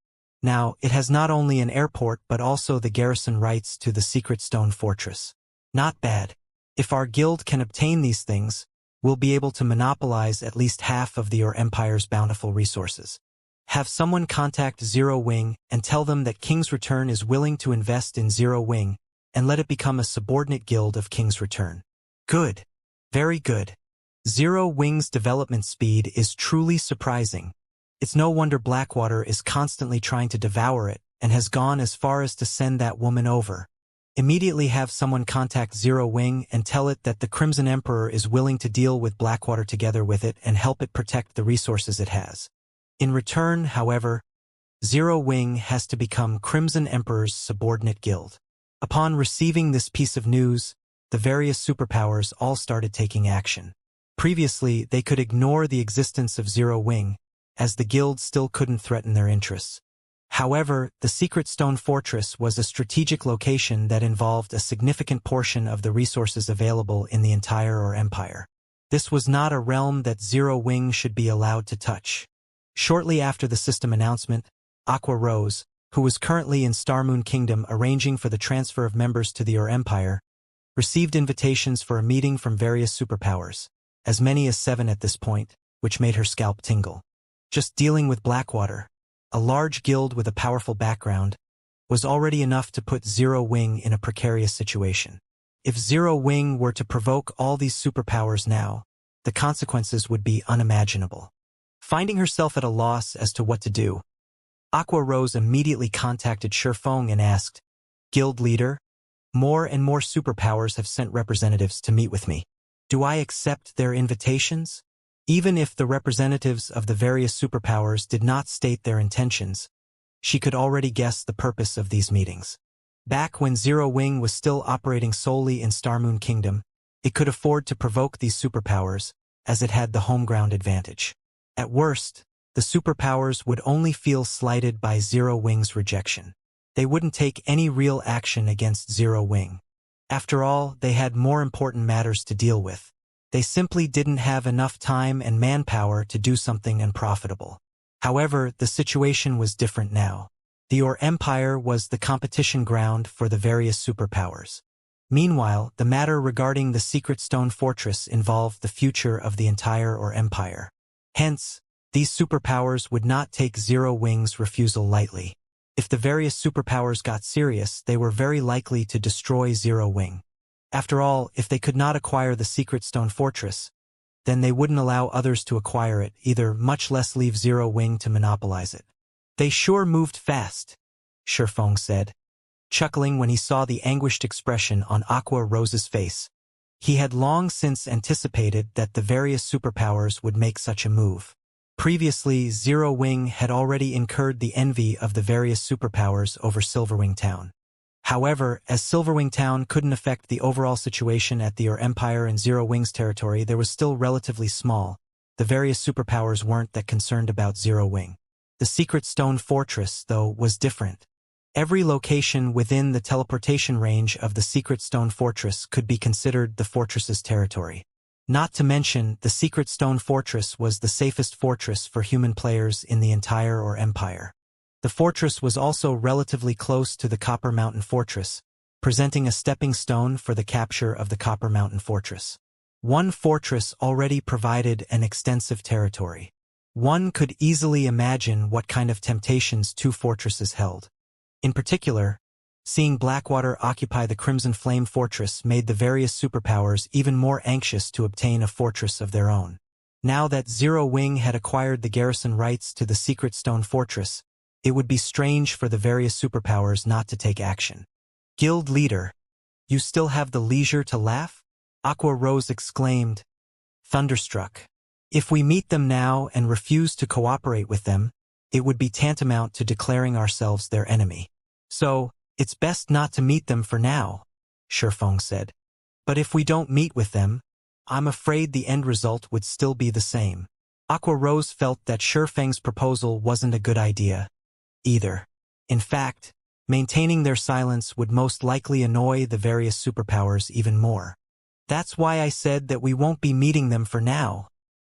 Now, it has not only an airport but also the garrison rights to the Secret Stone Fortress. Not bad. If our guild can obtain these things, we'll be able to monopolize at least half of the Your Empire's bountiful resources. Have someone contact Zero Wing and tell them that King's Return is willing to invest in Zero Wing and let it become a subordinate guild of King's Return. Good. Very good. Zero Wing's development speed is truly surprising. It's no wonder Blackwater is constantly trying to devour it and has gone as far as to send that woman over. Immediately have someone contact Zero Wing and tell it that the Crimson Emperor is willing to deal with Blackwater together with it and help it protect the resources it has. In return, however, Zero Wing has to become Crimson Emperor's subordinate guild. Upon receiving this piece of news, the various superpowers all started taking action. Previously, they could ignore the existence of Zero Wing, as the guild still couldn't threaten their interests. However, the Secret Stone Fortress was a strategic location that involved a significant portion of the resources available in the entire Empire. This was not a realm that Zero Wing should be allowed to touch. Shortly after the system announcement, Aqua Rose, who was currently in Starmoon Kingdom arranging for the transfer of members to the Ur Empire, received invitations for a meeting from various superpowers, as many as 7 at this point, which made her scalp tingle. Just dealing with Blackwater, a large guild with a powerful background, was already enough to put Zero Wing in a precarious situation. If Zero Wing were to provoke all these superpowers now, the consequences would be unimaginable. Finding herself at a loss as to what to do, Aqua Rose immediately contacted Shifeng and asked, "Guild leader, more and more superpowers have sent representatives to meet with me. Do I accept their invitations?" Even if the representatives of the various superpowers did not state their intentions, she could already guess the purpose of these meetings. Back when Zero Wing was still operating solely in Starmoon Kingdom, it could afford to provoke these superpowers, as it had the home ground advantage. At worst, the superpowers would only feel slighted by Zero Wing's rejection. They wouldn't take any real action against Zero Wing. After all, they had more important matters to deal with. They simply didn't have enough time and manpower to do something unprofitable. However, the situation was different now. The Ur Empire was the competition ground for the various superpowers. Meanwhile, the matter regarding the Secret Stone Fortress involved the future of the entire Ur Empire. Hence, these superpowers would not take Zero Wing's refusal lightly. If the various superpowers got serious, they were very likely to destroy Zero Wing. After all, if they could not acquire the Secret Stone Fortress, then they wouldn't allow others to acquire it either, much less leave Zero Wing to monopolize it. "They sure moved fast," Shifeng said, chuckling when he saw the anguished expression on Aqua Rose's face. He had long since anticipated that the various superpowers would make such a move. Previously, Zero Wing had already incurred the envy of the various superpowers over Silverwing Town. However, as Silverwing Town couldn't affect the overall situation at the Ur Empire and Zero Wing's territory, there was still relatively small. The various superpowers weren't that concerned about Zero Wing. The Secret Stone Fortress, though, was different. Every location within the teleportation range of the Secret Stone Fortress could be considered the fortress's territory. Not to mention, the Secret Stone Fortress was the safest fortress for human players in the entire Ur Empire. The fortress was also relatively close to the Copper Mountain Fortress, presenting a stepping stone for the capture of the Copper Mountain Fortress. One fortress already provided an extensive territory. One could easily imagine what kind of temptations 2 fortresses held. In particular, seeing Blackwater occupy the Crimson Flame Fortress made the various superpowers even more anxious to obtain a fortress of their own. Now that Zero Wing had acquired the garrison rights to the Secret Stone Fortress, it would be strange for the various superpowers not to take action. "Guild leader, you still have the leisure to laugh?" Aqua Rose exclaimed, thunderstruck. "If we meet them now and refuse to cooperate with them, it would be tantamount to declaring ourselves their enemy. So, it's best not to meet them for now," Shifeng said. "But if we don't meet with them, I'm afraid the end result would still be the same." Aqua Rose felt that Shifeng's proposal wasn't a good idea either. In fact, maintaining their silence would most likely annoy the various superpowers even more. "That's why I said that we won't be meeting them for now,"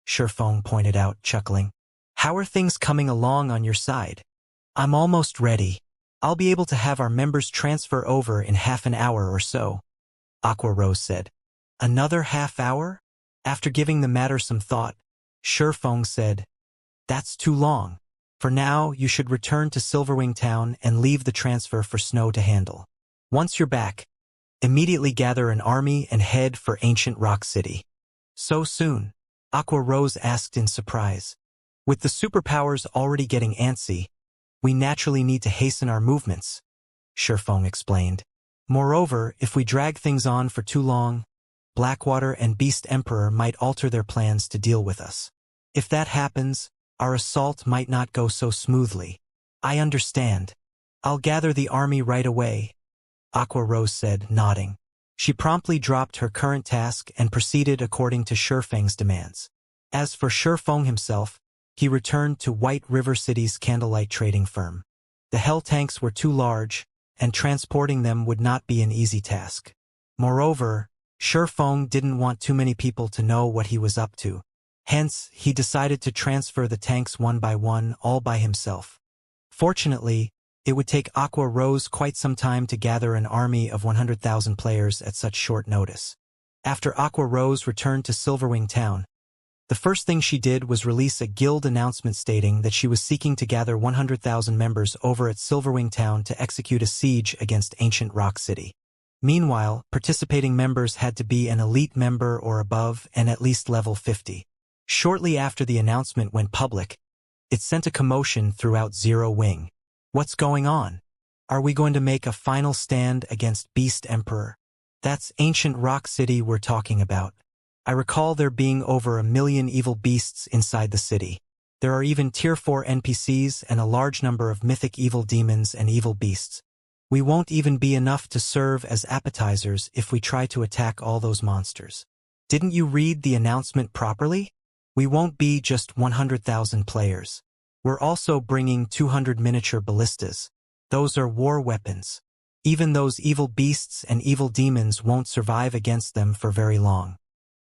Shifeng pointed out, chuckling. "How are things coming along on your side?" "I'm almost ready. I'll be able to have our members transfer over in half an hour or so," Aqua Rose said. "Another half hour?" After giving the matter some thought, Shifeng said, "That's too long. For now, you should return to Silverwing Town and leave the transfer for Snow to handle. Once you're back, immediately gather an army and head for Ancient Rock City." "So soon?" Aqua Rose asked in surprise. "With the superpowers already getting antsy, we naturally need to hasten our movements," Shifeng explained. "Moreover, if we drag things on for too long, Blackwater and Beast Emperor might alter their plans to deal with us. If that happens, our assault might not go so smoothly." "I understand. I'll gather the army right away," Aqua Rose said, nodding. She promptly dropped her current task and proceeded according to Shifeng's demands. As for Shifeng himself, he returned to White River City's candlelight trading firm. The Hell tanks were too large, and transporting them would not be an easy task. Moreover, Shifeng didn't want too many people to know what he was up to. Hence, he decided to transfer the tanks one by one all by himself. Fortunately, It would take Aqua Rose quite some time to gather an army of 100,000 players at such short notice. After Aqua Rose returned to Silverwing Town, the first thing she did was release a guild announcement stating that she was seeking to gather 100,000 members over at Silverwing Town to execute a siege against Ancient Rock City. Meanwhile, participating members had to be an elite member or above and at least level 50. Shortly after the announcement went public, it sent a commotion throughout Zero Wing. What's going on? Are we going to make a final stand against Beast Emperor? That's Ancient Rock City we're talking about. I recall there being over 1 million evil beasts inside the city. There are even Tier 4 NPCs and a large number of mythic evil demons and evil beasts. We won't even be enough to serve as appetizers if we try to attack all those monsters. Didn't you read the announcement properly? We won't be just 100,000 players. We're also bringing 200 miniature ballistas. Those are war weapons. Even those evil beasts and evil demons won't survive against them for very long.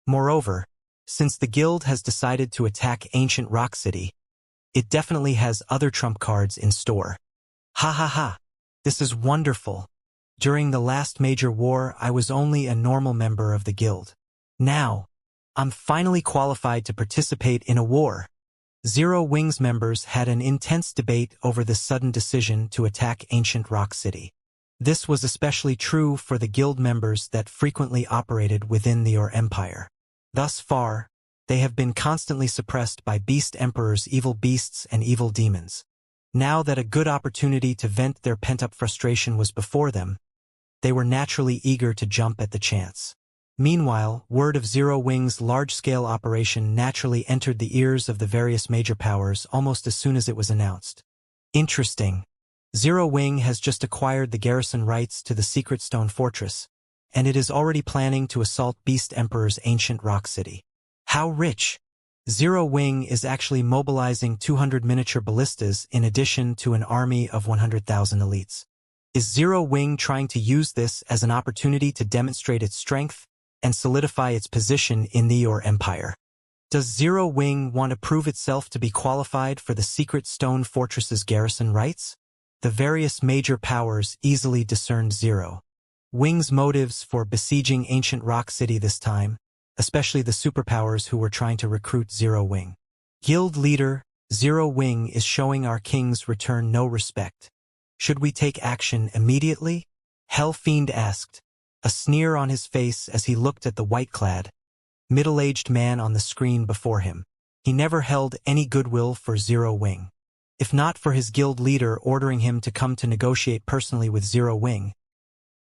Moreover, since the guild has decided to attack Ancient Rock City, it definitely has other trump cards in store. Ha ha ha. This is wonderful. During the last major war, I was only a normal member of the guild. Now, I'm finally qualified to participate in a war. Zero Wings members had an intense debate over the sudden decision to attack Ancient Rock City. This was especially true for the guild members that frequently operated within the Empire. Thus far, they have been constantly suppressed by Beast Emperor's evil beasts and evil demons. Now that a good opportunity to vent their pent-up frustration was before them, they were naturally eager to jump at the chance. Meanwhile, word of Zero Wing's large-scale operation naturally entered the ears of the various major powers almost as soon as it was announced. Interesting. Zero Wing has just acquired the garrison rights to the Secret Stone Fortress, and it is already planning to assault Beast Emperor's Ancient Rock City. How rich! Zero Wing is actually mobilizing 200 miniature ballistas in addition to an army of 100,000 elites. Is Zero Wing trying to use this as an opportunity to demonstrate its strength and solidify its position in the Empire? Does Zero Wing want to prove itself to be qualified for the Secret Stone Fortress's garrison rights? The various major powers easily discerned Zero Wing's motives for besieging Ancient Rock City this time, especially the superpowers who were trying to recruit Zero Wing. Guild leader, Zero Wing is showing our king's return no respect. Should we take action immediately? Hellfiend asked, a sneer on his face as he looked at the white-clad, middle-aged man on the screen before him. He never held any goodwill for Zero Wing. If not for his guild leader ordering him to come to negotiate personally with Zero Wing,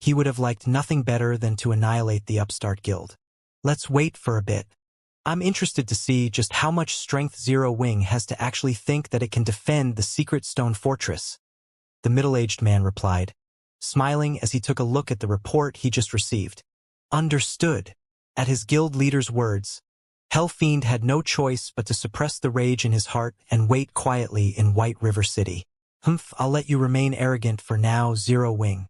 he would have liked nothing better than to annihilate the upstart guild. Let's wait for a bit. I'm interested to see just how much strength Zero Wing has to actually think that it can defend the Secret Stone Fortress. The middle-aged man replied, smiling as he took a look at the report he just received. Understood. At his guild leader's words, Hellfiend had no choice but to suppress the rage in his heart and wait quietly in White River City. Humph, I'll let you remain arrogant for now, Zero Wing.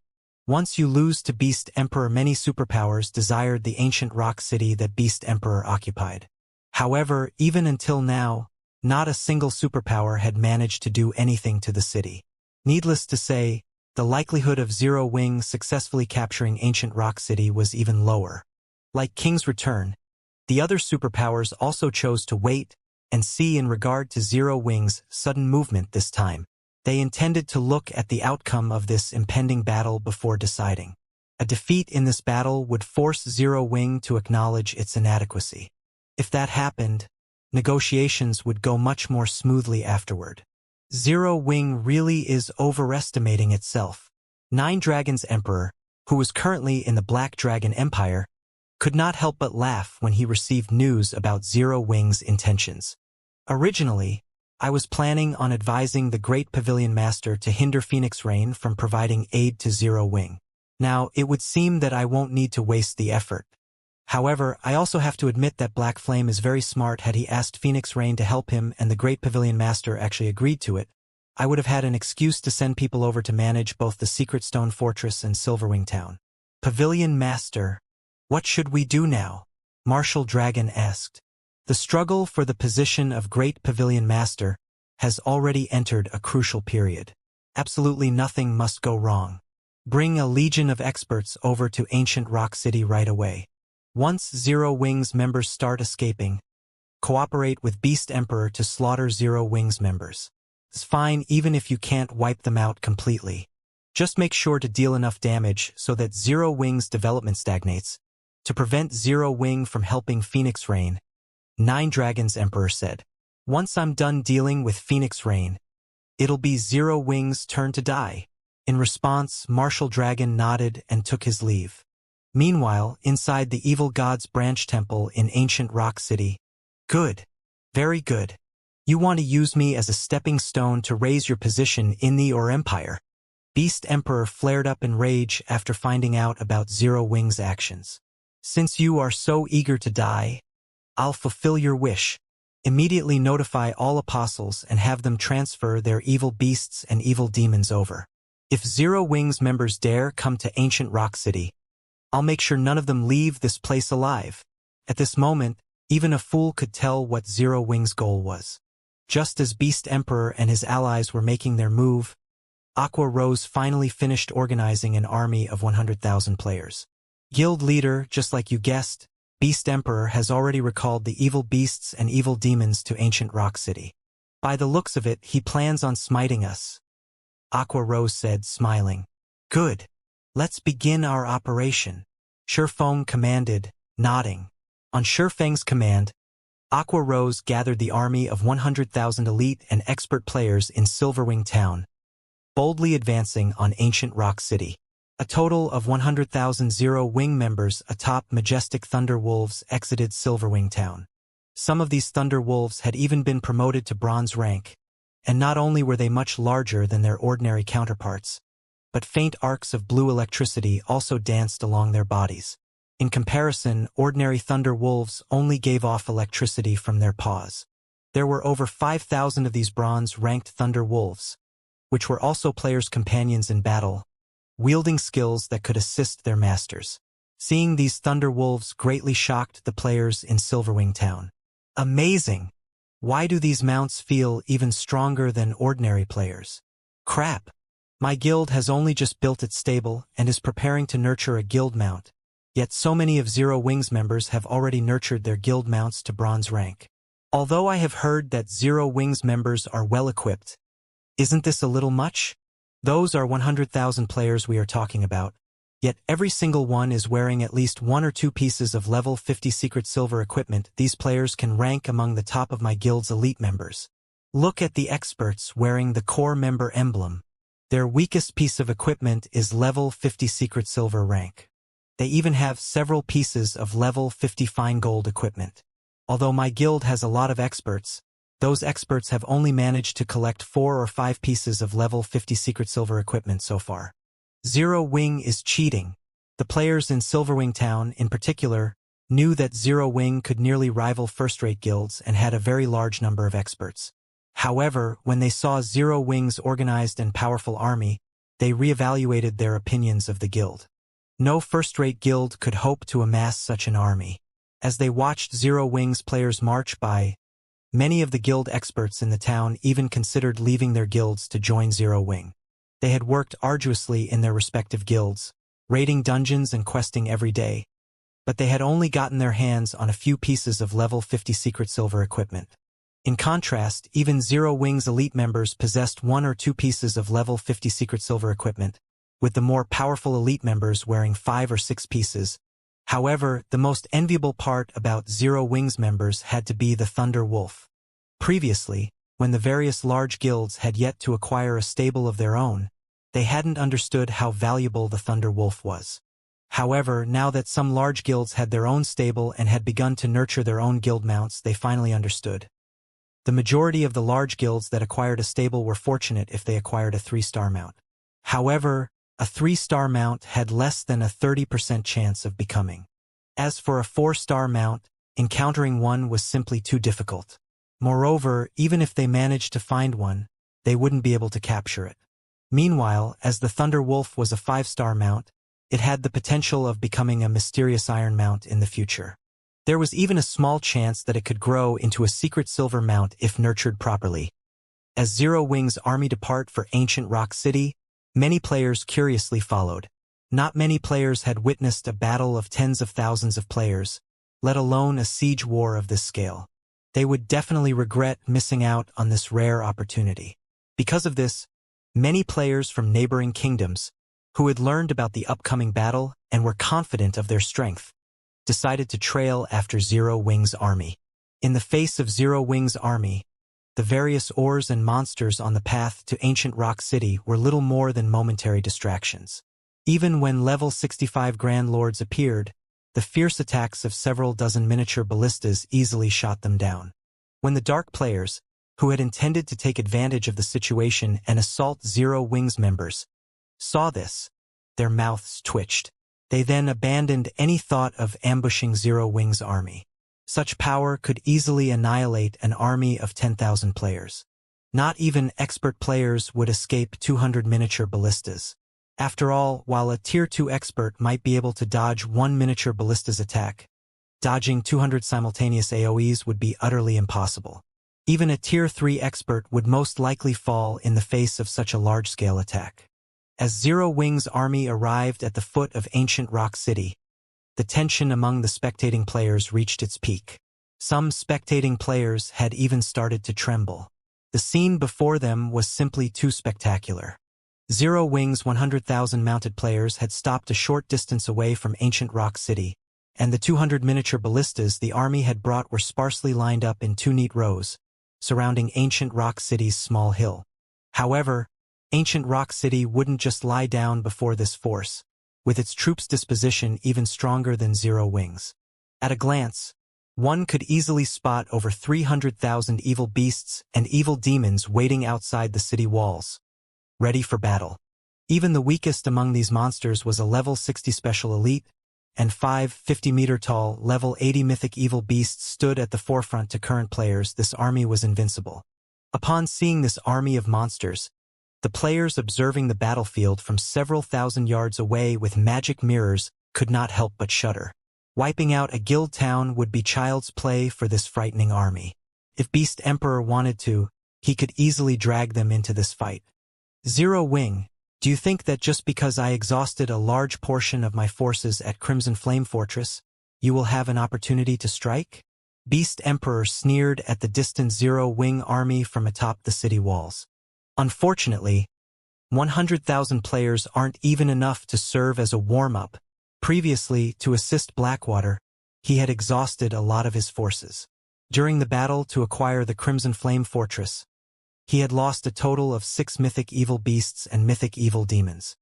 Once you lose to Beast Emperor, many superpowers desired the ancient rock city that Beast Emperor occupied. However, even until now, not a single superpower had managed to do anything to the city. Needless to say, the likelihood of Zero Wing successfully capturing Ancient Rock City was even lower. Like King's return, the other superpowers also chose to wait and see in regard to Zero Wing's sudden movement this time. They intended to look at the outcome of this impending battle before deciding. A defeat in this battle would force Zero Wing to acknowledge its inadequacy. If that happened, negotiations would go much more smoothly afterward. Zero Wing really is overestimating itself. Nine Dragons Emperor, who was currently in the Black Dragon Empire, could not help but laugh when he received news about Zero Wing's intentions. Originally, I was planning on advising the Great Pavilion Master to hinder Phoenix Rain from providing aid to Zero Wing. Now, it would seem that I won't need to waste the effort. However, I also have to admit that Black Flame is very smart. Had he asked Phoenix Rain to help him and the Great Pavilion Master actually agreed to it, I would have had an excuse to send people over to manage both the Secret Stone Fortress and Silverwing Town. Pavilion Master, what should we do now? Martial Dragon asked. The struggle for the position of Great Pavilion Master has already entered a crucial period. Absolutely nothing must go wrong. Bring a legion of experts over to Ancient Rock City right away. Once Zero Wings members start escaping, cooperate with Beast Emperor to slaughter Zero Wings members. It's fine even if you can't wipe them out completely. Just make sure to deal enough damage so that Zero Wings development stagnates. To prevent Zero Wing from helping Phoenix Rain, Nine Dragons Emperor said. Once I'm done dealing with Phoenix Rain, it'll be Zero Wing's turn to die. In response, Martial Dragon nodded and took his leave. Meanwhile, inside the Evil God's branch temple in Ancient Rock City. Good. Very good. You want to use me as a stepping stone to raise your position in the Empire. Beast Emperor flared up in rage after finding out about Zero Wing's actions. Since you are so eager to die, I'll fulfill your wish. Immediately notify all apostles and have them transfer their evil beasts and evil demons over. If Zero Wings members dare come to Ancient Rock City, I'll make sure none of them leave this place alive. At this moment, even a fool could tell what Zero Wings' goal was. Just as Beast Emperor and his allies were making their move, Aqua Rose finally finished organizing an army of 100,000 players. Guild leader, just like you guessed, Beast Emperor has already recalled the evil beasts and evil demons to Ancient Rock City. By the looks of it, he plans on smiting us. Aqua Rose said, smiling. Good. Let's begin our operation. Shurfeng commanded, nodding. On Shurfeng's command, Aqua Rose gathered the army of 100,000 elite and expert players in Silverwing Town, boldly advancing on Ancient Rock City. A total of 100,000 Zero Wing members atop majestic Thunder Wolves exited Silverwing Town. Some of these Thunder Wolves had even been promoted to bronze rank, and not only were they much larger than their ordinary counterparts, but faint arcs of blue electricity also danced along their bodies. In comparison, ordinary Thunder Wolves only gave off electricity from their paws. There were over 5,000 of these bronze-ranked Thunder Wolves, which were also players' companions in battle, wielding skills that could assist their masters. Seeing these Thunder Wolves greatly shocked the players in Silverwing Town. Amazing! Why do these mounts feel even stronger than ordinary players? Crap! My guild has only just built its stable and is preparing to nurture a guild mount, yet so many of Zero Wings members have already nurtured their guild mounts to bronze rank. Although I have heard that Zero Wings members are well equipped, isn't this a little much? Those are 100,000 players we are talking about, yet every single one is wearing at least 1 or 2 pieces of level 50 secret silver equipment. These players can rank among the top of my guild's elite members. Look at the experts wearing the core member emblem. Their weakest piece of equipment is level 50 secret silver rank. They even have several pieces of level 50 fine gold equipment. Although my guild has a lot of experts, those experts have only managed to collect 4 or 5 pieces of level 50 secret silver equipment so far. Zero Wing is cheating. The players in Silverwing Town, in particular, knew that Zero Wing could nearly rival first-rate guilds and had a very large number of experts. However, when they saw Zero Wing's organized and powerful army, they reevaluated their opinions of the guild. No first-rate guild could hope to amass such an army. As they watched Zero Wing's players march by, many of the guild experts in the town even considered leaving their guilds to join Zero Wing. They had worked arduously in their respective guilds, raiding dungeons and questing every day, but they had only gotten their hands on a few pieces of level 50 secret silver equipment. In contrast, even Zero Wing's elite members possessed 1 or 2 pieces of level 50 secret silver equipment, with the more powerful elite members wearing 5 or 6 pieces. However, the most enviable part about Zero Wings members had to be the Thunder Wolf. Previously, when the various large guilds had yet to acquire a stable of their own, they hadn't understood how valuable the Thunder Wolf was. However, now that some large guilds had their own stable and had begun to nurture their own guild mounts, they finally understood. The majority of the large guilds that acquired a stable were fortunate if they acquired a 3-star mount. However, a 3-star mount had less than a 30% chance of becoming. As for a 4-star mount, encountering one was simply too difficult. Moreover, even if they managed to find one, they wouldn't be able to capture it. Meanwhile, as the Thunder Wolf was a 5-star mount, it had the potential of becoming a mysterious iron mount in the future. There was even a small chance that it could grow into a secret silver mount if nurtured properly. As Zero Wing's army depart for ancient Rock City, many players curiously followed. Not many players had witnessed a battle of tens of thousands of players, let alone a siege war of this scale. They would definitely regret missing out on this rare opportunity. Because of this, many players from neighboring kingdoms, who had learned about the upcoming battle and were confident of their strength, decided to trail after Zero Wing's army. In the face of Zero Wing's army, the various ores and monsters on the path to ancient Rock City were little more than momentary distractions. Even when level 65 Grand Lords appeared, the fierce attacks of several dozen miniature ballistas easily shot them down. When the Dark players, who had intended to take advantage of the situation and assault Zero Wing's members, saw this, their mouths twitched. They then abandoned any thought of ambushing Zero Wing's army. Such power could easily annihilate an army of 10,000 players. Not even expert players would escape 200 miniature ballistas. After all, while a Tier 2 expert might be able to dodge one miniature ballista's attack, dodging 200 simultaneous AoEs would be utterly impossible. Even a Tier 3 expert would most likely fall in the face of such a large-scale attack. As Zero Wing's army arrived at the foot of ancient Rock City, the tension among the spectating players reached its peak. Some spectating players had even started to tremble. The scene before them was simply too spectacular. Zero Wing's 100,000 mounted players had stopped a short distance away from ancient Rock City, and the 200 miniature ballistas the army had brought were sparsely lined up in two neat rows, surrounding ancient Rock City's small hill. However, ancient Rock City wouldn't just lie down before this force, with its troops' disposition even stronger than Zero Wing's. At a glance, one could easily spot over 300,000 evil beasts and evil demons waiting outside the city walls, ready for battle. Even the weakest among these monsters was a level 60 special elite, and 5 50-meter-tall, level 80 mythic evil beasts stood at the forefront. To current players, this army was invincible. Upon seeing this army of monsters, the players observing the battlefield from several thousand yards away with magic mirrors could not help but shudder. Wiping out a guild town would be child's play for this frightening army. If Beast Emperor wanted to, he could easily drag them into this fight. Zero Wing, do you think that just because I exhausted a large portion of my forces at Crimson Flame Fortress, you will have an opportunity to strike? Beast Emperor sneered at the distant Zero Wing army from atop the city walls. Unfortunately, 100,000 players aren't even enough to serve as a warm-up. Previously, to assist Blackwater, he had exhausted a lot of his forces. During the battle to acquire the Crimson Flame Fortress, he had lost a total of 6 mythic evil beasts and mythic evil demons.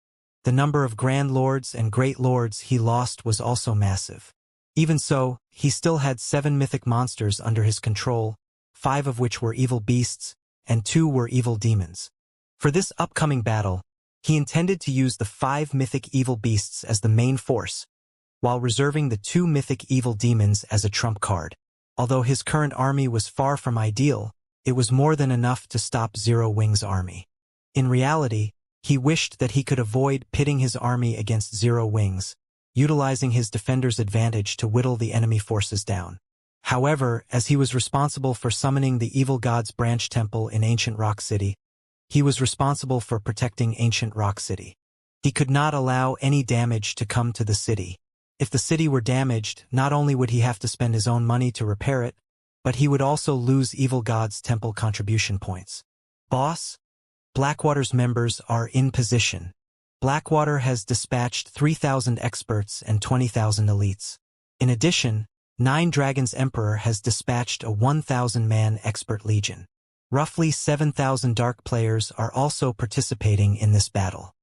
The number of Grand Lords and Great Lords he lost was also massive. Even so, he still had 7 mythic monsters under his control, 5 of which were evil beasts, and 2 were evil demons. For this upcoming battle, he intended to use the 5 mythic evil beasts as the main force, while reserving the 2 mythic evil demons as a trump card. Although his current army was far from ideal, it was more than enough to stop Zero Wing's army. In reality, he wished that he could avoid pitting his army against Zero Wing's, utilizing his defender's advantage to whittle the enemy forces down. However, as he was responsible for summoning the Evil God's branch temple in Ancient Rock City, he was responsible for protecting Ancient Rock City. He could not allow any damage to come to the city. If the city were damaged, not only would he have to spend his own money to repair it, but he would also lose Evil God's temple contribution points. Boss, Blackwater's members are in position. Blackwater has dispatched 3,000 experts and 20,000 elites. In addition, 9 Dragons Emperor has dispatched a 1,000-man expert legion. Roughly 7,000 Dark players are also participating in this battle.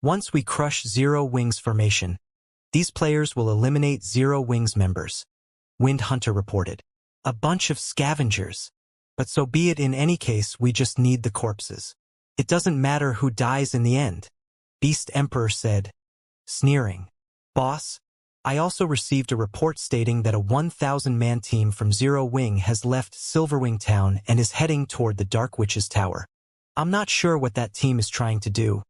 Once we crush Zero Wing's formation, these players will eliminate Zero Wing's members, Wind Hunter reported. A bunch of scavengers. But so be it. In any case, we just need the corpses. It doesn't matter who dies in the end, Beast Emperor said, sneering. Boss, I also received a report stating that a 1,000-man team from Zero Wing has left Silverwing Town and is heading toward the Dark Witch's Tower. I'm not sure what that team is trying to do,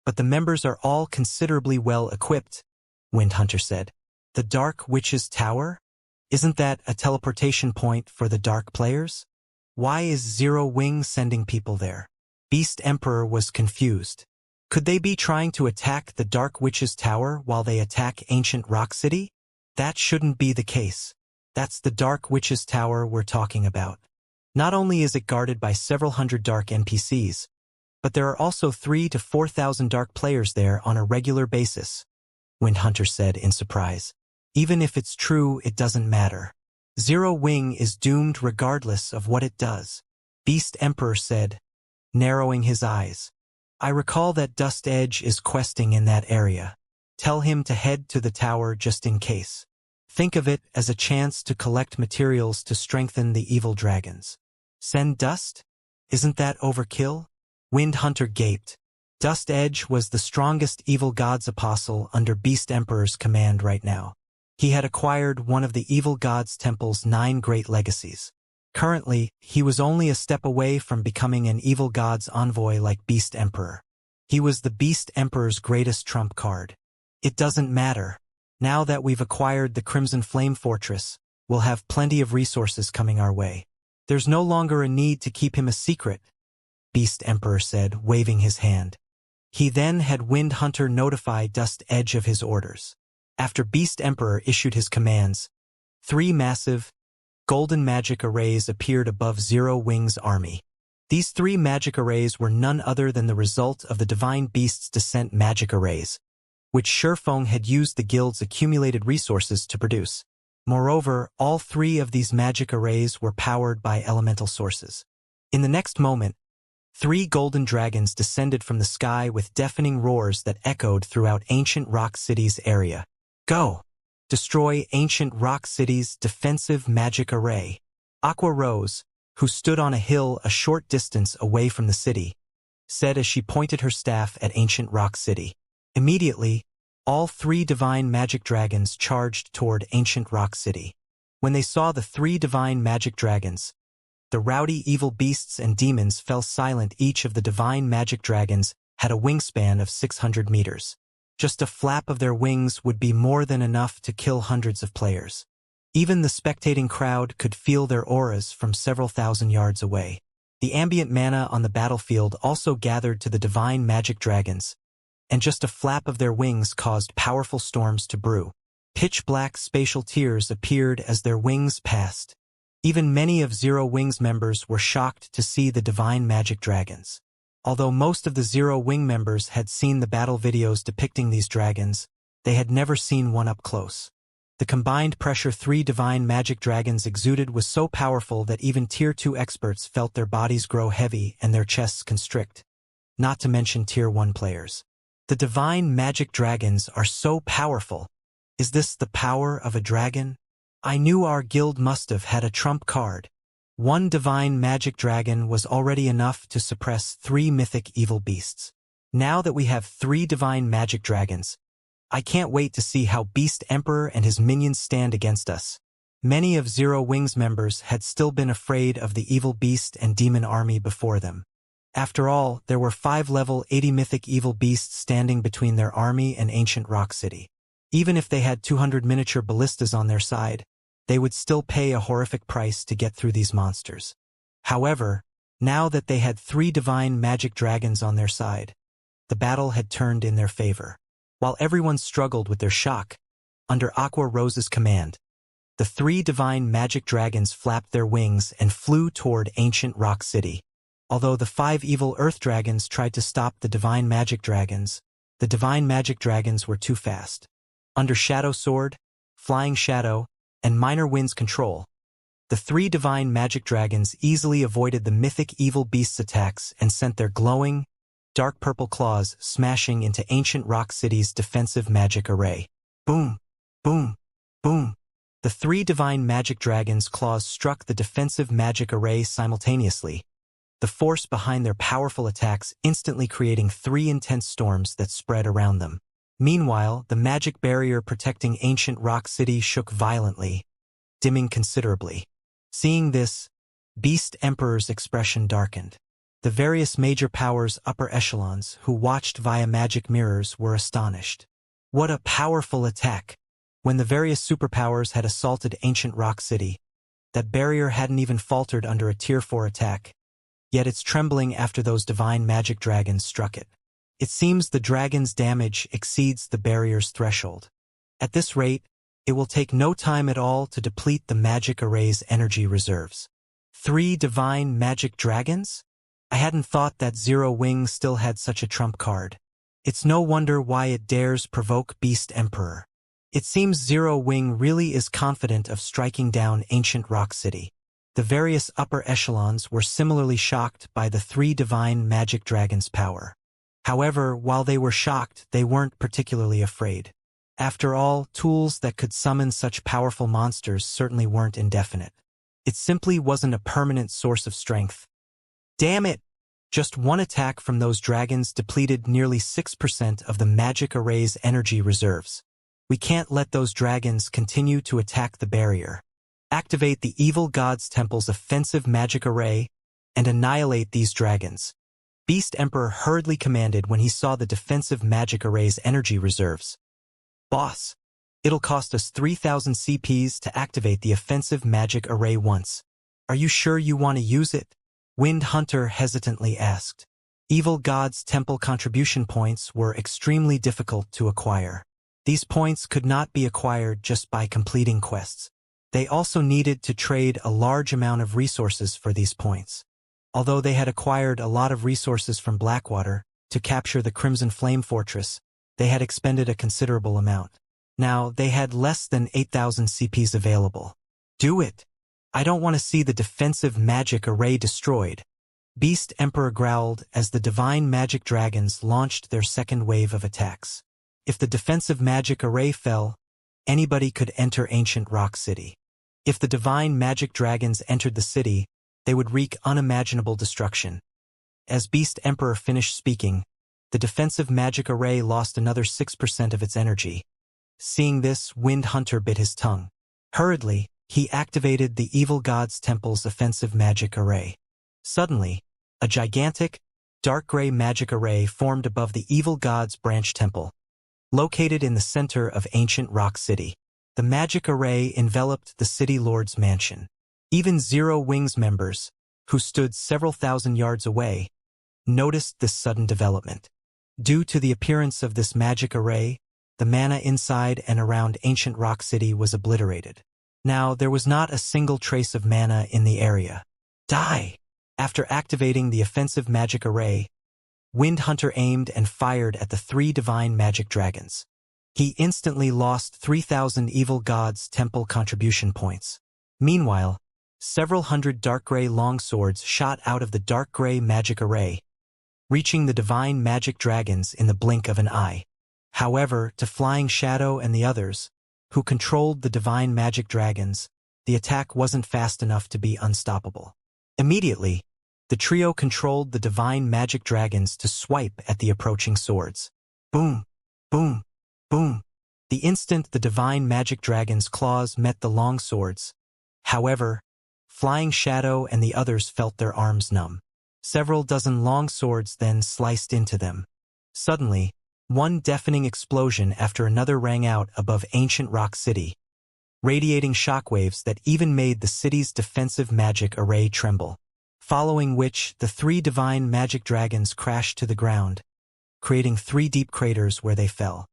but the members are all considerably well equipped, Wind Hunter said. The Dark Witch's Tower? Isn't that a teleportation point for the Dark players? Why is Zero Wing sending people there? Beast Emperor was confused. Could they be trying to attack the Dark Witch's Tower while they attack Ancient Rock City? That shouldn't be the case. That's the Dark Witch's Tower we're talking about. Not only is it guarded by several hundred dark NPCs, but there are also 3,000 to 4,000 dark players there on a regular basis, Windhunter said in surprise. Even if it's true, it doesn't matter. Zero Wing is doomed regardless of what it does, Beast Emperor said, narrowing his eyes. I recall that Dust Edge is questing in that area. Tell him to head to the tower just in case. Think of it as a chance to collect materials to strengthen the evil dragons. Send Dust? Isn't that overkill? Windhunter gaped. Dust Edge was the strongest evil god's apostle under Beast Emperor's command right now. He had acquired one of the evil god's temple's 9 great legacies. Currently, he was only a step away from becoming an evil god's envoy like Beast Emperor. He was the Beast Emperor's greatest trump card. It doesn't matter. Now that we've acquired the Crimson Flame Fortress, we'll have plenty of resources coming our way. There's no longer a need to keep him a secret, Beast Emperor said, waving his hand. He then had Windhunter notify Dust Edge of his orders. After Beast Emperor issued his commands, 3 massive, golden magic arrays appeared above Zero Wing's army. These 3 magic arrays were none other than the result of the Divine Beast's Descent magic arrays, which Shurfeng had used the guild's accumulated resources to produce. Moreover, all 3 of these magic arrays were powered by elemental sources. In the next moment, 3 golden dragons descended from the sky with deafening roars that echoed throughout Ancient Rock City's area. Go! Destroy Ancient Rock City's defensive magic array. Aqua Rose, who stood on a hill a short distance away from the city, said as she pointed her staff at Ancient Rock City. Immediately, all 3 divine magic dragons charged toward Ancient Rock City. When they saw the 3 divine magic dragons, the rowdy evil beasts and demons fell silent. Each of the divine magic dragons had a wingspan of 600 meters. Just a flap of their wings would be more than enough to kill hundreds of players. Even the spectating crowd could feel their auras from several thousand yards away. The ambient mana on the battlefield also gathered to the divine magic dragons, and just a flap of their wings caused powerful storms to brew. Pitch-black spatial tears appeared as their wings passed. Even many of Zero Wing's members were shocked to see the divine magic dragons. Although most of the Zero Wing members had seen the battle videos depicting these dragons, they had never seen one up close. The combined pressure 3 divine magic dragons exuded was so powerful that even Tier 2 experts felt their bodies grow heavy and their chests constrict, not to mention Tier 1 players. The divine magic dragons are so powerful. Is this the power of a dragon? I knew our guild must have had a trump card. 1 divine magic dragon was already enough to suppress 3 mythic evil beasts. Now that we have 3 divine magic dragons, I can't wait to see how Beast Emperor and his minions stand against us. Many of Zero Wing's members had still been afraid of the evil beast and demon army before them. After all, there were 5 level 80 mythic evil beasts standing between their army and Ancient Rock City. Even if they had 200 miniature ballistas on their side, they would still pay a horrific price to get through these monsters. However, now that they had 3 divine magic dragons on their side, the battle had turned in their favor. While everyone struggled with their shock, under Aqua Rose's command, the 3 divine magic dragons flapped their wings and flew toward Ancient Rock City. Although the 5 evil earth dragons tried to stop the divine magic dragons were too fast. Under Shadow Sword, Flying Shadow, and Minor Wind's control, the 3 divine magic dragons easily avoided the mythic evil beast's attacks and sent their glowing, dark purple claws smashing into Ancient Rock City's defensive magic array. Boom! Boom! Boom! The 3 divine magic dragons' claws struck the defensive magic array simultaneously, the force behind their powerful attacks instantly creating 3 intense storms that spread around them. Meanwhile, the magic barrier protecting Ancient Rock City shook violently, dimming considerably. Seeing this, Beast Emperor's expression darkened. The various major powers' upper echelons who watched via magic mirrors were astonished. What a powerful attack! When the various superpowers had assaulted Ancient Rock City, that barrier hadn't even faltered under a Tier 4 attack. yet it's trembling after those divine magic dragons struck it. It seems the dragon's damage exceeds the barrier's threshold. At this rate, it will take no time at all to deplete the magic array's energy reserves. 3 divine magic dragons? I hadn't thought that Zero Wing still had such a trump card. It's no wonder why it dares provoke Beast Emperor. It seems Zero Wing really is confident of striking down ancient Rock City. The various upper echelons were similarly shocked by the 3 divine magic dragons' power. However, while they were shocked, they weren't particularly afraid. After all, tools that could summon such powerful monsters certainly weren't indefinite. It simply wasn't a permanent source of strength. Damn it! Just one attack from those dragons depleted nearly 6% of the magic array's energy reserves. We can't let those dragons continue to attack the barrier. Activate the Evil God's Temple's offensive magic array and annihilate these dragons. Beast Emperor hurriedly commanded when he saw the defensive magic array's energy reserves. Boss, it'll cost us 3,000 CPs to activate the offensive magic array once. Are you sure you want to use it? Wind Hunter hesitantly asked. Evil God's Temple contribution points were extremely difficult to acquire. These points could not be acquired just by completing quests. They also needed to trade a large amount of resources for these points. Although they had acquired a lot of resources from Blackwater to capture the Crimson Flame Fortress, they had expended a considerable amount. Now, they had less than 8,000 CPs available. Do it! I don't want to see the defensive magic array destroyed. Beast Emperor growled as the divine magic dragons launched their second wave of attacks. If the defensive magic array fell, anybody could enter ancient Rock City. If the divine magic dragons entered the city, they would wreak unimaginable destruction. As Beast Emperor finished speaking, the defensive magic array lost another 6% of its energy. Seeing this, Wind Hunter bit his tongue. Hurriedly, he activated the Evil God's Temple's offensive magic array. Suddenly, a gigantic, dark gray magic array formed above the Evil God's branch temple. Located in the center of ancient Rock City, the magic array enveloped the city lord's mansion. Even Zero Wing's members, who stood several thousand yards away, noticed this sudden development. Due to the appearance of this magic array, the mana inside and around ancient Rock City was obliterated. Now, there was not a single trace of mana in the area. Die! After activating the offensive magic array, Wind Hunter aimed and fired at the 3 divine magic dragons. He instantly lost 3,000 Evil God's Temple contribution points. Meanwhile, several hundred dark gray longswords shot out of the dark gray magic array, reaching the divine magic dragons in the blink of an eye. However, to Flying Shadow and the others, who controlled the divine magic dragons, the attack wasn't fast enough to be unstoppable. Immediately, the trio controlled the divine magic dragons to swipe at the approaching swords. Boom! Boom! Boom! The instant the divine magic dragon's claws met the long swords. However, Flying Shadow and the others felt their arms numb. Several dozen long swords then sliced into them. Suddenly, one deafening explosion after another rang out above ancient Rock City, radiating shockwaves that even made the city's defensive magic array tremble. Following which, the 3 divine magic dragons crashed to the ground, creating 3 deep craters where they fell.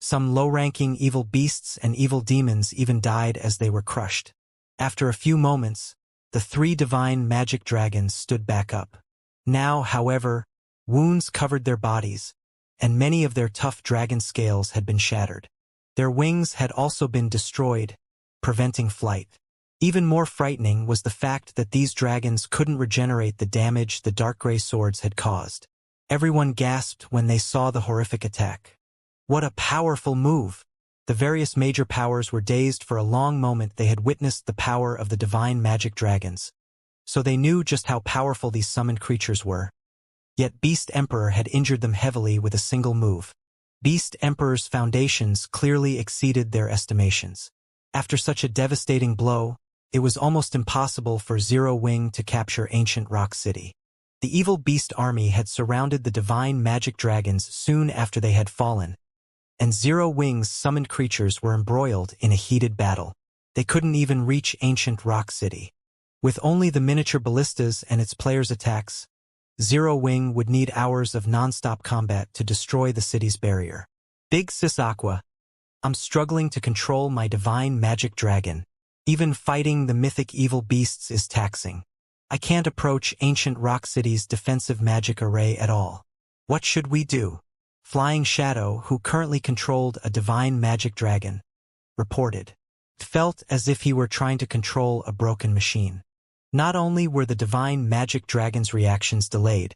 Some low-ranking evil beasts and evil demons even died as they were crushed. After a few moments, the 3 divine magic dragons stood back up. Now, however, wounds covered their bodies, and many of their tough dragon scales had been shattered. Their wings had also been destroyed, preventing flight. Even more frightening was the fact that these dragons couldn't regenerate the damage the dark gray swords had caused. Everyone gasped when they saw the horrific attack. What a powerful move! The various major powers were dazed for a long moment. They had witnessed the power of the divine magic dragons, so they knew just how powerful these summoned creatures were. Yet Beast Emperor had injured them heavily with a single move. Beast Emperor's foundations clearly exceeded their estimations. After such a devastating blow, it was almost impossible for Zero Wing to capture ancient Rock City. The evil beast army had surrounded the divine magic dragons soon after they had fallen, and Zero Wing's summoned creatures were embroiled in a heated battle. They couldn't even reach ancient Rock City. With only the miniature ballistas and its players' attacks, Zero Wing would need hours of non-stop combat to destroy the city's barrier. Big Sis Aqua, I'm struggling to control my divine magic dragon. Even fighting the mythic evil beasts is taxing. I can't approach ancient Rock City's defensive magic array at all. What should we do? Flying Shadow, who currently controlled a divine magic dragon, reported. It felt as if he were trying to control a broken machine. Not only were the divine magic dragon's reactions delayed,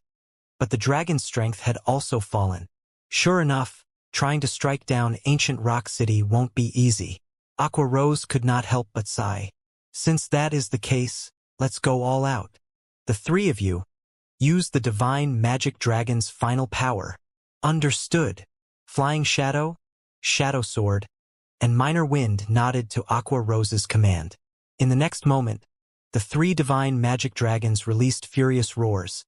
but the dragon's strength had also fallen. Sure enough, trying to strike down ancient Rock City won't be easy. Aqua Rose could not help but sigh. Since that is the case, let's go all out. The three of you, use the divine magic dragon's final power. Understood. Flying Shadow, Shadow Sword, and Minor Wind nodded to Aqua Rose's command. In the next moment, the three divine magic dragons released furious roars,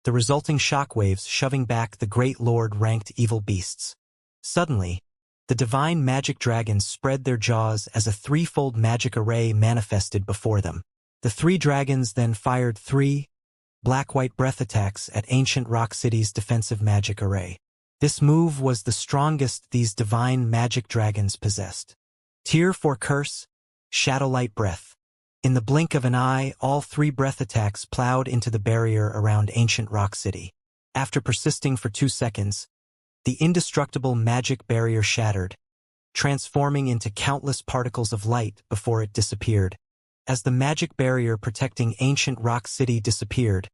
the resulting shockwaves shoving back the Great Lord-ranked evil beasts. Suddenly, the divine magic dragons spread their jaws as a threefold magic array manifested before them. The three dragons then fired 3 black-white breath attacks at ancient Rock City's defensive magic array. This move was the strongest these divine magic dragons possessed. Tier 4 Curse, Shadowlight Breath. In the blink of an eye, all 3 breath attacks plowed into the barrier around ancient Rock City. After persisting for 2 seconds, the indestructible magic barrier shattered, transforming into countless particles of light before it disappeared. As the magic barrier protecting ancient Rock City disappeared,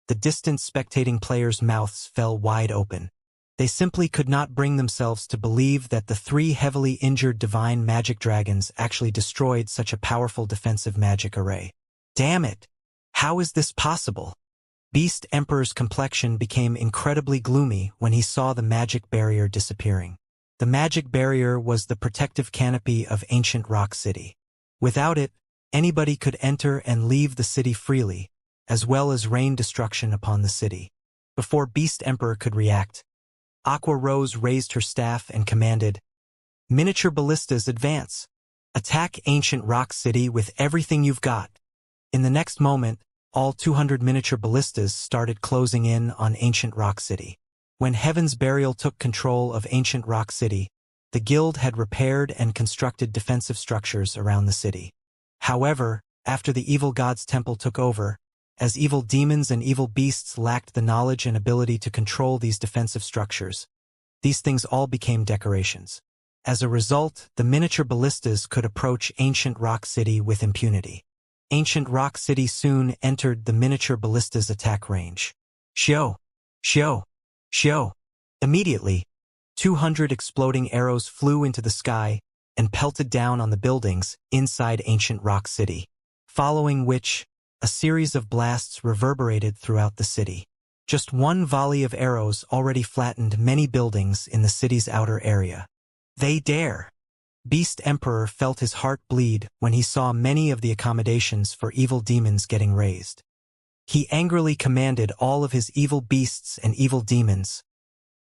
the distant spectating players' mouths fell wide open. They simply could not bring themselves to believe that the 3 heavily injured divine magic dragons actually destroyed such a powerful defensive magic array. Damn it! How is this possible? Beast Emperor's complexion became incredibly gloomy when he saw the magic barrier disappearing. The magic barrier was the protective canopy of ancient Rock City. Without it, anybody could enter and leave the city freely, as well as rain destruction upon the city. Before Beast Emperor could react, Aqua Rose raised her staff and commanded, "Miniature ballistas, advance! Attack ancient Rock City with everything you've got." In the next moment, all 200 miniature ballistas started closing in on ancient Rock City. When Heaven's Burial took control of ancient Rock City, the guild had repaired and constructed defensive structures around the city. However, after the evil god's temple took over, as evil demons and evil beasts lacked the knowledge and ability to control these defensive structures, these things all became decorations. As a result, the miniature ballistas could approach ancient Rock City with impunity. Ancient Rock City soon entered the miniature ballista's attack range. Shio! Shio! Shio! Immediately, 200 exploding arrows flew into the sky and pelted down on the buildings inside ancient Rock City, following which, a series of blasts reverberated throughout the city. Just one volley of arrows already flattened many buildings in the city's outer area. They dare! Beast Emperor felt his heart bleed when he saw many of the accommodations for evil demons getting razed. He angrily commanded all of his evil beasts and evil demons,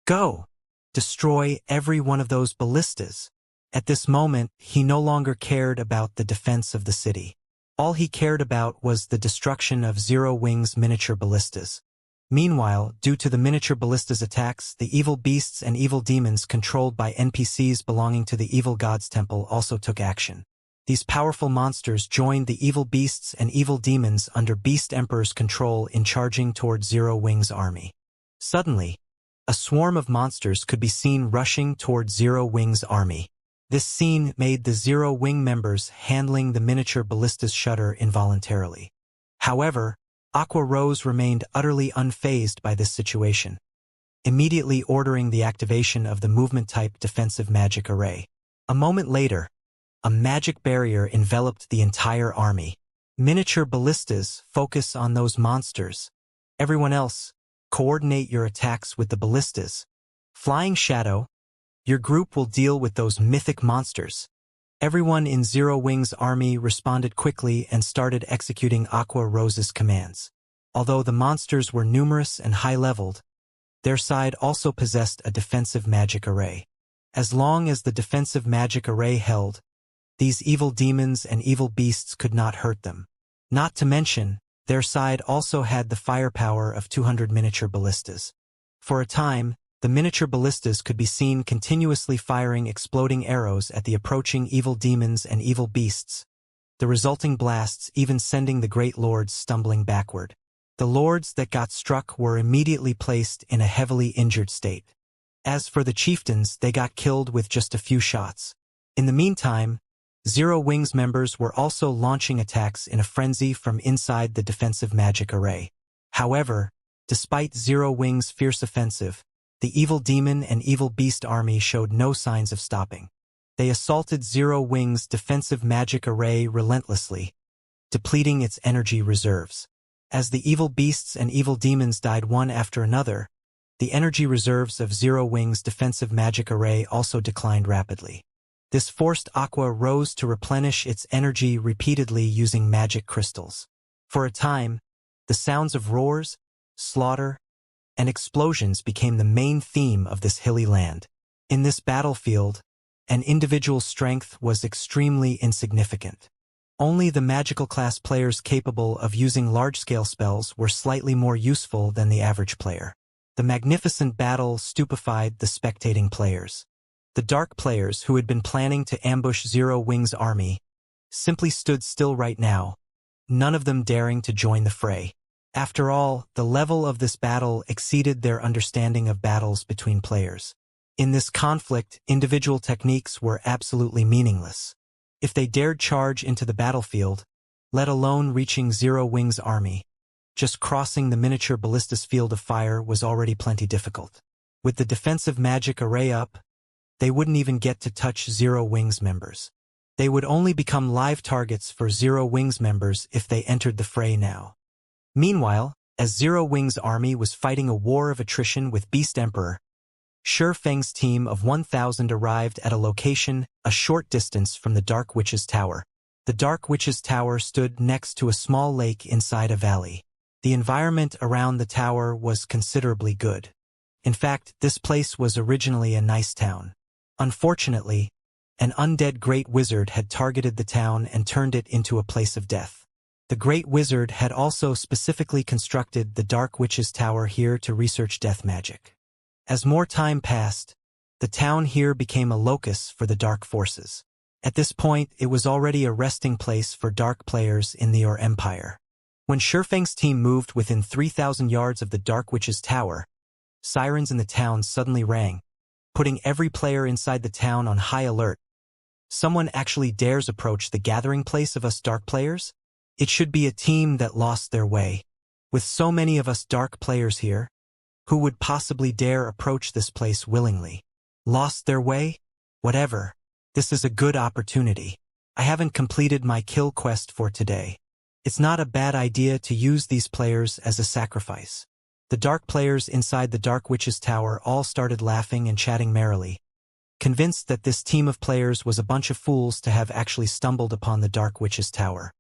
"Go! Destroy every one of those ballistas." At this moment, he no longer cared about the defense of the city. All he cared about was the destruction of Zero Wing's miniature ballistas. Meanwhile, due to the miniature ballistas attacks, the evil beasts and evil demons controlled by NPCs belonging to the evil god's temple also took action. These powerful monsters joined the evil beasts and evil demons under Beast Emperor's control in charging toward Zero Wing's army. Suddenly, a swarm of monsters could be seen rushing toward Zero Wing's army. This scene made the Zero Wing members handling the miniature ballistas shudder involuntarily. However, Aqua Rose remained utterly unfazed by this situation, immediately ordering the activation of the movement-type defensive magic array. A moment later, a magic barrier enveloped the entire army. Miniature ballistas focus on those monsters. Everyone else, coordinate your attacks with the ballistas. Flying Shadow, your group will deal with those mythic monsters. Everyone in Zero Wing's army responded quickly and started executing Aqua Rose's commands. Although the monsters were numerous and high-leveled, their side also possessed a defensive magic array. As long as the defensive magic array held, these evil demons and evil beasts could not hurt them. Not to mention, their side also had the firepower of 200 miniature ballistas. For a time, the miniature ballistas could be seen continuously firing exploding arrows at the approaching evil demons and evil beasts, the resulting blasts even sending the great lords stumbling backward. The lords that got struck were immediately placed in a heavily injured state. As for the chieftains, they got killed with just a few shots. In the meantime, Zero Wings members were also launching attacks in a frenzy from inside the defensive magic array. However, despite Zero Wings' fierce offensive, the evil demon and evil beast army showed no signs of stopping. They assaulted Zero Wings' defensive magic array relentlessly, depleting its energy reserves. As the evil beasts and evil demons died one after another, the energy reserves of Zero Wings' defensive magic array also declined rapidly. This forced Aqua rose to replenish its energy repeatedly using magic crystals. For a time, the sounds of roars, slaughter, and explosions became the main theme of this hilly land. In this battlefield, an individual's strength was extremely insignificant. Only the magical class players capable of using large-scale spells were slightly more useful than the average player. The magnificent battle stupefied the spectating players. The dark players who had been planning to ambush Zero Wings' army simply stood still right now, none of them daring to join the fray. After all, the level of this battle exceeded their understanding of battles between players. In this conflict, individual techniques were absolutely meaningless. If they dared charge into the battlefield, let alone reaching Zero Wings' army, just crossing the miniature ballista's field of fire was already plenty difficult. With the defensive magic array up, they wouldn't even get to touch Zero Wings members. They would only become live targets for Zero Wings members if they entered the fray now. Meanwhile, as Zero Wings' army was fighting a war of attrition with Beast Emperor, Shi Feng's team of 1,000 arrived at a location a short distance from the Dark Witch's Tower. The Dark Witch's Tower stood next to a small lake inside a valley. The environment around the tower was considerably good. In fact, this place was originally a nice town. Unfortunately, an undead great wizard had targeted the town and turned it into a place of death. The great wizard had also specifically constructed the Dark Witch's Tower here to research death magic. As more time passed, the town here became a locus for the dark forces. At this point, it was already a resting place for dark players in the Empire. When Shi Feng's team moved within 3,000 yards of the Dark Witch's Tower, sirens in the town suddenly rang, putting every player inside the town on high alert. Someone actually dares approach the gathering place of us dark players? It should be a team that lost their way. With so many of us dark players here, who would possibly dare approach this place willingly? Lost their way? Whatever. This is a good opportunity. I haven't completed my kill quest for today. It's not a bad idea to use these players as a sacrifice. The dark players inside the Dark Witch's Tower all started laughing and chatting merrily, convinced that this team of players was a bunch of fools to have actually stumbled upon the Dark Witch's Tower.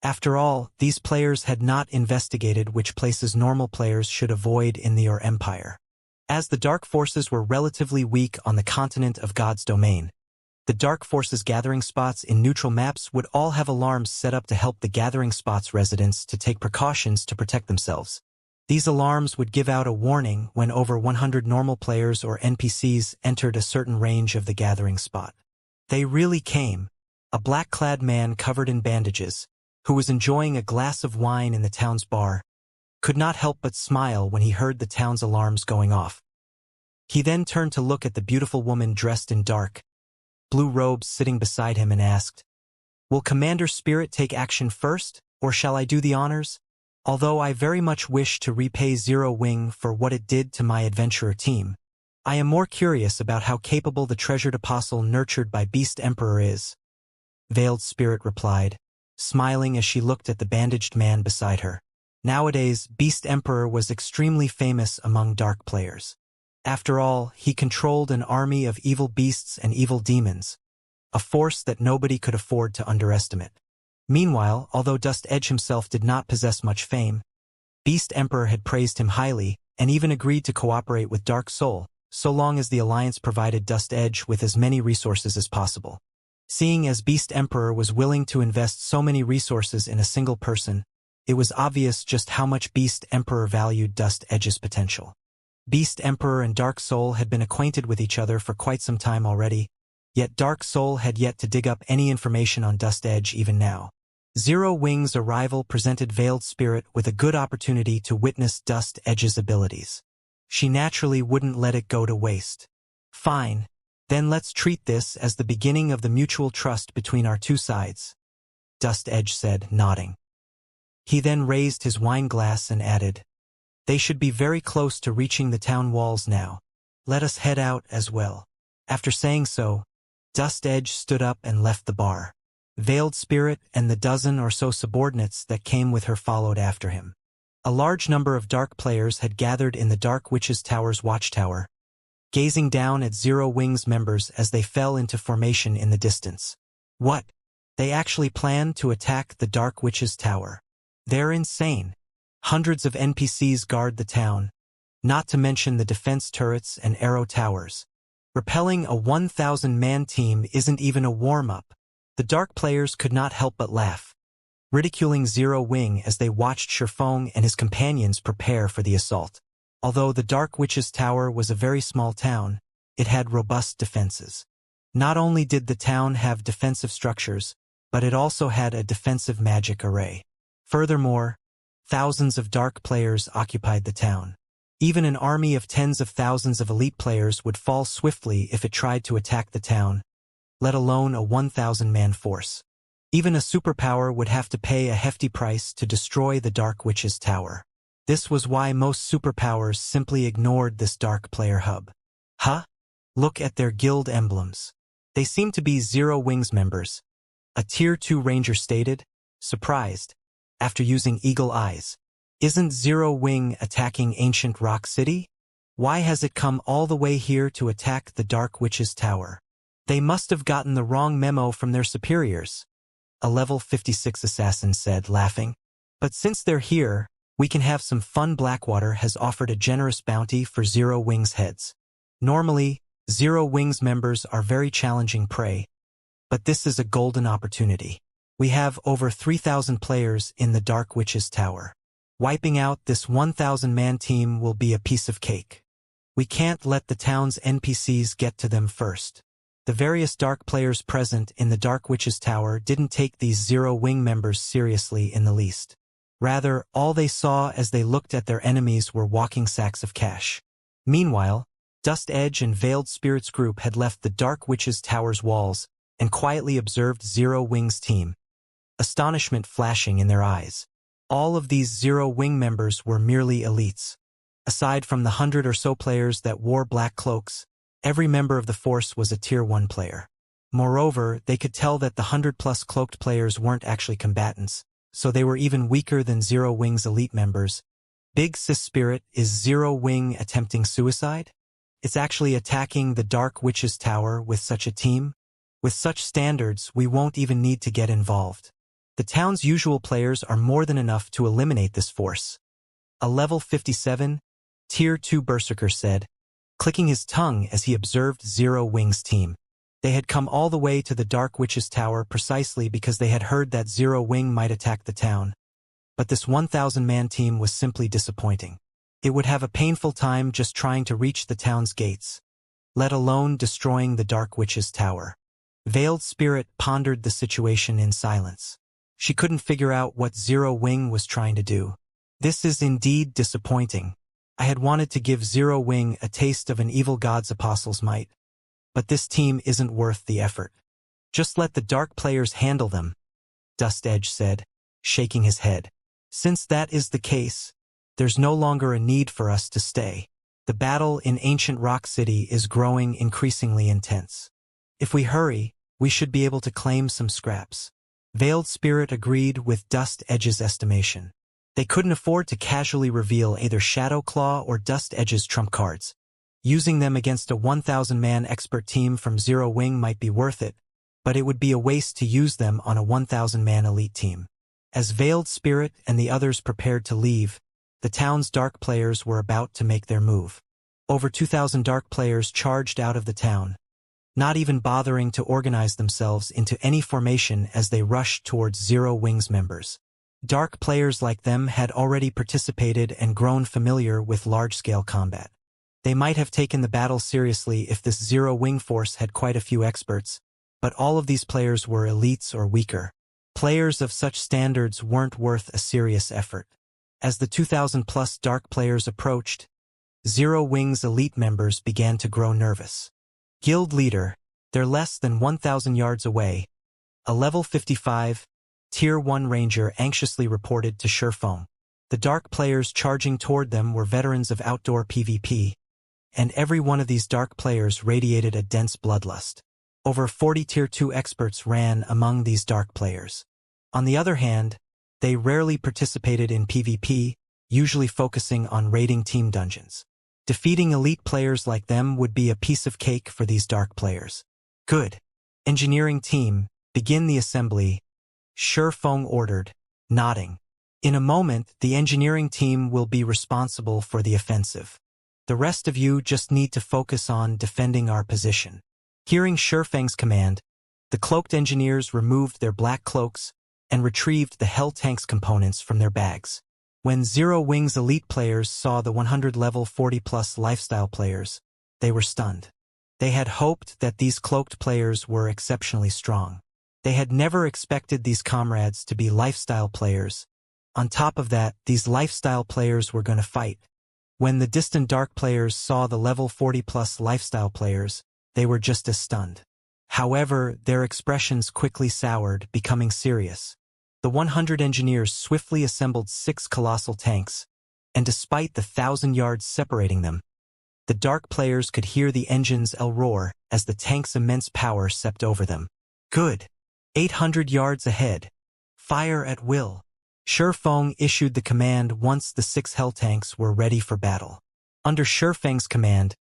After all, these players had not investigated which places normal players should avoid in the Empire. As the Dark Forces were relatively weak on the continent of God's domain, the Dark Forces gathering spots in neutral maps would all have alarms set up to help the gathering spots residents to take precautions to protect themselves. These alarms would give out a warning when over 100 normal players or NPCs entered a certain range of the gathering spot. They really came. A black-clad man covered in bandages, who was enjoying a glass of wine in the town's bar, could not help but smile when he heard the town's alarms going off. He then turned to look at the beautiful woman dressed in dark blue robes sitting beside him and asked, "Will Commander Spirit take action first, or shall I do the honors? Although I very much wish to repay Zero Wing for what it did to my adventurer team, I am more curious about how capable the treasured apostle nurtured by Beast Emperor is." Veiled Spirit replied, smiling as she looked at the bandaged man beside her. Nowadays, Beast Emperor was extremely famous among dark players. After all, he controlled an army of evil beasts and evil demons, a force that nobody could afford to underestimate. Meanwhile, although Dust Edge himself did not possess much fame, Beast Emperor had praised him highly and even agreed to cooperate with Dark Soul, so long as the Alliance provided Dust Edge with as many resources as possible. Seeing as Beast Emperor was willing to invest so many resources in a single person, it was obvious just how much Beast Emperor valued Dust Edge's potential. Beast Emperor and Dark Soul had been acquainted with each other for quite some time already, yet Dark Soul had yet to dig up any information on Dust Edge even now. Zero Wing's arrival presented Veiled Spirit with a good opportunity to witness Dust Edge's abilities. She naturally wouldn't let it go to waste. Fine, then let's treat this as the beginning of the mutual trust between our two sides, Dust Edge said, nodding. He then raised his wine glass and added, "They should be very close to reaching the town walls now. Let us head out as well." After saying so, Dust Edge stood up and left the bar. Veiled Spirit and the dozen or so subordinates that came with her followed after him. A large number of Dark players had gathered in the Dark Witch's Tower's watchtower, gazing down at Zero Wing's members as they fell into formation in the distance. What? They actually planned to attack the Dark Witch's Tower. They're insane. Hundreds of NPCs guard the town, not to mention the defense turrets and arrow towers. Repelling a 1,000-man team isn't even a warm-up. The Dark players could not help but laugh, ridiculing Zero Wing as they watched Shifeng and his companions prepare for the assault. Although the Dark Witch's Tower was a very small town, it had robust defenses. Not only did the town have defensive structures, but it also had a defensive magic array. Furthermore, thousands of Dark players occupied the town. Even an army of tens of thousands of elite players would fall swiftly if it tried to attack the town, let alone a 1,000-man force. Even a superpower would have to pay a hefty price to destroy the Dark Witch's Tower. This was why most superpowers simply ignored this Dark player hub. Huh? Look at their guild emblems. They seem to be Zero Wing's members. A Tier 2 Ranger stated, surprised, after using eagle eyes. Isn't Zero Wing attacking Ancient Rock City? Why has it come all the way here to attack the Dark Witch's Tower? They must have gotten the wrong memo from their superiors, a level 56 assassin said, laughing. But since they're here, we can have some fun. Blackwater has offered a generous bounty for Zero Wing's heads. Normally, Zero Wing's members are very challenging prey, but this is a golden opportunity. We have over 3,000 players in the Dark Witch's Tower. Wiping out this 1,000-man team will be a piece of cake. We can't let the town's NPCs get to them first. The various Dark players present in the Dark Witch's Tower didn't take these Zero Wing members seriously in the least. Rather, all they saw as they looked at their enemies were walking sacks of cash. Meanwhile, Dust Edge and Veiled Spirit's group had left the Dark Witch's Tower's walls and quietly observed Zero Wing's team, astonishment flashing in their eyes. All of these Zero Wing members were merely elites. Aside from the 100 or so players that wore black cloaks, every member of the force was a Tier 1 player. Moreover, they could tell that the 100-plus cloaked players weren't actually combatants, so they were even weaker than Zero Wing's elite members. Big Sis Spirit, is Zero Wing attempting suicide? It's actually attacking the Dark Witch's Tower with such a team? With such standards, we won't even need to get involved. The town's usual players are more than enough to eliminate this force, a level 57, Tier 2 Berserker said, clicking his tongue as he observed Zero Wing's team. They had come all the way to the Dark Witch's Tower precisely because they had heard that Zero Wing might attack the town. But this 1,000-man team was simply disappointing. It would have a painful time just trying to reach the town's gates, let alone destroying the Dark Witch's Tower. Veiled Spirit pondered the situation in silence. She couldn't figure out what Zero Wing was trying to do. This is indeed disappointing. I had wanted to give Zero Wing a taste of an evil god's apostle's might. But this team isn't worth the effort. Just let the Dark players handle them, Dust Edge said, shaking his head. Since that is the case, there's no longer a need for us to stay. The battle in Ancient Rock City is growing increasingly intense. If we hurry, we should be able to claim some scraps. Veiled Spirit agreed with Dust Edge's estimation. They couldn't afford to casually reveal either Shadow Claw or Dust Edge's trump cards. Using them against a 1,000-man expert team from Zero Wing might be worth it, but it would be a waste to use them on a 1,000-man elite team. As Veiled Spirit and the others prepared to leave, the town's Dark players were about to make their move. Over 2,000 Dark players charged out of the town, not even bothering to organize themselves into any formation as they rushed towards Zero Wing's members. Dark players like them had already participated and grown familiar with large-scale combat. They might have taken the battle seriously if this Zero Wing force had quite a few experts, but all of these players were elites or weaker. Players of such standards weren't worth a serious effort. As the 2,000-plus dark players approached, Zero Wing's elite members began to grow nervous. Guild leader, they're less than 1,000 yards away. A level 55, Tier 1 ranger anxiously reported to Sherfong. The dark players charging toward them were veterans of outdoor PvP, and every one of these dark players radiated a dense bloodlust. Over 40 Tier 2 experts ran among these dark players. On the other hand, they rarely participated in PvP, usually focusing on raiding team dungeons. Defeating elite players like them would be a piece of cake for these dark players. Good. Engineering team, begin the assembly, Sherfong ordered, nodding. In a moment, the engineering team will be responsible for the offensive. The rest of you just need to focus on defending our position. Hearing Sherfeng's command, the cloaked engineers removed their black cloaks and retrieved the Hell Tank's components from their bags. When Zero Wing's elite players saw the 100 level 40-plus lifestyle players, they were stunned. They had hoped that these cloaked players were exceptionally strong. They had never expected these comrades to be lifestyle players. On top of that, these lifestyle players were going to fight. When the distant dark players saw the level 40-plus lifestyle players, they were just as stunned. However, their expressions quickly soured, becoming serious. The 100 engineers swiftly assembled 6 colossal tanks, and despite the 1,000 yards separating them, the dark players could hear the engines roar as the tank's immense power swept over them. Good. 800 yards ahead. Fire at will. Sherfong issued the command once the 6 Hell Tanks were ready for battle. Under Sherfeng's command,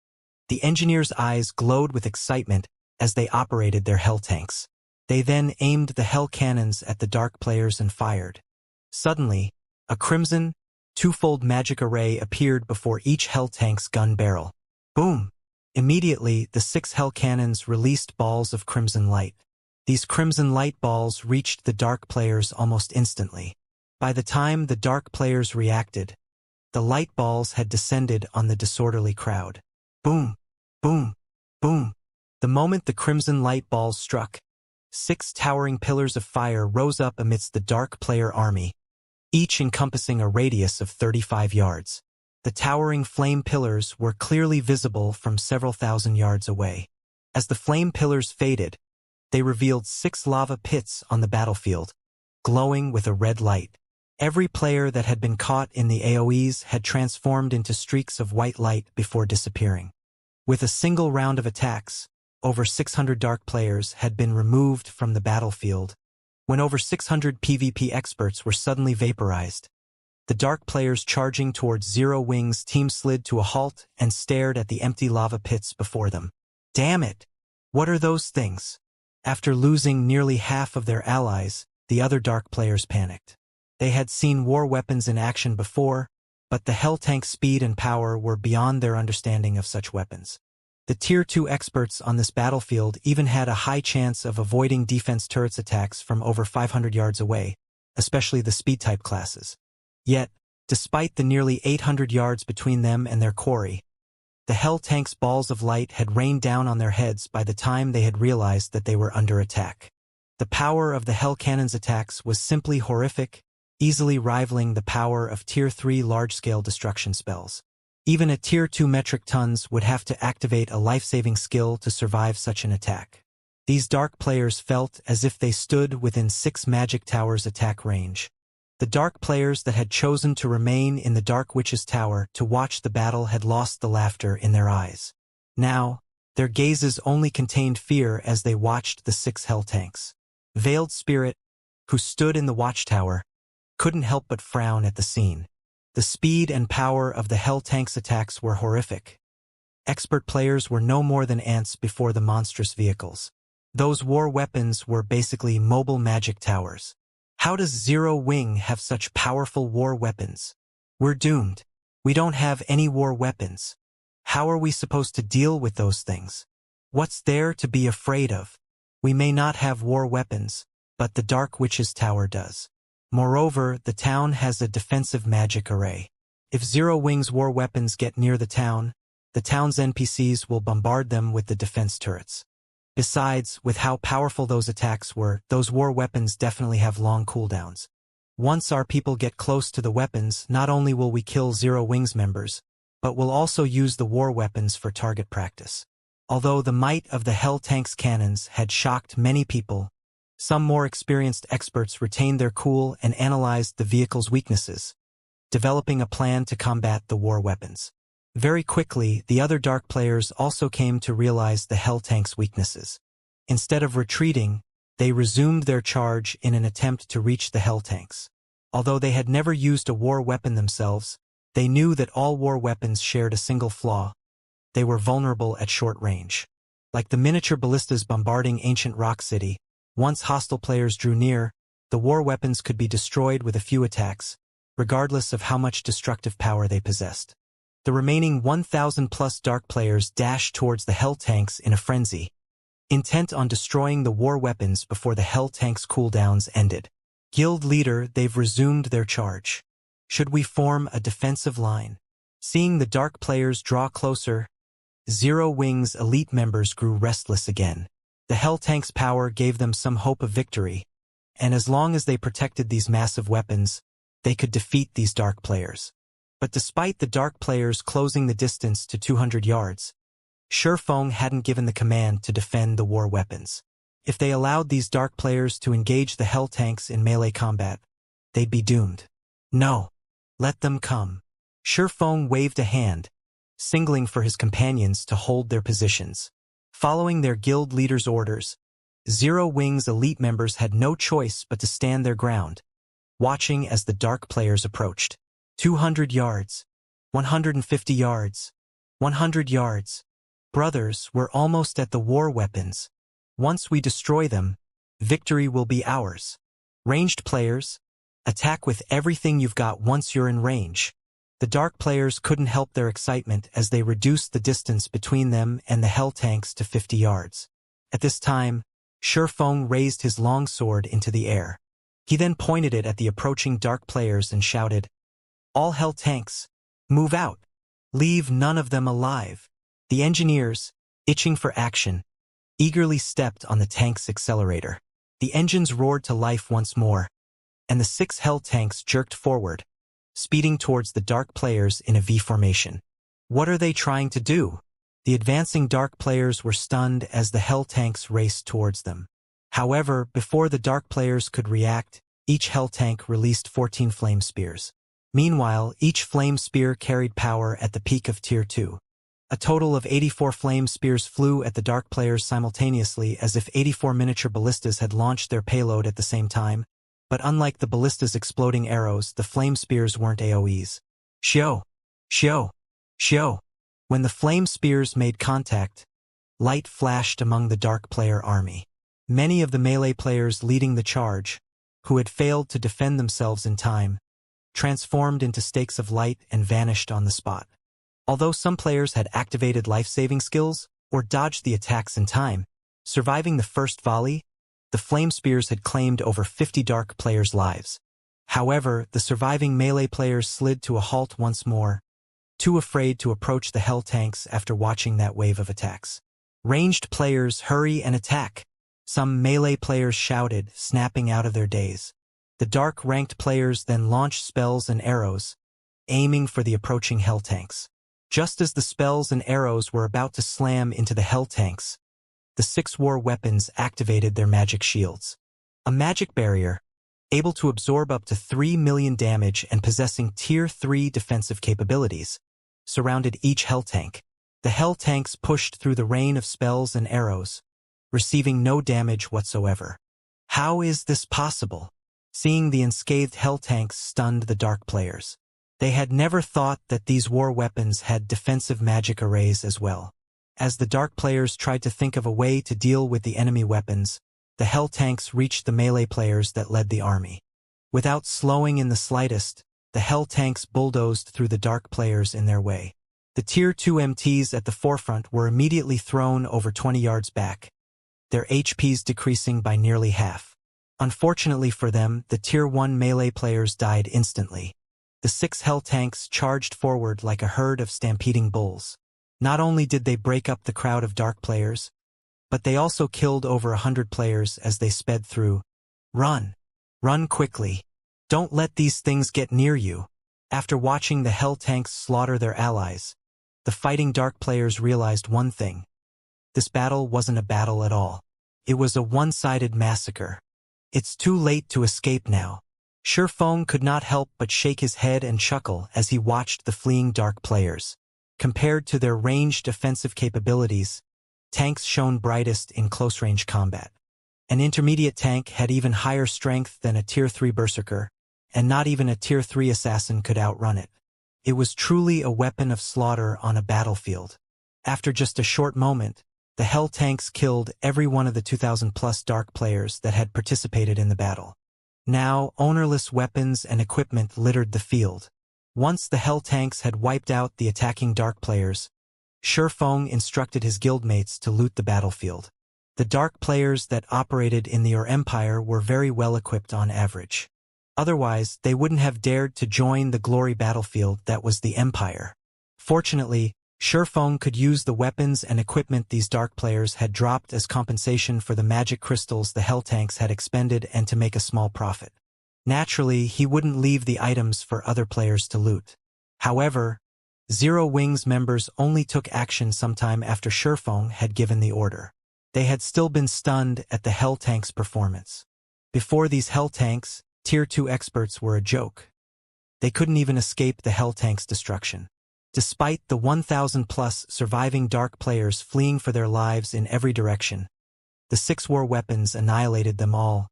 the engineers' eyes glowed with excitement as they operated their Hell Tanks. They then aimed the Hell Cannons at the dark players and fired. Suddenly, a crimson, twofold magic array appeared before each Hell Tank's gun barrel. Boom! Immediately, the 6 Hell Cannons released balls of crimson light. These crimson light balls reached the dark players almost instantly. By the time the dark players reacted, the light balls had descended on the disorderly crowd. Boom! Boom! Boom! The moment the crimson light balls struck, 6 towering pillars of fire rose up amidst the dark player army, each encompassing a radius of 35 yards. The towering flame pillars were clearly visible from several thousand yards away. As the flame pillars faded, they revealed 6 lava pits on the battlefield, glowing with a red light. Every player that had been caught in the AoEs had transformed into streaks of white light before disappearing. With a single round of attacks, over 600 dark players had been removed from the battlefield. When over 600 PvP experts were suddenly vaporized, the dark players charging towards Zero Wing's team slid to a halt and stared at the empty lava pits before them. Damn it! What are those things? After losing nearly half of their allies, the other dark players panicked. They had seen war weapons in action before, but the Hell Tank's speed and power were beyond their understanding of such weapons. The Tier 2 experts on this battlefield even had a high chance of avoiding defense turrets attacks from over 500 yards away, especially the speed-type classes. Yet, despite the nearly 800 yards between them and their quarry, the Hell Tank's balls of light had rained down on their heads by the time they had realized that they were under attack. The power of the Hell Cannon's attacks was simply horrific, easily rivaling the power of Tier 3 large-scale destruction spells. Even a Tier 2 metric tons would have to activate a life-saving skill to survive such an attack. These dark players felt as if they stood within 6 magic towers' attack range. The dark players that had chosen to remain in the Dark Witch's Tower to watch the battle had lost the laughter in their eyes. Now, their gazes only contained fear as they watched the 6 Hell Tanks. Veiled Spirit, who stood in the watchtower, couldn't help but frown at the scene. The speed and power of the Hell Tank's attacks were horrific. Expert players were no more than ants before the monstrous vehicles. Those war weapons were basically mobile magic towers. How does Zero Wing have such powerful war weapons? We're doomed. We don't have any war weapons. How are we supposed to deal with those things? What's there to be afraid of? We may not have war weapons, but the Dark Witch's Tower does. Moreover, the town has a defensive magic array. If Zero Wing's war weapons get near the town's NPCs will bombard them with the defense turrets. Besides, with how powerful those attacks were, those war weapons definitely have long cooldowns. Once our people get close to the weapons, not only will we kill Zero Wing's members, but we'll also use the war weapons for target practice. Although the might of the Hell Tank's cannons had shocked many people, some more experienced experts retained their cool and analyzed the vehicle's weaknesses, developing a plan to combat the war weapons. Very quickly, the other Dark players also came to realize the Hell Tank's weaknesses. Instead of retreating, they resumed their charge in an attempt to reach the Hell Tanks. Although they had never used a war weapon themselves, they knew that all war weapons shared a single flaw. They were vulnerable at short range. Like the miniature ballistas bombarding ancient Rock City, once hostile players drew near, the war weapons could be destroyed with a few attacks, regardless of how much destructive power they possessed. The remaining 1,000+ Dark players dashed towards the Hell Tanks in a frenzy, intent on destroying the war weapons before the Hell Tanks' cooldowns ended. Guild leader, they've resumed their charge. Should we form a defensive line? Seeing the Dark players draw closer, Zero Wing's elite members grew restless again. The Hell Tank's power gave them some hope of victory, and as long as they protected these massive weapons, they could defeat these Dark players. But despite the Dark players closing the distance to 200 yards, Shurfeng hadn't given the command to defend the war weapons. If they allowed these Dark players to engage the Hell Tanks in melee combat, they'd be doomed. No. Let them come. Shurfeng waved a hand, signaling for his companions to hold their positions. Following their guild leader's orders, Zero Wing's elite members had no choice but to stand their ground, watching as the Dark players approached. 200 yards, 150 yards, 100 yards. Brothers, we're almost at the war weapons. Once we destroy them, victory will be ours. Ranged players, attack with everything you've got once you're in range. The Dark players couldn't help their excitement as they reduced the distance between them and the Hell Tanks to 50 yards. At this time, Shurfeng raised his long sword into the air. He then pointed it at the approaching Dark players and shouted, "All Hell Tanks, move out. Leave none of them alive." The engineers, itching for action, eagerly stepped on the tank's accelerator. The engines roared to life once more, and the 6 Hell Tanks jerked forward, speeding towards the Dark players in a V formation. What are they trying to do? The advancing Dark players were stunned as the Hell Tanks raced towards them. However, before the Dark players could react, each Hell Tank released 14 flame spears. Meanwhile, each flame spear carried power at the peak of Tier 2. A total of 84 flame spears flew at the Dark players simultaneously, as if 84 miniature ballistas had launched their payload at the same time. But unlike the ballista's exploding arrows, the flame spears weren't AoEs. Shio! Shio! Shio! When the flame spears made contact, light flashed among the Dark player army. Many of the melee players leading the charge, who had failed to defend themselves in time, transformed into stakes of light and vanished on the spot. Although some players had activated life-saving skills or dodged the attacks in time, surviving the first volley, the flame spears had claimed over 50 Dark players' lives. However, the surviving melee players slid to a halt once more, too afraid to approach the Hell Tanks after watching that wave of attacks. Ranged players, hurry and attack! Some melee players shouted, snapping out of their daze. The Dark-ranked players then launched spells and arrows, aiming for the approaching Hell Tanks. Just as the spells and arrows were about to slam into the Hell Tanks, the 6 war weapons activated their magic shields. A magic barrier, able to absorb up to 3 million damage and possessing Tier 3 defensive capabilities, surrounded each Hell Tank. The Hell Tanks pushed through the rain of spells and arrows, receiving no damage whatsoever. How is this possible? Seeing the unscathed Hell Tanks stunned the Dark players. They had never thought that these war weapons had defensive magic arrays as well. As the Dark players tried to think of a way to deal with the enemy weapons, the Hell Tanks reached the melee players that led the army. Without slowing in the slightest, the Hell Tanks bulldozed through the Dark players in their way. The Tier 2 MTs at the forefront were immediately thrown over 20 yards back, their HPs decreasing by nearly half. Unfortunately for them, the Tier 1 melee players died instantly. The 6 hell tanks charged forward like a herd of stampeding bulls. Not only did they break up the crowd of dark players, but they also killed over 100 players as they sped through. Run! Run quickly! Don't let these things get near you! After watching the hell tanks slaughter their allies, the fighting dark players realized one thing. This battle wasn't a battle at all. It was a one-sided massacre. It's too late to escape now. Shurfeng could not help but shake his head and chuckle as he watched the fleeing dark players. Compared to their ranged offensive capabilities, tanks shone brightest in close-range combat. An intermediate tank had even higher strength than a Tier 3 berserker, and not even a Tier 3 assassin could outrun it. It was truly a weapon of slaughter on a battlefield. After just a short moment, the hell tanks killed every one of the 2,000+ dark players that had participated in the battle. Now, ownerless weapons and equipment littered the field. Once the hell tanks had wiped out the attacking dark players, Shurfeng instructed his guildmates to loot the battlefield. The dark players that operated in the Empire were very well equipped on average. Otherwise, they wouldn't have dared to join the glory battlefield that was the Empire. Fortunately, Shurfeng could use the weapons and equipment these dark players had dropped as compensation for the magic crystals the hell tanks had expended and to make a small profit. Naturally, he wouldn't leave the items for other players to loot. However, Zero Wings members only took action sometime after Shurfeng had given the order. They had still been stunned at the hell tanks' performance. Before these hell tanks, Tier 2 experts were a joke. They couldn't even escape the hell tanks' destruction. Despite the 1,000+ surviving dark players fleeing for their lives in every direction, the 6 war weapons annihilated them all.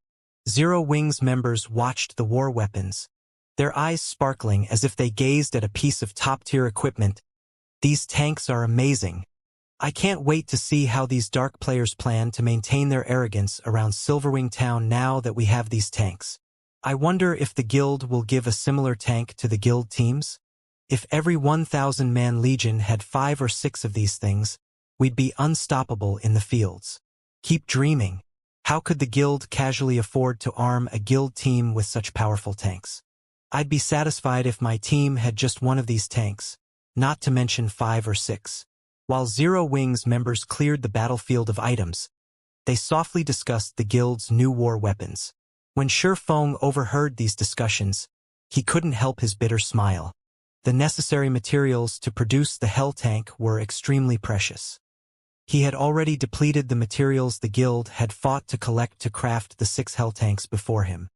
Zero Wings members watched the war weapons, their eyes sparkling as if they gazed at a piece of top-tier equipment. These tanks are amazing. I can't wait to see how these dark players plan to maintain their arrogance around Silverwing Town now that we have these tanks. I wonder if the guild will give a similar tank to the guild teams? If every 1,000-man legion had 5 or 6 of these things, we'd be unstoppable in the fields. Keep dreaming. How could the guild casually afford to arm a guild team with such powerful tanks? I'd be satisfied if my team had just one of these tanks, not to mention 5 or 6. While Zero Wings members cleared the battlefield of items, they softly discussed the guild's new war weapons. When Shurfeng overheard these discussions, he couldn't help his bitter smile. The necessary materials to produce the hell tank were extremely precious. He had already depleted the materials the guild had fought to collect to craft the 6 hell tanks before him.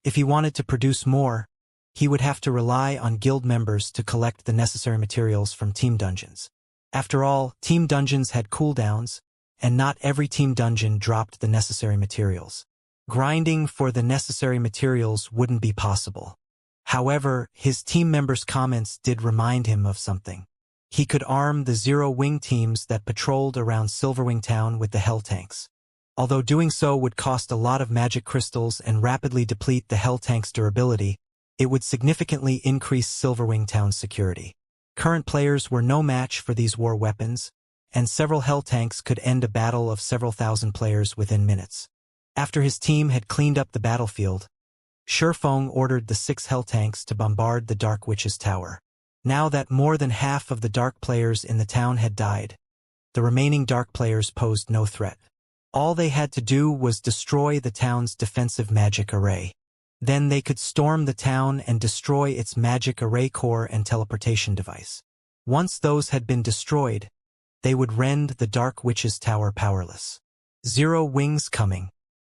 If he wanted to produce more, he would have to rely on guild members to collect the necessary materials from team dungeons. After all, team dungeons had cooldowns, and not every team dungeon dropped the necessary materials. Grinding for the necessary materials wouldn't be possible. However, his team members' comments did remind him of something. He could arm the Zero Wing teams that patrolled around Silverwing Town with the hell tanks. Although doing so would cost a lot of magic crystals and rapidly deplete the hell tank's durability, it would significantly increase Silverwing Town's security. Current players were no match for these war weapons, and several hell tanks could end a battle of several thousand players within minutes. After his team had cleaned up the battlefield, Shurfeng ordered the 6 hell tanks to bombard the Dark Witch's tower. Now that more than half of the dark players in the town had died, the remaining dark players posed no threat. All they had to do was destroy the town's defensive magic array. Then they could storm the town and destroy its magic array core and teleportation device. Once those had been destroyed, they would rend the Dark Witch's tower powerless. Zero Wings coming.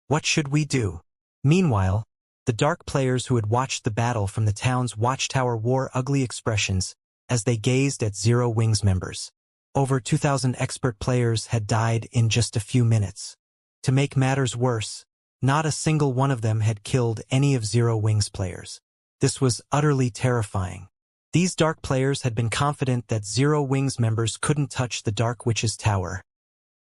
What should we do? Meanwhile, the dark players who had watched the battle from the town's watchtower wore ugly expressions as they gazed at Zero Wings members. Over 2,000 expert players had died in just a few minutes. To make matters worse, not a single one of them had killed any of Zero Wings players. This was utterly terrifying. These dark players had been confident that Zero Wings members couldn't touch the Dark Witch's tower,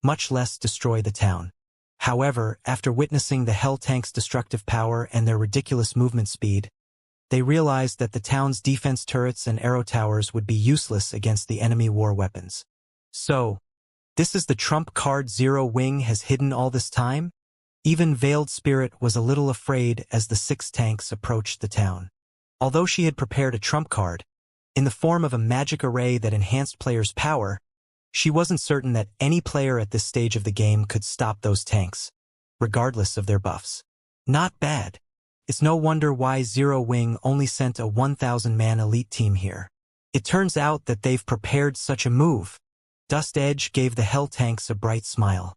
much less destroy the town. However, after witnessing the hell tank's destructive power and their ridiculous movement speed, They realized that the town's defense turrets and arrow towers would be useless against the enemy war weapons. So, this is the trump card Zero Wing has hidden all this time? Even Veiled Spirit was a little afraid as the 6 tanks approached the town. Although she had prepared a trump card, in the form of a magic array that enhanced players' power, she wasn't certain that any player at this stage of the game could stop those tanks, regardless of their buffs. Not bad. It's no wonder why Zero Wing only sent a 1,000-man elite team here. It turns out that they've prepared such a move. Dust Edge gave the Hell tanks a bright smile.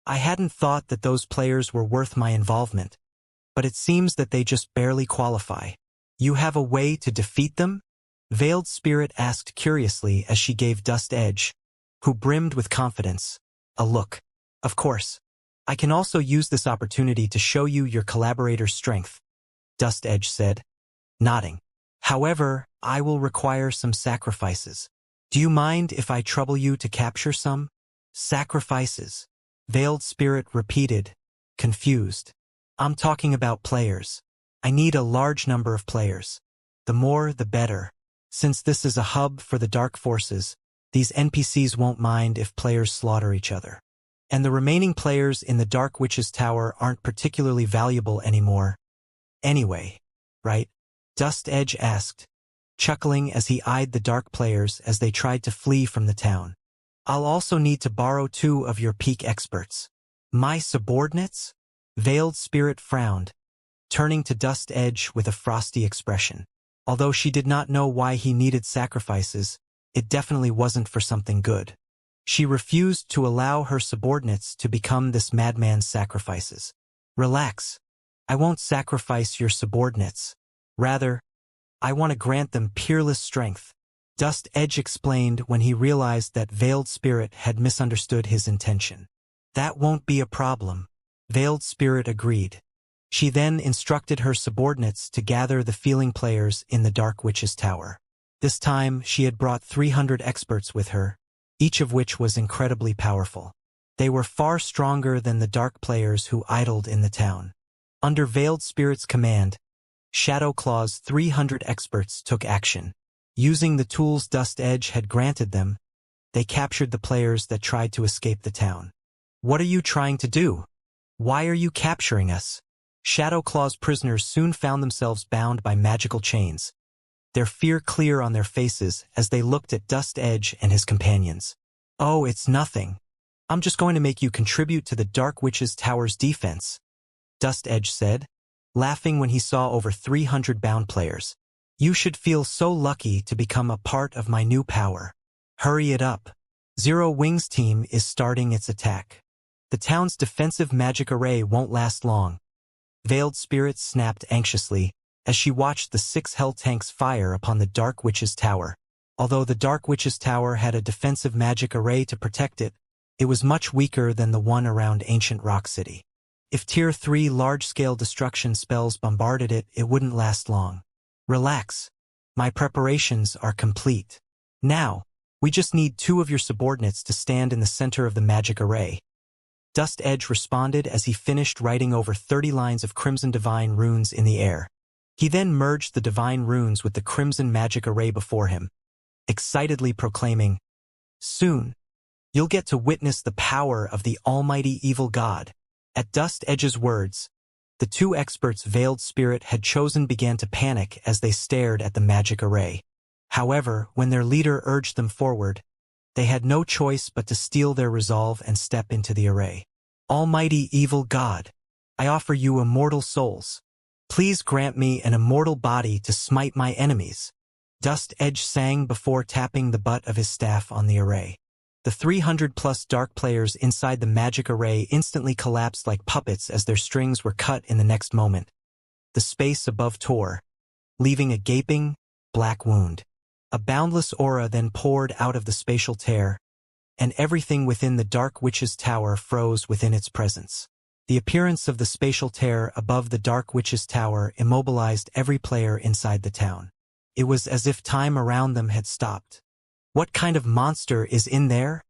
I hadn't thought that those players were worth my involvement, but it seems that they just barely qualify. You have a way to defeat them? Veiled Spirit asked curiously as she gave Dust Edge, who brimmed with confidence, a look. Of course. I can also use this opportunity to show you your collaborator's strength, Dust Edge said, nodding. However, I will require some sacrifices. Do you mind if I trouble you to capture some? Sacrifices. Veiled Spirit repeated, confused. I'm talking about players. I need a large number of players. The more, the better. Since this is a hub for the dark forces, these NPCs won't mind if players slaughter each other. And the remaining players in the Dark Witch's Tower aren't particularly valuable anymore. Anyway, right? Dust Edge asked, chuckling as he eyed the dark players as they tried to flee from the town. I'll also need to borrow 2 of your peak experts. My subordinates? Veiled Spirit frowned, turning to Dust Edge with a frosty expression. Although she did not know why he needed sacrifices, it definitely wasn't for something good. She refused to allow her subordinates to become this madman's sacrifices. Relax. I won't sacrifice your subordinates. Rather, I want to grant them peerless strength. Dust Edge explained when he realized that Veiled Spirit had misunderstood his intention. That won't be a problem. Veiled Spirit agreed. She then instructed her subordinates to gather the feeling players in the Dark Witch's Tower. This time, she had brought 300 experts with her, each of which was incredibly powerful. They were far stronger than the dark players who idled in the town. Under Veiled Spirit's command, Shadowclaw's 300 experts took action. Using the tools Dust Edge had granted them, they captured the players that tried to escape the town. What are you trying to do? Why are you capturing us? Shadowclaw's prisoners soon found themselves bound by magical chains, their fear clear on their faces as they looked at Dust Edge and his companions. Oh, it's nothing. I'm just going to make you contribute to the Dark Witch's Tower's defense, Dust Edge said, laughing when he saw over 300 bound players. You should feel so lucky to become a part of my new power. Hurry it up. Zero Wing's team is starting its attack. The town's defensive magic array won't last long. Veiled Spirit snapped anxiously as she watched the 6 Hell tanks fire upon the Dark Witch's Tower. Although the Dark Witch's Tower had a defensive magic array to protect it, it was much weaker than the one around Ancient Rock City. If Tier 3 large-scale destruction spells bombarded it, it wouldn't last long. Relax. My preparations are complete. Now, we just need 2 of your subordinates to stand in the center of the magic array. Dust Edge responded as he finished writing over 30 lines of Crimson Divine runes in the air. He then merged the divine runes with the Crimson magic array before him, excitedly proclaiming, "Soon, you'll get to witness the power of the almighty evil god." At Dust Edge's words, the 2 experts Veiled Spirit had chosen began to panic as they stared at the magic array. However, when their leader urged them forward, they had no choice but to steel their resolve and step into the array. Almighty evil god, I offer you immortal souls. Please grant me an immortal body to smite my enemies. Dust Edge sang before tapping the butt of his staff on the array. The 300-plus dark players inside the magic array instantly collapsed like puppets as their strings were cut in the next moment. The space above tore, leaving a gaping, black wound. A boundless aura then poured out of the spatial tear, and everything within the Dark Witch's Tower froze within its presence. The appearance of the spatial tear above the Dark Witch's Tower immobilized every player inside the town. It was as if time around them had stopped. What kind of monster is in there?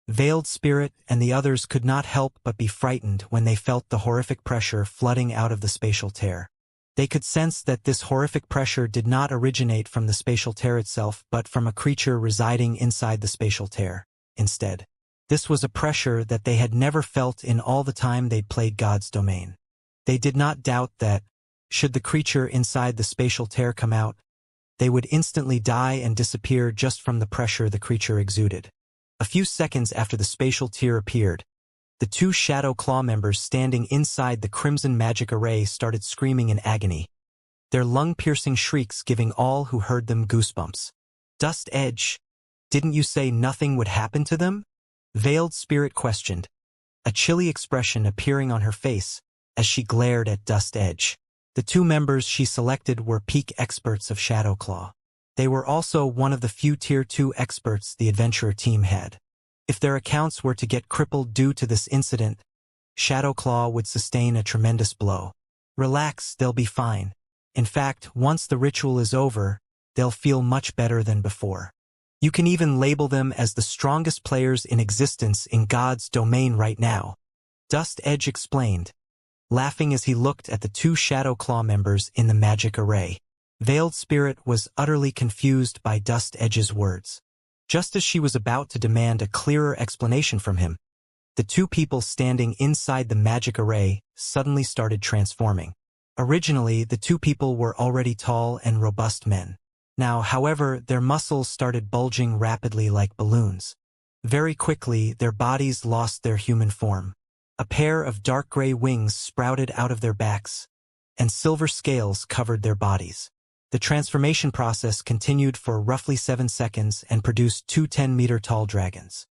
Veiled Spirit and the others could not help but be frightened when they felt the horrific pressure flooding out of the spatial tear. They could sense that this horrific pressure did not originate from the spatial tear itself but from a creature residing inside the spatial tear. Instead, this was a pressure that they had never felt in all the time they'd played God's domain. They did not doubt that, should the creature inside the spatial tear come out, they would instantly die and disappear just from the pressure the creature exuded. A few seconds after the spatial tear appeared, the two Shadow Claw members standing inside the crimson magic array started screaming in agony, their lung-piercing shrieks giving all who heard them goosebumps. Dust Edge, didn't you say nothing would happen to them? Veiled Spirit questioned, a chilly expression appearing on her face as she glared at Dust Edge. The two members she selected were peak experts of Shadowclaw. They were also one of the few Tier 2 experts the adventurer team had. If their accounts were to get crippled due to this incident, Shadowclaw would sustain a tremendous blow. Relax, they'll be fine. In fact, once the ritual is over, they'll feel much better than before. You can even label them as the strongest players in existence in God's domain right now. Dust Edge explained, laughing as he looked at the two Shadowclaw members in the magic array. Veiled Spirit was utterly confused by Dust Edge's words. Just as she was about to demand a clearer explanation from him, the two people standing inside the magic array suddenly started transforming. Originally, the two people were already tall and robust men. Now, however, their muscles started bulging rapidly like balloons. Very quickly, their bodies lost their human form. A pair of dark gray wings sprouted out of their backs, and silver scales covered their bodies. The transformation process continued for roughly 7 seconds and produced two 10-meter-tall dragons.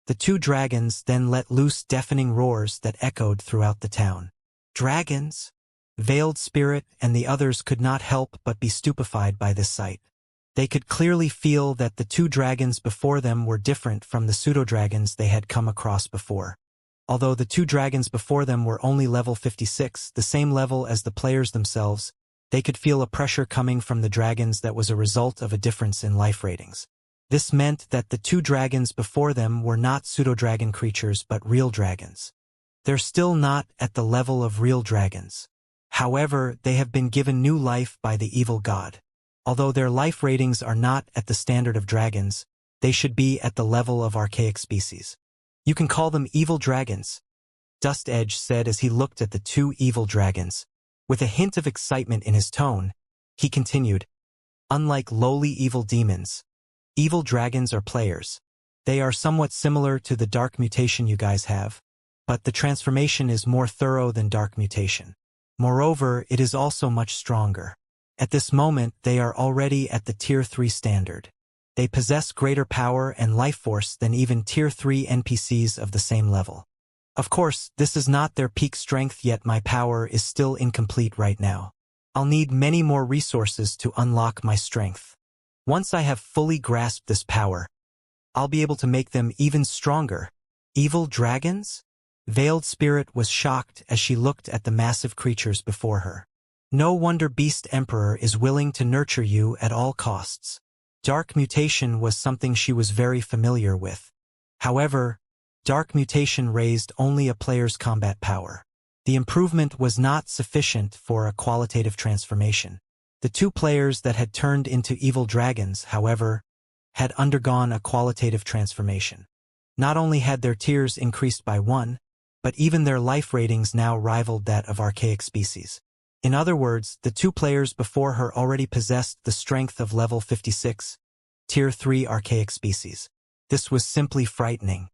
The two dragons then let loose deafening roars that echoed throughout the town. Dragons? Veiled Spirit and the others could not help but be stupefied by this sight. They could clearly feel that the two dragons before them were different from the pseudo-dragons they had come across before. Although the two dragons before them were only level 56, the same level as the players themselves, they could feel a pressure coming from the dragons that was a result of a difference in life ratings. This meant that the two dragons before them were not pseudo-dragon creatures but real dragons. They're still not at the level of real dragons. However, they have been given new life by the evil god. Although their life ratings are not at the standard of dragons, they should be at the level of archaic species. You can call them evil dragons, Dust Edge said as he looked at the two evil dragons. With a hint of excitement in his tone, he continued, unlike lowly evil demons, evil dragons are players. They are somewhat similar to the dark mutation you guys have, but the transformation is more thorough than dark mutation. Moreover, it is also much stronger. At this moment, they are already at the Tier 3 standard. They possess greater power and life force than even Tier 3 NPCs of the same level. Of course, this is not their peak strength, yet my power is still incomplete right now. I'll need many more resources to unlock my strength. Once I have fully grasped this power, I'll be able to make them even stronger. Evil dragons? Veiled Spirit was shocked as she looked at the massive creatures before her. No wonder Beast Emperor is willing to nurture you at all costs. Dark mutation was something she was very familiar with. However, dark mutation raised only a player's combat power. The improvement was not sufficient for a qualitative transformation. The two players that had turned into evil dragons, however, had undergone a qualitative transformation. Not only had their tiers increased by 1, but even their life ratings now rivaled that of archaic species. In other words, the two players before her already possessed the strength of level 56, Tier 3 archaic species. This was simply frightening.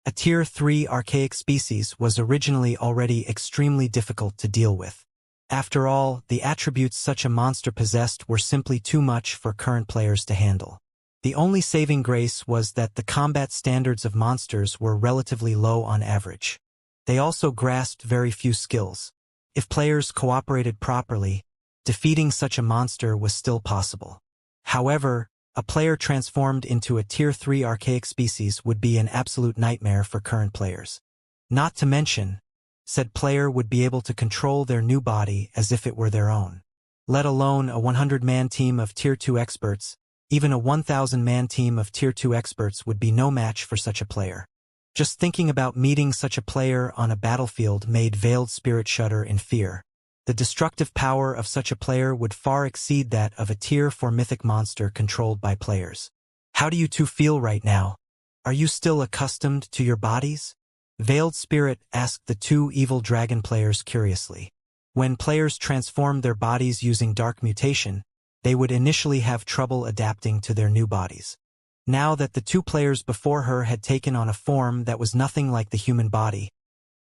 A Tier 3 archaic species was originally already extremely difficult to deal with. After all, the attributes such a monster possessed were simply too much for current players to handle. The only saving grace was that the combat standards of monsters were relatively low on average. They also grasped very few skills. If players cooperated properly, defeating such a monster was still possible. However, a player transformed into a Tier 3 archaic species would be an absolute nightmare for current players. Not to mention, said player would be able to control their new body as if it were their own. Let alone a 100-man team of Tier 2 experts, even a 1,000-man team of Tier 2 experts would be no match for such a player. Just thinking about meeting such a player on a battlefield made Veiled Spirit shudder in fear. The destructive power of such a player would far exceed that of a Tier 4 mythic monster controlled by players. How do you two feel right now? Are you still accustomed to your bodies? Veiled Spirit asked the two evil dragon players curiously. When players transformed their bodies using dark mutation, they would initially have trouble adapting to their new bodies. Now that the two players before her had taken on a form that was nothing like the human body,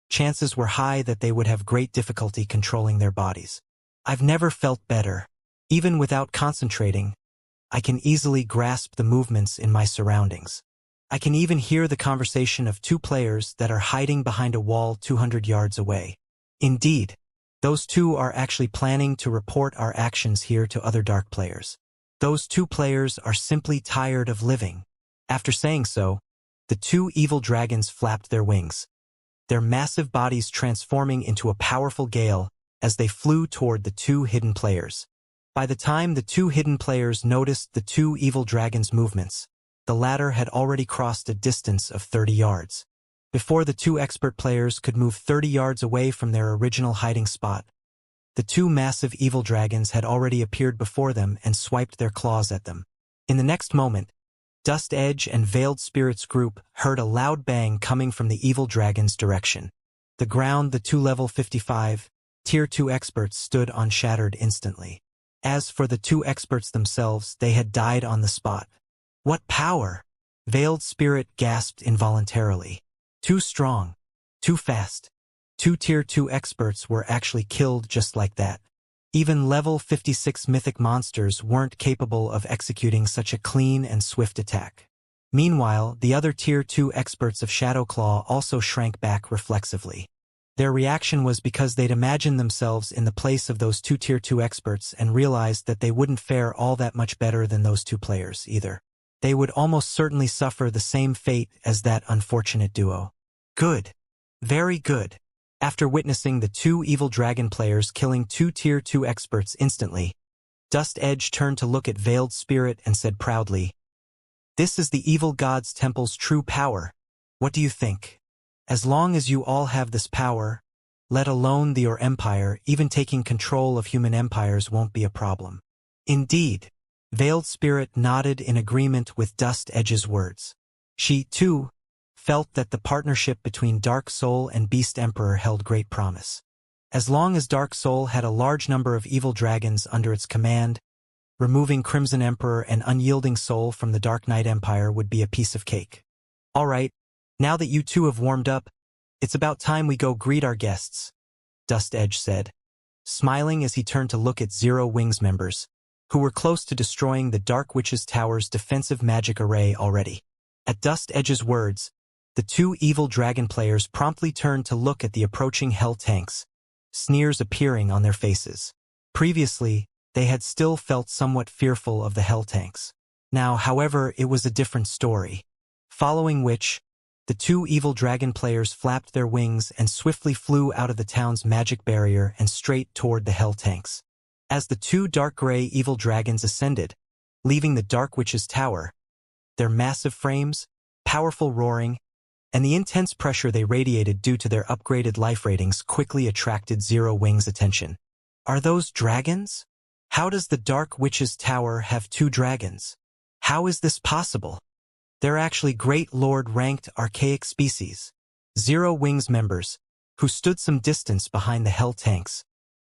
chances were high that they would have great difficulty controlling their bodies. I've never felt better. Even without concentrating, I can easily grasp the movements in my surroundings. I can even hear the conversation of two players that are hiding behind a wall 200 yards away. Indeed, those two are actually planning to report our actions here to other dark players. Those two players are simply tired of living. After saying so, the two evil dragons flapped their wings, their massive bodies transforming into a powerful gale as they flew toward the two hidden players. By the time the two hidden players noticed the two evil dragons' movements, the latter had already crossed a distance of 30 yards. Before the two expert players could move 30 yards away from their original hiding spot, the two massive evil dragons had already appeared before them and swiped their claws at them. In the next moment, Dust Edge and Veiled Spirit's group heard a loud bang coming from the evil dragon's direction. The ground the two level 55, Tier 2 experts stood on shattered instantly. As for the two experts themselves, they had died on the spot. What power! Veiled Spirit gasped involuntarily. Too strong. Too fast. Two Tier 2 experts were actually killed just like that. Even level 56 mythic monsters weren't capable of executing such a clean and swift attack. Meanwhile, the other Tier 2 experts of Shadowclaw also shrank back reflexively. Their reaction was because they'd imagined themselves in the place of those two Tier 2 experts and realized that they wouldn't fare all that much better than those two players either. They would almost certainly suffer the same fate as that unfortunate duo. Good. Very good. After witnessing the two evil dragon players killing two Tier 2 experts instantly, Dust Edge turned to look at Veiled Spirit and said proudly, "This is the evil god's temple's true power. What do you think? As long as you all have this power, let alone your empire, even taking control of human empires won't be a problem." Indeed, Veiled Spirit nodded in agreement with Dust Edge's words. She, too, felt that the partnership between Dark Soul and Beast Emperor held great promise. As long as Dark Soul had a large number of evil dragons under its command, removing Crimson Emperor and Unyielding Soul from the Dark Knight Empire would be a piece of cake. All right, now that you two have warmed up, it's about time we go greet our guests, Dust Edge said, smiling as he turned to look at Zero Wings members, who were close to destroying the Dark Witch's Tower's defensive magic array already. At Dust Edge's words, the two evil dragon players promptly turned to look at the approaching hell tanks, sneers appearing on their faces. Previously, they had still felt somewhat fearful of the hell tanks. Now, however, it was a different story. Following which, the two evil dragon players flapped their wings and swiftly flew out of the town's magic barrier and straight toward the hell tanks. As the two dark gray evil dragons ascended, leaving the Dark Witch's Tower, their massive frames, powerful roaring, and the intense pressure they radiated due to their upgraded life ratings quickly attracted Zero Wings' attention. Are those dragons? How does the Dark Witch's Tower have two dragons? How is this possible? They're actually Great Lord-ranked archaic species. Zero Wings members, who stood some distance behind the hell tanks,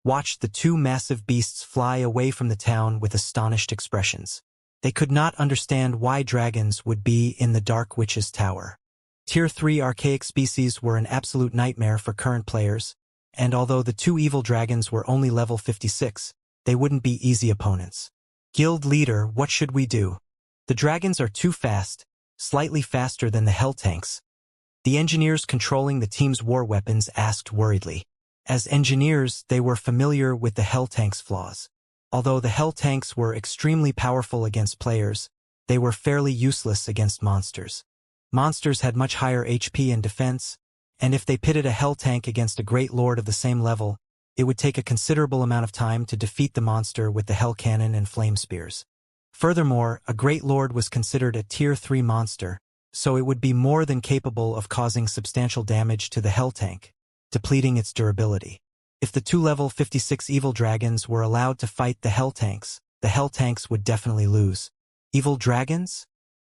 watched the two massive beasts fly away from the town with astonished expressions. They could not understand why dragons would be in the Dark Witch's Tower. Tier 3 archaic species were an absolute nightmare for current players, and although the two evil dragons were only level 56, they wouldn't be easy opponents. Guild leader, what should we do? The dragons are too fast, slightly faster than the hell tanks. The engineers controlling the team's war weapons asked worriedly. As engineers, they were familiar with the hell tanks' flaws. Although the hell tanks were extremely powerful against players, they were fairly useless against monsters. Monsters had much higher HP and defense, and if they pitted a hell tank against a great lord of the same level, it would take a considerable amount of time to defeat the monster with the hell cannon and flame spears. Furthermore, a great lord was considered a tier 3 monster, so it would be more than capable of causing substantial damage to the hell tank, depleting its durability. If the two level 56 evil dragons were allowed to fight the Hell Tanks would definitely lose. Evil dragons?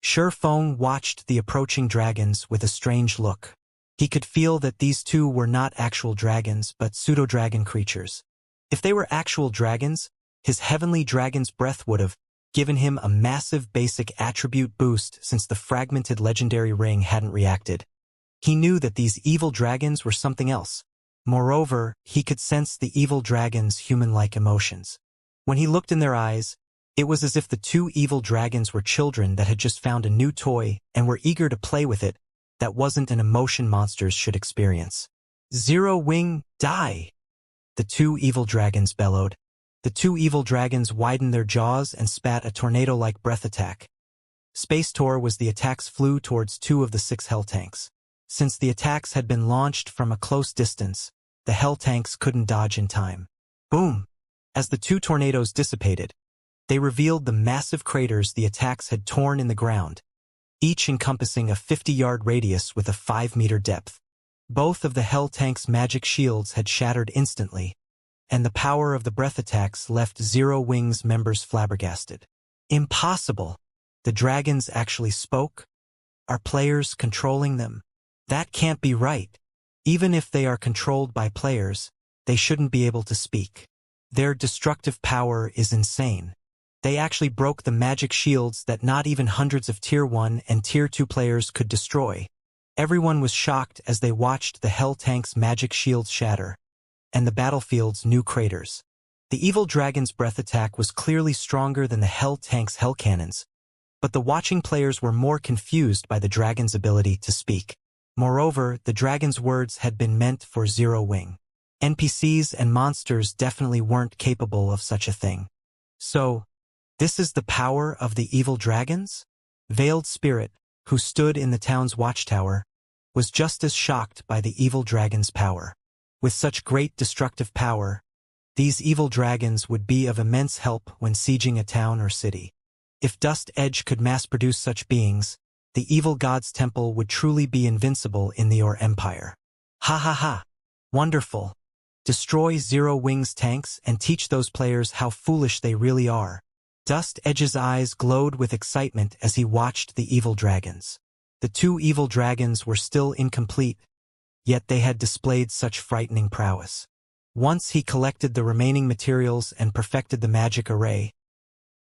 Feng watched the approaching dragons with a strange look. He could feel that these two were not actual dragons but pseudo-dragon creatures. If they were actual dragons, his heavenly dragon's breath would have given him a massive basic attribute boost since the fragmented legendary ring hadn't reacted. He knew that these evil dragons were something else. Moreover, he could sense the evil dragons' human-like emotions. When he looked in their eyes, it was as if the two evil dragons were children that had just found a new toy and were eager to play with it. That wasn't an emotion monsters should experience. Zero Wing, die! The two evil dragons bellowed. The two evil dragons widened their jaws and spat a tornado-like breath attack. Space Tor was the attacks flew towards two of the 6 Hell Tanks. Since the attacks had been launched from a close distance, the Hell Tanks couldn't dodge in time. Boom! As the two tornadoes dissipated, they revealed the massive craters the attacks had torn in the ground, each encompassing a 50-yard radius with a 5-meter depth. Both of the Hell Tanks' magic shields had shattered instantly, and the power of the breath attacks left Zero Wing's members flabbergasted. Impossible! The dragons actually spoke? Are players controlling them? That can't be right. Even if they are controlled by players, they shouldn't be able to speak. Their destructive power is insane. They actually broke the magic shields that not even hundreds of Tier 1 and Tier 2 players could destroy. Everyone was shocked as they watched the Hell Tank's magic shields shatter, and the battlefield's new craters. The evil dragon's breath attack was clearly stronger than the Hell Tank's hell cannons, but the watching players were more confused by the dragon's ability to speak. Moreover, the dragon's words had been meant for Zero Wing. NPCs and monsters definitely weren't capable of such a thing. So, this is the power of the evil dragons? Veiled Spirit, who stood in the town's watchtower, was just as shocked by the evil dragon's power. With such great destructive power, these evil dragons would be of immense help when sieging a town or city. If Dust Edge could mass-produce such beings, the evil god's temple would truly be invincible in the Or Empire. Ha ha ha! Wonderful! Destroy Zero Wing's tanks and teach those players how foolish they really are. Dust Edge's eyes glowed with excitement as he watched the evil dragons. The two evil dragons were still incomplete, yet they had displayed such frightening prowess. Once he collected the remaining materials and perfected the magic array,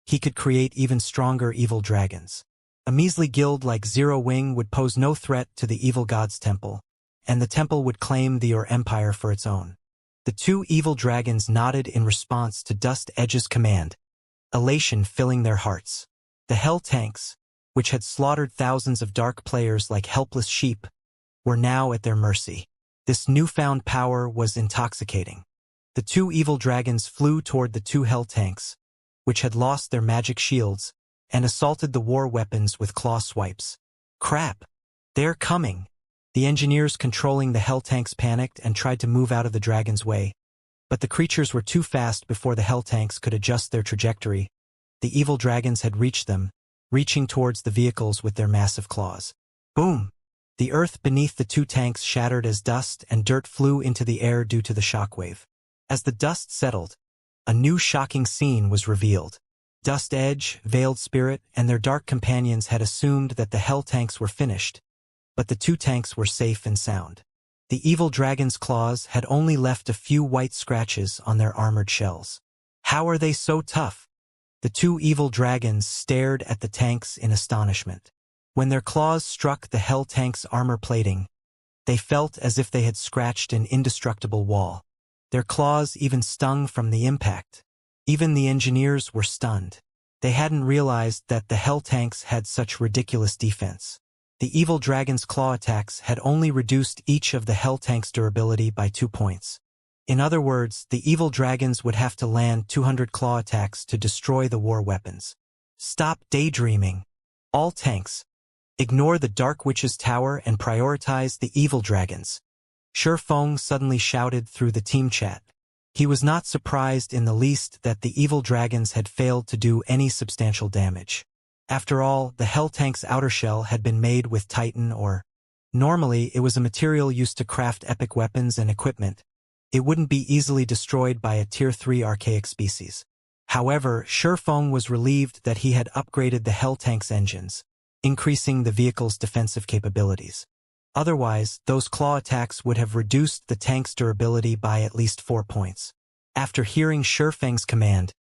he could create even stronger evil dragons. A measly guild like Zero Wing would pose no threat to the evil god's temple, and the temple would claim the Or Empire for its own. The two evil dragons nodded in response to Dust Edge's command, elation filling their hearts. The Hell Tanks, which had slaughtered thousands of dark players like helpless sheep, were now at their mercy. This newfound power was intoxicating. The two evil dragons flew toward the two Hell Tanks, which had lost their magic shields, and assaulted the war weapons with claw swipes. Crap! They're coming! The engineers controlling the Hell Tanks panicked and tried to move out of the dragon's way, but the creatures were too fast before the Hell Tanks could adjust their trajectory. The evil dragons had reached them, reaching towards the vehicles with their massive claws. Boom! The earth beneath the two tanks shattered as dust and dirt flew into the air due to the shockwave. As the dust settled, a new shocking scene was revealed. Dust Edge, Veiled Spirit, and their dark companions had assumed that the Hell Tanks were finished, but the two tanks were safe and sound. The evil dragon's claws had only left a few white scratches on their armored shells. How are they so tough? The two evil dragons stared at the tanks in astonishment. When their claws struck the Hell Tank's armor plating, they felt as if they had scratched an indestructible wall. Their claws even stung from the impact. Even the engineers were stunned. They hadn't realized that the Hell Tanks had such ridiculous defense. The evil dragon's claw attacks had only reduced each of the Hell Tank's durability by 2 points. In other words, the evil dragons would have to land 200 claw attacks to destroy the war weapons. Stop daydreaming. All tanks, ignore the Dark Witch's tower and prioritize the evil dragons. Feng suddenly shouted through the team chat. He was not surprised in the least that the evil dragons had failed to do any substantial damage. After all, the Hell Tank's outer shell had been made with Titan or... Normally, it was a material used to craft epic weapons and equipment. it wouldn't be easily destroyed by a Tier 3 archaic species. However, Shurfeng was relieved that he had upgraded the Hell Tank's engines, increasing the vehicle's defensive capabilities. Otherwise, those claw attacks would have reduced the tank's durability by at least 4 points. After hearing Shurfeng's command,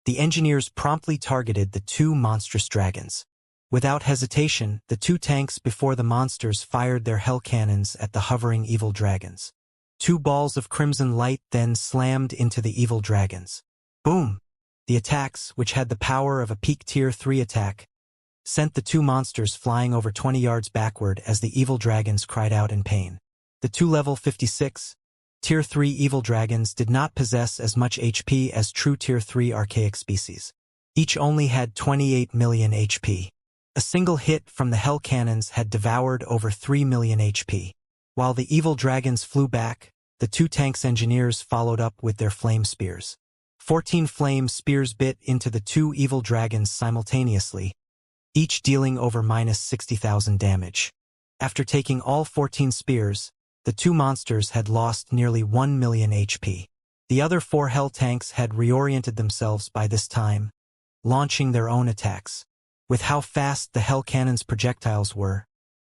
the engineers promptly targeted the 2 monstrous dragons. Without hesitation, the 2 tanks before the monsters fired their hell cannons at the hovering evil dragons. 2 balls of crimson light then slammed into the evil dragons. Boom! The attacks, which had the power of a peak Tier 3 attack, sent the 2 monsters flying over 20 yards backward as the evil dragons cried out in pain. The 2 level 56, Tier 3 evil dragons did not possess as much HP as true Tier 3 archaic species. Each only had 28 million HP. A single hit from the hell cannons had devoured over 3 million HP. While the evil dragons flew back, the 2 tanks' engineers followed up with their flame spears. 14 flame spears bit into the 2 evil dragons simultaneously, each dealing over -60,000 damage. After taking all 14 spears, the 2 monsters had lost nearly 1 million HP. The other 4 hell tanks had reoriented themselves by this time, launching their own attacks. With how fast the hell cannons' projectiles were,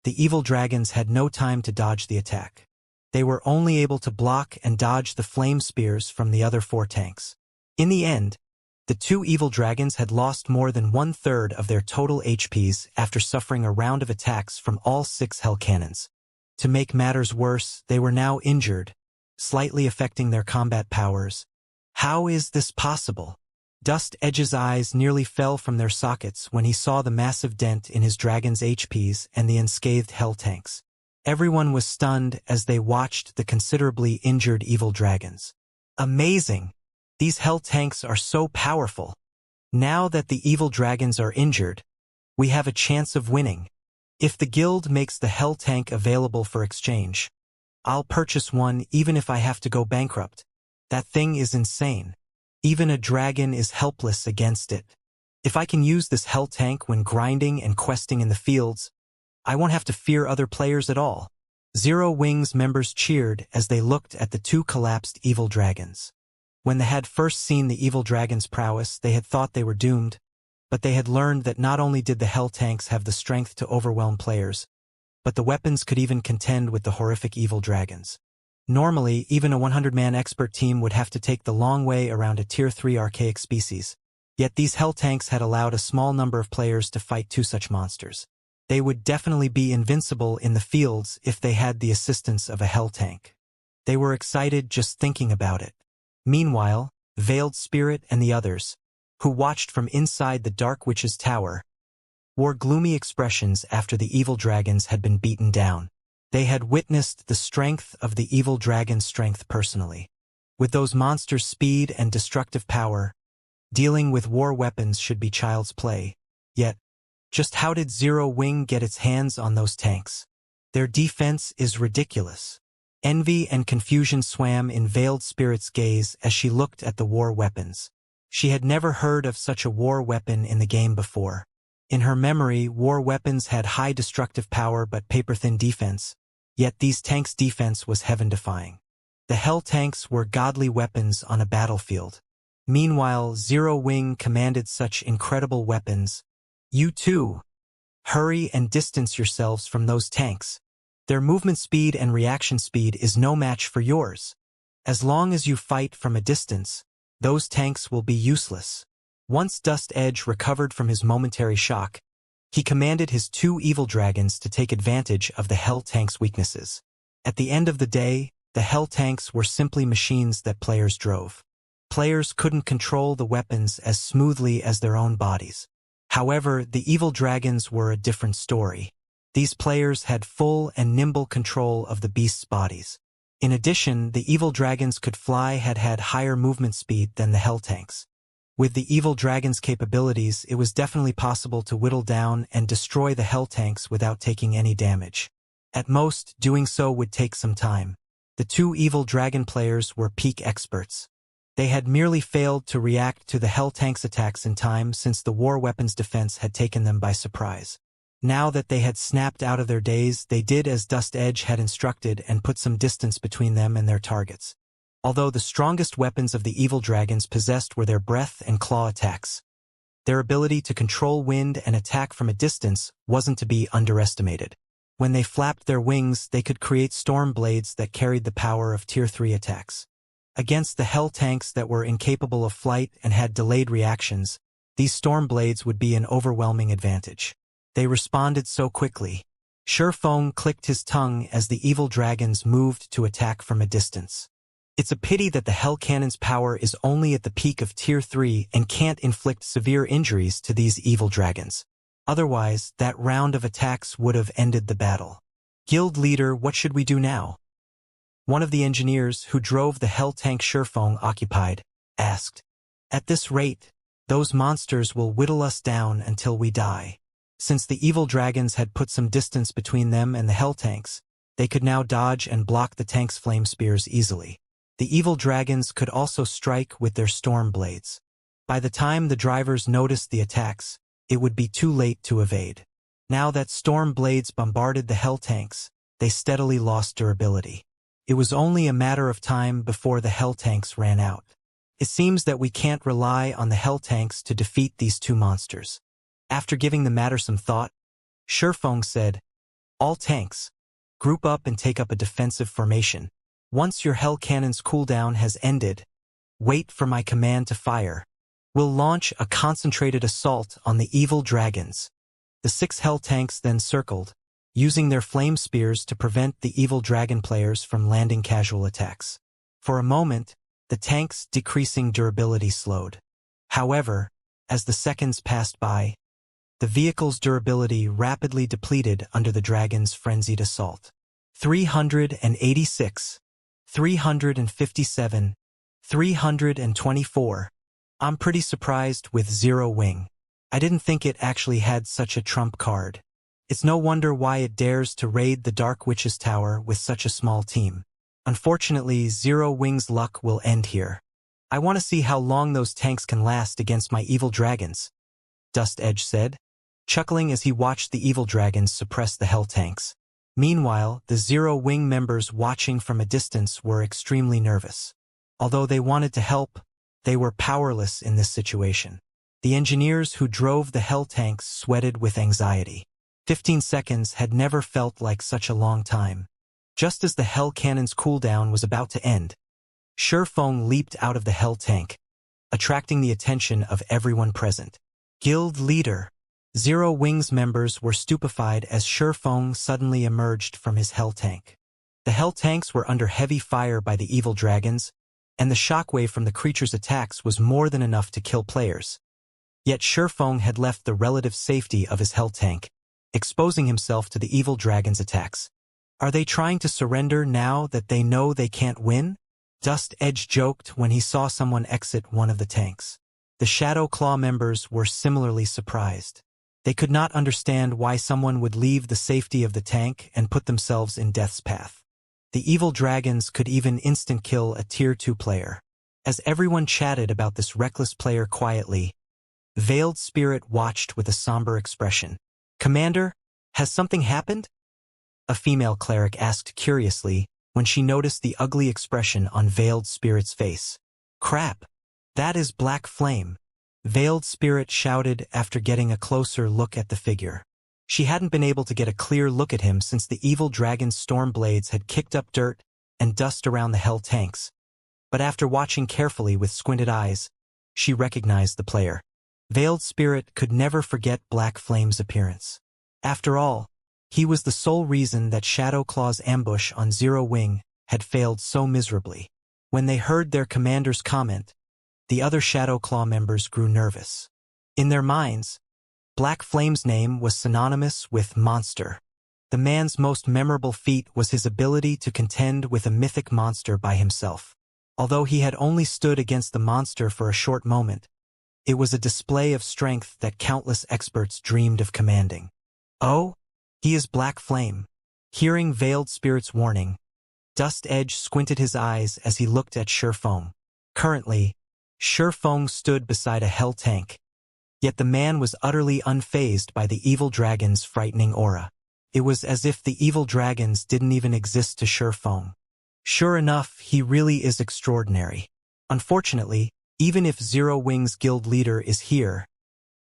the evil dragons had no time to dodge the attack. They were only able to block and dodge the flame spears from the other 4 tanks. In the end, the 2 evil dragons had lost more than 1/3 of their total HPs after suffering a round of attacks from all 6 hell cannons. To make matters worse, they were now injured, slightly affecting their combat powers. How is this possible? Dust Edge's eyes nearly fell from their sockets when he saw the massive dent in his dragon's HPs and the unscathed hell tanks. Everyone was stunned as they watched the considerably injured evil dragons. Amazing! These hell tanks are so powerful. Now that the evil dragons are injured, we have a chance of winning. If the guild makes the hell tank available for exchange, I'll purchase one even if I have to go bankrupt. That thing is insane. Even a dragon is helpless against it. If I can use this hell tank when grinding and questing in the fields, I won't have to fear other players at all. Zero Wings members cheered as they looked at the 2 collapsed evil dragons. When they had first seen the evil dragon's prowess, they had thought they were doomed, but they had learned that not only did the hell tanks have the strength to overwhelm players, but the weapons could even contend with the horrific evil dragons. Normally, even a 100-man expert team would have to take the long way around a Tier 3 archaic species, yet these hell tanks had allowed a small number of players to fight 2 such monsters. They would definitely be invincible in the fields if they had the assistance of a hell tank. They were excited just thinking about it. Meanwhile, Veiled Spirit and the others, who watched from inside the Dark Witch's tower, wore gloomy expressions after the evil dragons had been beaten down. They had witnessed the strength of the evil dragon's strength personally. With those monsters' speed and destructive power, dealing with war weapons should be child's play. Yet, just how did Zero Wing get its hands on those tanks? Their defense is ridiculous. Envy and confusion swam in Veiled Spirit's gaze as she looked at the war weapons. She had never heard of such a war weapon in the game before. In her memory, war weapons had high destructive power but paper-thin defense, yet these tanks' defense was heaven-defying. The hell tanks were godly weapons on a battlefield. Meanwhile, Zero Wing commanded such incredible weapons. You too. Hurry and distance yourselves from those tanks. Their movement speed and reaction speed is no match for yours. As long as you fight from a distance, those tanks will be useless. Once Dust Edge recovered from his momentary shock, he commanded his 2 evil dragons to take advantage of the hell tanks' weaknesses. At the end of the day, the hell tanks were simply machines that players drove. Players couldn't control the weapons as smoothly as their own bodies. However, the evil dragons were a different story. These players had full and nimble control of the beasts' bodies. In addition, the evil dragons could fly had higher movement speed than the hell tanks. With the evil dragons' capabilities, it was definitely possible to whittle down and destroy the hell tanks without taking any damage. At most, doing so would take some time. The 2 evil dragon players were peak experts. They had merely failed to react to the hell tanks' attacks in time since the war weapons defense had taken them by surprise. Now that they had snapped out of their daze, they did as Dust Edge had instructed and put some distance between them and their targets. Although the strongest weapons of the evil dragons possessed were their breath and claw attacks, their ability to control wind and attack from a distance wasn't to be underestimated. When they flapped their wings, they could create storm blades that carried the power of Tier 3 attacks. Against the hell tanks that were incapable of flight and had delayed reactions, these storm blades would be an overwhelming advantage. They responded so quickly. Shurfeng clicked his tongue as the evil dragons moved to attack from a distance. It's a pity that the Hell Cannon's power is only at the peak of Tier 3 and can't inflict severe injuries to these evil dragons. Otherwise, that round of attacks would have ended the battle. Guild leader, what should we do now? One of the engineers who drove the Hell Tank Shurfeng occupied, asked. At this rate, those monsters will whittle us down until we die. Since the evil dragons had put some distance between them and the Hell Tanks, they could now dodge and block the tank's flame spears easily. The evil dragons could also strike with their storm blades. By the time the drivers noticed the attacks, it would be too late to evade. Now that storm blades bombarded the Hell Tanks, they steadily lost durability. It was only a matter of time before the Hell Tanks ran out. It seems that we can't rely on the Hell Tanks to defeat these two monsters. After giving the matter some thought, Shurfeng said, all tanks, group up and take up a defensive formation. Once your Hell Cannon's cooldown has ended, wait for my command to fire. We'll launch a concentrated assault on the evil dragons. The 6 Hell Tanks then circled, using their flame spears to prevent the evil dragon players from landing casual attacks. For a moment, the tanks' decreasing durability slowed. However, as the seconds passed by, the vehicle's durability rapidly depleted under the dragon's frenzied assault. 386. 357, 324. I'm pretty surprised with Zero Wing. I didn't think it actually had such a trump card. It's no wonder why it dares to raid the Dark Witch's Tower with such a small team. Unfortunately, Zero Wing's luck will end here. I want to see how long those tanks can last against my evil dragons, Dust Edge said, chuckling as he watched the evil dragons suppress the Hell Tanks. Meanwhile, the Zero Wing members watching from a distance were extremely nervous. Although they wanted to help, they were powerless in this situation. The engineers who drove the Hell Tanks sweated with anxiety. 15 seconds had never felt like such a long time. Just as the Hell Cannon's cooldown was about to end, Shurfeng leaped out of the Hell Tank, attracting the attention of everyone present. Guild leader. Zero Wing's members were stupefied as Shurfeng suddenly emerged from his Hell Tank. The Hell Tanks were under heavy fire by the evil dragons, and the shockwave from the creature's attacks was more than enough to kill players. Yet Shurfeng had left the relative safety of his Hell Tank, exposing himself to the evil dragon's attacks. Are they trying to surrender now that they know they can't win? Dust Edge joked when he saw someone exit one of the tanks. The Shadow Claw members were similarly surprised. They could not understand why someone would leave the safety of the tank and put themselves in death's path. The evil dragons could even instant kill a Tier 2 player. As everyone chatted about this reckless player quietly, Veiled Spirit watched with a somber expression. Commander, has something happened? A female cleric asked curiously when she noticed the ugly expression on Veiled Spirit's face. Crap! That is Black Flame. Veiled Spirit shouted after getting a closer look at the figure. She hadn't been able to get a clear look at him since the evil dragon's storm blades had kicked up dirt and dust around the Hell Tanks. But after watching carefully with squinted eyes, she recognized the player. Veiled Spirit could never forget Black Flame's appearance. After all, he was the sole reason that Shadow Claw's ambush on Zero Wing had failed so miserably. When they heard their commander's comment, the other Shadow Claw members grew nervous. In their minds, Black Flame's name was synonymous with monster. The man's most memorable feat was his ability to contend with a mythic monster by himself. Although he had only stood against the monster for a short moment, it was a display of strength that countless experts dreamed of commanding. Oh, he is Black Flame. Hearing Veiled Spirit's warning, Dust Edge squinted his eyes as he looked at Shurfeng. Currently, Shurfeng stood beside a Hell Tank, yet the man was utterly unfazed by the evil dragon's frightening aura. It was as if the evil dragons didn't even exist to Shurfeng. Sure enough, he really is extraordinary. Unfortunately, even if Zero Wings guild leader is here,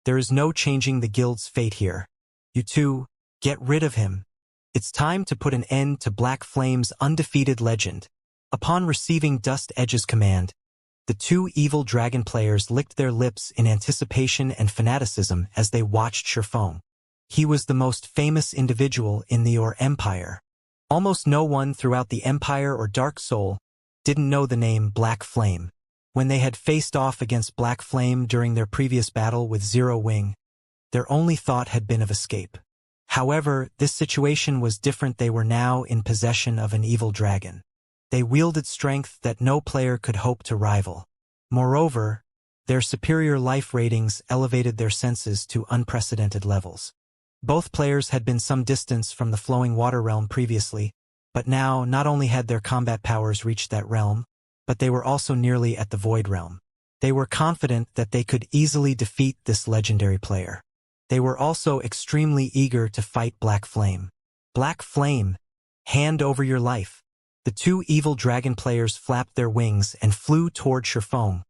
there is no changing the guild's fate here. You two, get rid of him. It's time to put an end to Black Flame's undefeated legend. Upon receiving Dust Edge's command, the two evil dragon players licked their lips in anticipation and fanaticism as they watched Shurfeng. He was the most famous individual in the Or Empire. Almost no one throughout the Empire or Dark Soul didn't know the name Black Flame. When they had faced off against Black Flame during their previous battle with Zero Wing, their only thought had been of escape. However, this situation was different. They were now in possession of an evil dragon. They wielded strength that no player could hope to rival. Moreover, their superior life ratings elevated their senses to unprecedented levels. Both players had been some distance from the flowing water realm previously, but now not only had their combat powers reached that realm, but they were also nearly at the void realm. They were confident that they could easily defeat this legendary player. They were also extremely eager to fight Black Flame. Black Flame, hand over your life. The two evil dragon players flapped their wings and flew toward Shurfeng,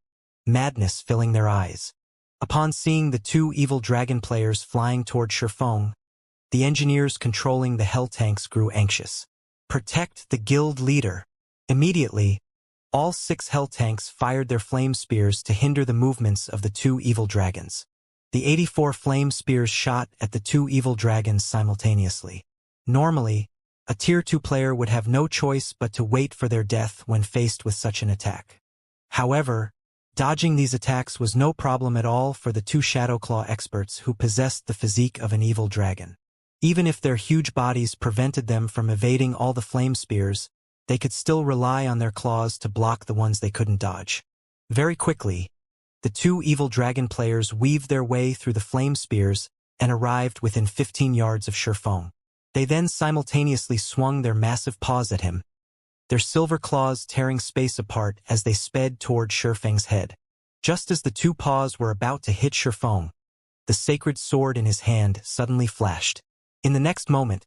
madness filling their eyes. Upon seeing the two evil dragon players flying toward Shurfeng, the engineers controlling the hell tanks grew anxious. Protect the guild leader. Immediately, all 6 hell tanks fired their flame spears to hinder the movements of the two evil dragons. The 84 flame spears shot at the two evil dragons simultaneously. Normally, a Tier 2 player would have no choice but to wait for their death when faced with such an attack. However, dodging these attacks was no problem at all for the two Shadowclaw experts who possessed the physique of an evil dragon. Even if their huge bodies prevented them from evading all the flame spears, they could still rely on their claws to block the ones they couldn't dodge. Very quickly, the two evil dragon players weaved their way through the flame spears and arrived within 15 yards of Shurfeng. They then simultaneously swung their massive paws at him, their silver claws tearing space apart as they sped toward Shurfeng's head. Just as the two paws were about to hit Shurfeng, the sacred sword in his hand suddenly flashed. In the next moment,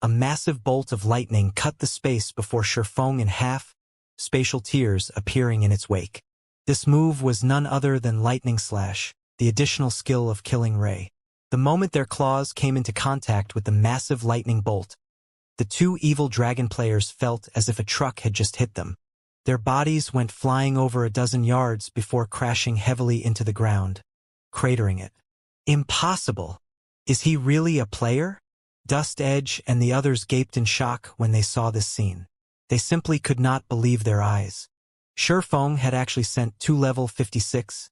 a massive bolt of lightning cut the space before Shurfeng in half, spatial tears appearing in its wake. This move was none other than Lightning Slash, the additional skill of Killing Ray. The moment their claws came into contact with the massive lightning bolt, the two evil dragon players felt as if a truck had just hit them. Their bodies went flying over a dozen yards before crashing heavily into the ground, cratering it. Impossible! Is he really a player? Dust Edge and the others gaped in shock when they saw this scene. They simply could not believe their eyes. Shurfeng had actually sent 2 level 56,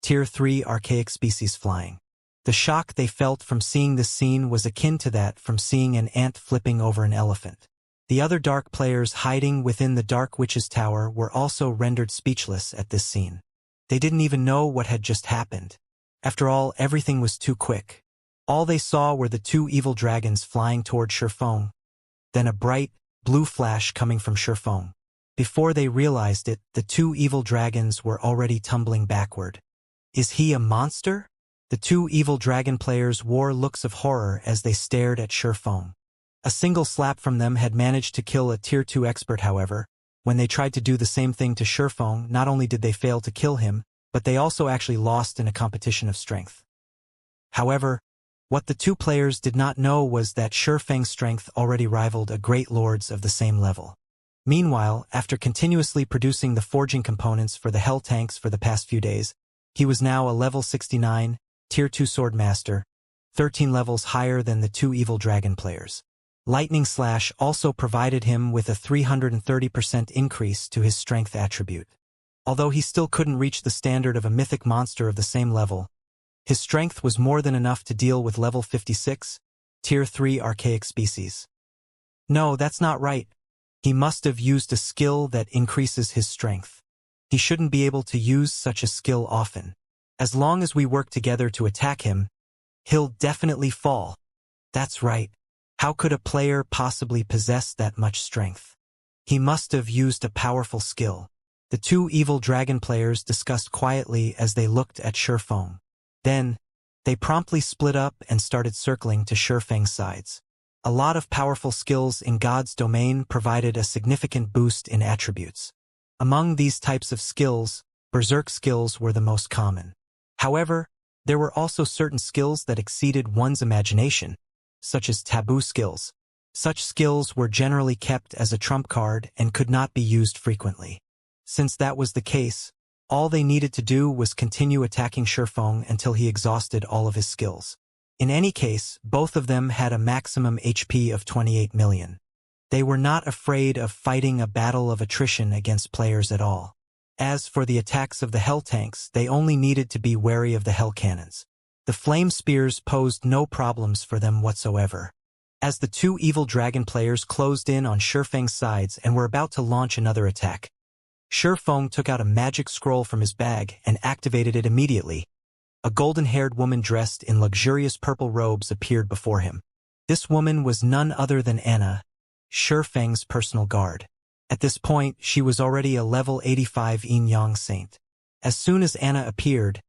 Tier 3 archaic species flying. The shock they felt from seeing this scene was akin to that from seeing an ant flipping over an elephant. The other dark players hiding within the Dark Witch's Tower were also rendered speechless at this scene. They didn't even know what had just happened. After all, everything was too quick. All they saw were the two evil dragons flying toward Shurfeng, then a bright, blue flash coming from Shurfeng. Before they realized it, the two evil dragons were already tumbling backward. Is he a monster? The two evil dragon players wore looks of horror as they stared at Shurfeng. A single slap from them had managed to kill a Tier 2 expert. However, when they tried to do the same thing to Shurfeng, not only did they fail to kill him, but they also actually lost in a competition of strength. However, what the two players did not know was that Shurfeng's strength already rivaled a great lord's of the same level. Meanwhile, after continuously producing the forging components for the hell tanks for the past few days, he was now a level 69, Tier 2 Swordmaster, 13 levels higher than the two evil dragon players. Lightning Slash also provided him with a 330% increase to his strength attribute. Although he still couldn't reach the standard of a mythic monster of the same level, his strength was more than enough to deal with level 56, Tier 3 archaic species. No, that's not right. He must have used a skill that increases his strength. He shouldn't be able to use such a skill often. As long as we work together to attack him, he'll definitely fall. That's right. How could a player possibly possess that much strength? He must have used a powerful skill. The two evil dragon players discussed quietly as they looked at Shurfeng. Then, they promptly split up and started circling to Shurfeng's sides. A lot of powerful skills in God's domain provided a significant boost in attributes. Among these types of skills, berserk skills were the most common. However, there were also certain skills that exceeded one's imagination, such as taboo skills. Such skills were generally kept as a trump card and could not be used frequently. Since that was the case, all they needed to do was continue attacking Shurfeng until he exhausted all of his skills. In any case, both of them had a maximum HP of 28 million. They were not afraid of fighting a battle of attrition against players at all. As for the attacks of the Hell Tanks, they only needed to be wary of the Hell Cannons. The Flame Spears posed no problems for them whatsoever. As the two evil dragon players closed in on Shurfeng's sides and were about to launch another attack, Shurfeng took out a magic scroll from his bag and activated it immediately. A golden-haired woman dressed in luxurious purple robes appeared before him. This woman was none other than Anna, Shurfeng's personal guard. At this point, she was already a level 85 Yin-Yang saint. As soon as Anna appeared,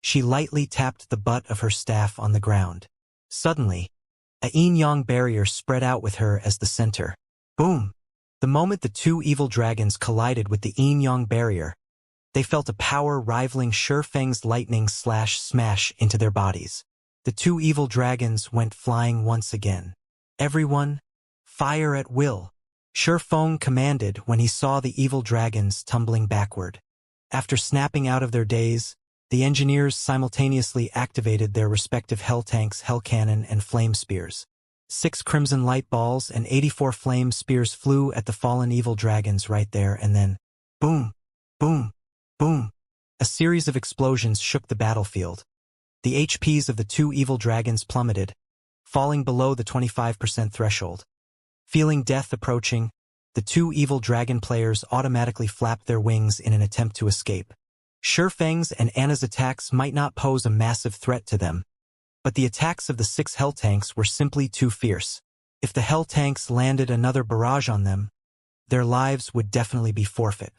she lightly tapped the butt of her staff on the ground. Suddenly, a Yin-Yang barrier spread out with her as the center. Boom! The moment the two evil dragons collided with the Yin-Yang barrier, they felt a power rivaling Shurfeng's lightning smash into their bodies. The two evil dragons went flying once again. Everyone, fire at will! Shurfeng commanded when he saw the evil dragons tumbling backward. After snapping out of their daze, the engineers simultaneously activated their respective Hell Tanks, Hell Cannon, and Flame Spears. 6 crimson light balls and 84 flame spears flew at the fallen evil dragons right there and then. Boom! Boom! Boom! A series of explosions shook the battlefield. The HPs of the two evil dragons plummeted, falling below the 25% threshold. Feeling death approaching, the two evil dragon players automatically flapped their wings in an attempt to escape. Shurfeng's and Anna's attacks might not pose a massive threat to them, but the attacks of the 6 Hell Tanks were simply too fierce. If the Hell Tanks landed another barrage on them, their lives would definitely be forfeit.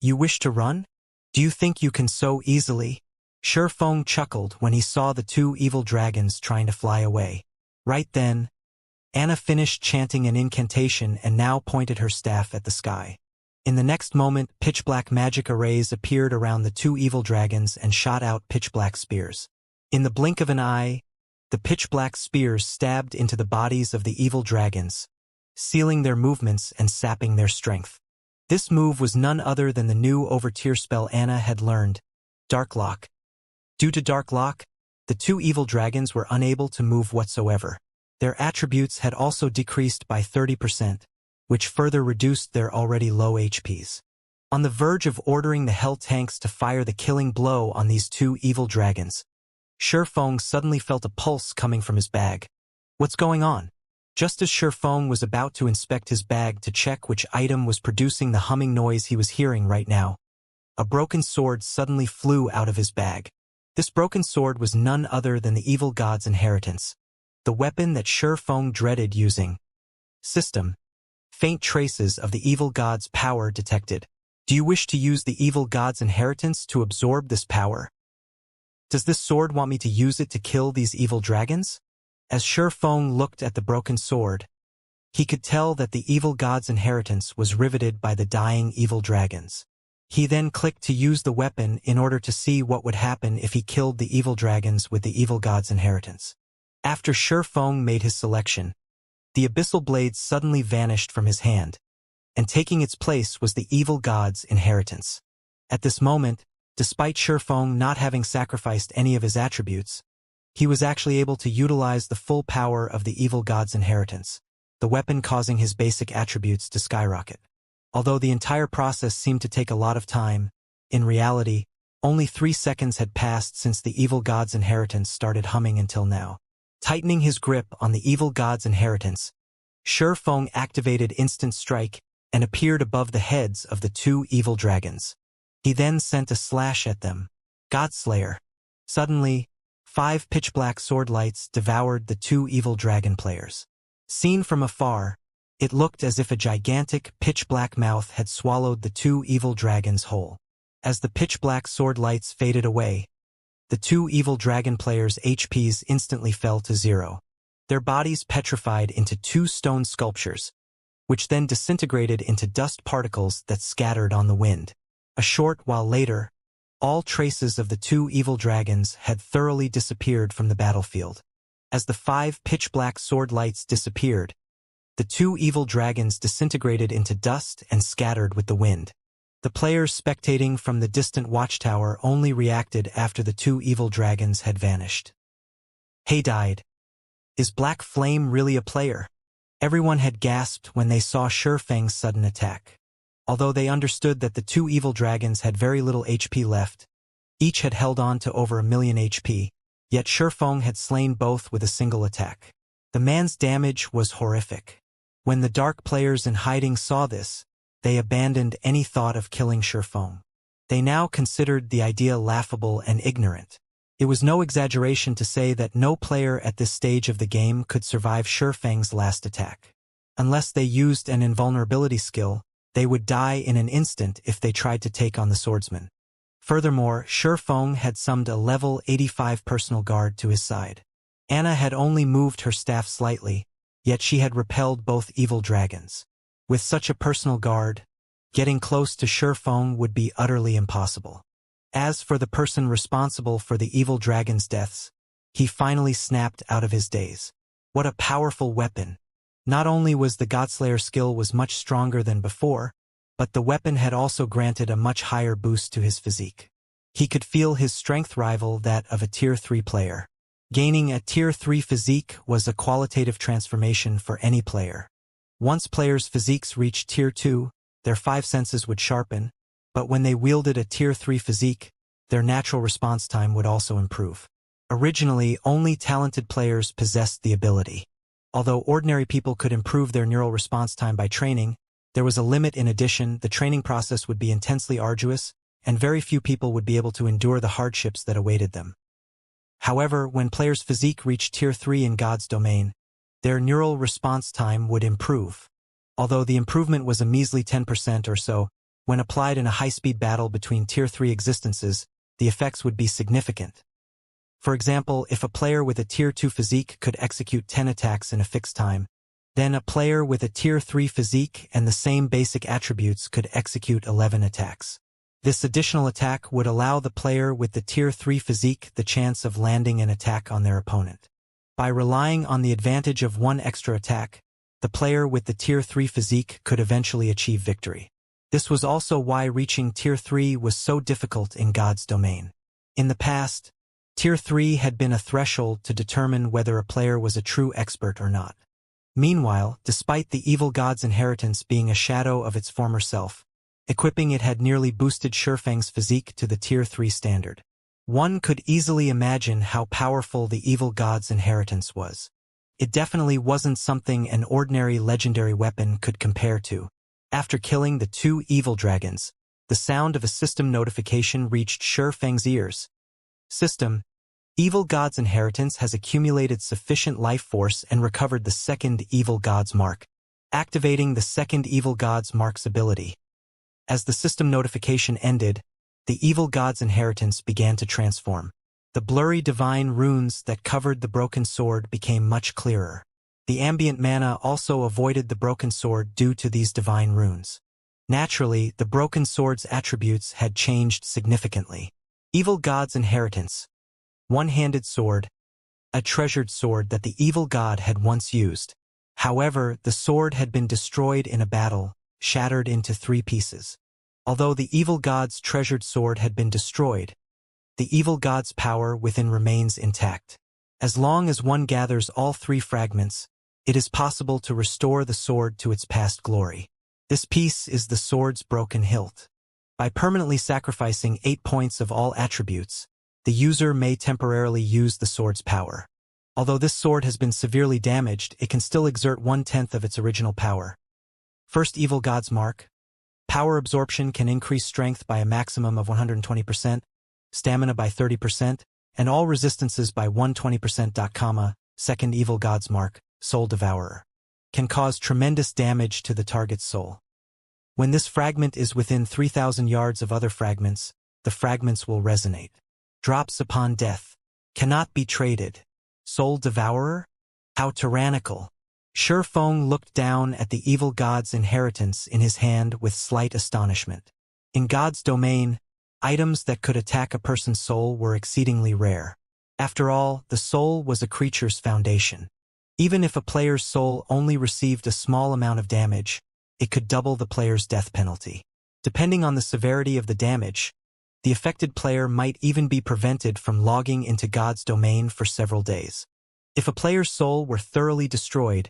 You wish to run? Do you think you can so easily? Shurfeng chuckled when he saw the two evil dragons trying to fly away. Right then, Anna finished chanting an incantation and now pointed her staff at the sky. In the next moment, pitch-black magic arrays appeared around the two evil dragons and shot out pitch-black spears. In the blink of an eye, the pitch-black spears stabbed into the bodies of the evil dragons, sealing their movements and sapping their strength. This move was none other than the new over-tier spell Anna had learned, Dark Lock. Due to Dark Lock, the two evil dragons were unable to move whatsoever. Their attributes had also decreased by 30%, which further reduced their already low HPs. On the verge of ordering the Hell Tanks to fire the killing blow on these two evil dragons, Shurfeng suddenly felt a pulse coming from his bag. What's going on? Just as Shurfeng was about to inspect his bag to check which item was producing the humming noise he was hearing right now, a broken sword suddenly flew out of his bag. This broken sword was none other than the evil god's inheritance, the weapon that Shurfeng dreaded using. System. Faint traces of the evil god's power detected. Do you wish to use the evil god's inheritance to absorb this power? Does this sword want me to use it to kill these evil dragons? As Shurfeng looked at the broken sword, he could tell that the evil god's inheritance was riveted by the dying evil dragons. He then clicked to use the weapon in order to see what would happen if he killed the evil dragons with the evil god's inheritance. After Shurfeng made his selection, the abyssal blade suddenly vanished from his hand, and taking its place was the evil god's inheritance. At this moment, despite Shurfeng not having sacrificed any of his attributes, he was actually able to utilize the full power of the evil god's inheritance, the weapon causing his basic attributes to skyrocket. Although the entire process seemed to take a lot of time, in reality, only 3 seconds had passed since the evil god's inheritance started humming until now. Tightening his grip on the evil god's inheritance, Shurfeng activated Instant Strike and appeared above the heads of the two evil dragons. He then sent a slash at them. Godslayer. Suddenly, 5 pitch-black sword lights devoured the two evil dragon players. Seen from afar, it looked as if a gigantic pitch-black mouth had swallowed the two evil dragons whole. As the pitch-black sword lights faded away, the two evil dragon players' HPs instantly fell to 0. their bodies petrified into 2 stone sculptures, which then disintegrated into dust particles that scattered on the wind. A short while later, all traces of the 2 evil dragons had thoroughly disappeared from the battlefield. As the 5 pitch-black sword lights disappeared, the 2 evil dragons disintegrated into dust and scattered with the wind. The players spectating from the distant watchtower only reacted after the 2 evil dragons had vanished. Hey died. Is Black Flame really a player? Everyone had gasped when they saw Shurfeng's sudden attack. Although they understood that the 2 evil dragons had very little HP left, each had held on to over 1,000,000 HP, yet Shurfeng had slain both with a single attack. The man's damage was horrific. When the dark players in hiding saw this, they abandoned any thought of killing Shurfeng. They now considered the idea laughable and ignorant. It was no exaggeration to say that no player at this stage of the game could survive Shurfeng's last attack. Unless they used an invulnerability skill, they would die in an instant if they tried to take on the swordsman. Furthermore, Shurfeng had summoned a level 85 personal guard to his side. Anna had only moved her staff slightly, yet she had repelled both evil dragons. With such a personal guard, getting close to Shurfeng would be utterly impossible. As for the person responsible for the evil dragon's deaths, he finally snapped out of his daze. What a powerful weapon! Not only was the Godslayer skill was much stronger than before, but the weapon had also granted a much higher boost to his physique. He could feel his strength rival that of a Tier 3 player. Gaining a Tier 3 physique was a qualitative transformation for any player. Once players' physiques reached Tier 2, their 5 senses would sharpen, but when they wielded a Tier 3 physique, their natural response time would also improve. Originally, only talented players possessed the ability. Although ordinary people could improve their neural response time by training, there was a limit. In addition, the training process would be intensely arduous, and very few people would be able to endure the hardships that awaited them. However, when players' physique reached Tier 3 in God's domain, their neural response time would improve. Although the improvement was a measly 10% or so, when applied in a high-speed battle between Tier 3 existences, the effects would be significant. For example, if a player with a Tier 2 physique could execute 10 attacks in a fixed time, then a player with a Tier 3 physique and the same basic attributes could execute 11 attacks. This additional attack would allow the player with the Tier 3 physique the chance of landing an attack on their opponent. By relying on the advantage of one extra attack, the player with the Tier 3 physique could eventually achieve victory. This was also why reaching Tier 3 was so difficult in God's domain. In the past, Tier 3 had been a threshold to determine whether a player was a true expert or not. Meanwhile, despite the evil god's inheritance being a shadow of its former self, equipping it had nearly boosted Shurfeng's physique to the Tier 3 standard. One could easily imagine how powerful the evil god's inheritance was. It definitely wasn't something an ordinary legendary weapon could compare to. After killing the 2 evil dragons, the sound of a system notification reached Shurfeng's ears. System: Evil God's inheritance has accumulated sufficient life force and recovered the 2nd Evil God's mark. Activating the 2nd Evil God's mark's ability. As the system notification ended, the Evil God's inheritance began to transform. The blurry divine runes that covered the broken sword became much clearer. The ambient mana also avoided the broken sword due to these divine runes. Naturally, the broken sword's attributes had changed significantly. Evil God's inheritance. One-handed sword. A treasured sword that the evil god had once used. However, the sword had been destroyed in a battle, shattered into 3 pieces. Although the evil god's treasured sword had been destroyed, the evil god's power within remains intact. As long as one gathers all 3 fragments, it is possible to restore the sword to its past glory. This piece is the sword's broken hilt. By permanently sacrificing 8 points of all attributes, the user may temporarily use the sword's power. Although this sword has been severely damaged, it can still exert 1/10 of its original power. First Evil God's Mark. Power absorption can increase strength by a maximum of 120%, stamina by 30%, and all resistances by 120%. Second Evil God's Mark, Soul Devourer. Can cause tremendous damage to the target's soul. When this fragment is within 3,000 yards of other fragments, the fragments will resonate. Drops upon death. Cannot be traded. Soul Devourer? How tyrannical. Shi Feng looked down at the evil god's inheritance in his hand with slight astonishment. In God's domain, items that could attack a person's soul were exceedingly rare. After all, the soul was a creature's foundation. Even if a player's soul only received a small amount of damage, it could double the player's death penalty. Depending on the severity of the damage, the affected player might even be prevented from logging into God's domain for several days. If a player's soul were thoroughly destroyed,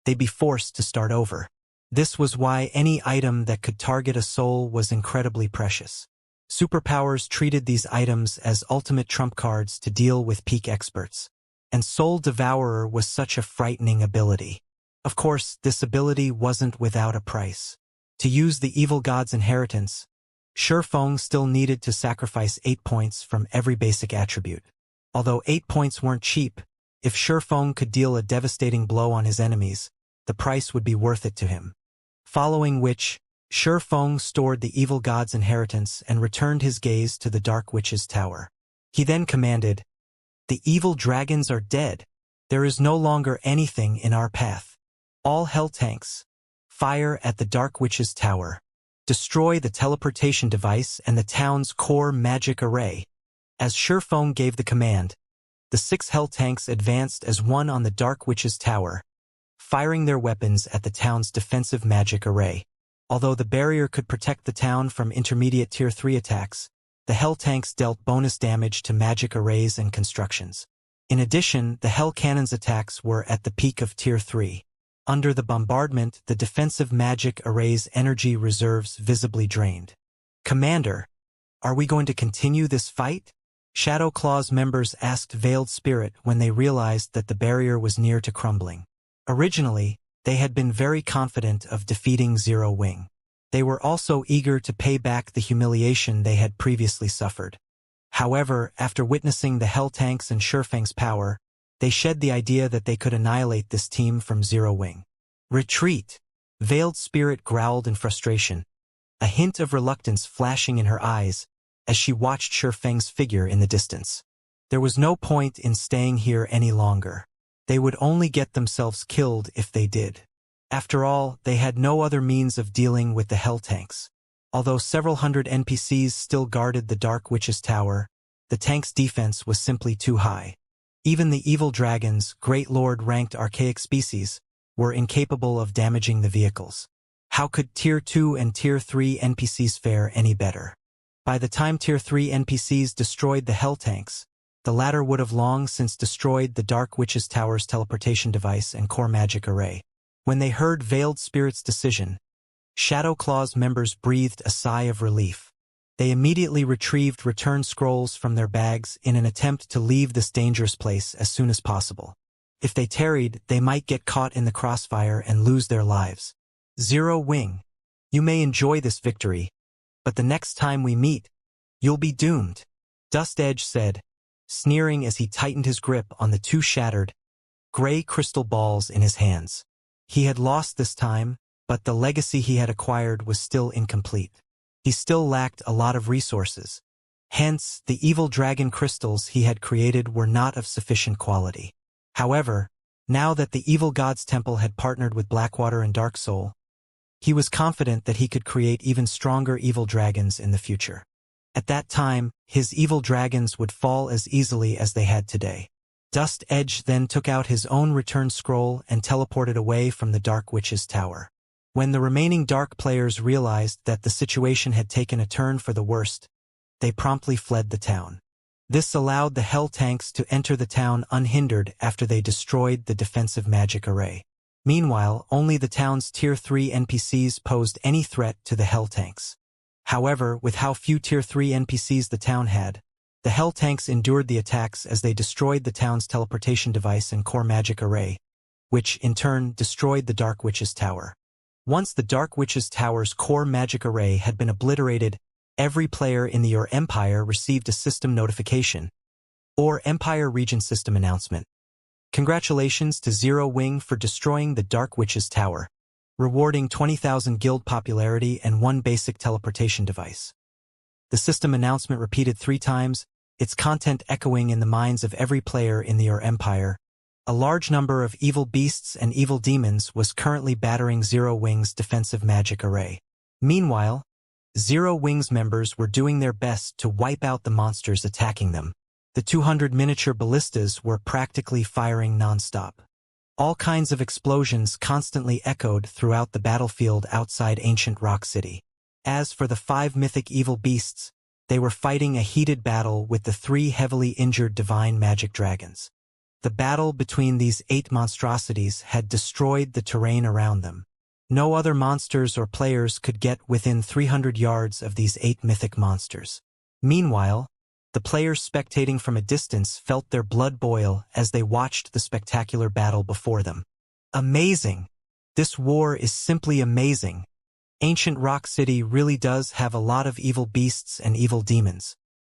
they'd be forced to start over. This was why any item that could target a soul was incredibly precious. Superpowers treated these items as ultimate trump cards to deal with peak experts. And Soul Devourer was such a frightening ability. Of course, this ability wasn't without a price. To use the evil god's inheritance, Shi Feng still needed to sacrifice 8 points from every basic attribute. Although 8 points weren't cheap, if Shi Feng could deal a devastating blow on his enemies, the price would be worth it to him. Following which, Shi Feng stored the evil god's inheritance and returned his gaze to the Dark Witch's tower. He then commanded, "The evil dragons are dead. There is no longer anything in our path. All hell tanks, fire at the Dark Witch's tower. Destroy the teleportation device and the town's core magic array." As Shi Feng gave the command, the 6 hell tanks advanced as one on the Dark Witch's tower, firing their weapons at the town's defensive magic array. Although the barrier could protect the town from intermediate Tier 3 attacks, the hell tanks dealt bonus damage to magic arrays and constructions. In addition, the hell cannon's attacks were at the peak of Tier 3. Under the bombardment, the defensive magic array's energy reserves visibly drained. "Commander, are we going to continue this fight?" Shadow Claw's members asked Veiled Spirit when they realized that the barrier was near to crumbling. Originally, they had been very confident of defeating Zero Wing. They were also eager to pay back the humiliation they had previously suffered. However, after witnessing the hell tanks and Shi Feng's power, they shed the idea that they could annihilate this team from Zero Wing. "Retreat!" Veiled Spirit growled in frustration, a hint of reluctance flashing in her eyes as she watched Shi Feng's figure in the distance. There was no point in staying here any longer. They would only get themselves killed if they did. After all, they had no other means of dealing with the hell tanks. Although several hundred NPCs still guarded the Dark Witch's tower, the tank's defense was simply too high. Even the evil dragons, Great Lord-ranked archaic species, were incapable of damaging the vehicles. How could Tier 2 and Tier 3 NPCs fare any better? By the time Tier 3 NPCs destroyed the hell tanks, the latter would have long since destroyed the Dark Witch's tower's teleportation device and core magic array. When they heard Veiled Spirit's decision, Shadow Claw's members breathed a sigh of relief. They immediately retrieved return scrolls from their bags in an attempt to leave this dangerous place as soon as possible. If they tarried, they might get caught in the crossfire and lose their lives. "Zero Wing, you may enjoy this victory, but the next time we meet, you'll be doomed," Dust Edge said, sneering as he tightened his grip on the 2 shattered, gray crystal balls in his hands. He had lost this time, but the legacy he had acquired was still incomplete. He still lacked a lot of resources. Hence, the evil dragon crystals he had created were not of sufficient quality. However, now that the evil god's temple had partnered with Blackwater and Dark Soul, he was confident that he could create even stronger evil dragons in the future. At that time, his evil dragons would fall as easily as they had today. Dust Edge then took out his own return scroll and teleported away from the Dark Witch's tower. When the remaining Dark players realized that the situation had taken a turn for the worst, they promptly fled the town. This allowed the hell tanks to enter the town unhindered after they destroyed the defensive magic array. Meanwhile, only the town's Tier 3 NPCs posed any threat to the hell tanks. However, with how few Tier 3 NPCs the town had, the hell tanks endured the attacks as they destroyed the town's teleportation device and core magic array, which, in turn, destroyed the Dark Witch's tower. Once the Dark Witch's tower's core magic array had been obliterated, every player in the Your Empire received a system notification, or Empire Region System announcement. "Congratulations to Zero Wing for destroying the Dark Witch's tower, rewarding 20,000 guild popularity and 1 basic teleportation device." The system announcement repeated 3 times, its content echoing in the minds of every player in the Your Empire, A large number of evil beasts and evil demons was currently battering Zero Wing's defensive magic array. Meanwhile, Zero Wing's members were doing their best to wipe out the monsters attacking them. The 200 miniature ballistas were practically firing non-stop. All kinds of explosions constantly echoed throughout the battlefield outside ancient Rock City. As for the 5 mythic evil beasts, they were fighting a heated battle with the 3 heavily injured divine magic dragons. The battle between these 8 monstrosities had destroyed the terrain around them. No other monsters or players could get within 300 yards of these 8 mythic monsters. Meanwhile, the players spectating from a distance felt their blood boil as they watched the spectacular battle before them. Amazing! This war is simply amazing. Ancient Rock City really does have a lot of evil beasts and evil demons.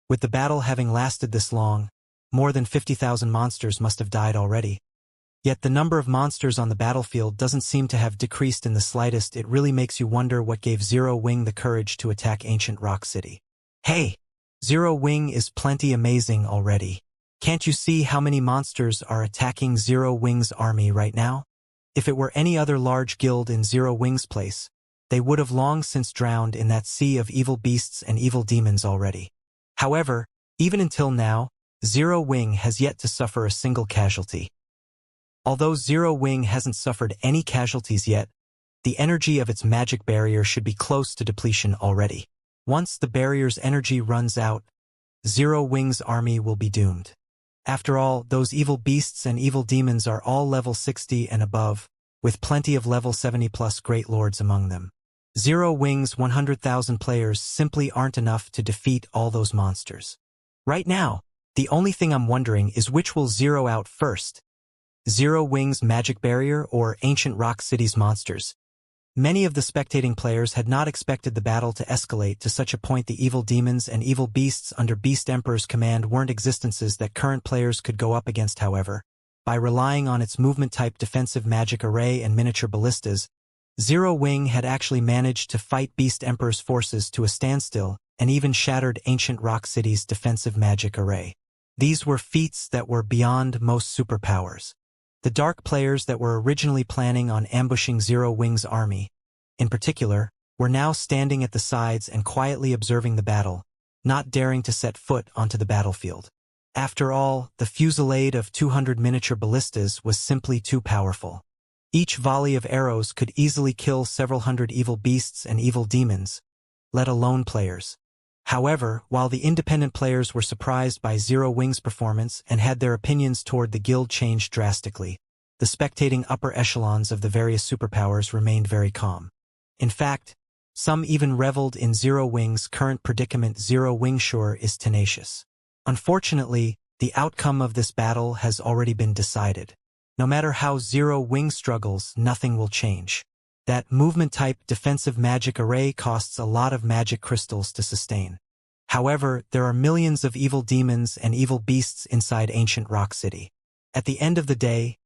With the battle having lasted this long, more than 50,000 monsters must have died already. Yet the number of monsters on the battlefield doesn't seem to have decreased in the slightest. It really makes you wonder what gave Zero Wing the courage to attack ancient Rock City. Hey! Zero Wing is plenty amazing already. Can't you see how many monsters are attacking Zero Wing's army right now? If it were any other large guild in Zero Wing's place, they would have long since drowned in that sea of evil beasts and evil demons already. However, even until now, Zero Wing has yet to suffer a single casualty. Although Zero Wing hasn't suffered any casualties yet, the energy of its magic barrier should be close to depletion already. Once the barrier's energy runs out, Zero Wing's army will be doomed. After all, those evil beasts and evil demons are all level 60 and above, with plenty of level 70+ great lords among them. Zero Wing's 100,000 players simply aren't enough to defeat all those monsters. Right now, the only thing I'm wondering is which will zero out first, Zero Wing's magic barrier or ancient Rock City's monsters. Many of the spectating players had not expected the battle to escalate to such a point. The evil demons and evil beasts under Beast Emperor's command weren't existences that current players could go up against. However, by relying on its movement-type defensive magic array and miniature ballistas, Zero Wing had actually managed to fight Beast Emperor's forces to a standstill and even shattered ancient Rock City's defensive magic array. These were feats that were beyond most superpowers. The dark players that were originally planning on ambushing Zero Wing's army, in particular, were now standing at the sides and quietly observing the battle, not daring to set foot onto the battlefield. After all, the fusillade of 200 miniature ballistas was simply too powerful. Each volley of arrows could easily kill several hundred evil beasts and evil demons, let alone players. However, while the independent players were surprised by Zero Wing's performance and had their opinions toward the guild changed drastically, the spectating upper echelons of the various superpowers remained very calm. In fact, some even reveled in Zero Wing's current predicament. Zero Wing sure is tenacious. Unfortunately, the outcome of this battle has already been decided. No matter how Zero Wing struggles, nothing will change. That movement-type defensive magic array costs a lot of magic crystals to sustain. However, there are millions of evil demons and evil beasts inside ancient Rock City. At the end of the day,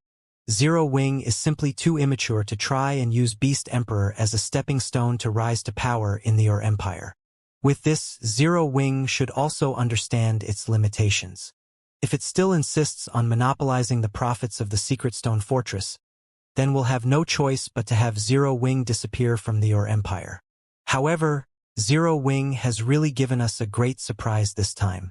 Zero Wing is simply too immature to try and use Beast Emperor as a stepping stone to rise to power in the Ur Empire. With this, Zero Wing should also understand its limitations. If it still insists on monopolizing the profits of the Secret Stone Fortress, then we'll have no choice but to have Zero Wing disappear from the Ur Empire. However, Zero Wing has really given us a great surprise this time.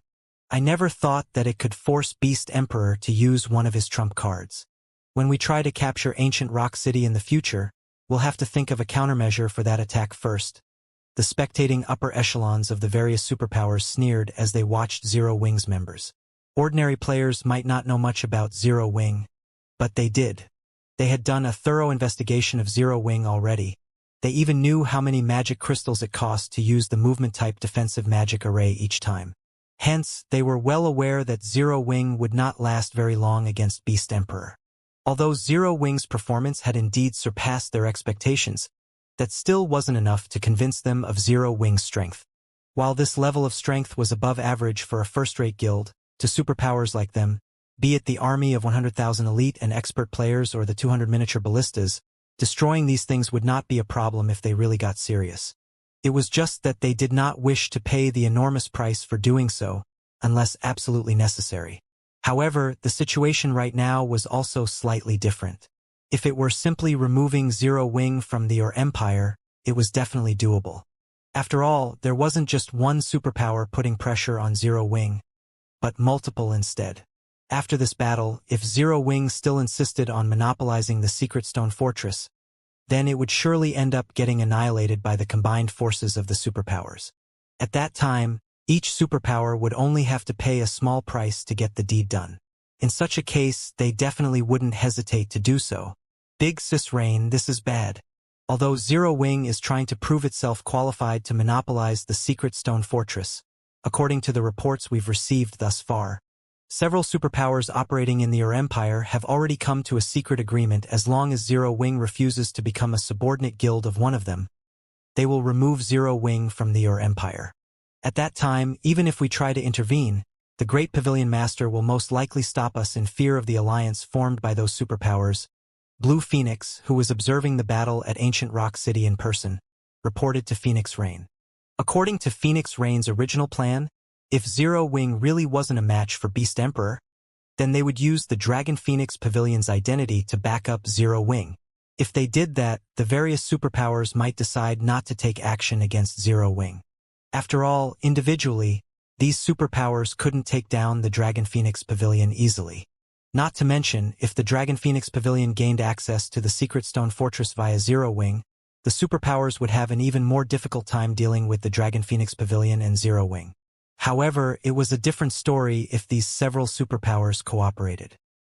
I never thought that it could force Beast Emperor to use one of his trump cards. When we try to capture ancient Rock City in the future, we'll have to think of a countermeasure for that attack first. The spectating upper echelons of the various superpowers sneered as they watched Zero Wing's members. Ordinary players might not know much about Zero Wing, but they did. They had done a thorough investigation of Zero Wing already. They even knew how many magic crystals it cost to use the movement-type defensive magic array each time. Hence, they were well aware that Zero Wing would not last very long against Beast Emperor. Although Zero Wing's performance had indeed surpassed their expectations, that still wasn't enough to convince them of Zero Wing's strength. While this level of strength was above average for a first-rate guild, to superpowers like them, be it the army of 100,000 elite and expert players or the 200 miniature ballistas, destroying these things would not be a problem if they really got serious. It was just that they did not wish to pay the enormous price for doing so, unless absolutely necessary. However, the situation right now was also slightly different. If it were simply removing Zero Wing from the Empire, it was definitely doable. After all, there wasn't just one superpower putting pressure on Zero Wing, but multiple instead. After this battle, if Zero Wing still insisted on monopolizing the Secret Stone Fortress, then it would surely end up getting annihilated by the combined forces of the superpowers. At that time, each superpower would only have to pay a small price to get the deed done. In such a case, they definitely wouldn't hesitate to do so. Big Sis Rain, this is bad. Although Zero Wing is trying to prove itself qualified to monopolize the Secret Stone Fortress, according to the reports we've received thus far, several superpowers operating in the Empire have already come to a secret agreement. As long as Zero Wing refuses to become a subordinate guild of one of them, they will remove Zero Wing from the Empire. At that time, even if we try to intervene, the Great Pavilion Master will most likely stop us in fear of the alliance formed by those superpowers. Blue Phoenix, who was observing the battle at Ancient Rock City in person, reported to Phoenix Rain. According to Phoenix Rain's original plan, if Zero Wing really wasn't a match for Beast Emperor, then they would use the Dragon Phoenix Pavilion's identity to back up Zero Wing. If they did that, the various superpowers might decide not to take action against Zero Wing. After all, individually, these superpowers couldn't take down the Dragon Phoenix Pavilion easily. Not to mention, if the Dragon Phoenix Pavilion gained access to the Secret Stone Fortress via Zero Wing, the superpowers would have an even more difficult time dealing with the Dragon Phoenix Pavilion and Zero Wing. However, it was a different story if these several superpowers cooperated.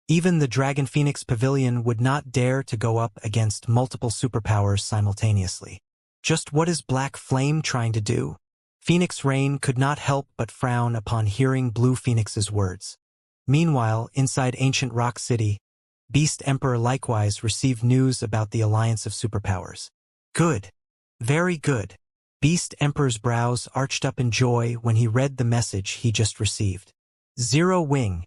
Even the Dragon Phoenix Pavilion would not dare to go up against multiple superpowers simultaneously. Just what is Black Flame trying to do? Phoenix Rain could not help but frown upon hearing Blue Phoenix's words. Meanwhile, inside Ancient Rock City, Beast Emperor likewise received news about the alliance of superpowers. Good. Very good. Beast Emperor's brows arched up in joy when he read the message he just received. Zero Wing.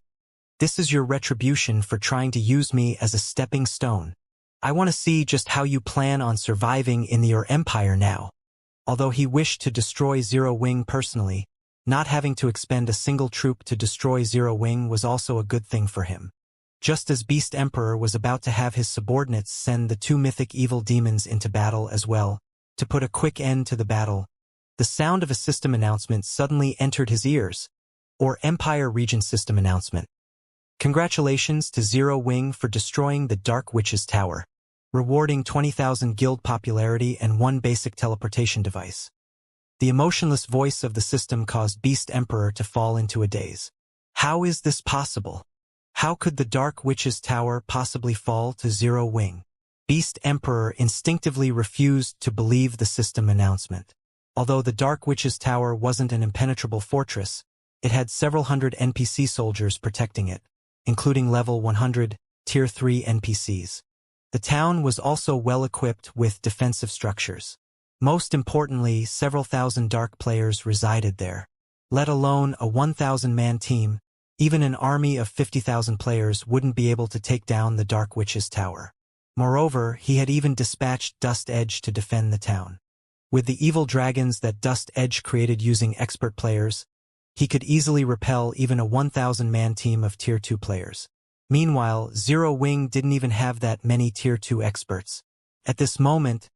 This is your retribution for trying to use me as a stepping stone. I want to see just how you plan on surviving in your empire now. Although he wished to destroy Zero Wing personally, not having to expend a single troop to destroy Zero Wing was also a good thing for him. Just as Beast Emperor was about to have his subordinates send the two mythic evil demons into battle as well, to put a quick end to the battle, the sound of a system announcement suddenly entered his ears, or Empire Region System announcement. Congratulations to Zero Wing for destroying the Dark Witch's Tower, rewarding 20,000 guild popularity and one basic teleportation device. The emotionless voice of the system caused Beast Emperor to fall into a daze. How is this possible? How could the Dark Witch's Tower possibly fall to Zero Wing? Beast Emperor instinctively refused to believe the system announcement. Although the Dark Witch's Tower wasn't an impenetrable fortress, it had several hundred NPC soldiers protecting it, including level 100, Tier 3 NPCs. The town was also well equipped with defensive structures. Most importantly, several thousand dark players resided there. Let alone a 1,000-man team, even an army of 50,000 players wouldn't be able to take down the Dark Witch's Tower. Moreover, he had even dispatched Dust Edge to defend the town. With the evil dragons that Dust Edge created using expert players, he could easily repel even a 1,000-man team of Tier 2 players. Meanwhile, Zero Wing didn't even have that many Tier 2 experts. At this moment,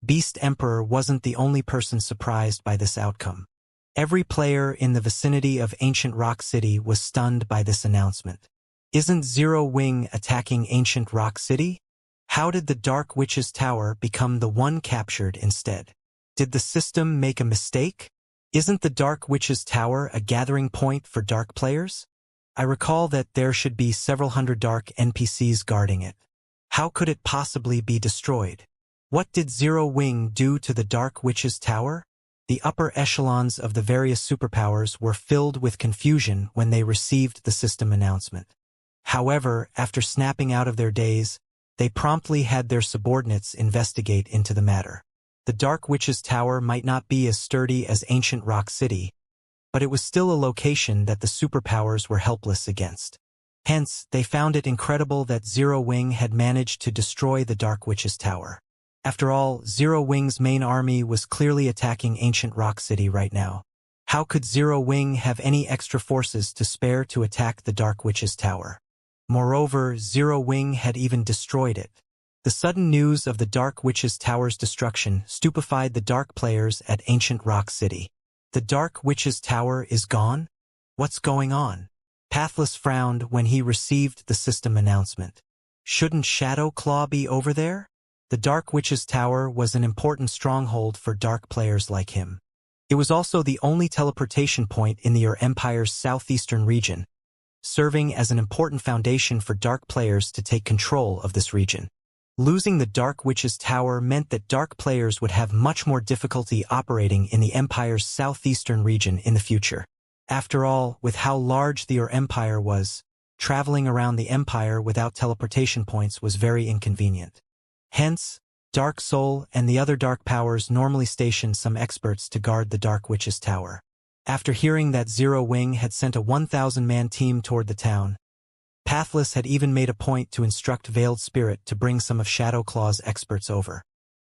Beast Emperor wasn't the only person surprised by this outcome. Every player in the vicinity of Ancient Rock City was stunned by this announcement. Isn't Zero Wing attacking Ancient Rock City? How did the Dark Witch's Tower become the one captured instead? Did the system make a mistake? Isn't the Dark Witch's Tower a gathering point for dark players? I recall that there should be several hundred dark NPCs guarding it. How could it possibly be destroyed? What did Zero Wing do to the Dark Witch's Tower? The upper echelons of the various superpowers were filled with confusion when they received the system announcement. However, after snapping out of their daze, they promptly had their subordinates investigate into the matter. The Dark Witch's Tower might not be as sturdy as Ancient Rock City, but it was still a location that the superpowers were helpless against. Hence, they found it incredible that Zero Wing had managed to destroy the Dark Witch's Tower. After all, Zero Wing's main army was clearly attacking Ancient Rock City right now. How could Zero Wing have any extra forces to spare to attack the Dark Witch's tower? Moreover, Zero Wing had even destroyed it. The sudden news of the Dark Witch's tower's destruction stupefied the Dark players at Ancient Rock City. The Dark Witch's tower is gone? What's going on? Pathless frowned when he received the system announcement. Shouldn't Shadow Claw be over there? The Dark Witch's tower was an important stronghold for Dark players like him. It was also the only teleportation point in the Empire's southeastern region, serving as an important foundation for Dark players to take control of this region. Losing the Dark Witch's tower meant that Dark players would have much more difficulty operating in the Empire's southeastern region in the future. After all, with how large the Empire was, traveling around the Empire without teleportation points was very inconvenient. Hence, Dark Soul and the other Dark powers normally stationed some experts to guard the Dark Witch's tower. After hearing that Zero Wing had sent a 1,000-man team toward the town, Pathless had even made a point to instruct Veiled Spirit to bring some of Shadow Claw's experts over.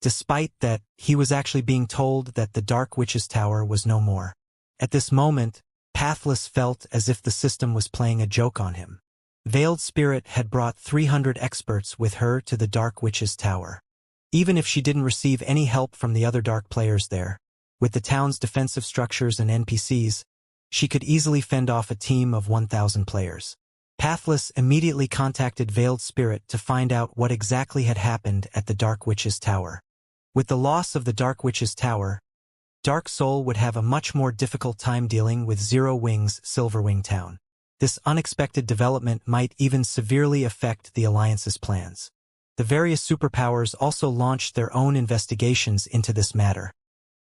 Despite that, he was actually being told that the Dark Witch's tower was no more. At this moment, Pathless felt as if the system was playing a joke on him. Veiled Spirit had brought 300 experts with her to the Dark Witch's tower. Even if she didn't receive any help from the other Dark players there, with the town's defensive structures and NPCs, she could easily fend off a team of 1,000 players. Pathless immediately contacted Veiled Spirit to find out what exactly had happened at the Dark Witch's tower. With the loss of the Dark Witch's tower, Dark Soul would have a much more difficult time dealing with Zero Wing's Silverwing town. This unexpected development might even severely affect the Alliance's plans. The various superpowers also launched their own investigations into this matter,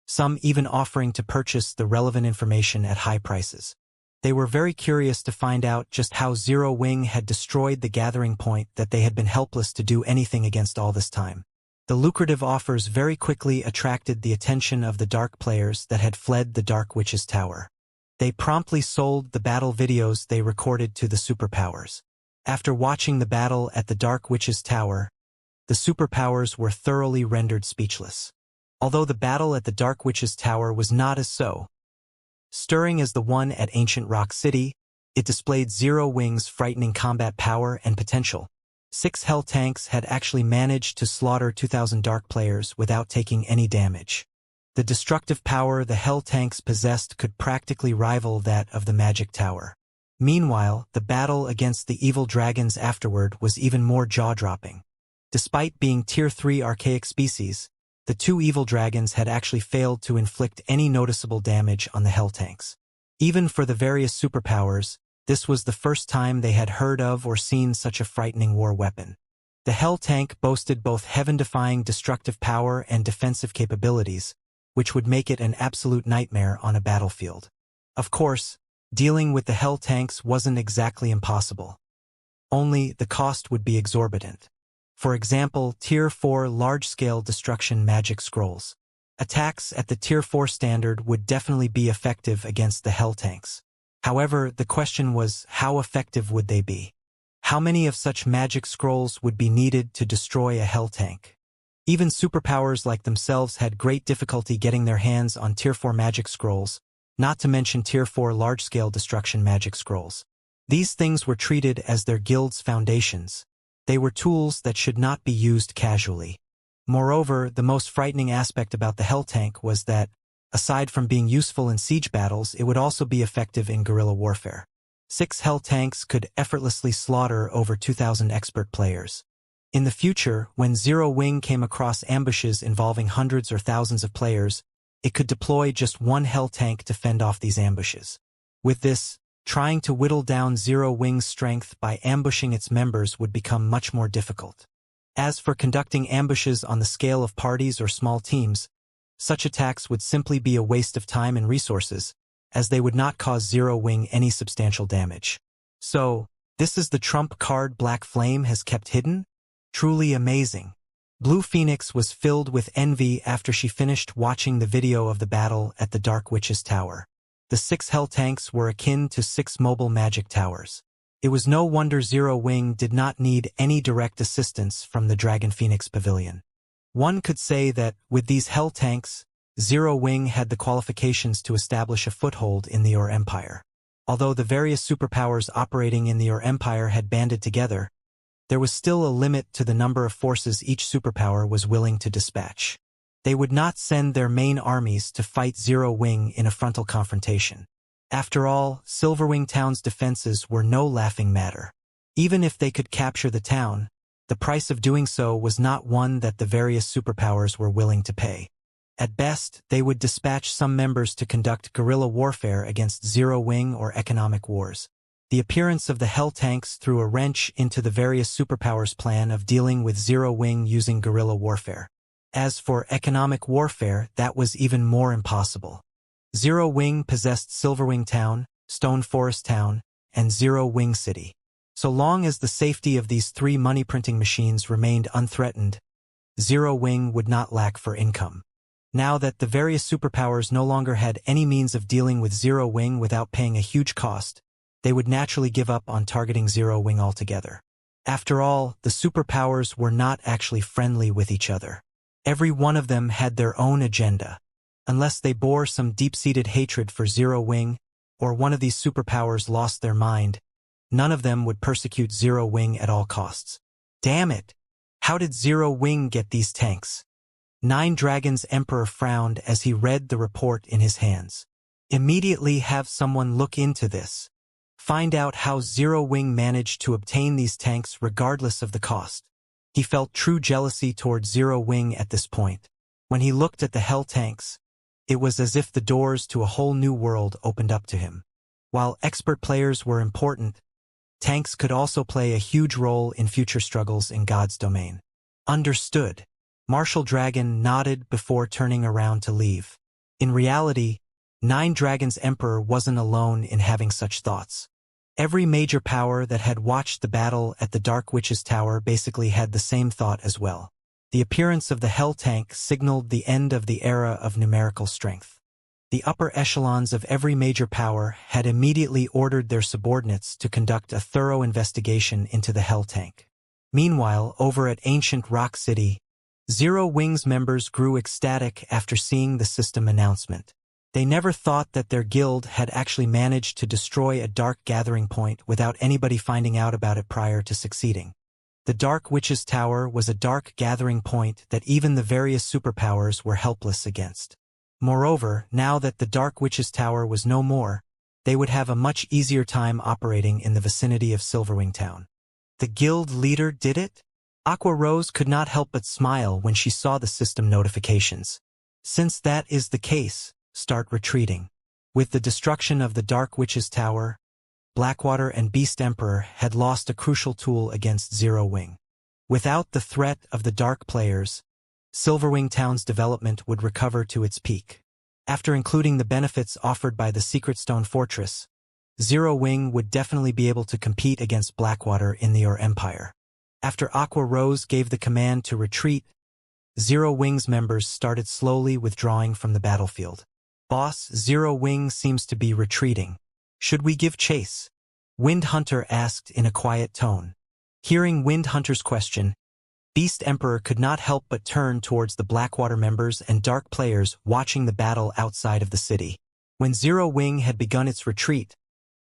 some even offering to purchase the relevant information at high prices. They were very curious to find out just how Zero Wing had destroyed the gathering point that they had been helpless to do anything against all this time. The lucrative offers very quickly attracted the attention of the Dark players that had fled the Dark Witch's tower. They promptly sold the battle videos they recorded to the superpowers. After watching the battle at the Dark Witch's tower, the superpowers were thoroughly rendered speechless. Although the battle at the Dark Witch's tower was not as stirring as the one at Ancient Rock City, it displayed Zero Wing's frightening combat power and potential. 6 Hell tanks had actually managed to slaughter 2,000 Dark players without taking any damage. The destructive power the Hell tanks possessed could practically rival that of the Magic Tower. Meanwhile, the battle against the evil dragons afterward was even more jaw-dropping. Despite being Tier 3 archaic species, the 2 evil dragons had actually failed to inflict any noticeable damage on the Hell tanks. Even for the various superpowers, this was the first time they had heard of or seen such a frightening war weapon. The Hell tank boasted both heaven-defying destructive power and defensive capabilities, which would make it an absolute nightmare on a battlefield. Of course, dealing with the Hell tanks wasn't exactly impossible. Only the cost would be exorbitant. For example, Tier 4 large-scale destruction magic scrolls. Attacks at the Tier 4 standard would definitely be effective against the Hell tanks. However, the question was, how effective would they be? How many of such magic scrolls would be needed to destroy a Hell tank? Even superpowers like themselves had great difficulty getting their hands on Tier 4 magic scrolls, not to mention Tier 4 large-scale destruction magic scrolls. These things were treated as their guild's foundations. They were tools that should not be used casually. Moreover, the most frightening aspect about the Hell tank was that, aside from being useful in siege battles, it would also be effective in guerrilla warfare. 6 Hell tanks could effortlessly slaughter over 2,000 expert players. In the future, when Zero Wing came across ambushes involving hundreds or thousands of players, it could deploy just 1 Hell tank to fend off these ambushes. With this, trying to whittle down Zero Wing's strength by ambushing its members would become much more difficult. As for conducting ambushes on the scale of parties or small teams, such attacks would simply be a waste of time and resources, as they would not cause Zero Wing any substantial damage. So, this is the trump card Black Flame has kept hidden? Truly amazing. Blue Phoenix was filled with envy after she finished watching the video of the battle at the Dark Witch's tower. The 6 Hell tanks were akin to 6 mobile magic towers. It was no wonder Zero Wing did not need any direct assistance from the Dragon Phoenix Pavilion. One could say that, with these Hell tanks, Zero Wing had the qualifications to establish a foothold in the Ur Empire. Although the various superpowers operating in the Ur Empire had banded together, there was still a limit to the number of forces each superpower was willing to dispatch. They would not send their main armies to fight Zero Wing in a frontal confrontation. After all, Silverwing Town's defenses were no laughing matter. Even if they could capture the town, the price of doing so was not one that the various superpowers were willing to pay. At best, they would dispatch some members to conduct guerrilla warfare against Zero Wing or economic wars. The appearance of the Hell Tanks threw a wrench into the various superpowers' plan of dealing with Zero Wing using guerrilla warfare. As for economic warfare, that was even more impossible. Zero Wing possessed Silverwing Town, Stone Forest Town, and Zero Wing City. So long as the safety of these three money-printing machines remained unthreatened, Zero Wing would not lack for income. Now that the various superpowers no longer had any means of dealing with Zero Wing without paying a huge cost, they would naturally give up on targeting Zero Wing altogether. After all, the superpowers were not actually friendly with each other. Every one of them had their own agenda. Unless they bore some deep-seated hatred for Zero Wing, or one of these superpowers lost their mind, none of them would persecute Zero Wing at all costs. Damn it! How did Zero Wing get these tanks? Nine Dragons' Emperor frowned as he read the report in his hands. Immediately have someone look into this. Find out how Zero Wing managed to obtain these tanks regardless of the cost. He felt true jealousy toward Zero Wing at this point. When he looked at the Hell Tanks, it was as if the doors to a whole new world opened up to him. While expert players were important, tanks could also play a huge role in future struggles in God's domain. Understood. Martial Dragon nodded before turning around to leave. In reality, Nine Dragons' Emperor wasn't alone in having such thoughts. Every major power that had watched the battle at the Dark Witch's Tower basically had the same thought as well. The appearance of the Hell Tank signaled the end of the era of numerical strength. The upper echelons of every major power had immediately ordered their subordinates to conduct a thorough investigation into the Hell Tank. Meanwhile, over at Ancient Rock City, Zero Wing's members grew ecstatic after seeing the system announcement. They never thought that their guild had actually managed to destroy a dark gathering point without anybody finding out about it prior to succeeding. The Dark Witch's Tower was a dark gathering point that even the various superpowers were helpless against. Moreover, now that the Dark Witch's Tower was no more, they would have a much easier time operating in the vicinity of Silverwing Town. The guild leader did it? Aqua Rose could not help but smile when she saw the system notifications. Since that is the case, start retreating. With the destruction of the Dark Witch's Tower, Blackwater and Beast Emperor had lost a crucial tool against Zero Wing. Without the threat of the Dark players, Silverwing Town's development would recover to its peak. After including the benefits offered by the Secret Stone Fortress, Zero Wing would definitely be able to compete against Blackwater in the Ur Empire. After Aqua Rose gave the command to retreat, Zero Wing's members started slowly withdrawing from the battlefield. Boss, Zero Wing seems to be retreating. Should we give chase? Wind Hunter asked in a quiet tone. Hearing Wind Hunter's question, Beast Emperor could not help but turn towards the Blackwater members and Dark players watching the battle outside of the city. When Zero Wing had begun its retreat,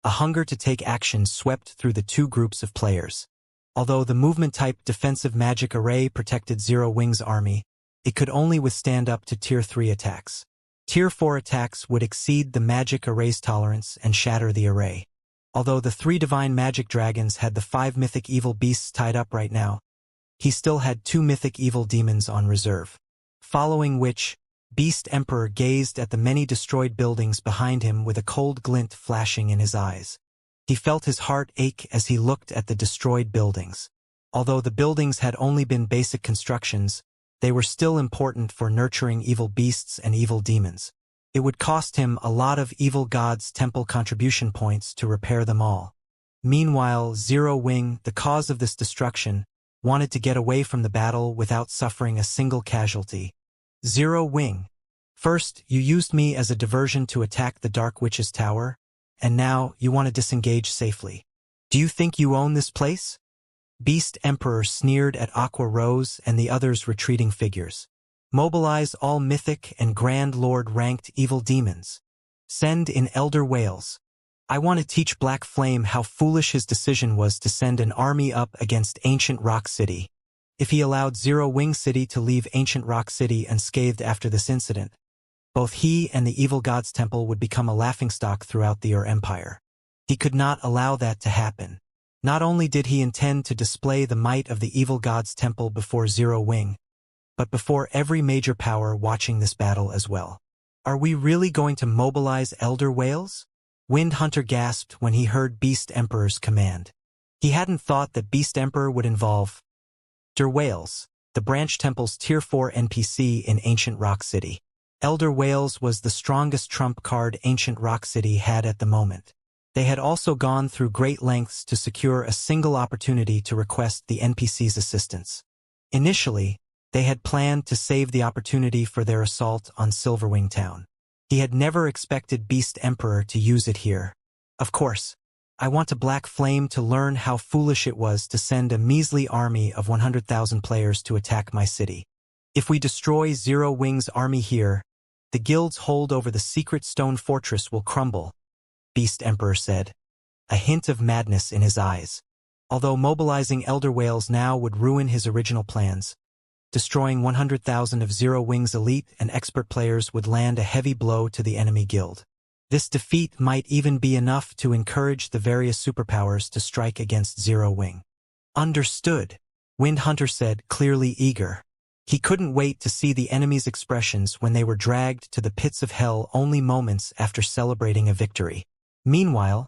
a hunger to take action swept through the two groups of players. Although the movement-type defensive magic array protected Zero Wing's army, it could only withstand up to Tier 3 attacks. Tier 4 attacks would exceed the magic array's tolerance and shatter the array. Although the 3 divine magic dragons had the 5 mythic evil beasts tied up right now, he still had 2 mythic evil demons on reserve. Following which, Beast Emperor gazed at the many destroyed buildings behind him with a cold glint flashing in his eyes. He felt his heart ache as he looked at the destroyed buildings. Although the buildings had only been basic constructions, they were still important for nurturing evil beasts and evil demons. It would cost him a lot of evil gods' temple contribution points to repair them all. Meanwhile, Zero Wing, the cause of this destruction, wanted to get away from the battle without suffering a single casualty. Zero Wing. First, you used me as a diversion to attack the Dark Witch's Tower, and now you want to disengage safely. Do you think you own this place? Beast Emperor sneered at Aqua Rose and the others' retreating figures. Mobilize all mythic and Grand Lord ranked evil demons. Send in Elder Whales. I want to teach Black Flame how foolish his decision was to send an army up against Ancient Rock City. If he allowed Zero Wing City to leave Ancient Rock City unscathed after this incident, both he and the Evil God's Temple would become a laughingstock throughout the Empire. He could not allow that to happen. Not only did he intend to display the might of the Evil God's Temple before Zero Wing, but before every major power watching this battle as well. Are we really going to mobilize Elder Whales? Wind Hunter gasped when he heard Beast Emperor's command. He hadn't thought that Beast Emperor would involve Elder Whales, the Branch Temple's Tier 4 NPC in Ancient Rock City. Elder Whales was the strongest trump card Ancient Rock City had at the moment. They had also gone through great lengths to secure a single opportunity to request the NPC's assistance. Initially, they had planned to save the opportunity for their assault on Silverwing Town. He had never expected Beast Emperor to use it here. Of course, I want a Black Flame to learn how foolish it was to send a measly army of 100,000 players to attack my city. If we destroy Zero Wing's army here, the guild's hold over the secret stone fortress will crumble, Beast Emperor said, a hint of madness in his eyes. Although mobilizing Elder Whales now would ruin his original plans, destroying 100,000 of Zero Wing's elite and expert players would land a heavy blow to the enemy guild. This defeat might even be enough to encourage the various superpowers to strike against Zero Wing. Understood, Wind Hunter said, clearly eager. He couldn't wait to see the enemy's expressions when they were dragged to the pits of hell only moments after celebrating a victory. Meanwhile,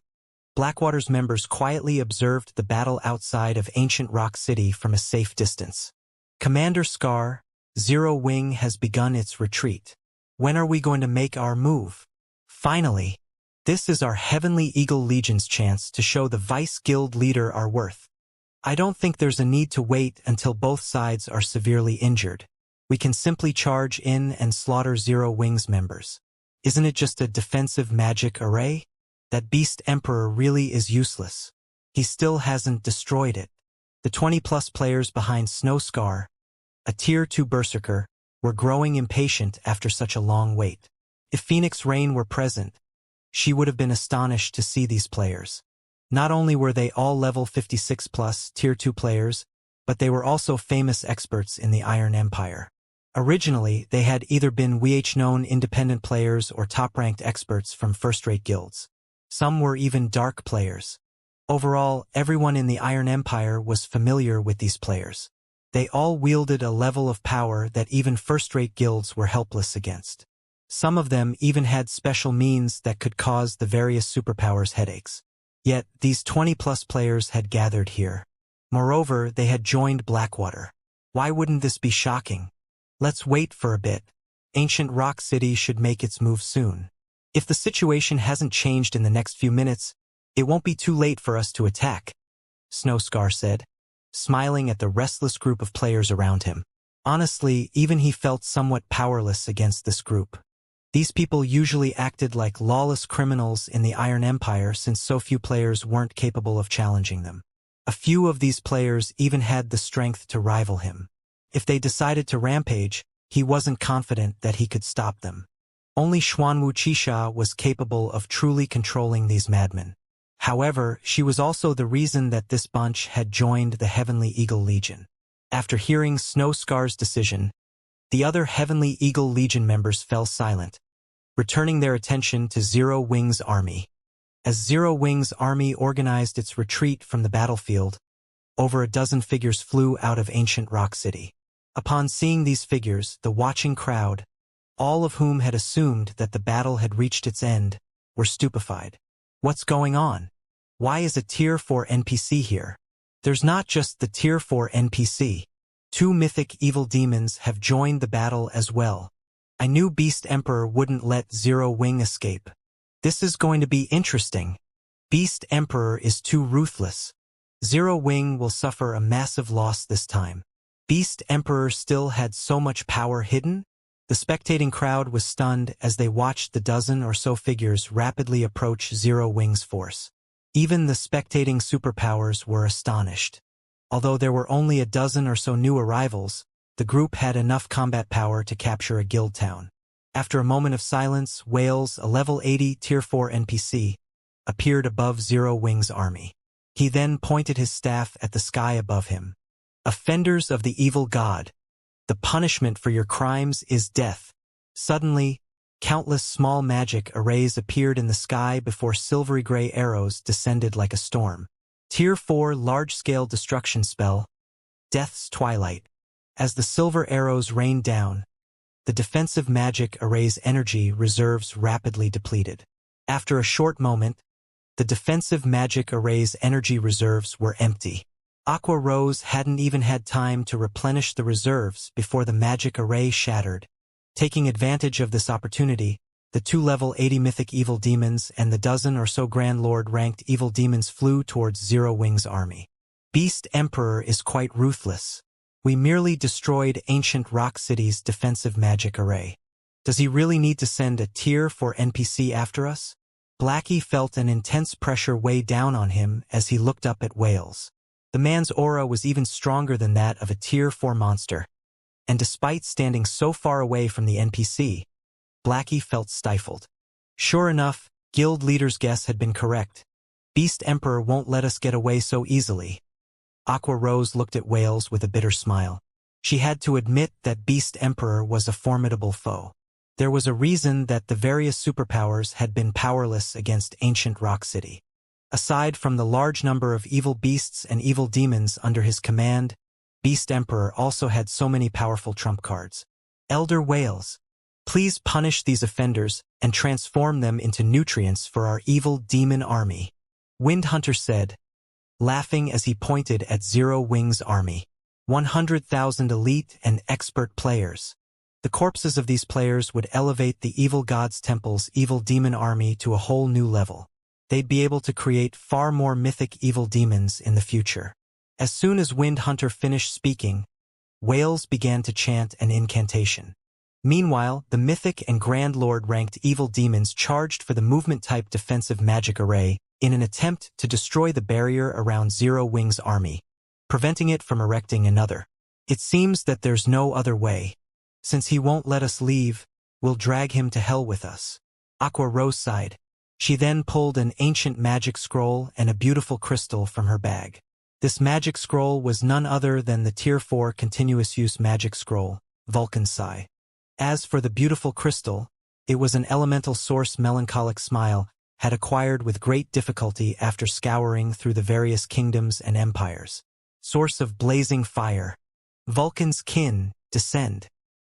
Blackwater's members quietly observed the battle outside of Ancient Rock City from a safe distance. Commander Scar, Zero Wing has begun its retreat. When are we going to make our move? Finally, this is our Heavenly Eagle Legion's chance to show the Vice Guild leader our worth. I don't think there's a need to wait until both sides are severely injured. We can simply charge in and slaughter Zero Wing's members. Isn't it just a defensive magic array? That Beast Emperor really is useless. He still hasn't destroyed it. The 20-plus players behind Snow Scar, a Tier 2 Berserker, were growing impatient after such a long wait. If Phoenix Rain were present, she would have been astonished to see these players. Not only were they all level 56-plus Tier 2 players, but they were also famous experts in the Iron Empire. Originally, they had either been known independent players or top-ranked experts from first-rate guilds. Some were even dark players. Overall, everyone in the Iron Empire was familiar with these players. They all wielded a level of power that even first-rate guilds were helpless against. Some of them even had special means that could cause the various superpowers headaches. Yet, these 20-plus players had gathered here. Moreover, they had joined Blackwater. Why wouldn't this be shocking? Let's wait for a bit. Ancient Rock City should make its move soon. If the situation hasn't changed in the next few minutes, it won't be too late for us to attack, Snow Scar said, smiling at the restless group of players around him. Honestly, even he felt somewhat powerless against this group. These people usually acted like lawless criminals in the Iron Empire since so few players weren't capable of challenging them. A few of these players even had the strength to rival him. If they decided to rampage, he wasn't confident that he could stop them. Only Xuanwu Qixia was capable of truly controlling these madmen. However, she was also the reason that this bunch had joined the Heavenly Eagle Legion. After hearing Snow Scar's decision, the other Heavenly Eagle Legion members fell silent, returning their attention to Zero Wing's army. As Zero Wing's army organized its retreat from the battlefield, over a dozen figures flew out of Ancient Rock City. Upon seeing these figures, the watching crowd, all of whom had assumed that the battle had reached its end, were stupefied. What's going on? Why is a Tier 4 NPC here? There's not just the Tier 4 NPC. 2 mythic evil demons have joined the battle as well. I knew Beast Emperor wouldn't let Zero Wing escape. This is going to be interesting. Beast Emperor is too ruthless. Zero Wing will suffer a massive loss this time. Beast Emperor still had so much power hidden? The spectating crowd was stunned as they watched the dozen or so figures rapidly approach Zero Wing's force. Even the spectating superpowers were astonished. Although there were only a dozen or so new arrivals, the group had enough combat power to capture a guild town. After a moment of silence, Wales, a level 80 Tier 4 NPC, appeared above Zero Wing's army. He then pointed his staff at the sky above him. "Offenders of the evil god, the punishment for your crimes is death." Suddenly, countless small magic arrays appeared in the sky before silvery gray arrows descended like a storm. Tier 4 large-scale destruction spell, Death's Twilight. As the silver arrows rained down, the defensive magic array's energy reserves rapidly depleted. After a short moment, the defensive magic array's energy reserves were empty. Aqua Rose hadn't even had time to replenish the reserves before the magic array shattered. Taking advantage of this opportunity, the 2 level 80 mythic evil demons and the dozen or so Grand Lord ranked evil demons flew towards Zero Wing's army. Beast Emperor is quite ruthless. We merely destroyed ancient Rock City's defensive magic array. Does he really need to send a Tier 4 NPC after us? Blackie felt an intense pressure weigh down on him as he looked up at Wales. The man's aura was even stronger than that of a Tier 4 monster. And despite standing so far away from the NPC, Blackie felt stifled. Sure enough, guild leader's guess had been correct. Beast Emperor won't let us get away so easily. Aqua Rose looked at Wales with a bitter smile. She had to admit that Beast Emperor was a formidable foe. There was a reason that the various superpowers had been powerless against ancient Rock City. Aside from the large number of evil beasts and evil demons under his command, Beast Emperor also had so many powerful trump cards. Elder Wales, please punish these offenders and transform them into nutrients for our evil demon army, Wind Hunter said, laughing as he pointed at Zero Wing's army. 100,000 elite and expert players. The corpses of these players would elevate the evil god's temple's evil demon army to a whole new level. They'd be able to create far more mythic evil demons in the future. As soon as Wind Hunter finished speaking, Wales began to chant an incantation. Meanwhile, the mythic and Grand Lord ranked evil demons charged for the movement-type defensive magic array in an attempt to destroy the barrier around Zero Wing's army, preventing it from erecting another. It seems that there's no other way. Since he won't let us leave, we'll drag him to hell with us. Aqua Rose sighed. She then pulled an ancient magic scroll and a beautiful crystal from her bag. This magic scroll was none other than the Tier 4 continuous use magic scroll, Vulcan's Sigh. As for the beautiful crystal, it was an elemental source melancholic smile had acquired with great difficulty after scouring through the various kingdoms and empires. Source of blazing fire. Vulcan's kin, descend.